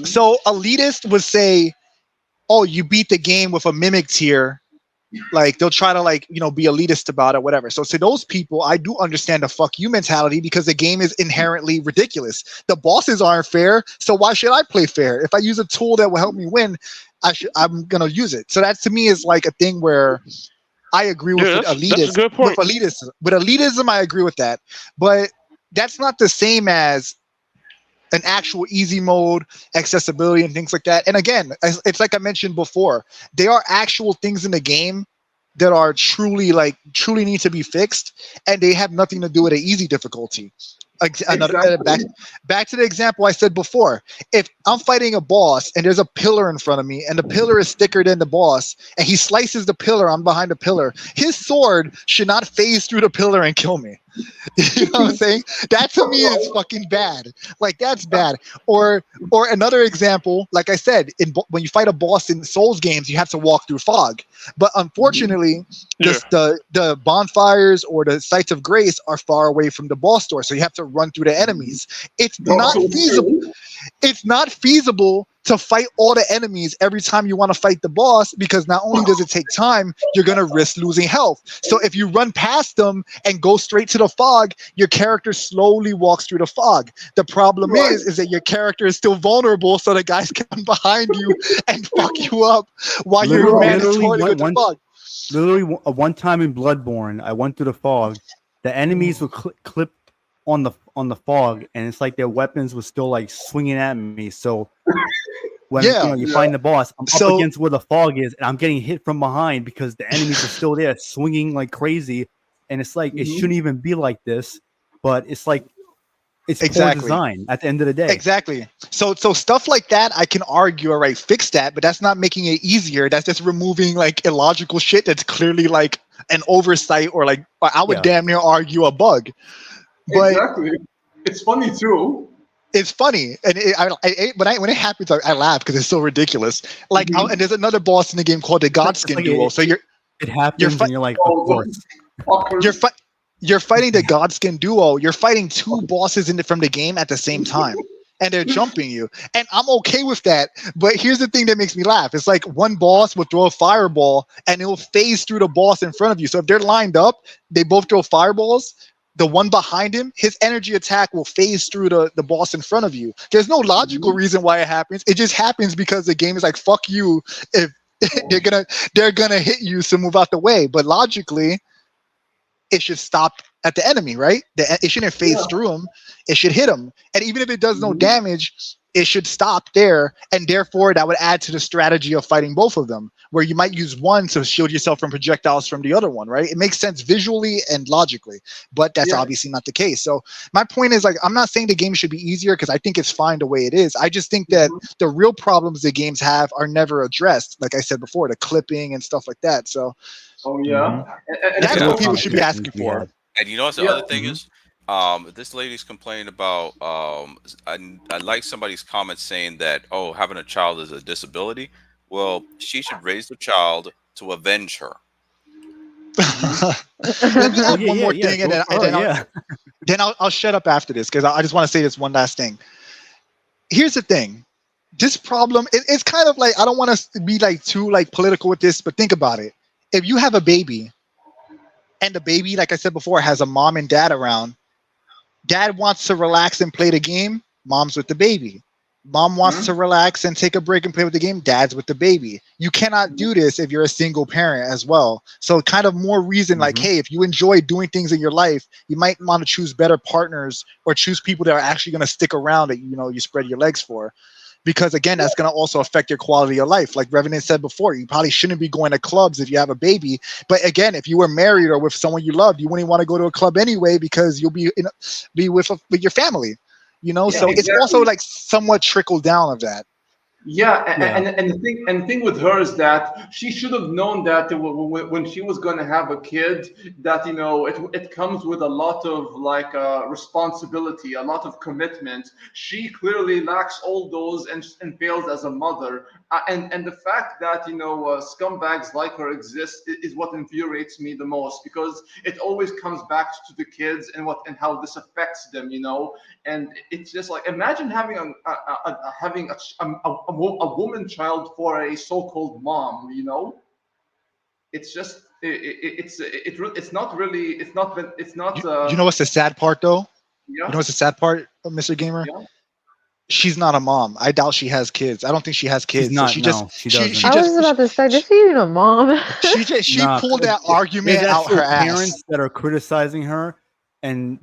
So elitist would say, "Oh, you beat the game with a mimic tier." Like they'll try to like, you know, be elitist about it, whatever. So to those people, I do understand the fuck you mentality because the game is inherently ridiculous. The bosses aren't fair, so why should I play fair? If I use a tool that will help me win, I'm gonna use it. So that to me is like a thing where I agree with elitist. That's a good point. With elitism, I agree with that. But that's not the same as an actual easy mode, accessibility, and things like that. And again, it's like I mentioned before, there are actual things in the game that are truly need to be fixed, and they have nothing to do with an easy difficulty. Back to the example I said before. If I'm fighting a boss and there's a pillar in front of me and the pillar is thicker than the boss and he slices the pillar, I'm behind the pillar, his sword should not phase through the pillar and kill me. You know what I'm saying? That to me is fucking bad. Like that's bad. Or another example, like I said, when you fight a boss in Souls games, you have to walk through fog. But unfortunately, the bonfires or the sites of grace are far away from the boss door, so you have to run through the enemies. It's not feasible. It's not feasible to fight all the enemies every time you want to fight the boss, because not only does it take time, you're going to risk losing health. So if you run past them and go straight to the fog, your character slowly walks through the fog. The problem is that your character is still vulnerable, so the guys come behind you and fuck you up while you're mandatory to the fog. Literally, one time in Bloodborne, I went through the fog. The enemies were clipped on the fog, and it's like their weapons were still like swinging at me. So when you find the boss, I'm up against where the fog is, and I'm getting hit from behind because the enemies are still there, swinging like crazy. And it's like it shouldn't even be like this, but it's like it's poor design at the end of the day. Exactly. So stuff like that, I can argue, all right, fix that, but that's not making it easier. That's just removing like illogical shit that's clearly like an oversight, or like I would damn near argue a bug. But exactly. It's funny too. It's funny, and when it happens, I laugh because it's so ridiculous. Like, and there's another boss in the game called the Godskin Duo. So it happens, and you're like, of course. You're fighting the Godskin Duo. You're fighting two bosses from the game at the same time, and they're jumping you. And I'm okay with that. But here's the thing that makes me laugh. It's like one boss will throw a fireball, and it will phase through the boss in front of you. So if they're lined up, they both throw fireballs. The one behind him, his energy attack will phase through the boss in front of you. There's no logical reason why it happens. It just happens because the game is like, fuck you. If they're gonna hit you, so move out the way. But logically, it should stop at the enemy, right? It shouldn't phase through him. It should hit him. And even if it does no damage, it should stop there. And therefore, that would add to the strategy of fighting both of them, where you might use one to shield yourself from projectiles from the other one, right? It makes sense visually and logically, but that's obviously not the case. So my point is, like, I'm not saying the game should be easier, because I think it's fine the way it is. I just think that the real problems the games have are never addressed. Like I said before, the clipping and stuff like that. So that's what people should be asking for. And you know what the other thing is? This lady's complaining about I like somebody's comment saying that, oh, having a child is a disability. Well, she should raise the child to avenge her. Let me add one more thing, and then I'll shut up after this, because I just want to say this one last thing. Here's the thing. This problem, it's kind of like, I don't want to be like too like political with this, but think about it. If you have a baby, and the baby, like I said before, has a mom and dad around, dad wants to relax and play the game, mom's with the baby. Mom wants to relax and take a break and play with the game, dad's with the baby. You cannot do this if you're a single parent as well. So kind of more reason, like, hey, if you enjoy doing things in your life, you might want to choose better partners, or choose people that are actually going to stick around that, you know, you spread your legs for. Because again, that's going to also affect your quality of life. Like Revenant said before, you probably shouldn't be going to clubs if you have a baby. But again, if you were married or with someone you loved, you wouldn't want to go to a club anyway, because you'll be with your family. You know, so it's also like somewhat trickled down of that. And the thing with her is that she should have known that when she was going to have a kid, that, you know, it comes with a lot of like responsibility, a lot of commitment. She clearly lacks all those and fails as a mother. and the fact that scumbags like her exist is what infuriates me the most, because it always comes back to the kids and how this affects them, and it's just like, imagine having a woman child for a so-called mom, it's just it's not really it's not. You know what's the sad part though? Yeah. You know what's the sad part, Mr. Gamer? Yeah. She's not a mom. I doubt she has kids. I don't think she has kids. She's not, so she no, just she she, doesn't. she I was just about to say, is she even a mom? she Nah, pulled that argument there's out her actual ass. parents that are criticizing her and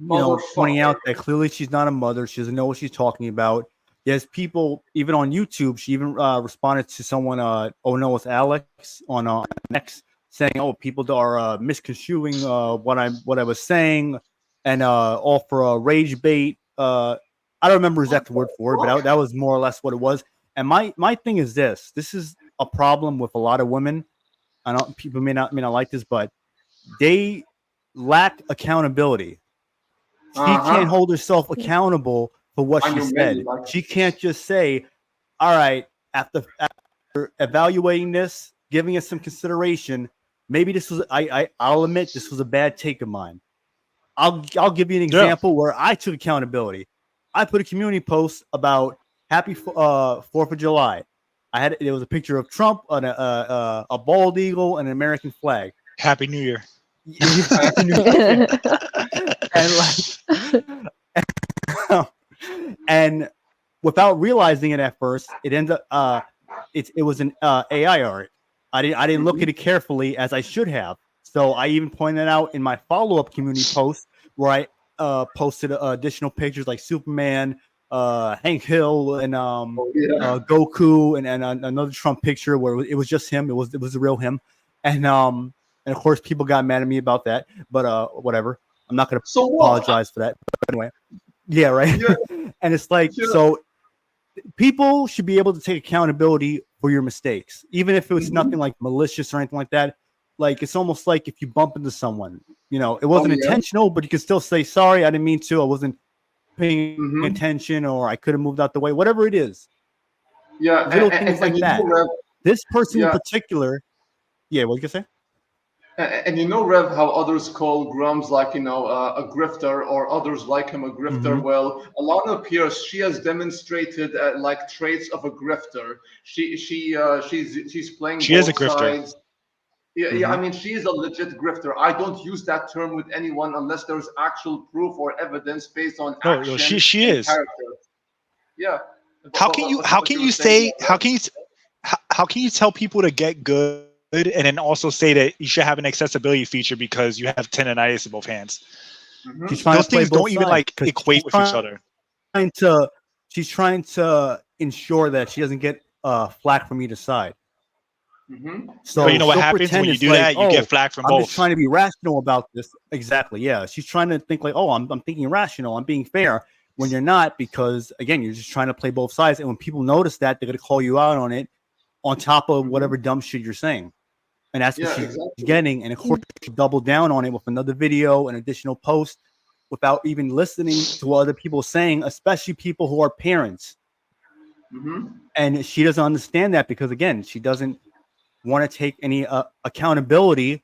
pointing out that clearly she's not a mother. She doesn't know what she's talking about. There's people even on YouTube. She even responded to someone. Oh no, it's Alex on X saying, "Oh, people are misconstruing what I was saying, and all for rage bait." I don't remember exact word for it, but that was more or less what it was. And my thing is this: this is a problem with a lot of women. I don't. People may not like this, but they lack accountability. She can't hold herself accountable for what she said. She can't just say, "All right, after evaluating this, giving it some consideration, maybe this was I'll admit this was a bad take of mine." I'll give you an example where I took accountability. I put a community post about Happy 4th of July. There was a picture of Trump on a bald eagle and an American flag. Happy New Year. Happy New Year. And without realizing it at first, it ends up it was an AI art. I didn't look at it carefully as I should have. So I even pointed out in my follow-up community post where I posted additional pictures like Superman, Hank Hill, and Goku, and another Trump picture where it was just him. It was the real him, and of course people got mad at me about that. But whatever. I'm not gonna apologize for that. But anyway, yeah, right. Yeah. And it's like so. People should be able to take accountability for your mistakes, even if it was nothing like malicious or anything like that. Like it's almost like if you bump into someone, it wasn't intentional, but you can still say sorry. I didn't mean to. I wasn't paying attention, or I could have moved out the way. Whatever it is. Yeah, little things like that. This person in particular. Yeah, what you gonna say? And Rev, how others call Grums like a grifter, or others like him a grifter. Well, Alanah Pearce, she has demonstrated like traits of a grifter. She's playing. She is a grifter. Sides. Yeah, I mean, she is a legit grifter. I don't use that term with anyone unless there's actual proof or evidence based on action. No, she is. Character. Yeah. How can you tell people to get good and then also say that you should have an accessibility feature because you have tendonitis in both hands? Those things don't even like equate with each other. She's trying to ensure that she doesn't get flack from either side. So but you know what happens when you do that? You get flack from both. I'm just trying to be rational about this. Exactly. Yeah. She's trying to think like, I'm thinking rational. I'm being fair, when you're not, because again, you're just trying to play both sides. And when people notice that, they're going to call you out on it on top of whatever dumb shit you're saying. And that's what she's getting. And of course, she doubled down on it with another video, an additional post, without even listening to what other people are saying, especially people who are parents. And she doesn't understand that because, again, she doesn't want to take any accountability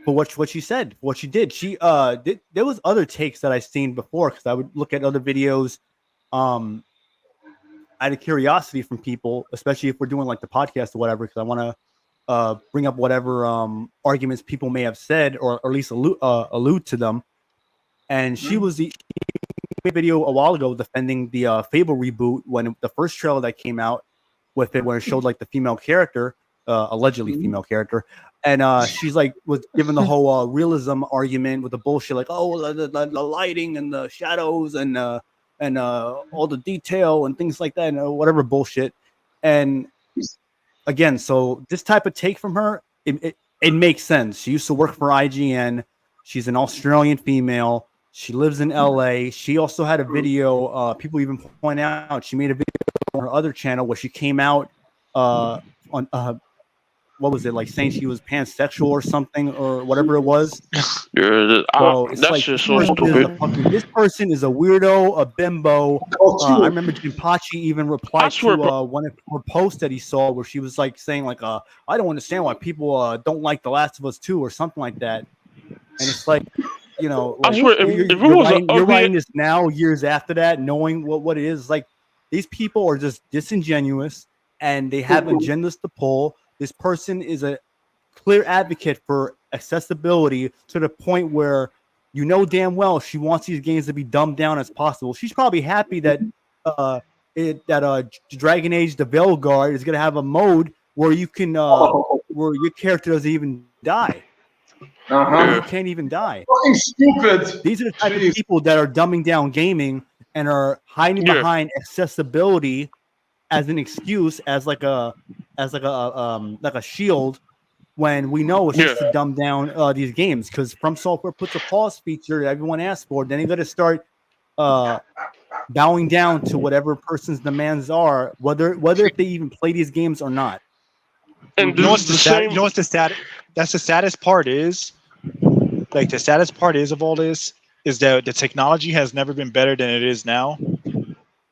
for what she said, what she did. She there was other takes that I've seen before, because I would look at other videos out of curiosity from people, especially if we're doing like the podcast or whatever, because I want to bring up whatever arguments people may have said, or at least allude to them. And she was the video a while ago defending the Fable reboot, when the first trailer that came out with it, where it showed like the female character, allegedly female character, and she's like was given the whole realism argument with the bullshit, like the lighting and the shadows and all the detail and things like that, and whatever bullshit. And again, so this type of take from her, it makes sense. She used to work for IGN. She's an Australian female. She lives in LA. She also had a video. People even point out she made a video on her other channel where she came out on what was it, like saying she was pansexual or something or whatever it was. Yeah, So it's that's like just so stupid. this person is a weirdo, a bimbo. I remember Jinpachi even replied to one of her posts that he saw where she was like saying like, I don't understand why people don't like The Last of Us 2 or something like that. And it's like, you know, like, I swear, you're writing this now, years after that, knowing what it is. Like, these people are just disingenuous and they have agendas to pull. This person is a clear advocate for accessibility to the point where you know damn well she wants these games to be dumbed down as possible. She's probably happy that Dragon Age the Veilguard is gonna have a mode where you can where your character doesn't even die. You can't even die. Fucking stupid. These are the type of people that are dumbing down gaming and are hiding behind accessibility as an excuse, as like a shield, when we know it's just to dumb down these games. Because From Software puts a pause feature that everyone asks for, then they got to start bowing down to whatever person's demands are, whether if they even play these games or not. And you know what's the saddest part is? Like, the saddest part is of all this is that the technology has never been better than it is now.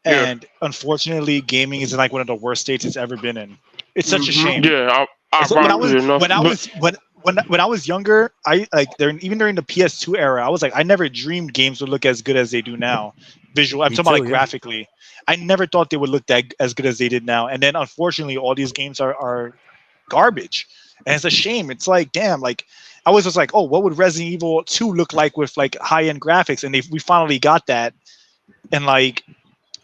And unfortunately, gaming is in like one of the worst states it's ever been in. It's such a shame. Yeah, when I was younger, even during the PS2 era, I was like, I never dreamed games would look as good as they do now. Visual, I'm talking about like graphically. I never thought they would look that as good as they did now. And then unfortunately, all these games are garbage, and it's a shame. It's like, damn, like I was just like, oh, what would Resident Evil 2 look like with like high-end graphics? And we finally got that, and like.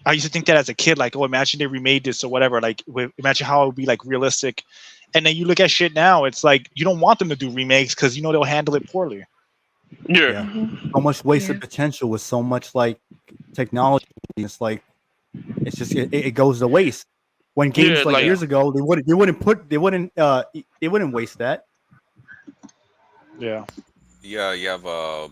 I used to think that as a kid, like, oh, imagine they remade this or whatever. Like, imagine how it would be like realistic. And then you look at shit now, it's like you don't want them to do remakes because you know they'll handle it poorly. Yeah. So much wasted potential with so much like technology. It's like it goes to waste. When games like years ago, they wouldn't waste that. Yeah. Yeah, you have a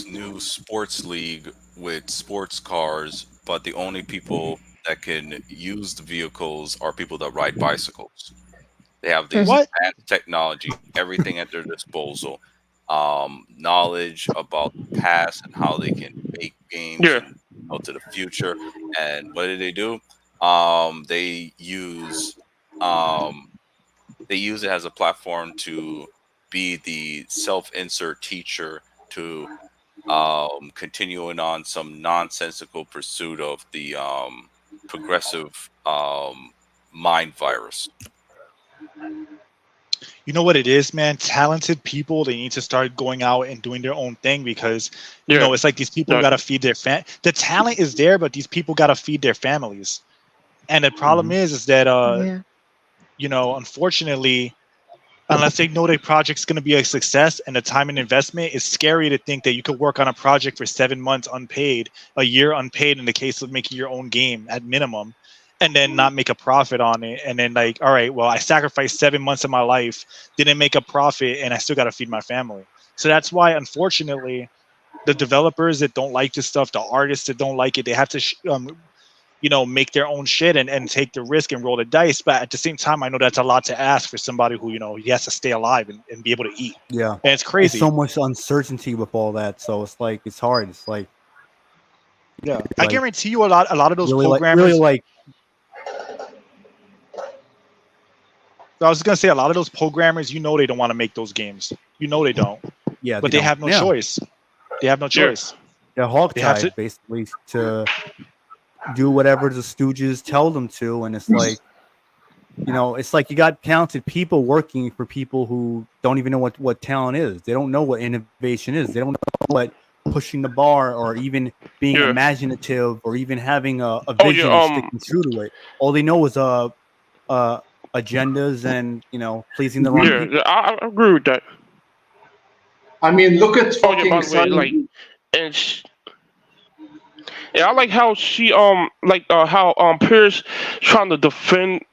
new sports league with sports cars, but the only people that can use the vehicles are people that ride bicycles. They have these advanced technology, everything at their disposal, knowledge about the past and how they can make games to the future. And what do? They use it as a platform to be the self-insert teacher to continuing on some nonsensical pursuit of the progressive mind virus. You know what it is, man? Talented people, they need to start going out and doing their own thing because, you know, it's like these people got to feed their the talent is there, but these people got to feed their families. And the problem is that, you know, unfortunately, unless they know their project's going to be a success and the time and investment, is scary to think that you could work on a project for 7 months unpaid, a year unpaid in the case of making your own game at minimum, and then not make a profit on it. And then like, all right, well, I sacrificed 7 months of my life, didn't make a profit, and I still got to feed my family. So that's why, unfortunately, the developers that don't like this stuff, the artists that don't like it, they have to you know, make their own shit and take the risk and roll the dice. But at the same time, I know that's a lot to ask for somebody who, you know, he has to stay alive and be able to eat. Yeah. And it's crazy. There's so much uncertainty with all that. So it's like, it's hard. It's like, yeah, I guarantee you a lot of those really programmers. I was going to say a lot of those programmers, you know, they don't want to make those games. You know, they don't. Yeah. But they have no choice. They have no choice. They're hogtied basically to do whatever the stooges tell them to, and it's like, you know, it's like you got talented people working for people who don't even know what talent is. They don't know what innovation is. They don't know what pushing the bar or even being imaginative or even having a vision and sticking true to it. All they know is agendas and, you know, pleasing the wrong people. Yeah, I agree with that. I mean, look at fucking by the way, like, and I like how she how Pearce trying to defend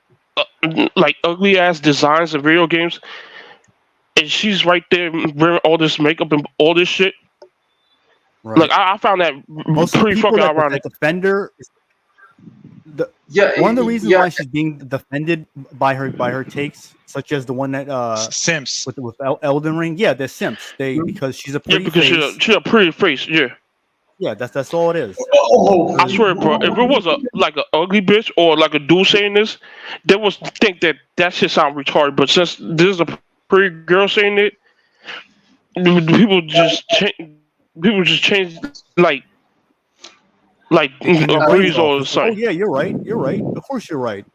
like ugly ass designs of video games, and she's right there wearing all this makeup and all this shit. Right. Like I found that pretty fucking ironic. One of the reasons why she's being defended by her takes, such as the one that Simps with Elden Ring, they're simps. Because she's a pretty because face. she's a pretty face. Yeah, that's all it is. I swear, bro. If it was like an ugly bitch or like a dude saying this, they would think that shit sound retarded. But since this is a pretty girl saying it, people just change like agrees all of a sudden. Oh yeah, you're right. You're right. Of course, you're right.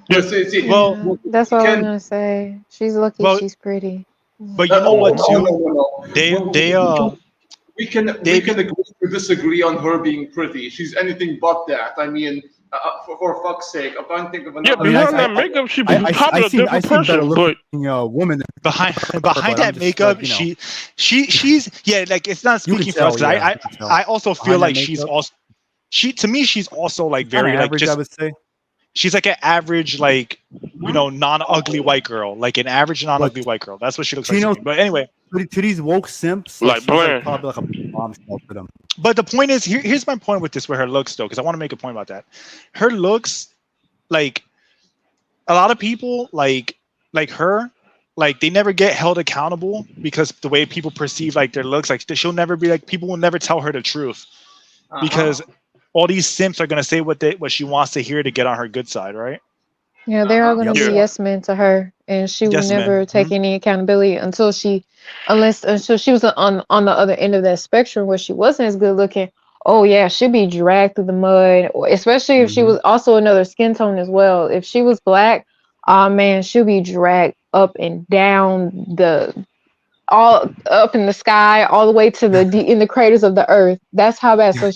Yeah, see, Well, that's all I'm gonna say. She's lucky she's pretty. But you know what, too? We can agree to disagree on her being pretty. She's anything but that. I mean, for fuck's sake, I can't think of another. Behind that makeup, she probably a different person. But woman behind that makeup, she's like, it's not speaking for us. I also feel like she's also to me she's also like very like average, just, I would say. She's like an average, like, non-ugly white girl, like an average non-ugly white girl. That's what she looks like. To me. But anyway, to these woke simps, like probably like a bombshell for them. But the point is, here's my point with this, with her looks, though, because I want to make a point about that. Her looks, like, a lot of people, like her, like, they never get held accountable because the way people perceive, like, their looks, like, she'll never be, like, people will never tell her the truth. Because all these simps are going to say what she wants to hear to get on her good side, right? Yeah, they're all going to be yes men to her, and she would never take any accountability until she was on the other end of that spectrum where she wasn't as good looking. Oh yeah, she'd be dragged through the mud, especially if she was also another skin tone as well. If she was black, oh man, she'll be dragged up and down all up in the sky, all the way to in the craters of the earth. That's how bad. So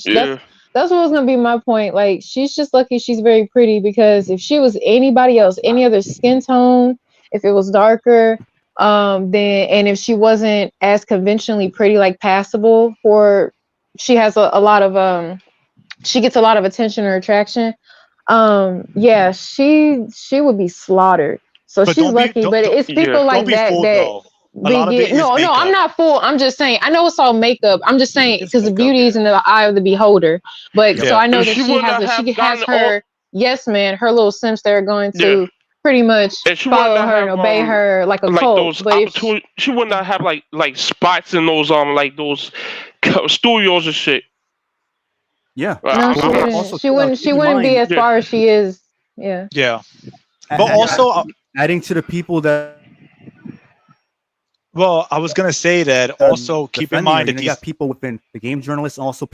that's what was gonna be my point. Like, she's just lucky she's very pretty, because if she was anybody else, any other skin tone, if it was darker, then, and if she wasn't as conventionally pretty, like passable she has a lot of she gets a lot of attention or attraction. She would be slaughtered. So she's lucky, but it's people like that. I'm not fool. I'm just saying. I know it's all makeup. I'm just saying because the beauty is in the eye of the beholder. But so I know that she has her yes man, her little simps that are going to pretty much follow her and obey her like a cult. But she would not have like spots in those those studios and shit. Yeah. No, she wouldn't be as far as she is. Yeah. Yeah. But also adding to the people that. Well, I was gonna say that also keep in mind that you got people within the game journalists and also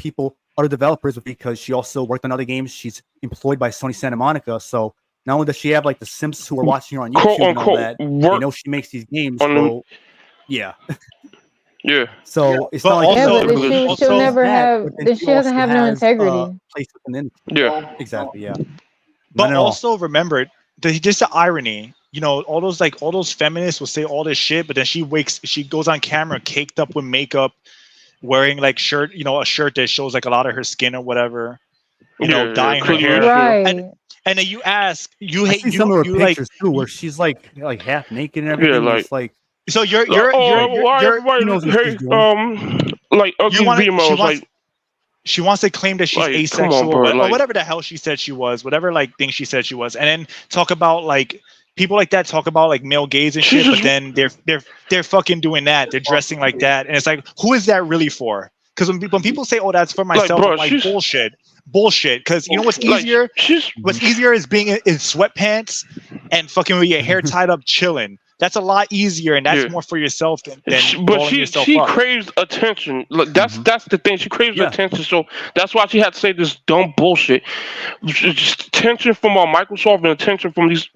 other developers, because she also worked on other games. She's employed by Sony Santa Monica, so not only does she have like the simps who are watching her on YouTube and all that, they know she makes these games. So yeah. So it's not like she'll never have. She doesn't have no integrity. Exactly. Yeah. But also remember, just the irony. All those feminists will say all this shit, but then she goes on camera caked up with makeup, wearing like a shirt that shows like a lot of her skin or whatever, dyeing her hair. Right. And then you ask, some of her pictures too, where she's like half naked and everything. Yeah, it's like so like ugly females like. She wants to claim that she's asexual, or whatever the hell she said she was, whatever thing she said she was, and then talk about like. People like that talk about like male gaze and shit, but then they're fucking doing that. They're dressing like that, and it's like, who is that really for? Because when people say, "Oh, that's for myself," I'm like bullshit. Because what's easier? What's easier is being in sweatpants and fucking with your hair tied up, chilling. That's a lot easier, and that's more for yourself than but she craves attention. Look, that's the thing. She craves attention, so that's why she had to say this dumb bullshit. Just attention from Microsoft and attention from these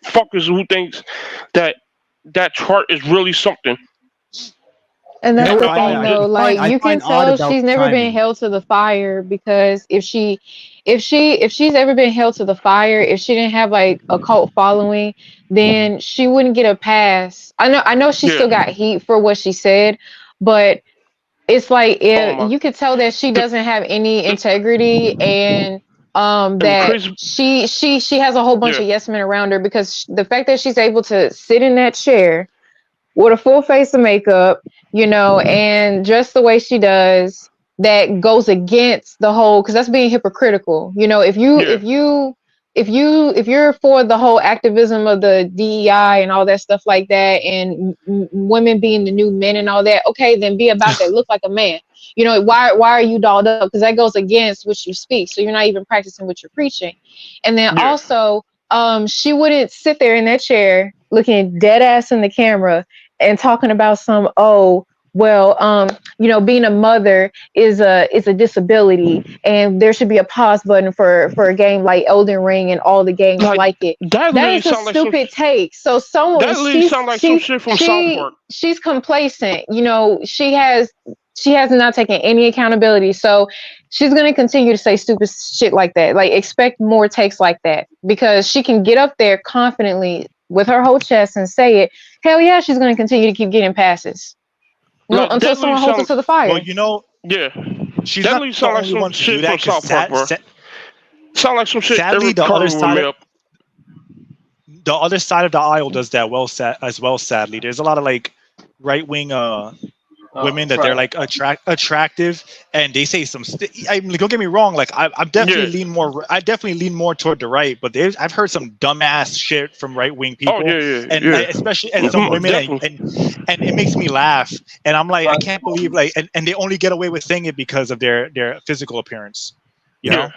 fuckers who thinks that chart is really something. And that's the thing, though. Like, you can tell she's never been held to the fire, because if she's ever been held to the fire, if she didn't have like a cult following, then she wouldn't get a pass. I know she still got heat for what she said, but it's like you could tell that she doesn't have any integrity, and that she has a whole bunch of yes men around her, because the fact that she's able to sit in that chair with a full face of makeup, and dress the way she does, that goes against the whole, because that's being hypocritical. You know, if you're for the whole activism of the DEI and all that stuff like that, and women being the new men and all that, okay, then be about that. Look like a man. You know, why are you dolled up? Because that goes against what you speak. So you're not even practicing what you're preaching. And then also, she wouldn't sit there in that chair looking dead ass in the camera and talking about some, you know, being a mother is a disability, and there should be a pause button for a game like Elden Ring and all the games like it. That is a stupid take. So someone she's complacent. You know, she has not taken any accountability. So she's gonna continue to say stupid shit like that. Like, expect more takes like that, because she can get up there confidently with her whole chest and say it. Hell yeah, she's gonna continue to keep getting passes. No, until someone holds her to the fire. Well, you know, she's not the only one to do that. Sound like some shit. Sadly, the other side of the aisle does that as well. Sadly, there's a lot of like right wing women that they're like attractive, and they say some. I mean, don't get me wrong. Like I'm definitely lean more. I definitely lean more toward the right, but I've heard some dumbass shit from right wing people, especially and some women, and it makes me laugh. And I'm like, I can't believe like, and they only get away with saying it because of their physical appearance, you know.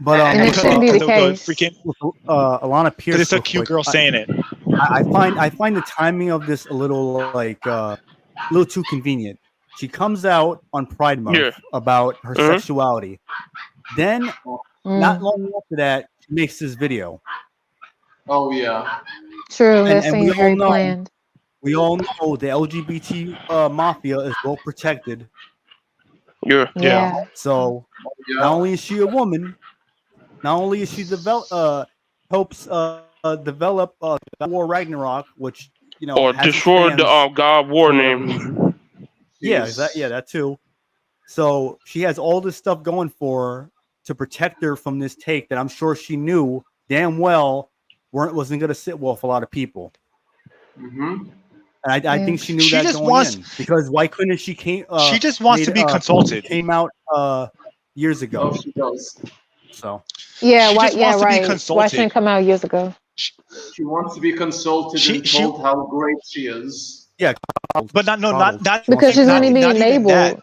But it shouldn't be the case. Alanah Pearce, it's a cute girl saying it. I find the timing of this a little like a little too convenient. She comes out on Pride Month about her sexuality. Then, not long after that, she makes this video. Oh yeah. True, that seems very planned. We all know the LGBT mafia is well protected. Yeah. So not only is she a woman, not only is she helps develop War Ragnarok, which or destroyed the God War name. Yeah, that too. So she has all this stuff going for her to protect her from this take that I'm sure she knew damn well wasn't going to sit well with a lot of people. Mm-hmm. And I think she knew that going in, because why couldn't she came? She just wants to be consulted. Came out years ago. Oh, she does. So yeah, she just wants to be consulted. Why shouldn't come out years ago? She wants to be consulted and told how great she is. Yeah, but not because she's only being enabled.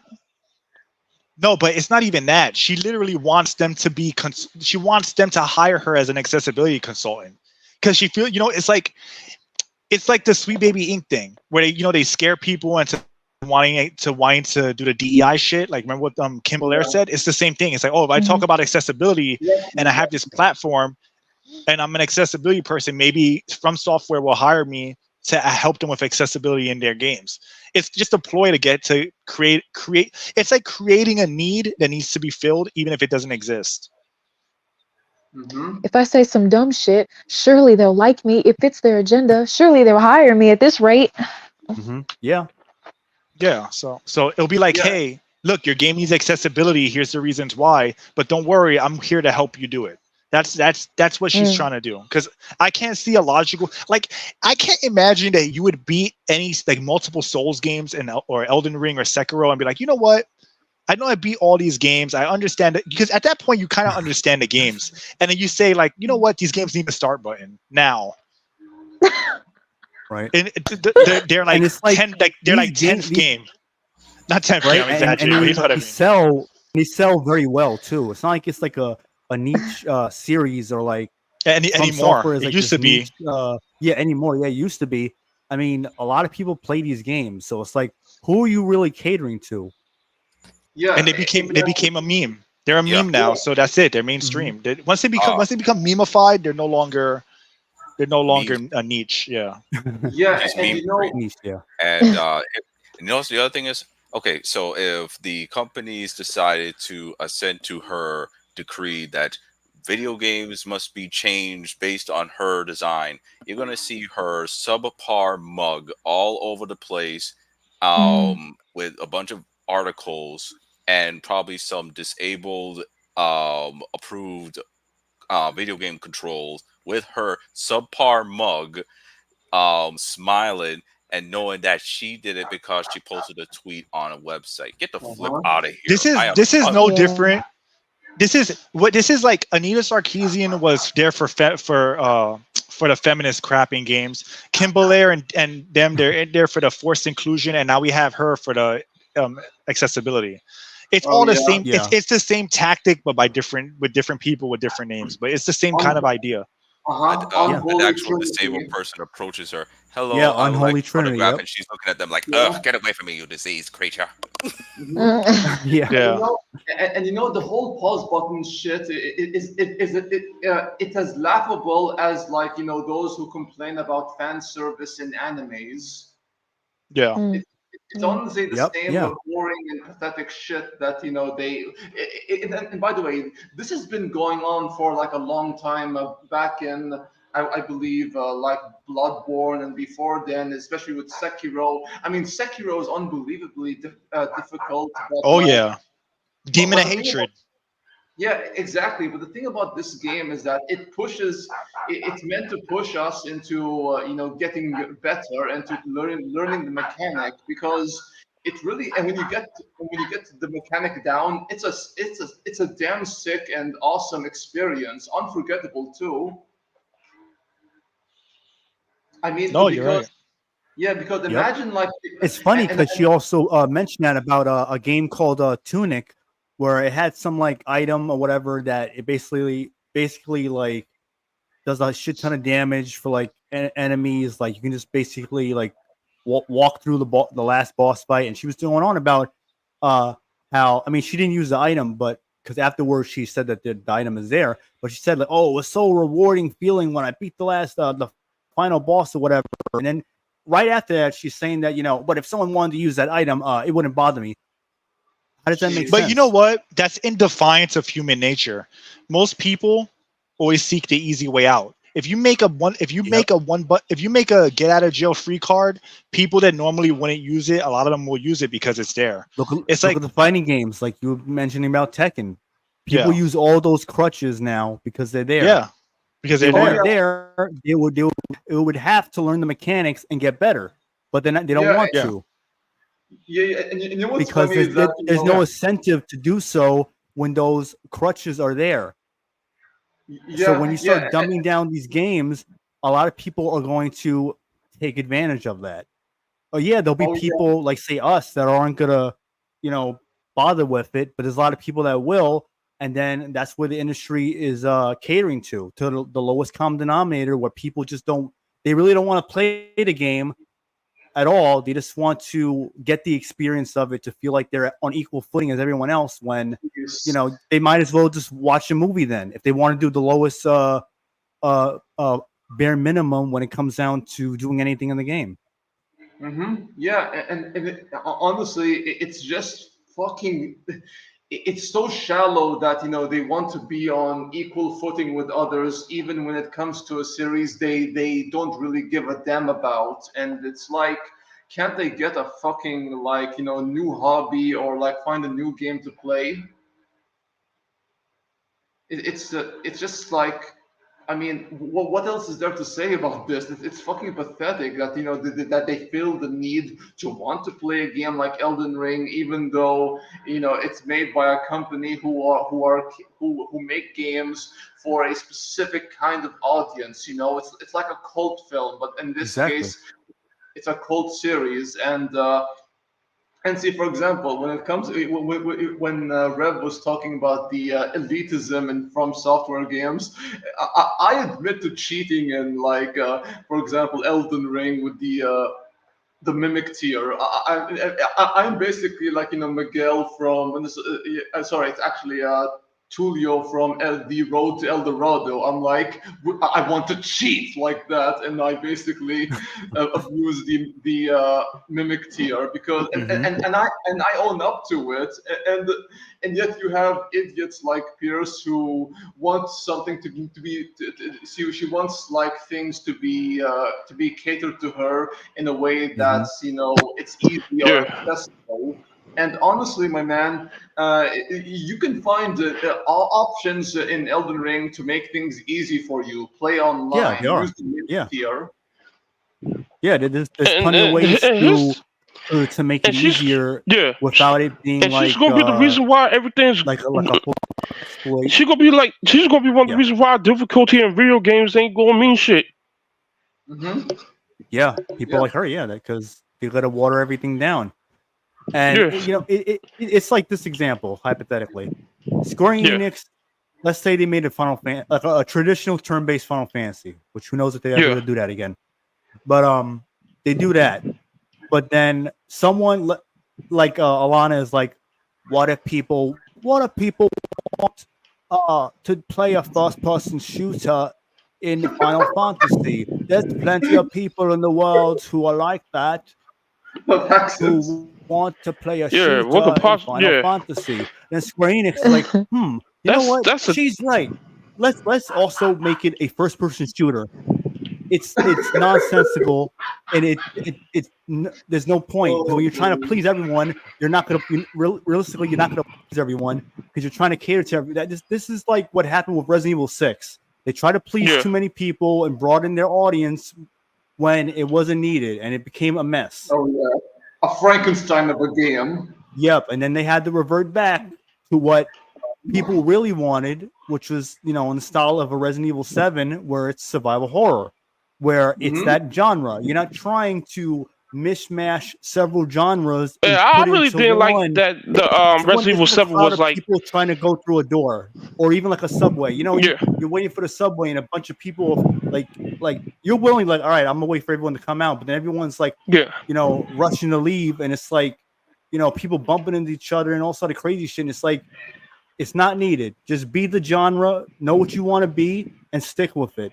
No, but it's not even that. She literally wants them to be. She wants them to hire her as an accessibility consultant, because she feels, it's like the Sweet Baby Inc. thing, where they scare people into wanting to do the DEI shit. Like, remember what Kim Belair said? It's the same thing. It's like, if I talk about accessibility and I have this platform and I'm an accessibility person, maybe From Software will hire me to help them with accessibility in their games. It's just a ploy to create. It's like creating a need that needs to be filled, even if it doesn't exist. Mm-hmm. If I say some dumb shit, surely they'll like me. It fits their agenda. Surely they'll hire me at this rate. Mm-hmm. Yeah. So it'll be like, hey, look, your game needs accessibility. Here's the reasons why, but don't worry, I'm here to help you do it. That's what she's trying to do. Because I can't see a logical, like, I can't imagine that you would beat any like multiple Souls games or Elden Ring or Sekiro and be like, you know what? I know I beat all these games. I understand it, because at that point you kind of understand the games, and then you say like, you know what? These games need a start button now. Right. And they're like, like 10. Like they're like 10th game, not 10th game. I'm exaggerating. You know what I mean? They sell very well too. It's not like it's like a niche series or like anymore. It used to be. Anymore. Yeah, it used to be. I mean, a lot of people play these games, so it's like, who are you really catering to? Yeah, and they became a meme. They're a meme now, so that's it. They're mainstream. Mm-hmm. Once they become memeified, they're no longer a niche. Yeah. Yeah, and you know, niche, and the other thing is, okay, so if the companies decided to assent to her decree that video games must be changed based on her design, you're gonna see her subpar mug all over the place, with a bunch of articles and probably some disabled approved video game controls with her subpar mug, smiling and knowing that she did it because she posted a tweet on a website. Get the flip out of here. This is no different. This is like Anita Sarkeesian was there for the feminist crapping games. Kim Belair and them, they're in there for the forced inclusion, and now we have her for the accessibility. It's all the same. Yeah. It's the same tactic, but with different people with different names. But it's the same kind of idea. An actual disabled person approaches her. Hello, Yeah, I would Unholy like Trinity, photograph, yep. and she's looking at them like, "Ugh, get away from me, you diseased creature." Yeah. You know, and you know the whole pause button shit it as laughable as like those who complain about fan service in animes. Yeah. It's honestly the Yep, same yeah. boring and pathetic shit that they. And by the way, this has been going on for like a long time. Back in, I believe, like Bloodborne, and before then, especially with Sekiro. I mean, Sekiro is unbelievably difficult. But Oh like, yeah. Demon but of the thing Hatred. yeah, exactly. But the thing about this game is that it's meant to push us into getting better and to learning the mechanic, because it really, and when you get the mechanic down, it's a damn sick and awesome experience, unforgettable too. I mean, No, you're because right. yeah, because Yep. imagine like It's funny and because she also mentioned that about a game called Tunic, where it had some like item or whatever that it basically like does a shit ton of damage for like enemies. Like you can just basically like walk through the last boss fight, and she was going on about how, I mean, she didn't use the item, but because afterwards she said that the item is there, but she said like, oh, it was so rewarding feeling when I beat the final boss or whatever. And then right after that, she's saying that, but if someone wanted to use that item, it wouldn't bother me. How does that make sense? But you know what? That's in defiance of human nature. Most people always seek the easy way out. If you make a get out of jail free card, people that normally wouldn't use it, a lot of them will use it because it's there. Look It's at the fighting games, like you were mentioning about Tekken. People use all those crutches now because they're there. Yeah, because they're there. It would have to learn the mechanics and get better, but they don't want to. Yeah, and you know what's Because funny is that there's no incentive to do so when those crutches are there. So when you start dumbing down these games, a lot of people are going to take advantage of that. Oh yeah, there'll be people like say us that aren't gonna, bother with it, but there's a lot of people that will, and then that's where the industry is catering to the lowest common denominator, where people just they really don't want to play the game at all. They just want to get the experience of it, to feel like they're on equal footing as everyone else, when they might as well just watch a movie then, if they want to do the lowest bare minimum when it comes down to doing anything in the game. Yeah, and honestly, it's just fucking. It's so shallow that they want to be on equal footing with others, even when it comes to a series they don't really give a damn about. And it's like, can't they get a fucking new hobby, or like find a new game to play? It's just like, I mean, what else is there to say about this? It's fucking pathetic that that they feel the need to want to play a game like Elden Ring, even though it's made by a company who make games for a specific kind of audience. It's like a cult film, but in this case, it's a cult series. And see, for example, when it comes when Rev was talking about the elitism in From Software games, I admit to cheating in for example, Elden Ring with the mimic tier. I'm basically like Miguel from sorry, it's actually Tulio from the Road to El Dorado. I'm like, I want to cheat like that, and I basically abuse the mimic tier, because and I own up to it, and yet you have idiots like Pierce who want something to be she wants like things to be catered to her in a way that's it's easy or accessible. And honestly, my man, you can find options in Elden Ring to make things easy for you. Play online, use the mid tier. Yeah, there's plenty of ways to make it easier without it being and like she's gonna be the reason why everything's like a she's gonna be one of the reasons why difficulty in video games ain't gonna mean shit. Yeah, people like her, because they gotta water everything down. And you know, it's like this example, hypothetically. Square Enix, let's say they made a traditional turn-based Final Fantasy, which who knows if they ever do that again. But they do that. But then someone like Alanah is like, what if people want to play a first-person shooter in Final Fantasy? There's plenty of people in the world who are like that, who want to play a shooter in Final Fantasy. Then Square Enix is like, you know what? She's right. Let's also make it a first-person shooter. It's nonsensical, and there's no point. When you're trying to please everyone, realistically you're not gonna please everyone because you're trying to cater to everyone. This is like what happened with Resident Evil 6. They try to please too many people and broaden their audience when it wasn't needed, and it became a mess. Oh yeah, a Frankenstein of a game. Yep, and then they had to revert back to what people really wanted, which was, in the style of a Resident Evil 7, where it's survival horror, where it's that genre. You're not trying to mishmash several genres. I really didn't like that the Resident Evil 7 was like people trying to go through a door, or even like a subway. You're waiting for the subway, and a bunch of people like you're willing, like, all right, I'm gonna wait for everyone to come out, but then everyone's like, rushing to leave, and it's like, people bumping into each other and all sort of crazy shit. And it's like, it's not needed. Just be the genre, know what you want to be, and stick with it.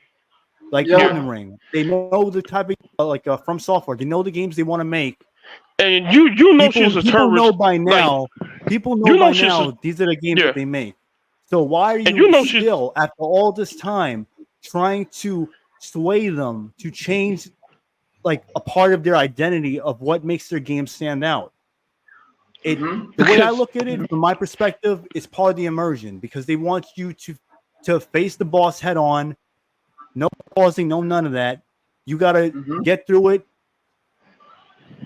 Like Elden Ring, they know the type of From Software. They know the games they want to make, and you know she's a terrorist. People know by now. People know by now these are the games that they make. So why are you still, after all this time, trying to sway them to change like a part of their identity of what makes their game stand out? The way I look at it, from my perspective, is part of the immersion, because they want you to face the boss head on. No pausing, no none of that. You gotta get through it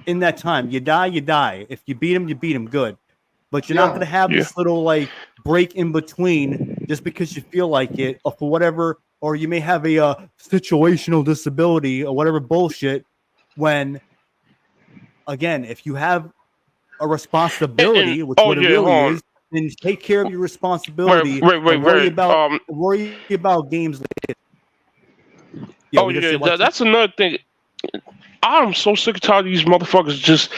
in that time. You die, you die. If you beat him, you beat him. Good, but you're not gonna have this little like break in between just because you feel like it, or for whatever. Or you may have a situational disability or whatever bullshit. When again, if you have a responsibility, which what it really is, then take care of your responsibility. Worry about games later. That's another thing. I'm so sick and tired of these motherfuckers just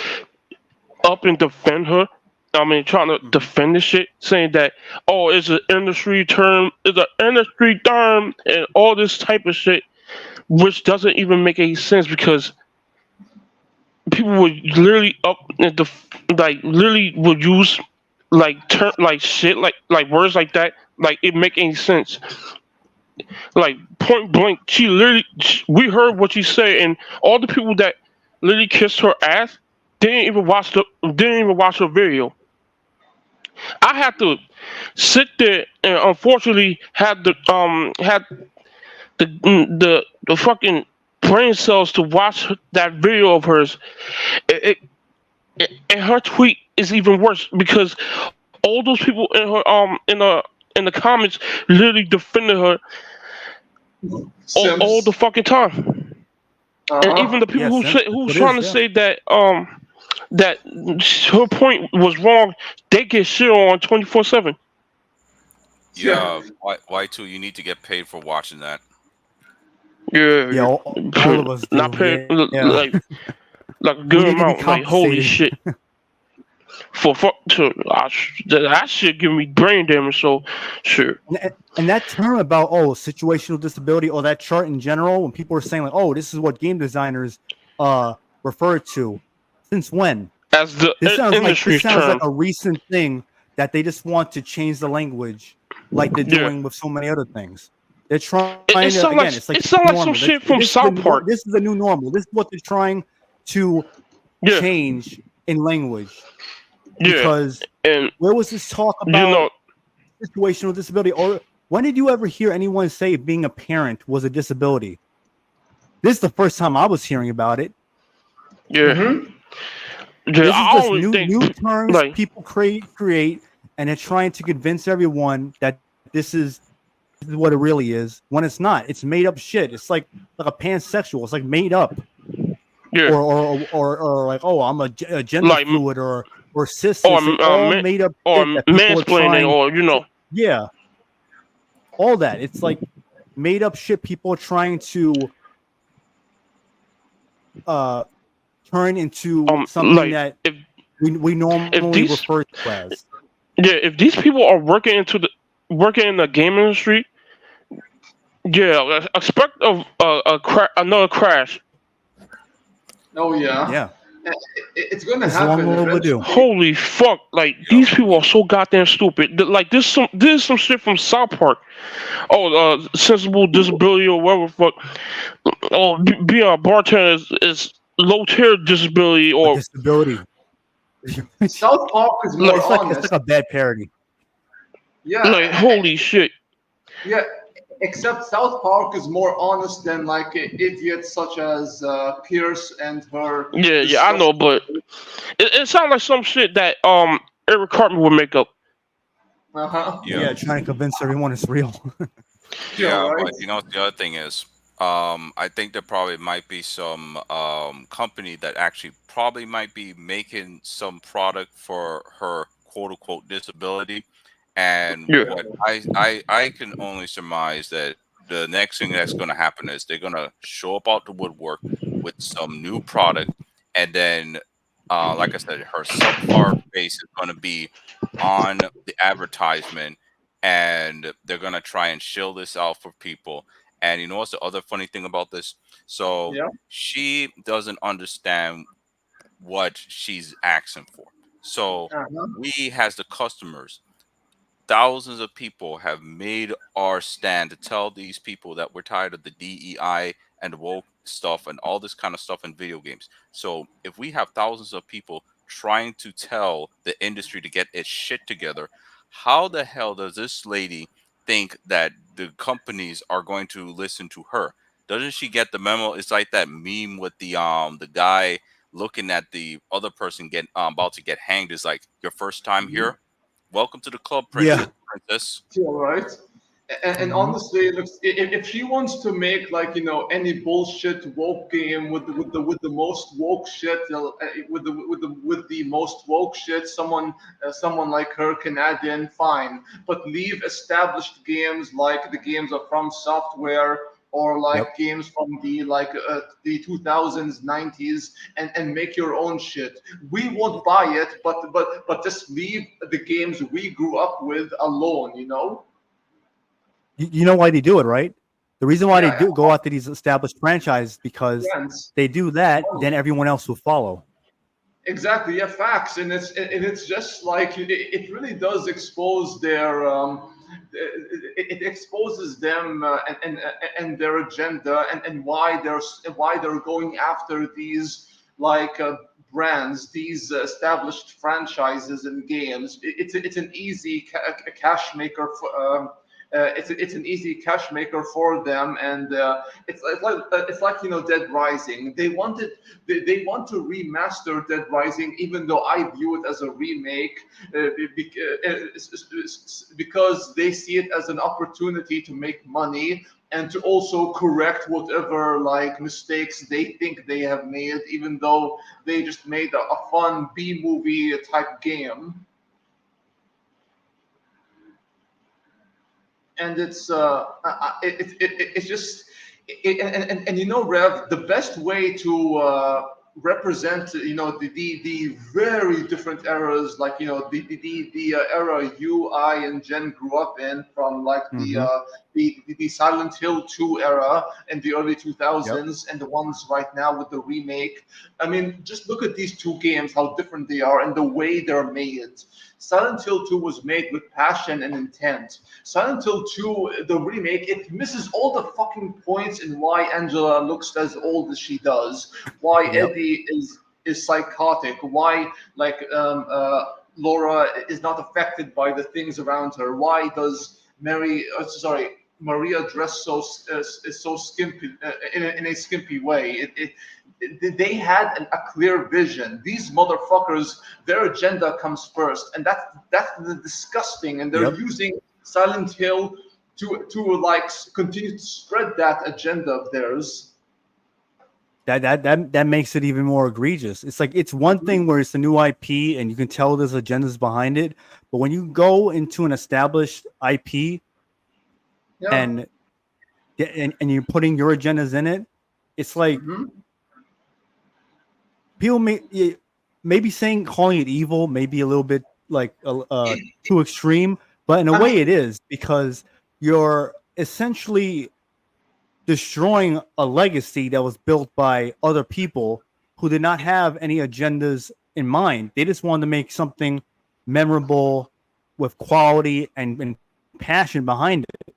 up and defend her. I mean, trying to defend this shit, saying that, it's an industry term, and all this type of shit, which doesn't even make any sense, because people would literally literally would use shit like words like that, like it make any sense. Like point blank, we heard what she said, and all the people that literally kissed her ass didn't even watch her video. I had to sit there and unfortunately had the fucking brain cells to watch that video of hers. And her tweet is even worse, because all those people in her in the comments literally defended her all the fucking time. And even the people who's trying to say that that her point was wrong, they get shit on 24/7. Yeah, Y2, you need to get paid for watching that. Yeah, all of us do. Not paid, like a good amount. Like, holy shit. That shit give me brain damage. So sure. And that term about situational disability, or that chart in general, when people are saying like, this is what game designers refer to. Since when? As the industry term. Sounds like a recent thing that they just want to change the language, like they're doing with so many other things. They're trying it sounds like some shit from South Park. This is the new normal. This is what they're trying to change in language. Because where was this talk about situational disability? Or when did you ever hear anyone say being a parent was a disability? This is the first time I was hearing about it. Yeah. This is just new terms people create, and they're trying to convince everyone that this is what it really is. When it's not, it's made up shit. It's like a pansexual. It's like made up. Yeah. Or like, oh, I'm a gender fluid or cis. Or It's all made up. Or shit that people are mansplaining, or yeah, all that. It's like made up shit. People are trying to turn into something that we normally refer to as. Yeah, if these people are working in the game industry, yeah, expect another crash. Oh yeah. Yeah. It's gonna happen eventually. Holy fuck! Like these people are so goddamn stupid. Like this is some shit from South Park. Oh, sensible disability or whatever fuck. Oh, being a bartender is low tier disability or disability. South Park is more honest. It's like a bad parody. Yeah. Like holy shit. Yeah. Except South Park is more honest than like idiots such as Pierce and her. Yeah, I know, but it sounds like some shit that Eric Cartman would make up. Yeah, trying to convince everyone it's real. Yeah, right. but you know the other thing is, I think there probably might be some company that actually probably might be making some product for her quote unquote disability. And what I can only surmise that the next thing that's going to happen is they're going to show up out the woodwork with some new product, and then, like I said, her subpar face is going to be on the advertisement, and they're going to try and shill this out for people. And you know what's the other funny thing about this? So she doesn't understand what she's asking for. So we, as the customers, thousands of people have made our stand to tell these people that we're tired of the DEI and the woke stuff and all this kind of stuff in video games. So if we have thousands of people trying to tell the industry to get its shit together, how the hell does this lady think that the companies are going to listen to her? Doesn't she get the memo? It's like that meme with the guy looking at the other person get about to get hanged. Is like, your first time here? Welcome to the club, princess. Yeah, right. And honestly, it looks, if she wants to make like any bullshit woke game with the most woke shit, with the most woke shit, someone like her can add in, fine. But leave established games like the games of From Software or like games from the 2000s, 90s, and make your own shit. We won't buy it, but just leave the games we grew up with alone. You know why they do it, right? The reason why they do go after these established franchises because they do that, then everyone else will follow. Exactly, yeah, facts, and it's just like it really does expose their it exposes them and their agenda and why they're going after these brands, these established franchises and games. It's an easy cash maker for. It's an easy cash maker for them, and it's like Dead Rising. They want to remaster Dead Rising, even though I view it as a remake, because they see it as an opportunity to make money and to also correct whatever mistakes they think they have made, even though they just made a fun B-movie type game. And it's just Rev, the best way to represent the very different eras, the era you, I, and Jen grew up in, from the Silent Hill 2 era in the early 2000s and the ones right now with the remake. I mean, just look at these two games, how different they are and the way they're made. Silent Hill 2 was made with passion and intent. Silent Hill 2, the remake, it misses all the fucking points in why Angela looks as old as she does, why Eddie is psychotic, why Laura is not affected by the things around her, why does Maria dressed so skimpy in a skimpy way. They had a clear vision. These motherfuckers, their agenda comes first, and that's disgusting. And they're using Silent Hill to like continue to spread that agenda of theirs. That makes it even more egregious. It's like it's one thing where it's a new IP and you can tell there's agendas behind it, but when you go into an established IP and you're putting your agendas in it, it's like people maybe calling it evil, maybe a little bit like too extreme, but in a way it is, because you're essentially destroying a legacy that was built by other people who did not have any agendas in mind. They just wanted to make something memorable with quality and passion behind it.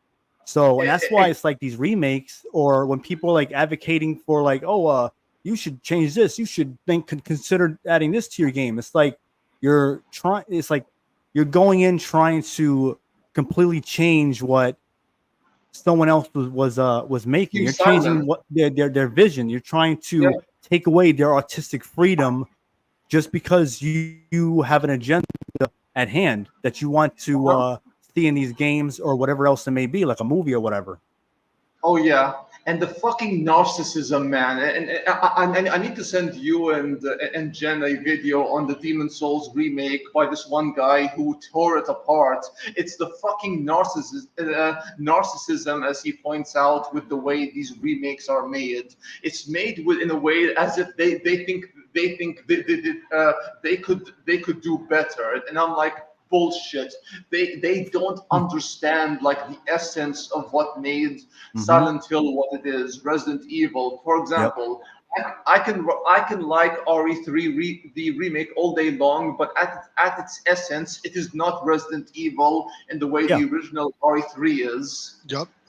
So, and that's why it's like these remakes, or when people are like advocating for like, oh, you should change this, you should consider adding this to your game. It's like you're going in trying to completely change what someone else was making. You're changing what their vision. You're trying to take away their artistic freedom just because you have an agenda at hand that you want to see in these games or whatever else it may be, like a movie or whatever. Oh yeah, and the fucking narcissism, man. And I need to send you and Jen a video on the Demon Souls remake by this one guy who tore it apart. It's the fucking narcissism, as he points out, with the way these remakes are made. It's made in a way as if they think they could do better, and I'm like, bullshit. They don't understand like the essence of what made Silent Hill what it is. Resident Evil, for example. I can like RE3 the remake all day long, but at its essence, it is not Resident Evil in the way the original RE3 is.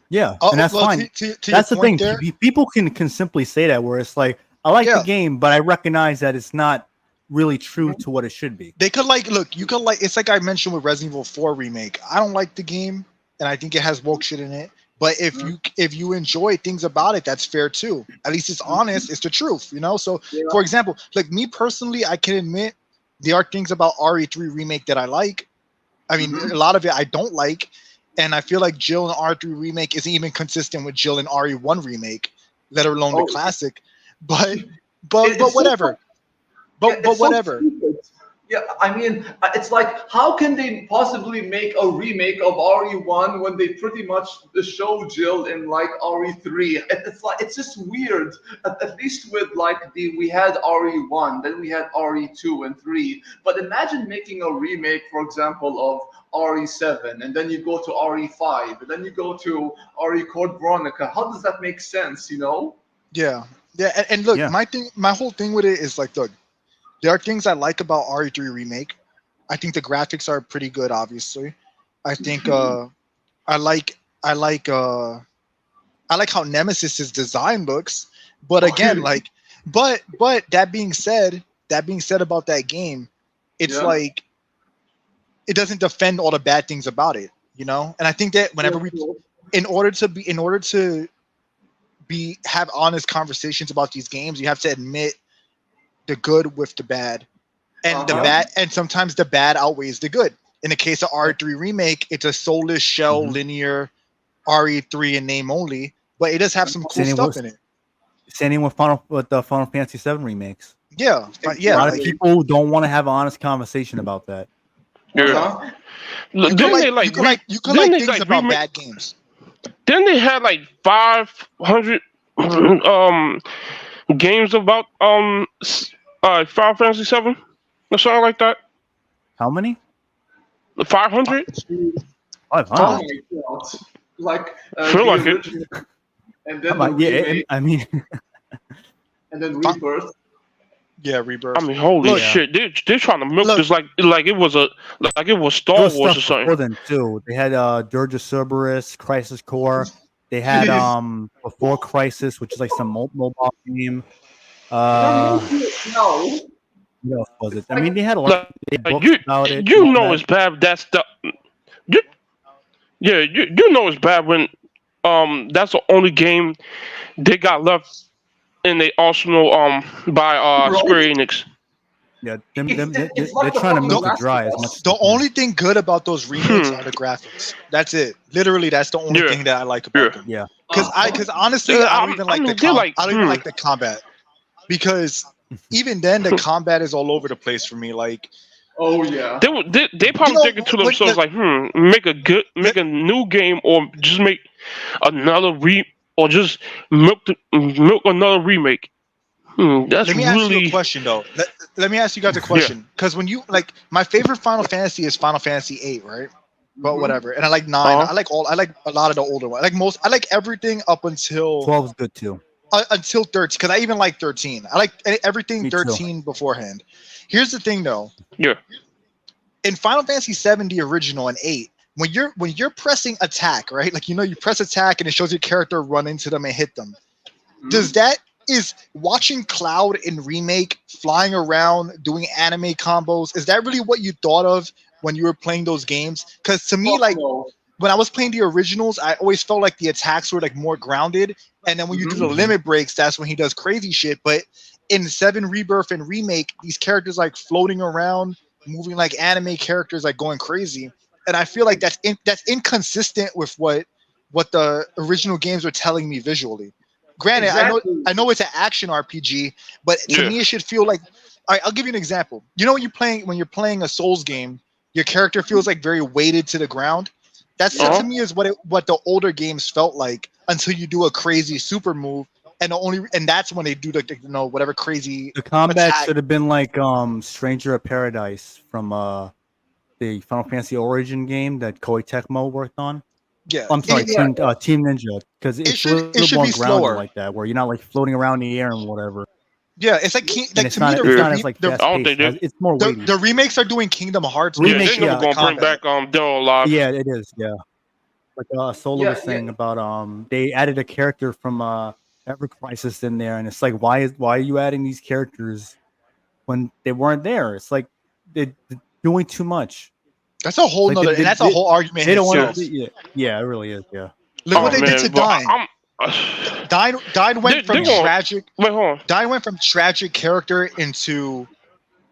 Yeah, and that's fine. That's the thing. People can simply say that, where it's like, I like the game, but I recognize that it's not really true to what it should be. They could it's like I mentioned with Resident Evil 4 remake. I don't like the game, and I think it has woke shit in it. But if you enjoy things about it, that's fair too. At least it's honest. It's the truth, you know. So, for example, like me personally, I can admit there are things about RE3 remake that I like. I mean, a lot of it I don't like, and I feel like Jill in R3 remake isn't even consistent with Jill in RE1 remake, let alone the classic. But whatever. But whatever. Yeah, I mean, it's like, how can they possibly make a remake of RE1 when they pretty much show Jill in like RE3? It's like, it's just weird. At least with like we had RE1, then we had RE2 and 3. But imagine making a remake, for example, of RE7, and then you go to RE5, and then you go to RE Code Veronica. How does that make sense? You know? Yeah, and look, my whole thing with it is like, look. There are things I like about RE3 remake. I think the graphics are pretty good. Obviously, I think I like how Nemesis's design looks. But again, but that being said about that game, it's like it doesn't defend all the bad things about it, you know. And I think that whenever in order to have honest conversations about these games, you have to admit the good with the bad, and the bad, and sometimes the bad outweighs the good. In the case of RE3 remake, it's a soulless shell linear RE3 in name only, but it does have some cool stuff in it. Same with the Final Fantasy 7 remakes. Yeah, a lot of people don't want to have an honest conversation about that. Yeah. You can like things about bad games. Then they had like 500 games about Final Fantasy 7 or something like that. How many? 500. 500. Oh my god! Like feel like it. And then I mean, and then Rebirth. Yeah, Rebirth. I mean, holy shit! They're trying to milk this like it was Star Wars or something. Before them too. They had Dirge of Cerberus, Crisis Core. They had Before Crisis, which is like some mobile game. No. What else was it? I mean, they had a lot of books about it. You know it's bad. That's the. You know it's bad when that's the only game they got left in the arsenal by Square Enix. Yeah, it's they're like the trying to fucking milk it Last dry of as much. Us. The only thing good about those remakes are the graphics. That's it. Literally, that's the only thing that I like about them. Yeah. Because honestly, I don't even like the I don't even like the combat, because even then the combat is all over the place for me. Like, oh yeah, they probably thinking to themselves like, make a new game, or just make another or just milk another remake. That's let me really... ask you a question though. Let me ask you guys a question, because when you like, my favorite Final Fantasy is Final Fantasy 8, right? But whatever, and I like 9. I like a lot of the older ones. I like everything up until 12's good too. Until 13, because I even like 13. I like everything Me 13 beforehand. Here's the thing though. Yeah. In Final Fantasy 7, the original, and 8, when you're pressing attack, right? Like, you press attack and it shows your character run into them and hit them. Is watching Cloud in Remake flying around doing anime combos, is that really what you thought of when you were playing those games? Because to me, like, when I was playing the originals, I always felt like the attacks were like more grounded, and then when you do the limit breaks, that's when he does crazy shit. But in 7 Rebirth and Remake, these characters like floating around, moving like anime characters, like going crazy, and I feel like that's inconsistent with what the original games were telling me visually. Granted, I know it's an action RPG, but to me it should feel like. All right, I'll give you an example. You know, when you're playing a Souls game, your character feels like very weighted to the ground. That's to me is what the older games felt like, until you do a crazy super move, and that's when they do the whatever crazy. The combat attack. should have been like Stranger of Paradise from the Final Fantasy Origin game that Koei Tecmo worked on. Yeah, I'm sorry, Team Ninja, because it should more be grounded slower. like that, where you're not like floating around the air and whatever. Yeah, it's like And it's not as like fast paced. It's more weighty. The remakes are doing Kingdom Hearts. Remakes, they're never gonna bring back Daryl Alive. Yeah, it is. Yeah, like Solo was saying about they added a character from Ever Crisis in there, and it's like, why are you adding these characters when they weren't there? It's like they're doing too much. That's a whole nother, and that's a whole argument. They don't want to. Yeah, it really is. Yeah. Look what they did to Dine. Dine went from tragic. Wait, hold on. Dine went from tragic character into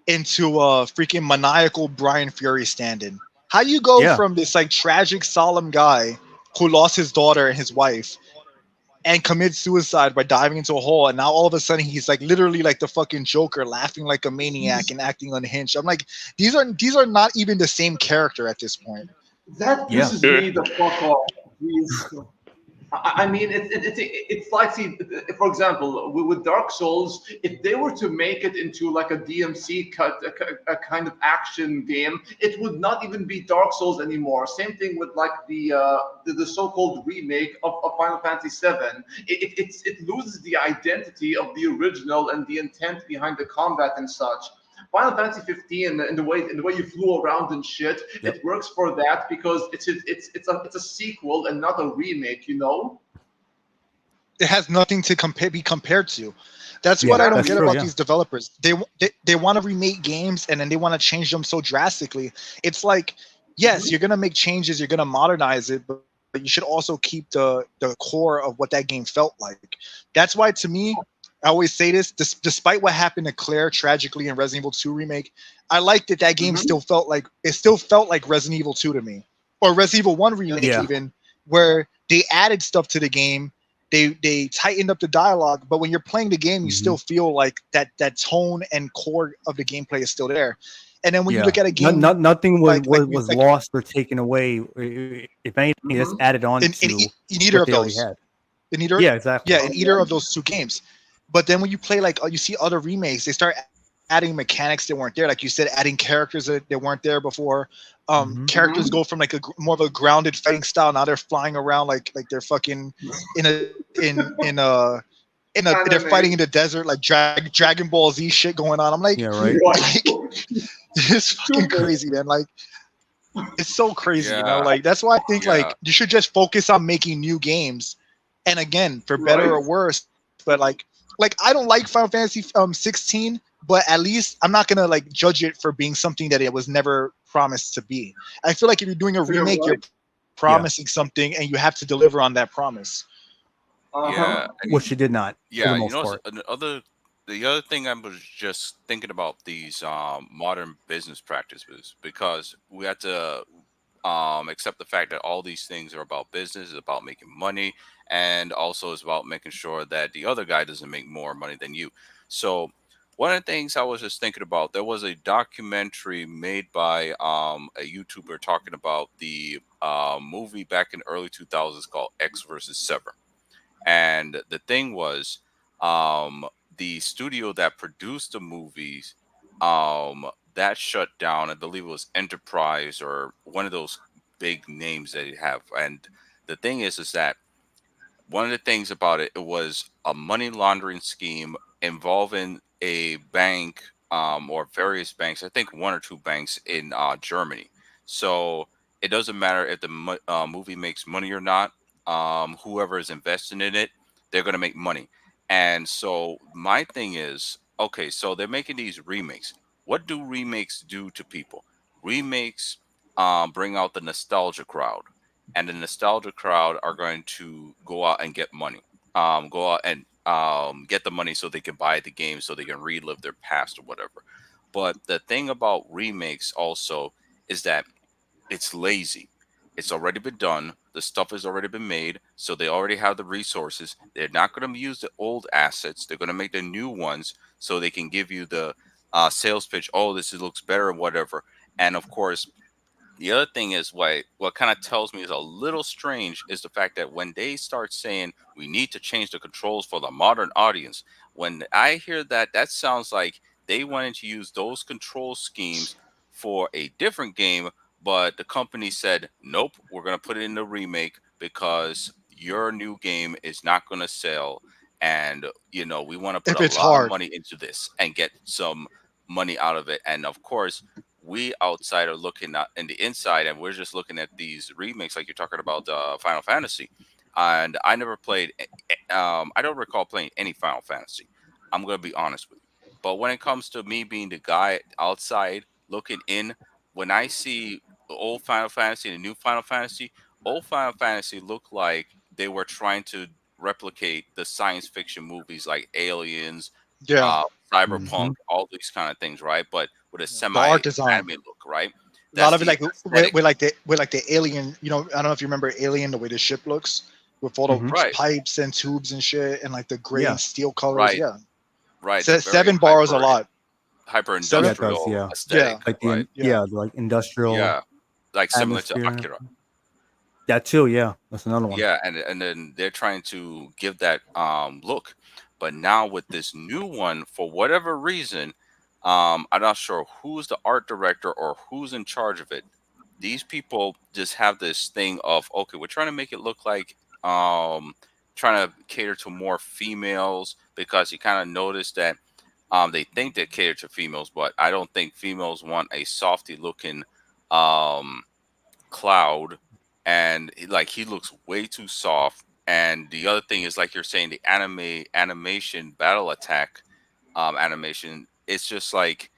freaking maniacal Brian Fury stand-in. How you go from this like tragic, solemn guy who lost his daughter and his wife and commits suicide by diving into a hole, and now all of a sudden he's like literally like the fucking Joker, laughing like a maniac and acting unhinged. I'm like, these are not even the same character at this point. That pisses me the fuck off. Jeez. I mean, it's like, see, for example, with Dark Souls, if they were to make it into like a DMC a kind of action game, it would not even be Dark Souls anymore. Same thing with like the so-called remake of Final Fantasy VII. It loses the identity of the original and the intent behind the combat and such. Final Fantasy 15 and the way you flew around and shit, it works for that because it's a sequel and not a remake, you know. It has nothing to be compared to. That's what I don't get about these developers. They want to remake games and then they want to change them so drastically. It's like, yes, you're gonna make changes, you're gonna modernize it, but you should also keep the core of what that game felt like. That's why, to me, I always say this, despite what happened to Claire tragically in Resident Evil 2 remake, I liked that game still felt like Resident Evil 2 to me, or Resident Evil 1 remake even, where they added stuff to the game, they tightened up the dialogue, but when you're playing the game, you still feel like that tone and core of the gameplay is still there. And then when you look at a game, nothing was lost or taken away. If anything, it's added on in either of those. In either of those two games. But then when you play, like, you see other remakes, they start adding mechanics that weren't there. Like you said, adding characters that weren't there before. Characters go from like more of a grounded fighting style. Now they're flying around like they're fucking they're fighting in the desert, like Dragon Ball Z shit going on. I'm like, like it's fucking crazy, man. Like, it's so crazy, you know. Like, that's why I think like you should just focus on making new games, and again, for better or worse. But like I don't like Final Fantasy 16, but at least I'm not gonna like judge it for being something that it was never promised to be. I feel like if you're doing a remake, promising something and you have to deliver on that promise. Yeah, I Which she did not, for yeah, the you most know, part. the other thing I was just thinking about these modern business practices because we have to accept the fact that all these things are about business, is about making money, and also is about making sure that the other guy doesn't make more money than you. So one of the things I was just thinking about, there was a documentary made by a YouTuber talking about the movie back in early 2000s called X versus Sever. And the thing was, the studio that produced the movies, that shut down. I believe it was Enterprise or one of those big names that you have. And the thing is that one of the things about it, it was a money laundering scheme involving a bank, or various banks. I think one or two banks in Germany. So it doesn't matter if the movie makes money or not. Whoever is investing in it, they're going to make money. And so my thing is, okay, so they're making these remakes. What do remakes do to people? Remakes bring out the nostalgia crowd, and the nostalgia crowd are going to go out and get money, go out and get the money so they can buy the game, so they can relive their past or whatever. But the thing about remakes also is that it's lazy. It's already been done. The stuff has already been made, so they already have the resources. They're not going to use the old assets. They're going to make the new ones so they can give you the sales pitch. Oh, looks better, or whatever. And of course, the other thing is what kind of tells me is a little strange is the fact that when they start saying we need to change the controls for the modern audience, when I hear that, that sounds like they wanted to use those control schemes for a different game, but the company said, nope, we're going to put it in the remake because your new game is not going to sell. And, we want to put If a it's lot of hard. money into this and get some money out of it. And of course, we outside are looking at in the inside, and we're just looking at these remakes, like you're talking about Final Fantasy. And I never played. I don't recall playing any Final Fantasy. I'm gonna be honest with you. But when it comes to me being the guy outside looking in, when I see the old Final Fantasy and the new Final Fantasy, old Final Fantasy look like they were trying to replicate the science fiction movies like Aliens, Yeah. Cyberpunk, all these kind of things, right? But with a The art design. semi-anime look, right? A lot That's of it the like aesthetic. with like the alien, I don't know if you remember Alien, the way the ship looks with all the Right. pipes and tubes and shit, and like the gray Yeah. and steel colors. Right. Yeah, Right. So the very 7 borrows a hyper lot. hyper Seven- Yeah, it does. industrial Yeah, aesthetic, like right? like industrial Yeah. Like similar to atmosphere. Akira. That too. Yeah, that's another one. Yeah, and then they're trying to give that look. But now with this new one, for whatever reason, I'm not sure who's the art director or who's in charge of it. These people just have this thing of, okay, we're trying to make it look like trying to cater to more females, because you kind of notice that they think they cater to females, but I don't think females want a softy looking Cloud, and he looks way too soft. And the other thing is, like you're saying, the animation battle attack animation, it's just like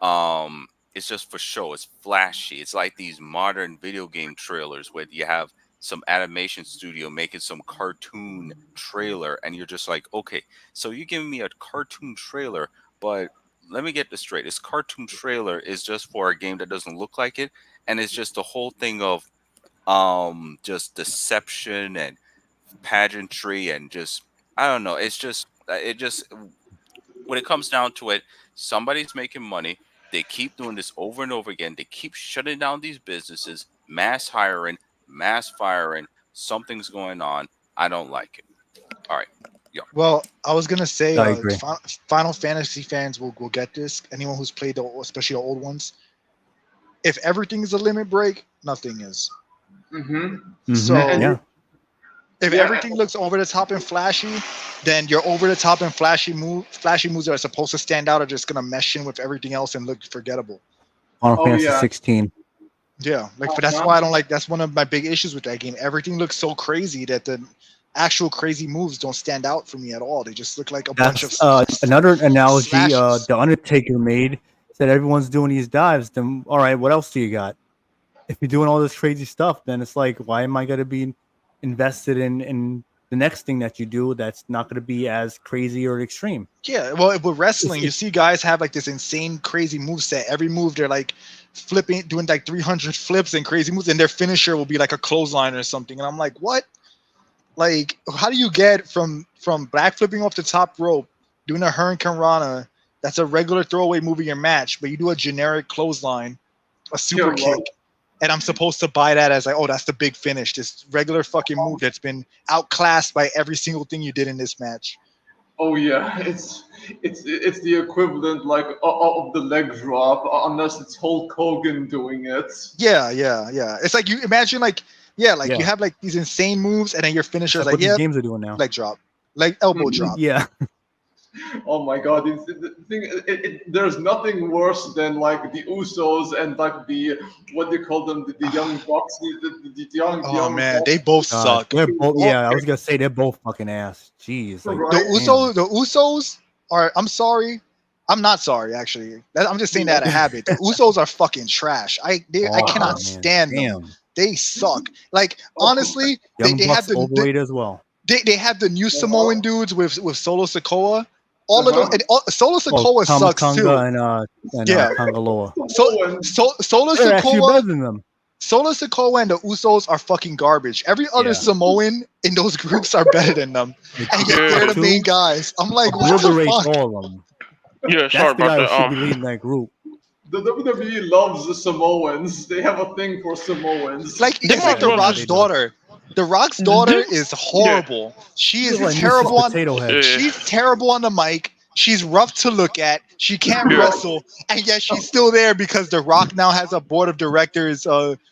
it's just for show. It's flashy. It's like these modern video game trailers where you have some animation studio making some cartoon trailer, and you're just like, okay, so you're giving me a cartoon trailer, but let me get this straight. This cartoon trailer is just for a game that doesn't look like it, and it's just the whole thing of just deception and pageantry, and just, I don't know, it's just when it comes down to it, somebody's making money. They keep doing this over and over again. They keep shutting down these businesses, mass hiring, mass firing. Something's going on. I don't like it. All right. Yeah. Well, I was gonna say, I agree. Final Fantasy fans will get this. Anyone who's played especially the old ones. If everything is a limit break, nothing is. So Yeah. if everything looks over the top and flashy, then your over the top and flashy moves that are supposed to stand out are just gonna mesh in with everything else and look forgettable. Final Oh, Fantasy yeah. 16. Yeah, but that's why I don't like. That's one of my big issues with that game. Everything looks so crazy that the actual crazy moves don't stand out for me at all. They just look like a bunch of That's another analogy. slashes. The Undertaker made, said everyone's doing these dives. Then all right, what else do you got? if you're doing all this crazy stuff, then it's like, why am I going to be invested in the next thing that you do that's not going to be as crazy or extreme? Yeah, well, with wrestling, you see guys have like this insane, crazy move set. Every move, they're like flipping, doing like 300 flips and crazy moves, and their finisher will be like a clothesline or something. And I'm like, what? Like, how do you get from back flipping off the top rope, doing a Hurricane Rana, that's a regular throwaway move in your match, but you do a generic clothesline, a super kick, and I'm supposed to buy that as like, oh, that's the big finish, this regular fucking move that's been outclassed by every single thing you did in this match. Oh yeah, it's the equivalent like of the leg drop, unless it's Hulk Hogan doing it. Yeah. It's like you imagine you have like these insane moves, and then your finisher is like, yeah, games are doing now, leg drop, like elbow drop. Yeah. Oh my god! There's nothing worse than like the Usos and like the what do you call them? The young Bucks. The young. Oh man, they both suck. They're both, I was gonna say they're both fucking ass. Jeez. Like, the Usos are. I'm sorry. I'm not sorry, actually. I'm just saying that out of habit. The Usos are fucking trash. I cannot stand them. They suck. Like honestly, they have the overrated as well. They have the new Samoan dudes with Solo Sikoa. All of them, and Solo Sikoa sucks too. And Kangaloa. Solo Sikoa. Solo Sikoa and the Usos are fucking garbage. Every other Samoan in those groups are better than them, and yet they're the main guys. I'm like, what the fuck? All of them. Yeah, sorry about that. Should be leading that group. The WWE loves the Samoans. They have a thing for Samoans. Like it's like The Rock's daughter. The Rock's daughter is horrible. She is terrible on. She's terrible on the mic. She's rough to look at. She can't wrestle, and yet she's still there because The Rock now has a board of directors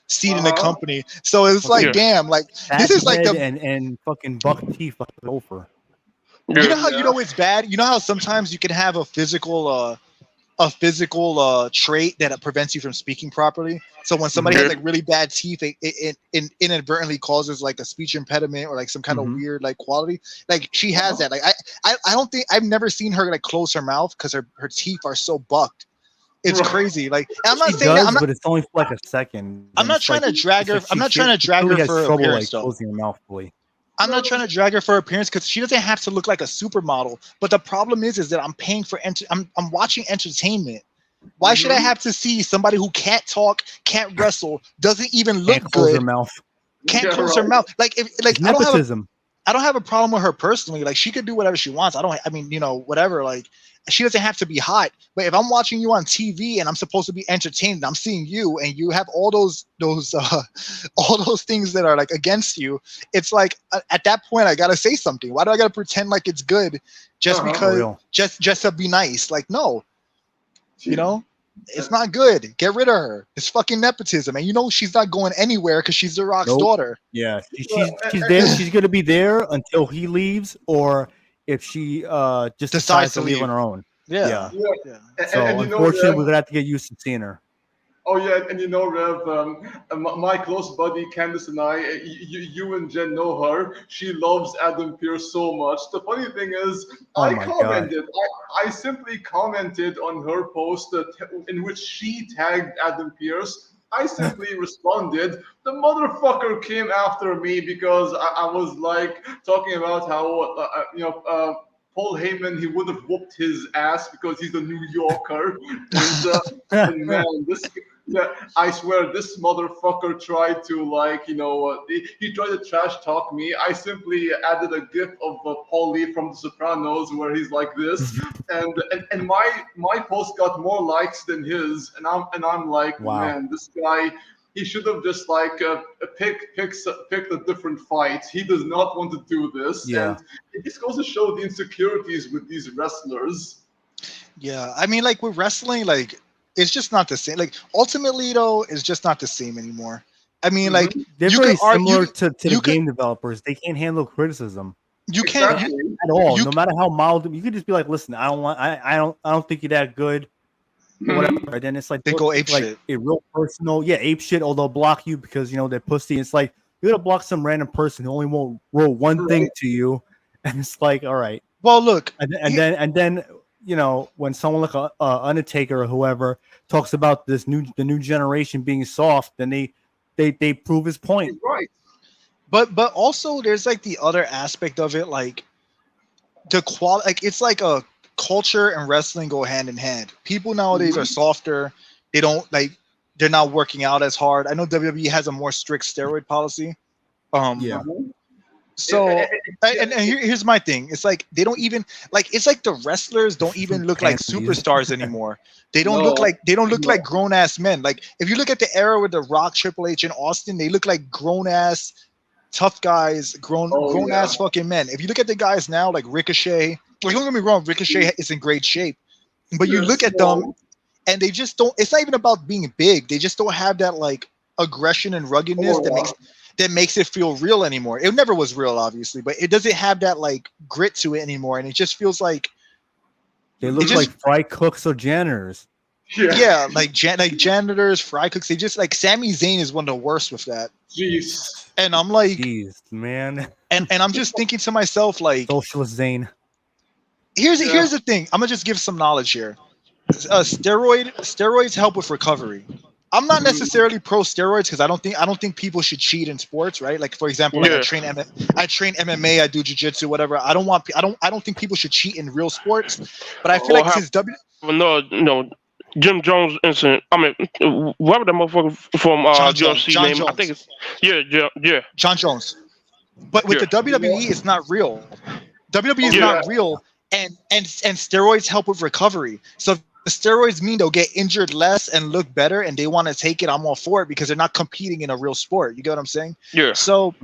seat in the company. So it's like, damn, like this is like the and fucking Buck T fucking over. You know how you know it's bad. You know how sometimes you can have a physical trait that prevents you from speaking properly. So when somebody has like really bad teeth, it inadvertently causes like a speech impediment or like some kind of weird like quality. Like she has that. Like I don't think I've never seen her like close her mouth because her teeth are so bucked. It's crazy. Like I'm not saying that, but it's only for like a second. I'm not trying to drag her. I'm not trying to drag her for appearance. Closing her mouth fully. I'm not trying to drag her for appearance because she doesn't have to look like a supermodel. But the problem is that I'm paying for I'm watching entertainment. Why should I have to see somebody who can't talk, can't wrestle, doesn't even look can't close good, her mouth, can't close her mouth? Like nepotism. I don't have a problem with her personally. Like she could do whatever she wants. I mean, you know, whatever. Like she doesn't have to be hot. But if I'm watching you on TV and I'm supposed to be entertained, and I'm seeing you and you have all those all those things that are like against you, it's like at that point I gotta say something. Why do I gotta pretend like it's good just because just to be nice? Like no, you know, it's not good. Get rid of her. It's fucking nepotism, and you know she's not going anywhere because she's The Rock's daughter. Yeah, she's there. She's gonna be there until he leaves, or if she just decides to leave on her own. Yeah. So unfortunately, we're gonna have to get used to seeing her. Oh yeah, and you know, Rev, my close buddy Candice and I, you and Jen know her. She loves Adam Pearce so much. The funny thing is, I simply commented on her post in which she tagged Adam Pearce. I simply responded. The motherfucker came after me because I was like talking about how Paul Heyman, he would have whooped his ass because he's a New Yorker. And man, I swear this motherfucker tried to he tried to trash talk me. I simply added a gif of Paulie from The Sopranos where he's like this, and my post got more likes than his, and I'm like, man, this guy. He should have just picked a different fight. He does not want to do this. Yeah. And it just goes to show the insecurities with these wrestlers. Yeah, I mean, like with wrestling, like it's just not the same. Like ultimately, though, it's just not the same anymore. I mean, like they're very similar to the game developers. They can't handle criticism. You can't at all. No matter how mild, you could just be like, "Listen, I don't think you're that good." Whatever. And then it's like they go ape like shit. A real personal, ape shit. Or they'll block you because they're pussy. It's like you gotta block some random person who only won't roll one thing to you, and it's like, all right. Well, look, and then when someone like Undertaker or whoever talks about the new generation being soft, then they they prove his point. Right. But also there's like the other aspect of it, like the quality. Like it's like a culture and wrestling go hand in hand. People nowadays are softer. They don't like. They're not working out as hard. I know WWE has a more strict steroid policy. Yeah. So and here's my thing. It's like they don't even like. It's like the wrestlers don't even look like superstars anymore. They don't look like grown ass men. Like if you look at the era with the Rock, Triple H, and Austin, they look like grown ass tough guys, grown ass fucking men. If you look at the guys now, like Ricochet, like don't get me wrong, Ricochet is in great shape, but you look at them and they just don't. It's not even about being big. They just don't have that like aggression and ruggedness that makes it feel real anymore. It never was real, obviously, but it doesn't have that like grit to it anymore, and it just feels like they look like fry cooks or janitors. Yeah, like janitors, fry cooks. They just like Sami Zayn is one of the worst with that. Jeez. And I'm like, jeez, man. And I'm just thinking to myself, like, socialist Zayn. Here's the thing. I'm gonna just give some knowledge here. Steroids help with recovery. I'm not necessarily pro steroids because I don't think people should cheat in sports, right? Like for example, like I train MMA, I do jiu-jitsu, whatever. I don't think people should cheat in real sports. But I feel like since no, Jim Jones incident. I mean, whoever the motherfucker from UFC name, I think it's yeah, John Jones. But with the WWE, it's not real. WWE is not real, and steroids help with recovery. So if the steroids mean they'll get injured less and look better, and they want to take it, I'm all for it because they're not competing in a real sport. You get what I'm saying? Yeah. So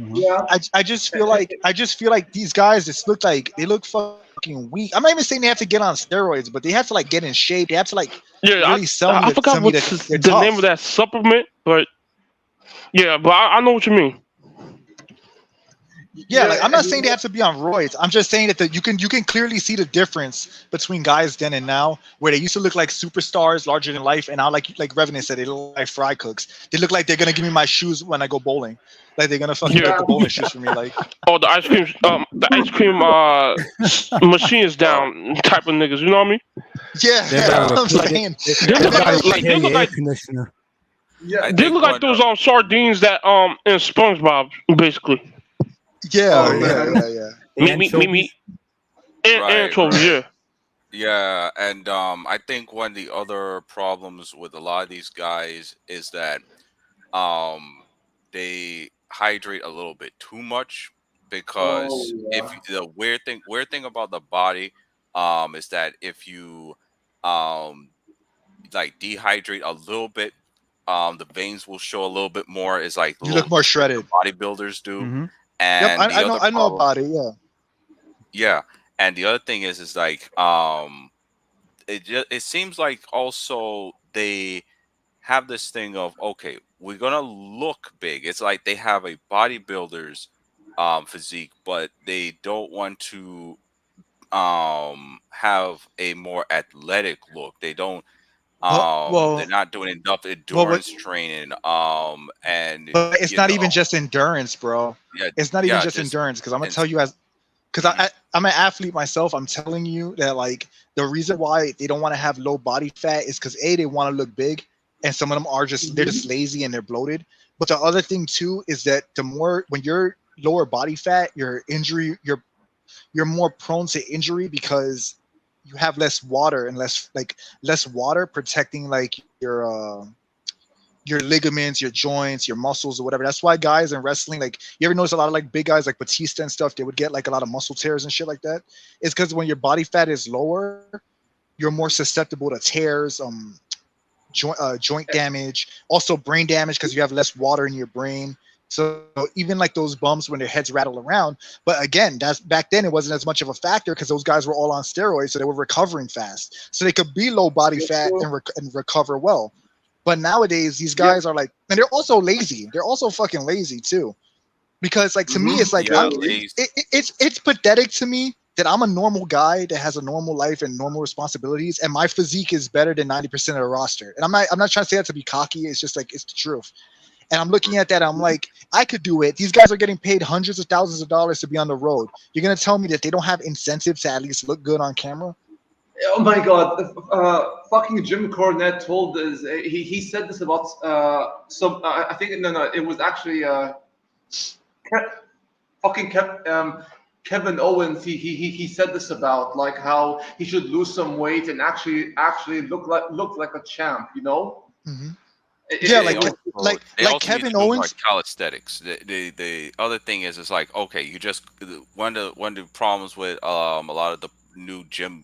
I just feel like these guys just look like they look fucking weak. I'm not even saying they have to get on steroids, but they have to like get in shape. They have to like really sell me. I forgot what's the name of that supplement, but but I know what you mean. Yeah, like I'm not saying they have to be on roids. I'm just saying that you can clearly see the difference between guys then and now, where they used to look like superstars, larger than life, and now like Revenant said, they look like fry cooks. They look like they're gonna give me my shoes when I go bowling. Like they're gonna fucking get the bowling shoes for me. Like the ice cream machine is down type of niggas. You know what I mean? Yeah, that's what I'm saying. They look like conditioner. They look like those sardines that in SpongeBob basically. Yeah. Me. Anchovies, yeah. Yeah, and I think one of the other problems with a lot of these guys is that they hydrate a little bit too much because if the weird thing about the body is that if you like dehydrate a little bit, the veins will show a little bit more. It's like you look more shredded. Bodybuilders do. Mm-hmm. And I know about it. Yeah, and the other thing is like it seems like also they have this thing of okay, we're gonna look big. It's like they have a bodybuilder's physique, but they don't want to have a more athletic look. They don't. They're not doing enough endurance training. And but it's not even just endurance, bro. Yeah, it's not even just endurance. Because I'm gonna tell you I'm an athlete myself. I'm telling you that like the reason why they don't want to have low body fat is because they want to look big, and some of them are they're just lazy and they're bloated. But the other thing too is that when you're lower body fat, you're more prone to injury because you have less water and less water protecting like your ligaments, your joints, your muscles or whatever. That's why guys in wrestling, like you ever notice a lot of like big guys like Petition and stuff, they would get like a lot of muscle tears and shit like that. It's because when your body fat is lower, you're more susceptible to tears, joint damage, also brain damage because you have less water in your brain. So even like those bumps when their heads rattle around, but again, that's back then it wasn't as much of a factor because those guys were all on steroids, so they were recovering fast, so they could be low body fat and recover well. But nowadays, these guys are like, and they're also lazy. They're also fucking lazy too, because like to me, it's like it's pathetic to me that I'm a normal guy that has a normal life and normal responsibilities, and my physique is better than 90% of the roster. And I'm not trying to say that to be cocky. It's just like it's the truth. And I'm looking at that. I'm like, I could do it. These guys are getting paid hundreds of thousands of dollars to be on the road. You're gonna tell me that they don't have incentive to at least look good on camera? Oh my God! Fucking Jim Cornette told us. He said this about some. I think no, it was actually fucking Kevin Owens. He said this about like how he should lose some weight and actually look like a champ. You know? Mm-hmm. Yeah, like Kevin Owens. Calisthenics. The other thing is, it's like, okay, you just one of the problems with a lot of the new gym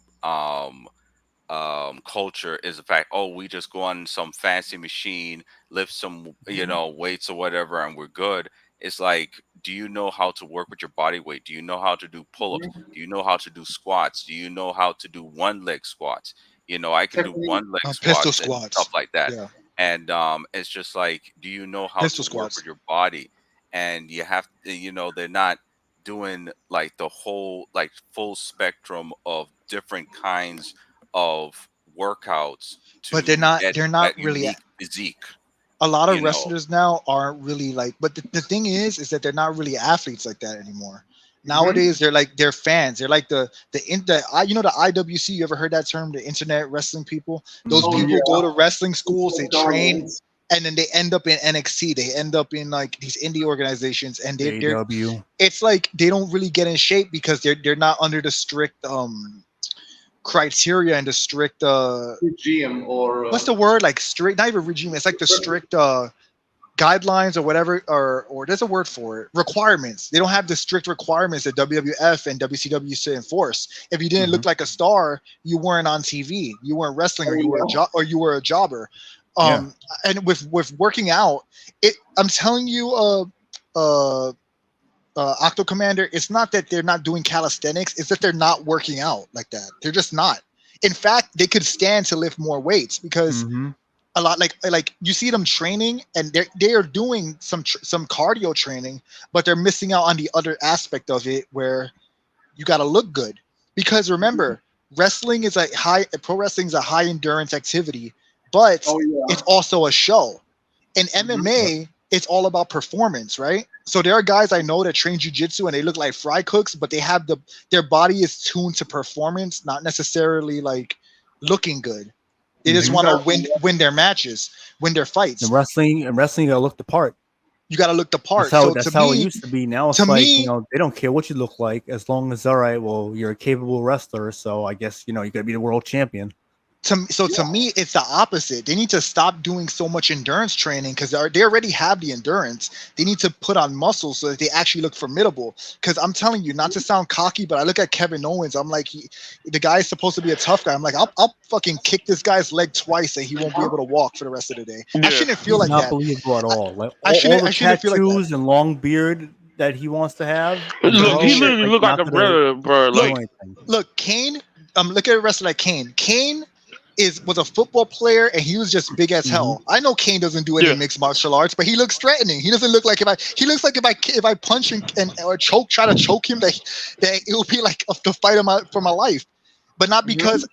culture is the fact, oh, we just go on some fancy machine, lift some weights or whatever, and we're good. It's like, do you know how to work with your body weight? Do you know how to do pull-ups? Do you know how to do squats? Do you know how to do one leg squats? I can do one leg pistol squats and squats, stuff like that. Yeah. And it's just like, do you know how Pistol to work squats. with your body? And you have to, they're not doing like the whole like full spectrum of different kinds of workouts to But they're not get really that unique physique. a lot of wrestlers now aren't really like, but the thing is that they're not really athletes like that anymore. Nowadays they're fans. They're like the IWC. You ever heard that term? The Internet Wrestling people. Those people go to wrestling schools. They train, and then they end up in NXT. They end up in like these indie organizations, and they're AEW. it's like they don't really get in shape because they're not under the strict criteria and the strict regime or what's the word, like strict, not even regime, it's like the strict guidelines or whatever, or there's a word for it, requirements. They don't have the strict requirements that WWF and WCW used to enforce. If you didn't look like a star, you weren't on TV, you weren't wrestling, or you were a jobber. And with working out, I'm telling you, Octo Commander, it's not that they're not doing calisthenics, it's that they're not working out like that. They're just not. In fact, they could stand to lift more weights because a lot, like you see them training, and they are doing some cardio training, but they're missing out on the other aspect of it where you got to look good. Because remember, wrestling is pro wrestling is a high endurance activity, but it's also a show. In MMA, it's all about performance, right? So there are guys I know that train jiu-jitsu and they look like fry cooks, but they have their body is tuned to performance, not necessarily like looking good. They just want to win their matches, win their fights. And wrestling, you gotta look the part. You gotta look the part. That's how it used to be. Now it's like, they don't care what you look like as long as, all right, well, you're a capable wrestler, so I guess you gotta be the world champion. To me, it's the opposite. They need to stop doing so much endurance training because they already have the endurance. They need to put on muscle so that they actually look formidable. Because I'm telling you, not to sound cocky, but I look at Kevin Owens. I'm like, the guy is supposed to be a tough guy. I'm like, I'll fucking kick this guy's leg twice and he won't be able to walk for the rest of the day. I shouldn't feel like not that. Believable at all. Like I shouldn't feel like tattoos and long beard that he wants to have. Look, he literally look like a brother, bro. Look, Kane. Look at a wrestler like Kane. Kane was a football player and he was just big as hell. I know Kane doesn't do any mixed martial arts, but he looks threatening. He doesn't look like if I punch or try to choke him, that it will be like the fight for my life. But not because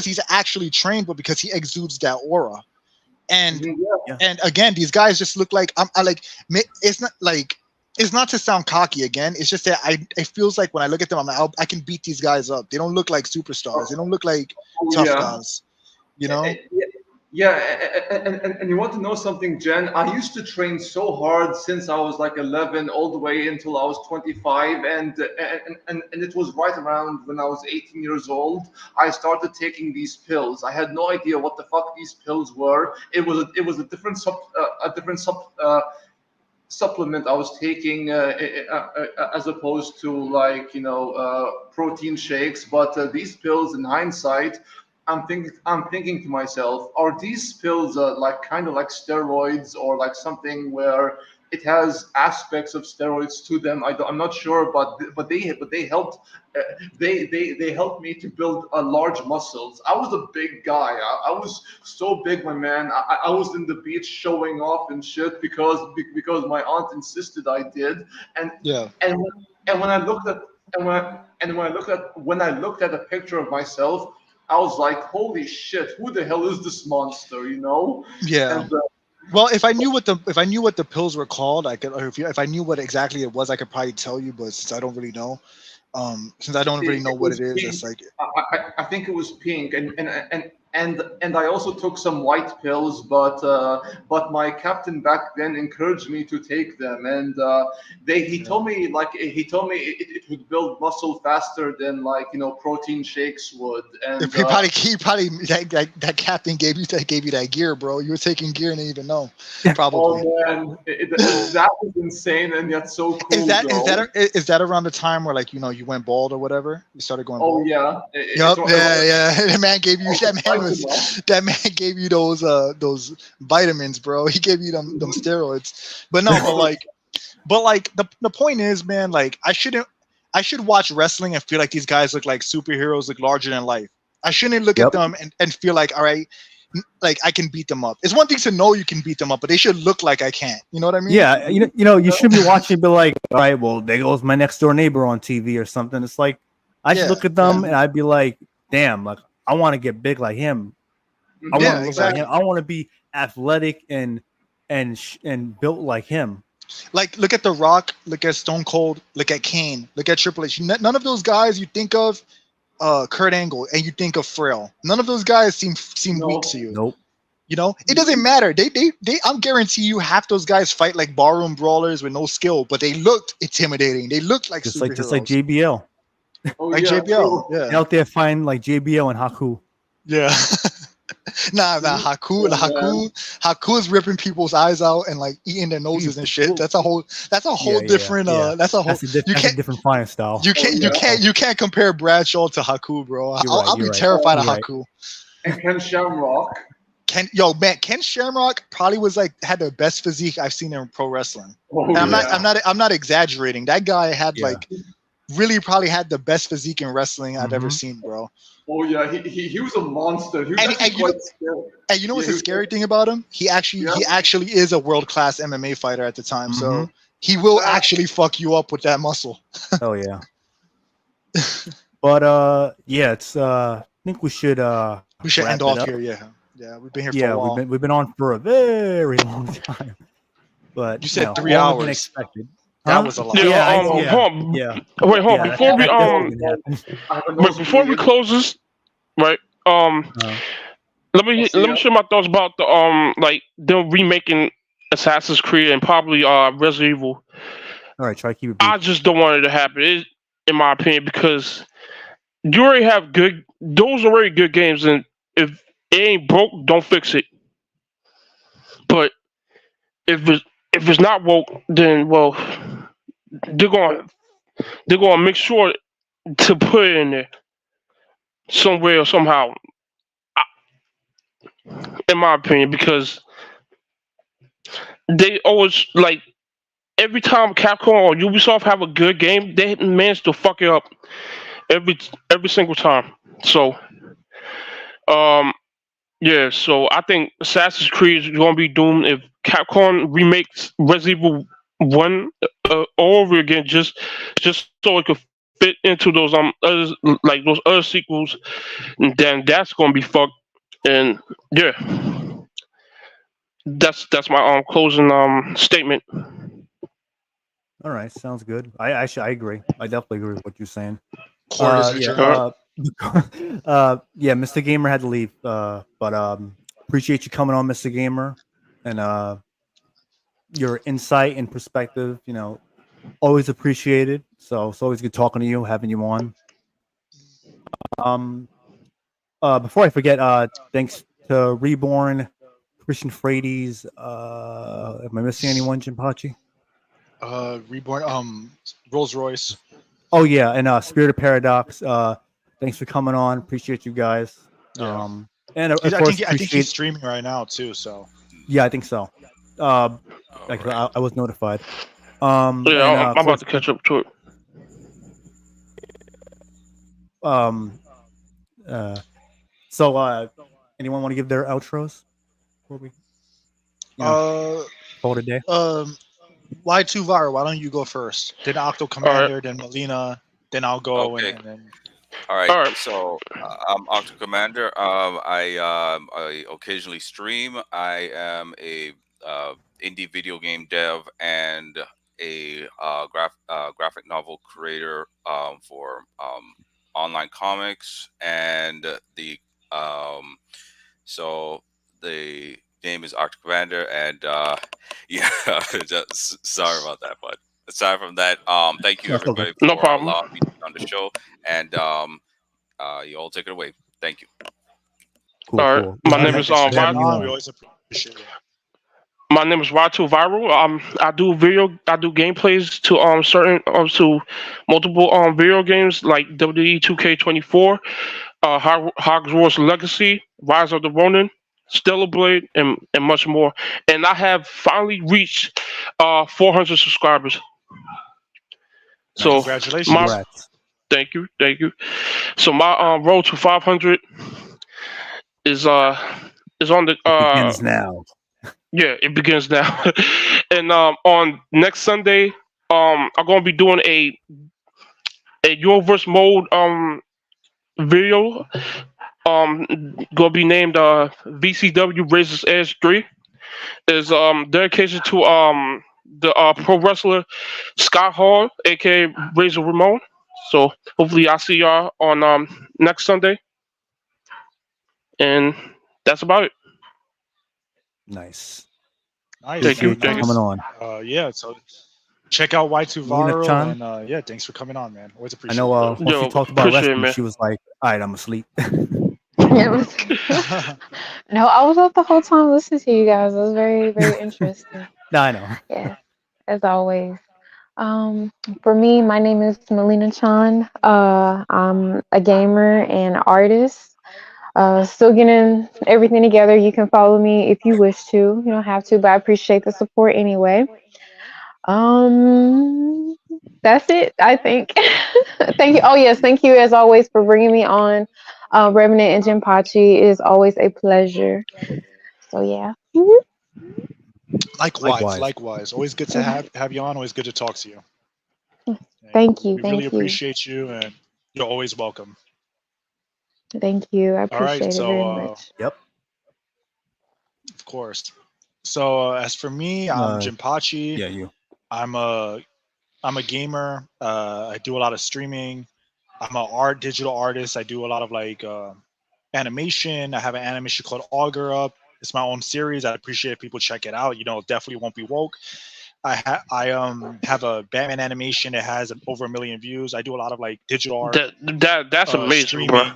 he's actually trained, but because he exudes that aura. And and again, these guys just look like it's not to sound cocky again. It's just that it feels like when I look at them, I'm like, I can beat these guys up. They don't look like superstars. They don't look like tough guys. And you want to know something, Jen? I used to train so hard since I was like 11 all the way until I was 25, and it was right around when I was 18 years old I started taking these pills. I had no idea what the fuck these pills were. It was a different supplement I was taking as opposed to protein shakes. But these pills, in hindsight, I'm thinking to myself, are these pills kind of like steroids, or like something where it has aspects of steroids to them? I'm not sure, but they helped. They helped me to build large muscles. I was a big guy. I was so big, my man. I was in the beach showing off and shit because my aunt insisted I did. And when I looked at a picture of myself, I was like, holy shit, who the hell is this monster, Yeah. And, well, if I knew what the pills were called, I could, or if I knew what exactly it was, I could probably tell you, but since I don't really know. Since I don't really know what it is, Pink. it's like I think it was pink, and I also took some white pills, but my captain back then encouraged me to take them, and he told me it would build muscle faster than protein shakes would, and he probably that captain gave you that gear, bro. You were taking gear and didn't even know, probably. Oh man, that was insane and yet so cool. Is that around the time where you went bald or whatever? You started going bald? Oh yeah. Yup. Yeah. That man gave you that man gave you those vitamins, bro. He gave you them steroids. But no, but the point is, man, like I should watch wrestling and feel like these guys look like superheroes, look larger than life. I shouldn't look at them and feel like, all right, like I can beat them up. It's one thing to know you can beat them up, but they should look like I can't. You know what I mean? Yeah, you know, you shouldn't be watching and be like, all right, well, there goes my next door neighbor on TV or something. It's like I should look at them and I'd be like, damn, like I want to get big like him. I want to look like him. I want to be athletic and built like him. Like look at The Rock, look at Stone Cold, look at Kane, look at Triple H. None of those guys you think of Kurt Angle and you think of Frail. None of those guys seem weak to you. Nope. You know, it doesn't matter. They I'm guarantee you half those guys fight like barroom brawlers with no skill, but they looked intimidating. They looked like just superheroes. like JBL. Oh, like JBL. Yeah. Out there fighting like JBL and Haku. Yeah. Nah, Haku is ripping people's eyes out and like eating their noses and shit. That's a whole different that's a different fighting style. You can't compare Bradshaw to Haku, bro. I'll be terrified of Haku. And Ken Shamrock. Ken Shamrock probably was had the best physique I've seen in pro wrestling. I'm not exaggerating. That guy had really probably had the best physique in wrestling I've ever seen, bro. Oh yeah, he was a monster. He was quite scary. And you know what's the scary thing about him? He actually is a world-class MMA fighter at the time. So he will actually fuck you up with that muscle. Oh yeah. But it's I think we should end off here, Yeah, we've been here for a while. we've been on for a very long time. But you said 3 hours. Than expected. That was a lot. Wait, hold on. Before we close this, right? Let me share my thoughts about the them remaking Assassin's Creed and probably Resident Evil. All right, try to keep it brief. I just don't want it to happen, in my opinion, because you already have those already good games, and if it ain't broke, don't fix it. But if it's not woke, then they're gonna make sure to put it in there somewhere or somehow, in my opinion, because they always every time Capcom or Ubisoft have a good game, they manage to fuck it up every single time. So so I think Assassin's Creed is gonna be doomed if Capcom remakes Resident Evil 1 all over again, just so it could fit into those those other sequels, and then that's gonna be fucked. And that's my closing statement. All right, sounds good. I agree. I definitely agree with what you're saying. Mr. Gamer had to leave, but appreciate you coming on, Mr. Gamer, and your insight and perspective. Always appreciated. So it's always good talking to you, having you on. Before I forget, thanks to Reborn, Christian Frades. Am I missing anyone, Jinpachi? Reborn, Rolls Royce. Oh yeah, and Spirit of Paradox. Thanks for coming on. Appreciate you guys. And of course, I think he's streaming right now too. So yeah, I think so. I was notified. I'm about to catch up to it. Anyone want to give their outros before we call it a day? Y2 Vara, why don't you go first? Then Octo Commander, then Melina, then I'll go. Okay. And then... All right. So I'm Octo Commander. I occasionally stream. I am a indie video game dev, and a graphic novel creator for online comics, and so the name is Arctic Commander, and yeah, sorry about that, but aside from that, thank you That's okay. everybody No for problem. allowing me to be on the show, and you all take it away. Thank you. Cool, All right. cool. My Well, name thanks is for having you We on. always appreciate it. My name is Ratu Viral. I do gameplays to certain to multiple video games like WWE 2K24, Hogwarts Legacy, Rise of the Ronin, Stellar Blade, and much more. And I have finally reached 400 subscribers. So Congratulations. my Congrats. thank you. So my road to 500 is on the It begins now. Yeah, it begins now. And on next Sunday, I'm gonna be doing a Universe mode video. Gonna be named VCW Razor's Edge 3. Is dedication to the pro wrestler Scott Hall, aka Razor Ramon. So hopefully I'll see y'all on next Sunday. And that's about it. Nice. Nice. Thank you. Appreciate you coming on. Yeah, so check out Y2 Lena Viral, Chan. and yeah, thanks for coming on, man. Always I appreciate know it. when she talked about appreciate it, wrestling, man. she was like, all right, I'm asleep. It was no, I was up the whole time listening to you guys. It was very, very interesting. No, I know. Yes, as always. For me, my name is Melina Chan. I'm a gamer and artist. Still getting everything together. You can follow me if you wish to. You don't have to, but I appreciate the support anyway. That's it, I think. Thank you. Oh yes, thank you as always for bringing me on. Revenant and Jinpachi is always a pleasure. So yeah. Likewise. Always good to have you on. Always good to talk to you. Thank you. We really Thank you. appreciate you, and you're always welcome. Thank you. I All right, appreciate it so very much. Yep. of course. So as for me, I'm Jinpachi. Yeah, you. I'm a gamer. I do a lot of streaming. I'm a digital artist. I do a lot of like animation. I have an animation called Augur up. It's my own series. I'd appreciate if people check it out. Definitely won't be woke. I have a Batman animation that has over 1 million views. I do a lot of like digital art. That's amazing, bro.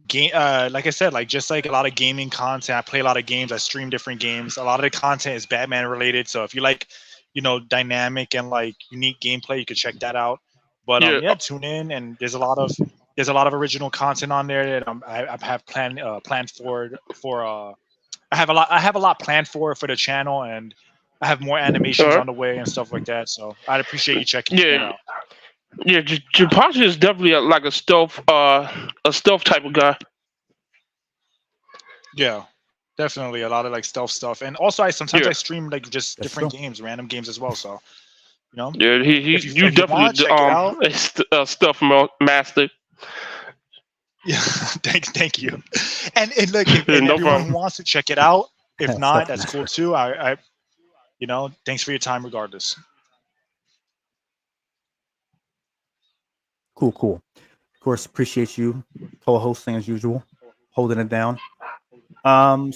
Game, like I said, like just like a lot of gaming content. I play a lot of games. I stream different games. A lot of the content is Batman related. So if you like, dynamic and like unique gameplay, you could check that out. But yeah, tune in, and there's a lot of original content on there that I have planned for. I have a lot planned for the channel, and I have more animations on the way and stuff like that. So I'd appreciate you checking it out. Yeah, Jinpachi is definitely like a stealth type of guy. Yeah, definitely a lot of like stealth stuff, and also I stream like just different games, random games as well. So, Yeah, if you definitely check it out. a stuff master. Yeah, thank you. And look, if everyone wants to check it out, if not, that's cool too. I thanks for your time regardless. Cool. Of course, appreciate you co-hosting as usual, holding it down. Thank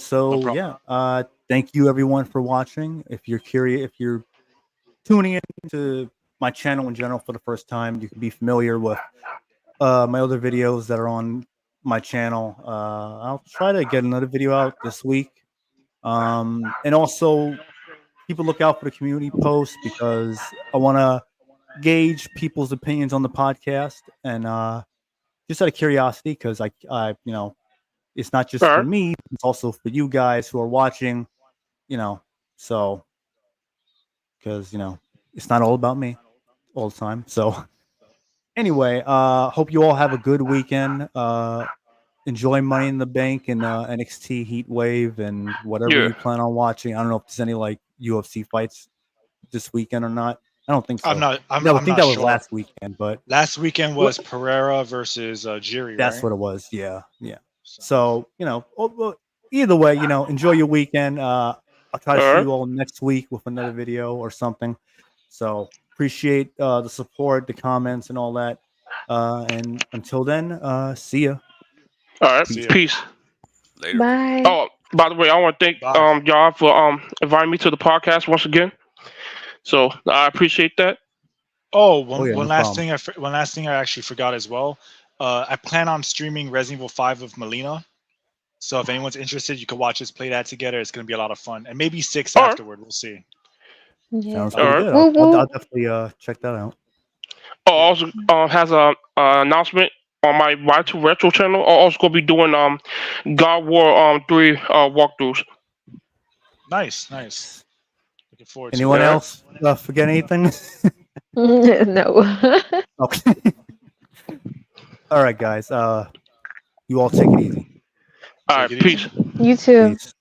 you everyone for watching. If you're curious, if you're tuning in to my channel in general for the first time, you can be familiar with my other videos that are on my channel. I'll try to get another video out this week. And also keep a lookout for the community posts, because I want to gauge people's opinions on the podcast, and just out of curiosity, because I it's not just for me, it's also for you guys who are watching, so because it's not all about me all the time. So anyway, hope you all have a good weekend. Enjoy Money in the Bank and NXT Heat Wave and whatever you plan on watching. I don't know if there's any like UFC fights this weekend or not. I don't think so. I think that was last weekend, but last weekend was Pereira versus Jiri. That's right? what it was. Yeah. So either way, enjoy your weekend. I'll try to see you all next week with another video or something. So appreciate the support, the comments, and all that. And until then, see ya. All right, peace. Later. Bye. Oh, by the way, I want to thank y'all for inviting me to the podcast once again. So I appreciate that. Oh, one last thing I actually forgot as well. I plan on streaming Resident Evil 5 with Melina. So if anyone's interested, you can watch us play that together. It's going to be a lot of fun, and maybe 6 afterward. We'll see. Sounds pretty good. I'll definitely check that out. Oh, also has a announcement on my Y2 Retro channel. I'm also gonna be doing God War 3 walkthroughs. Nice. Looking forward to it. Anyone else forget anything? No. Okay. All right, guys. You all take it easy. All right, peace. You too. Peace.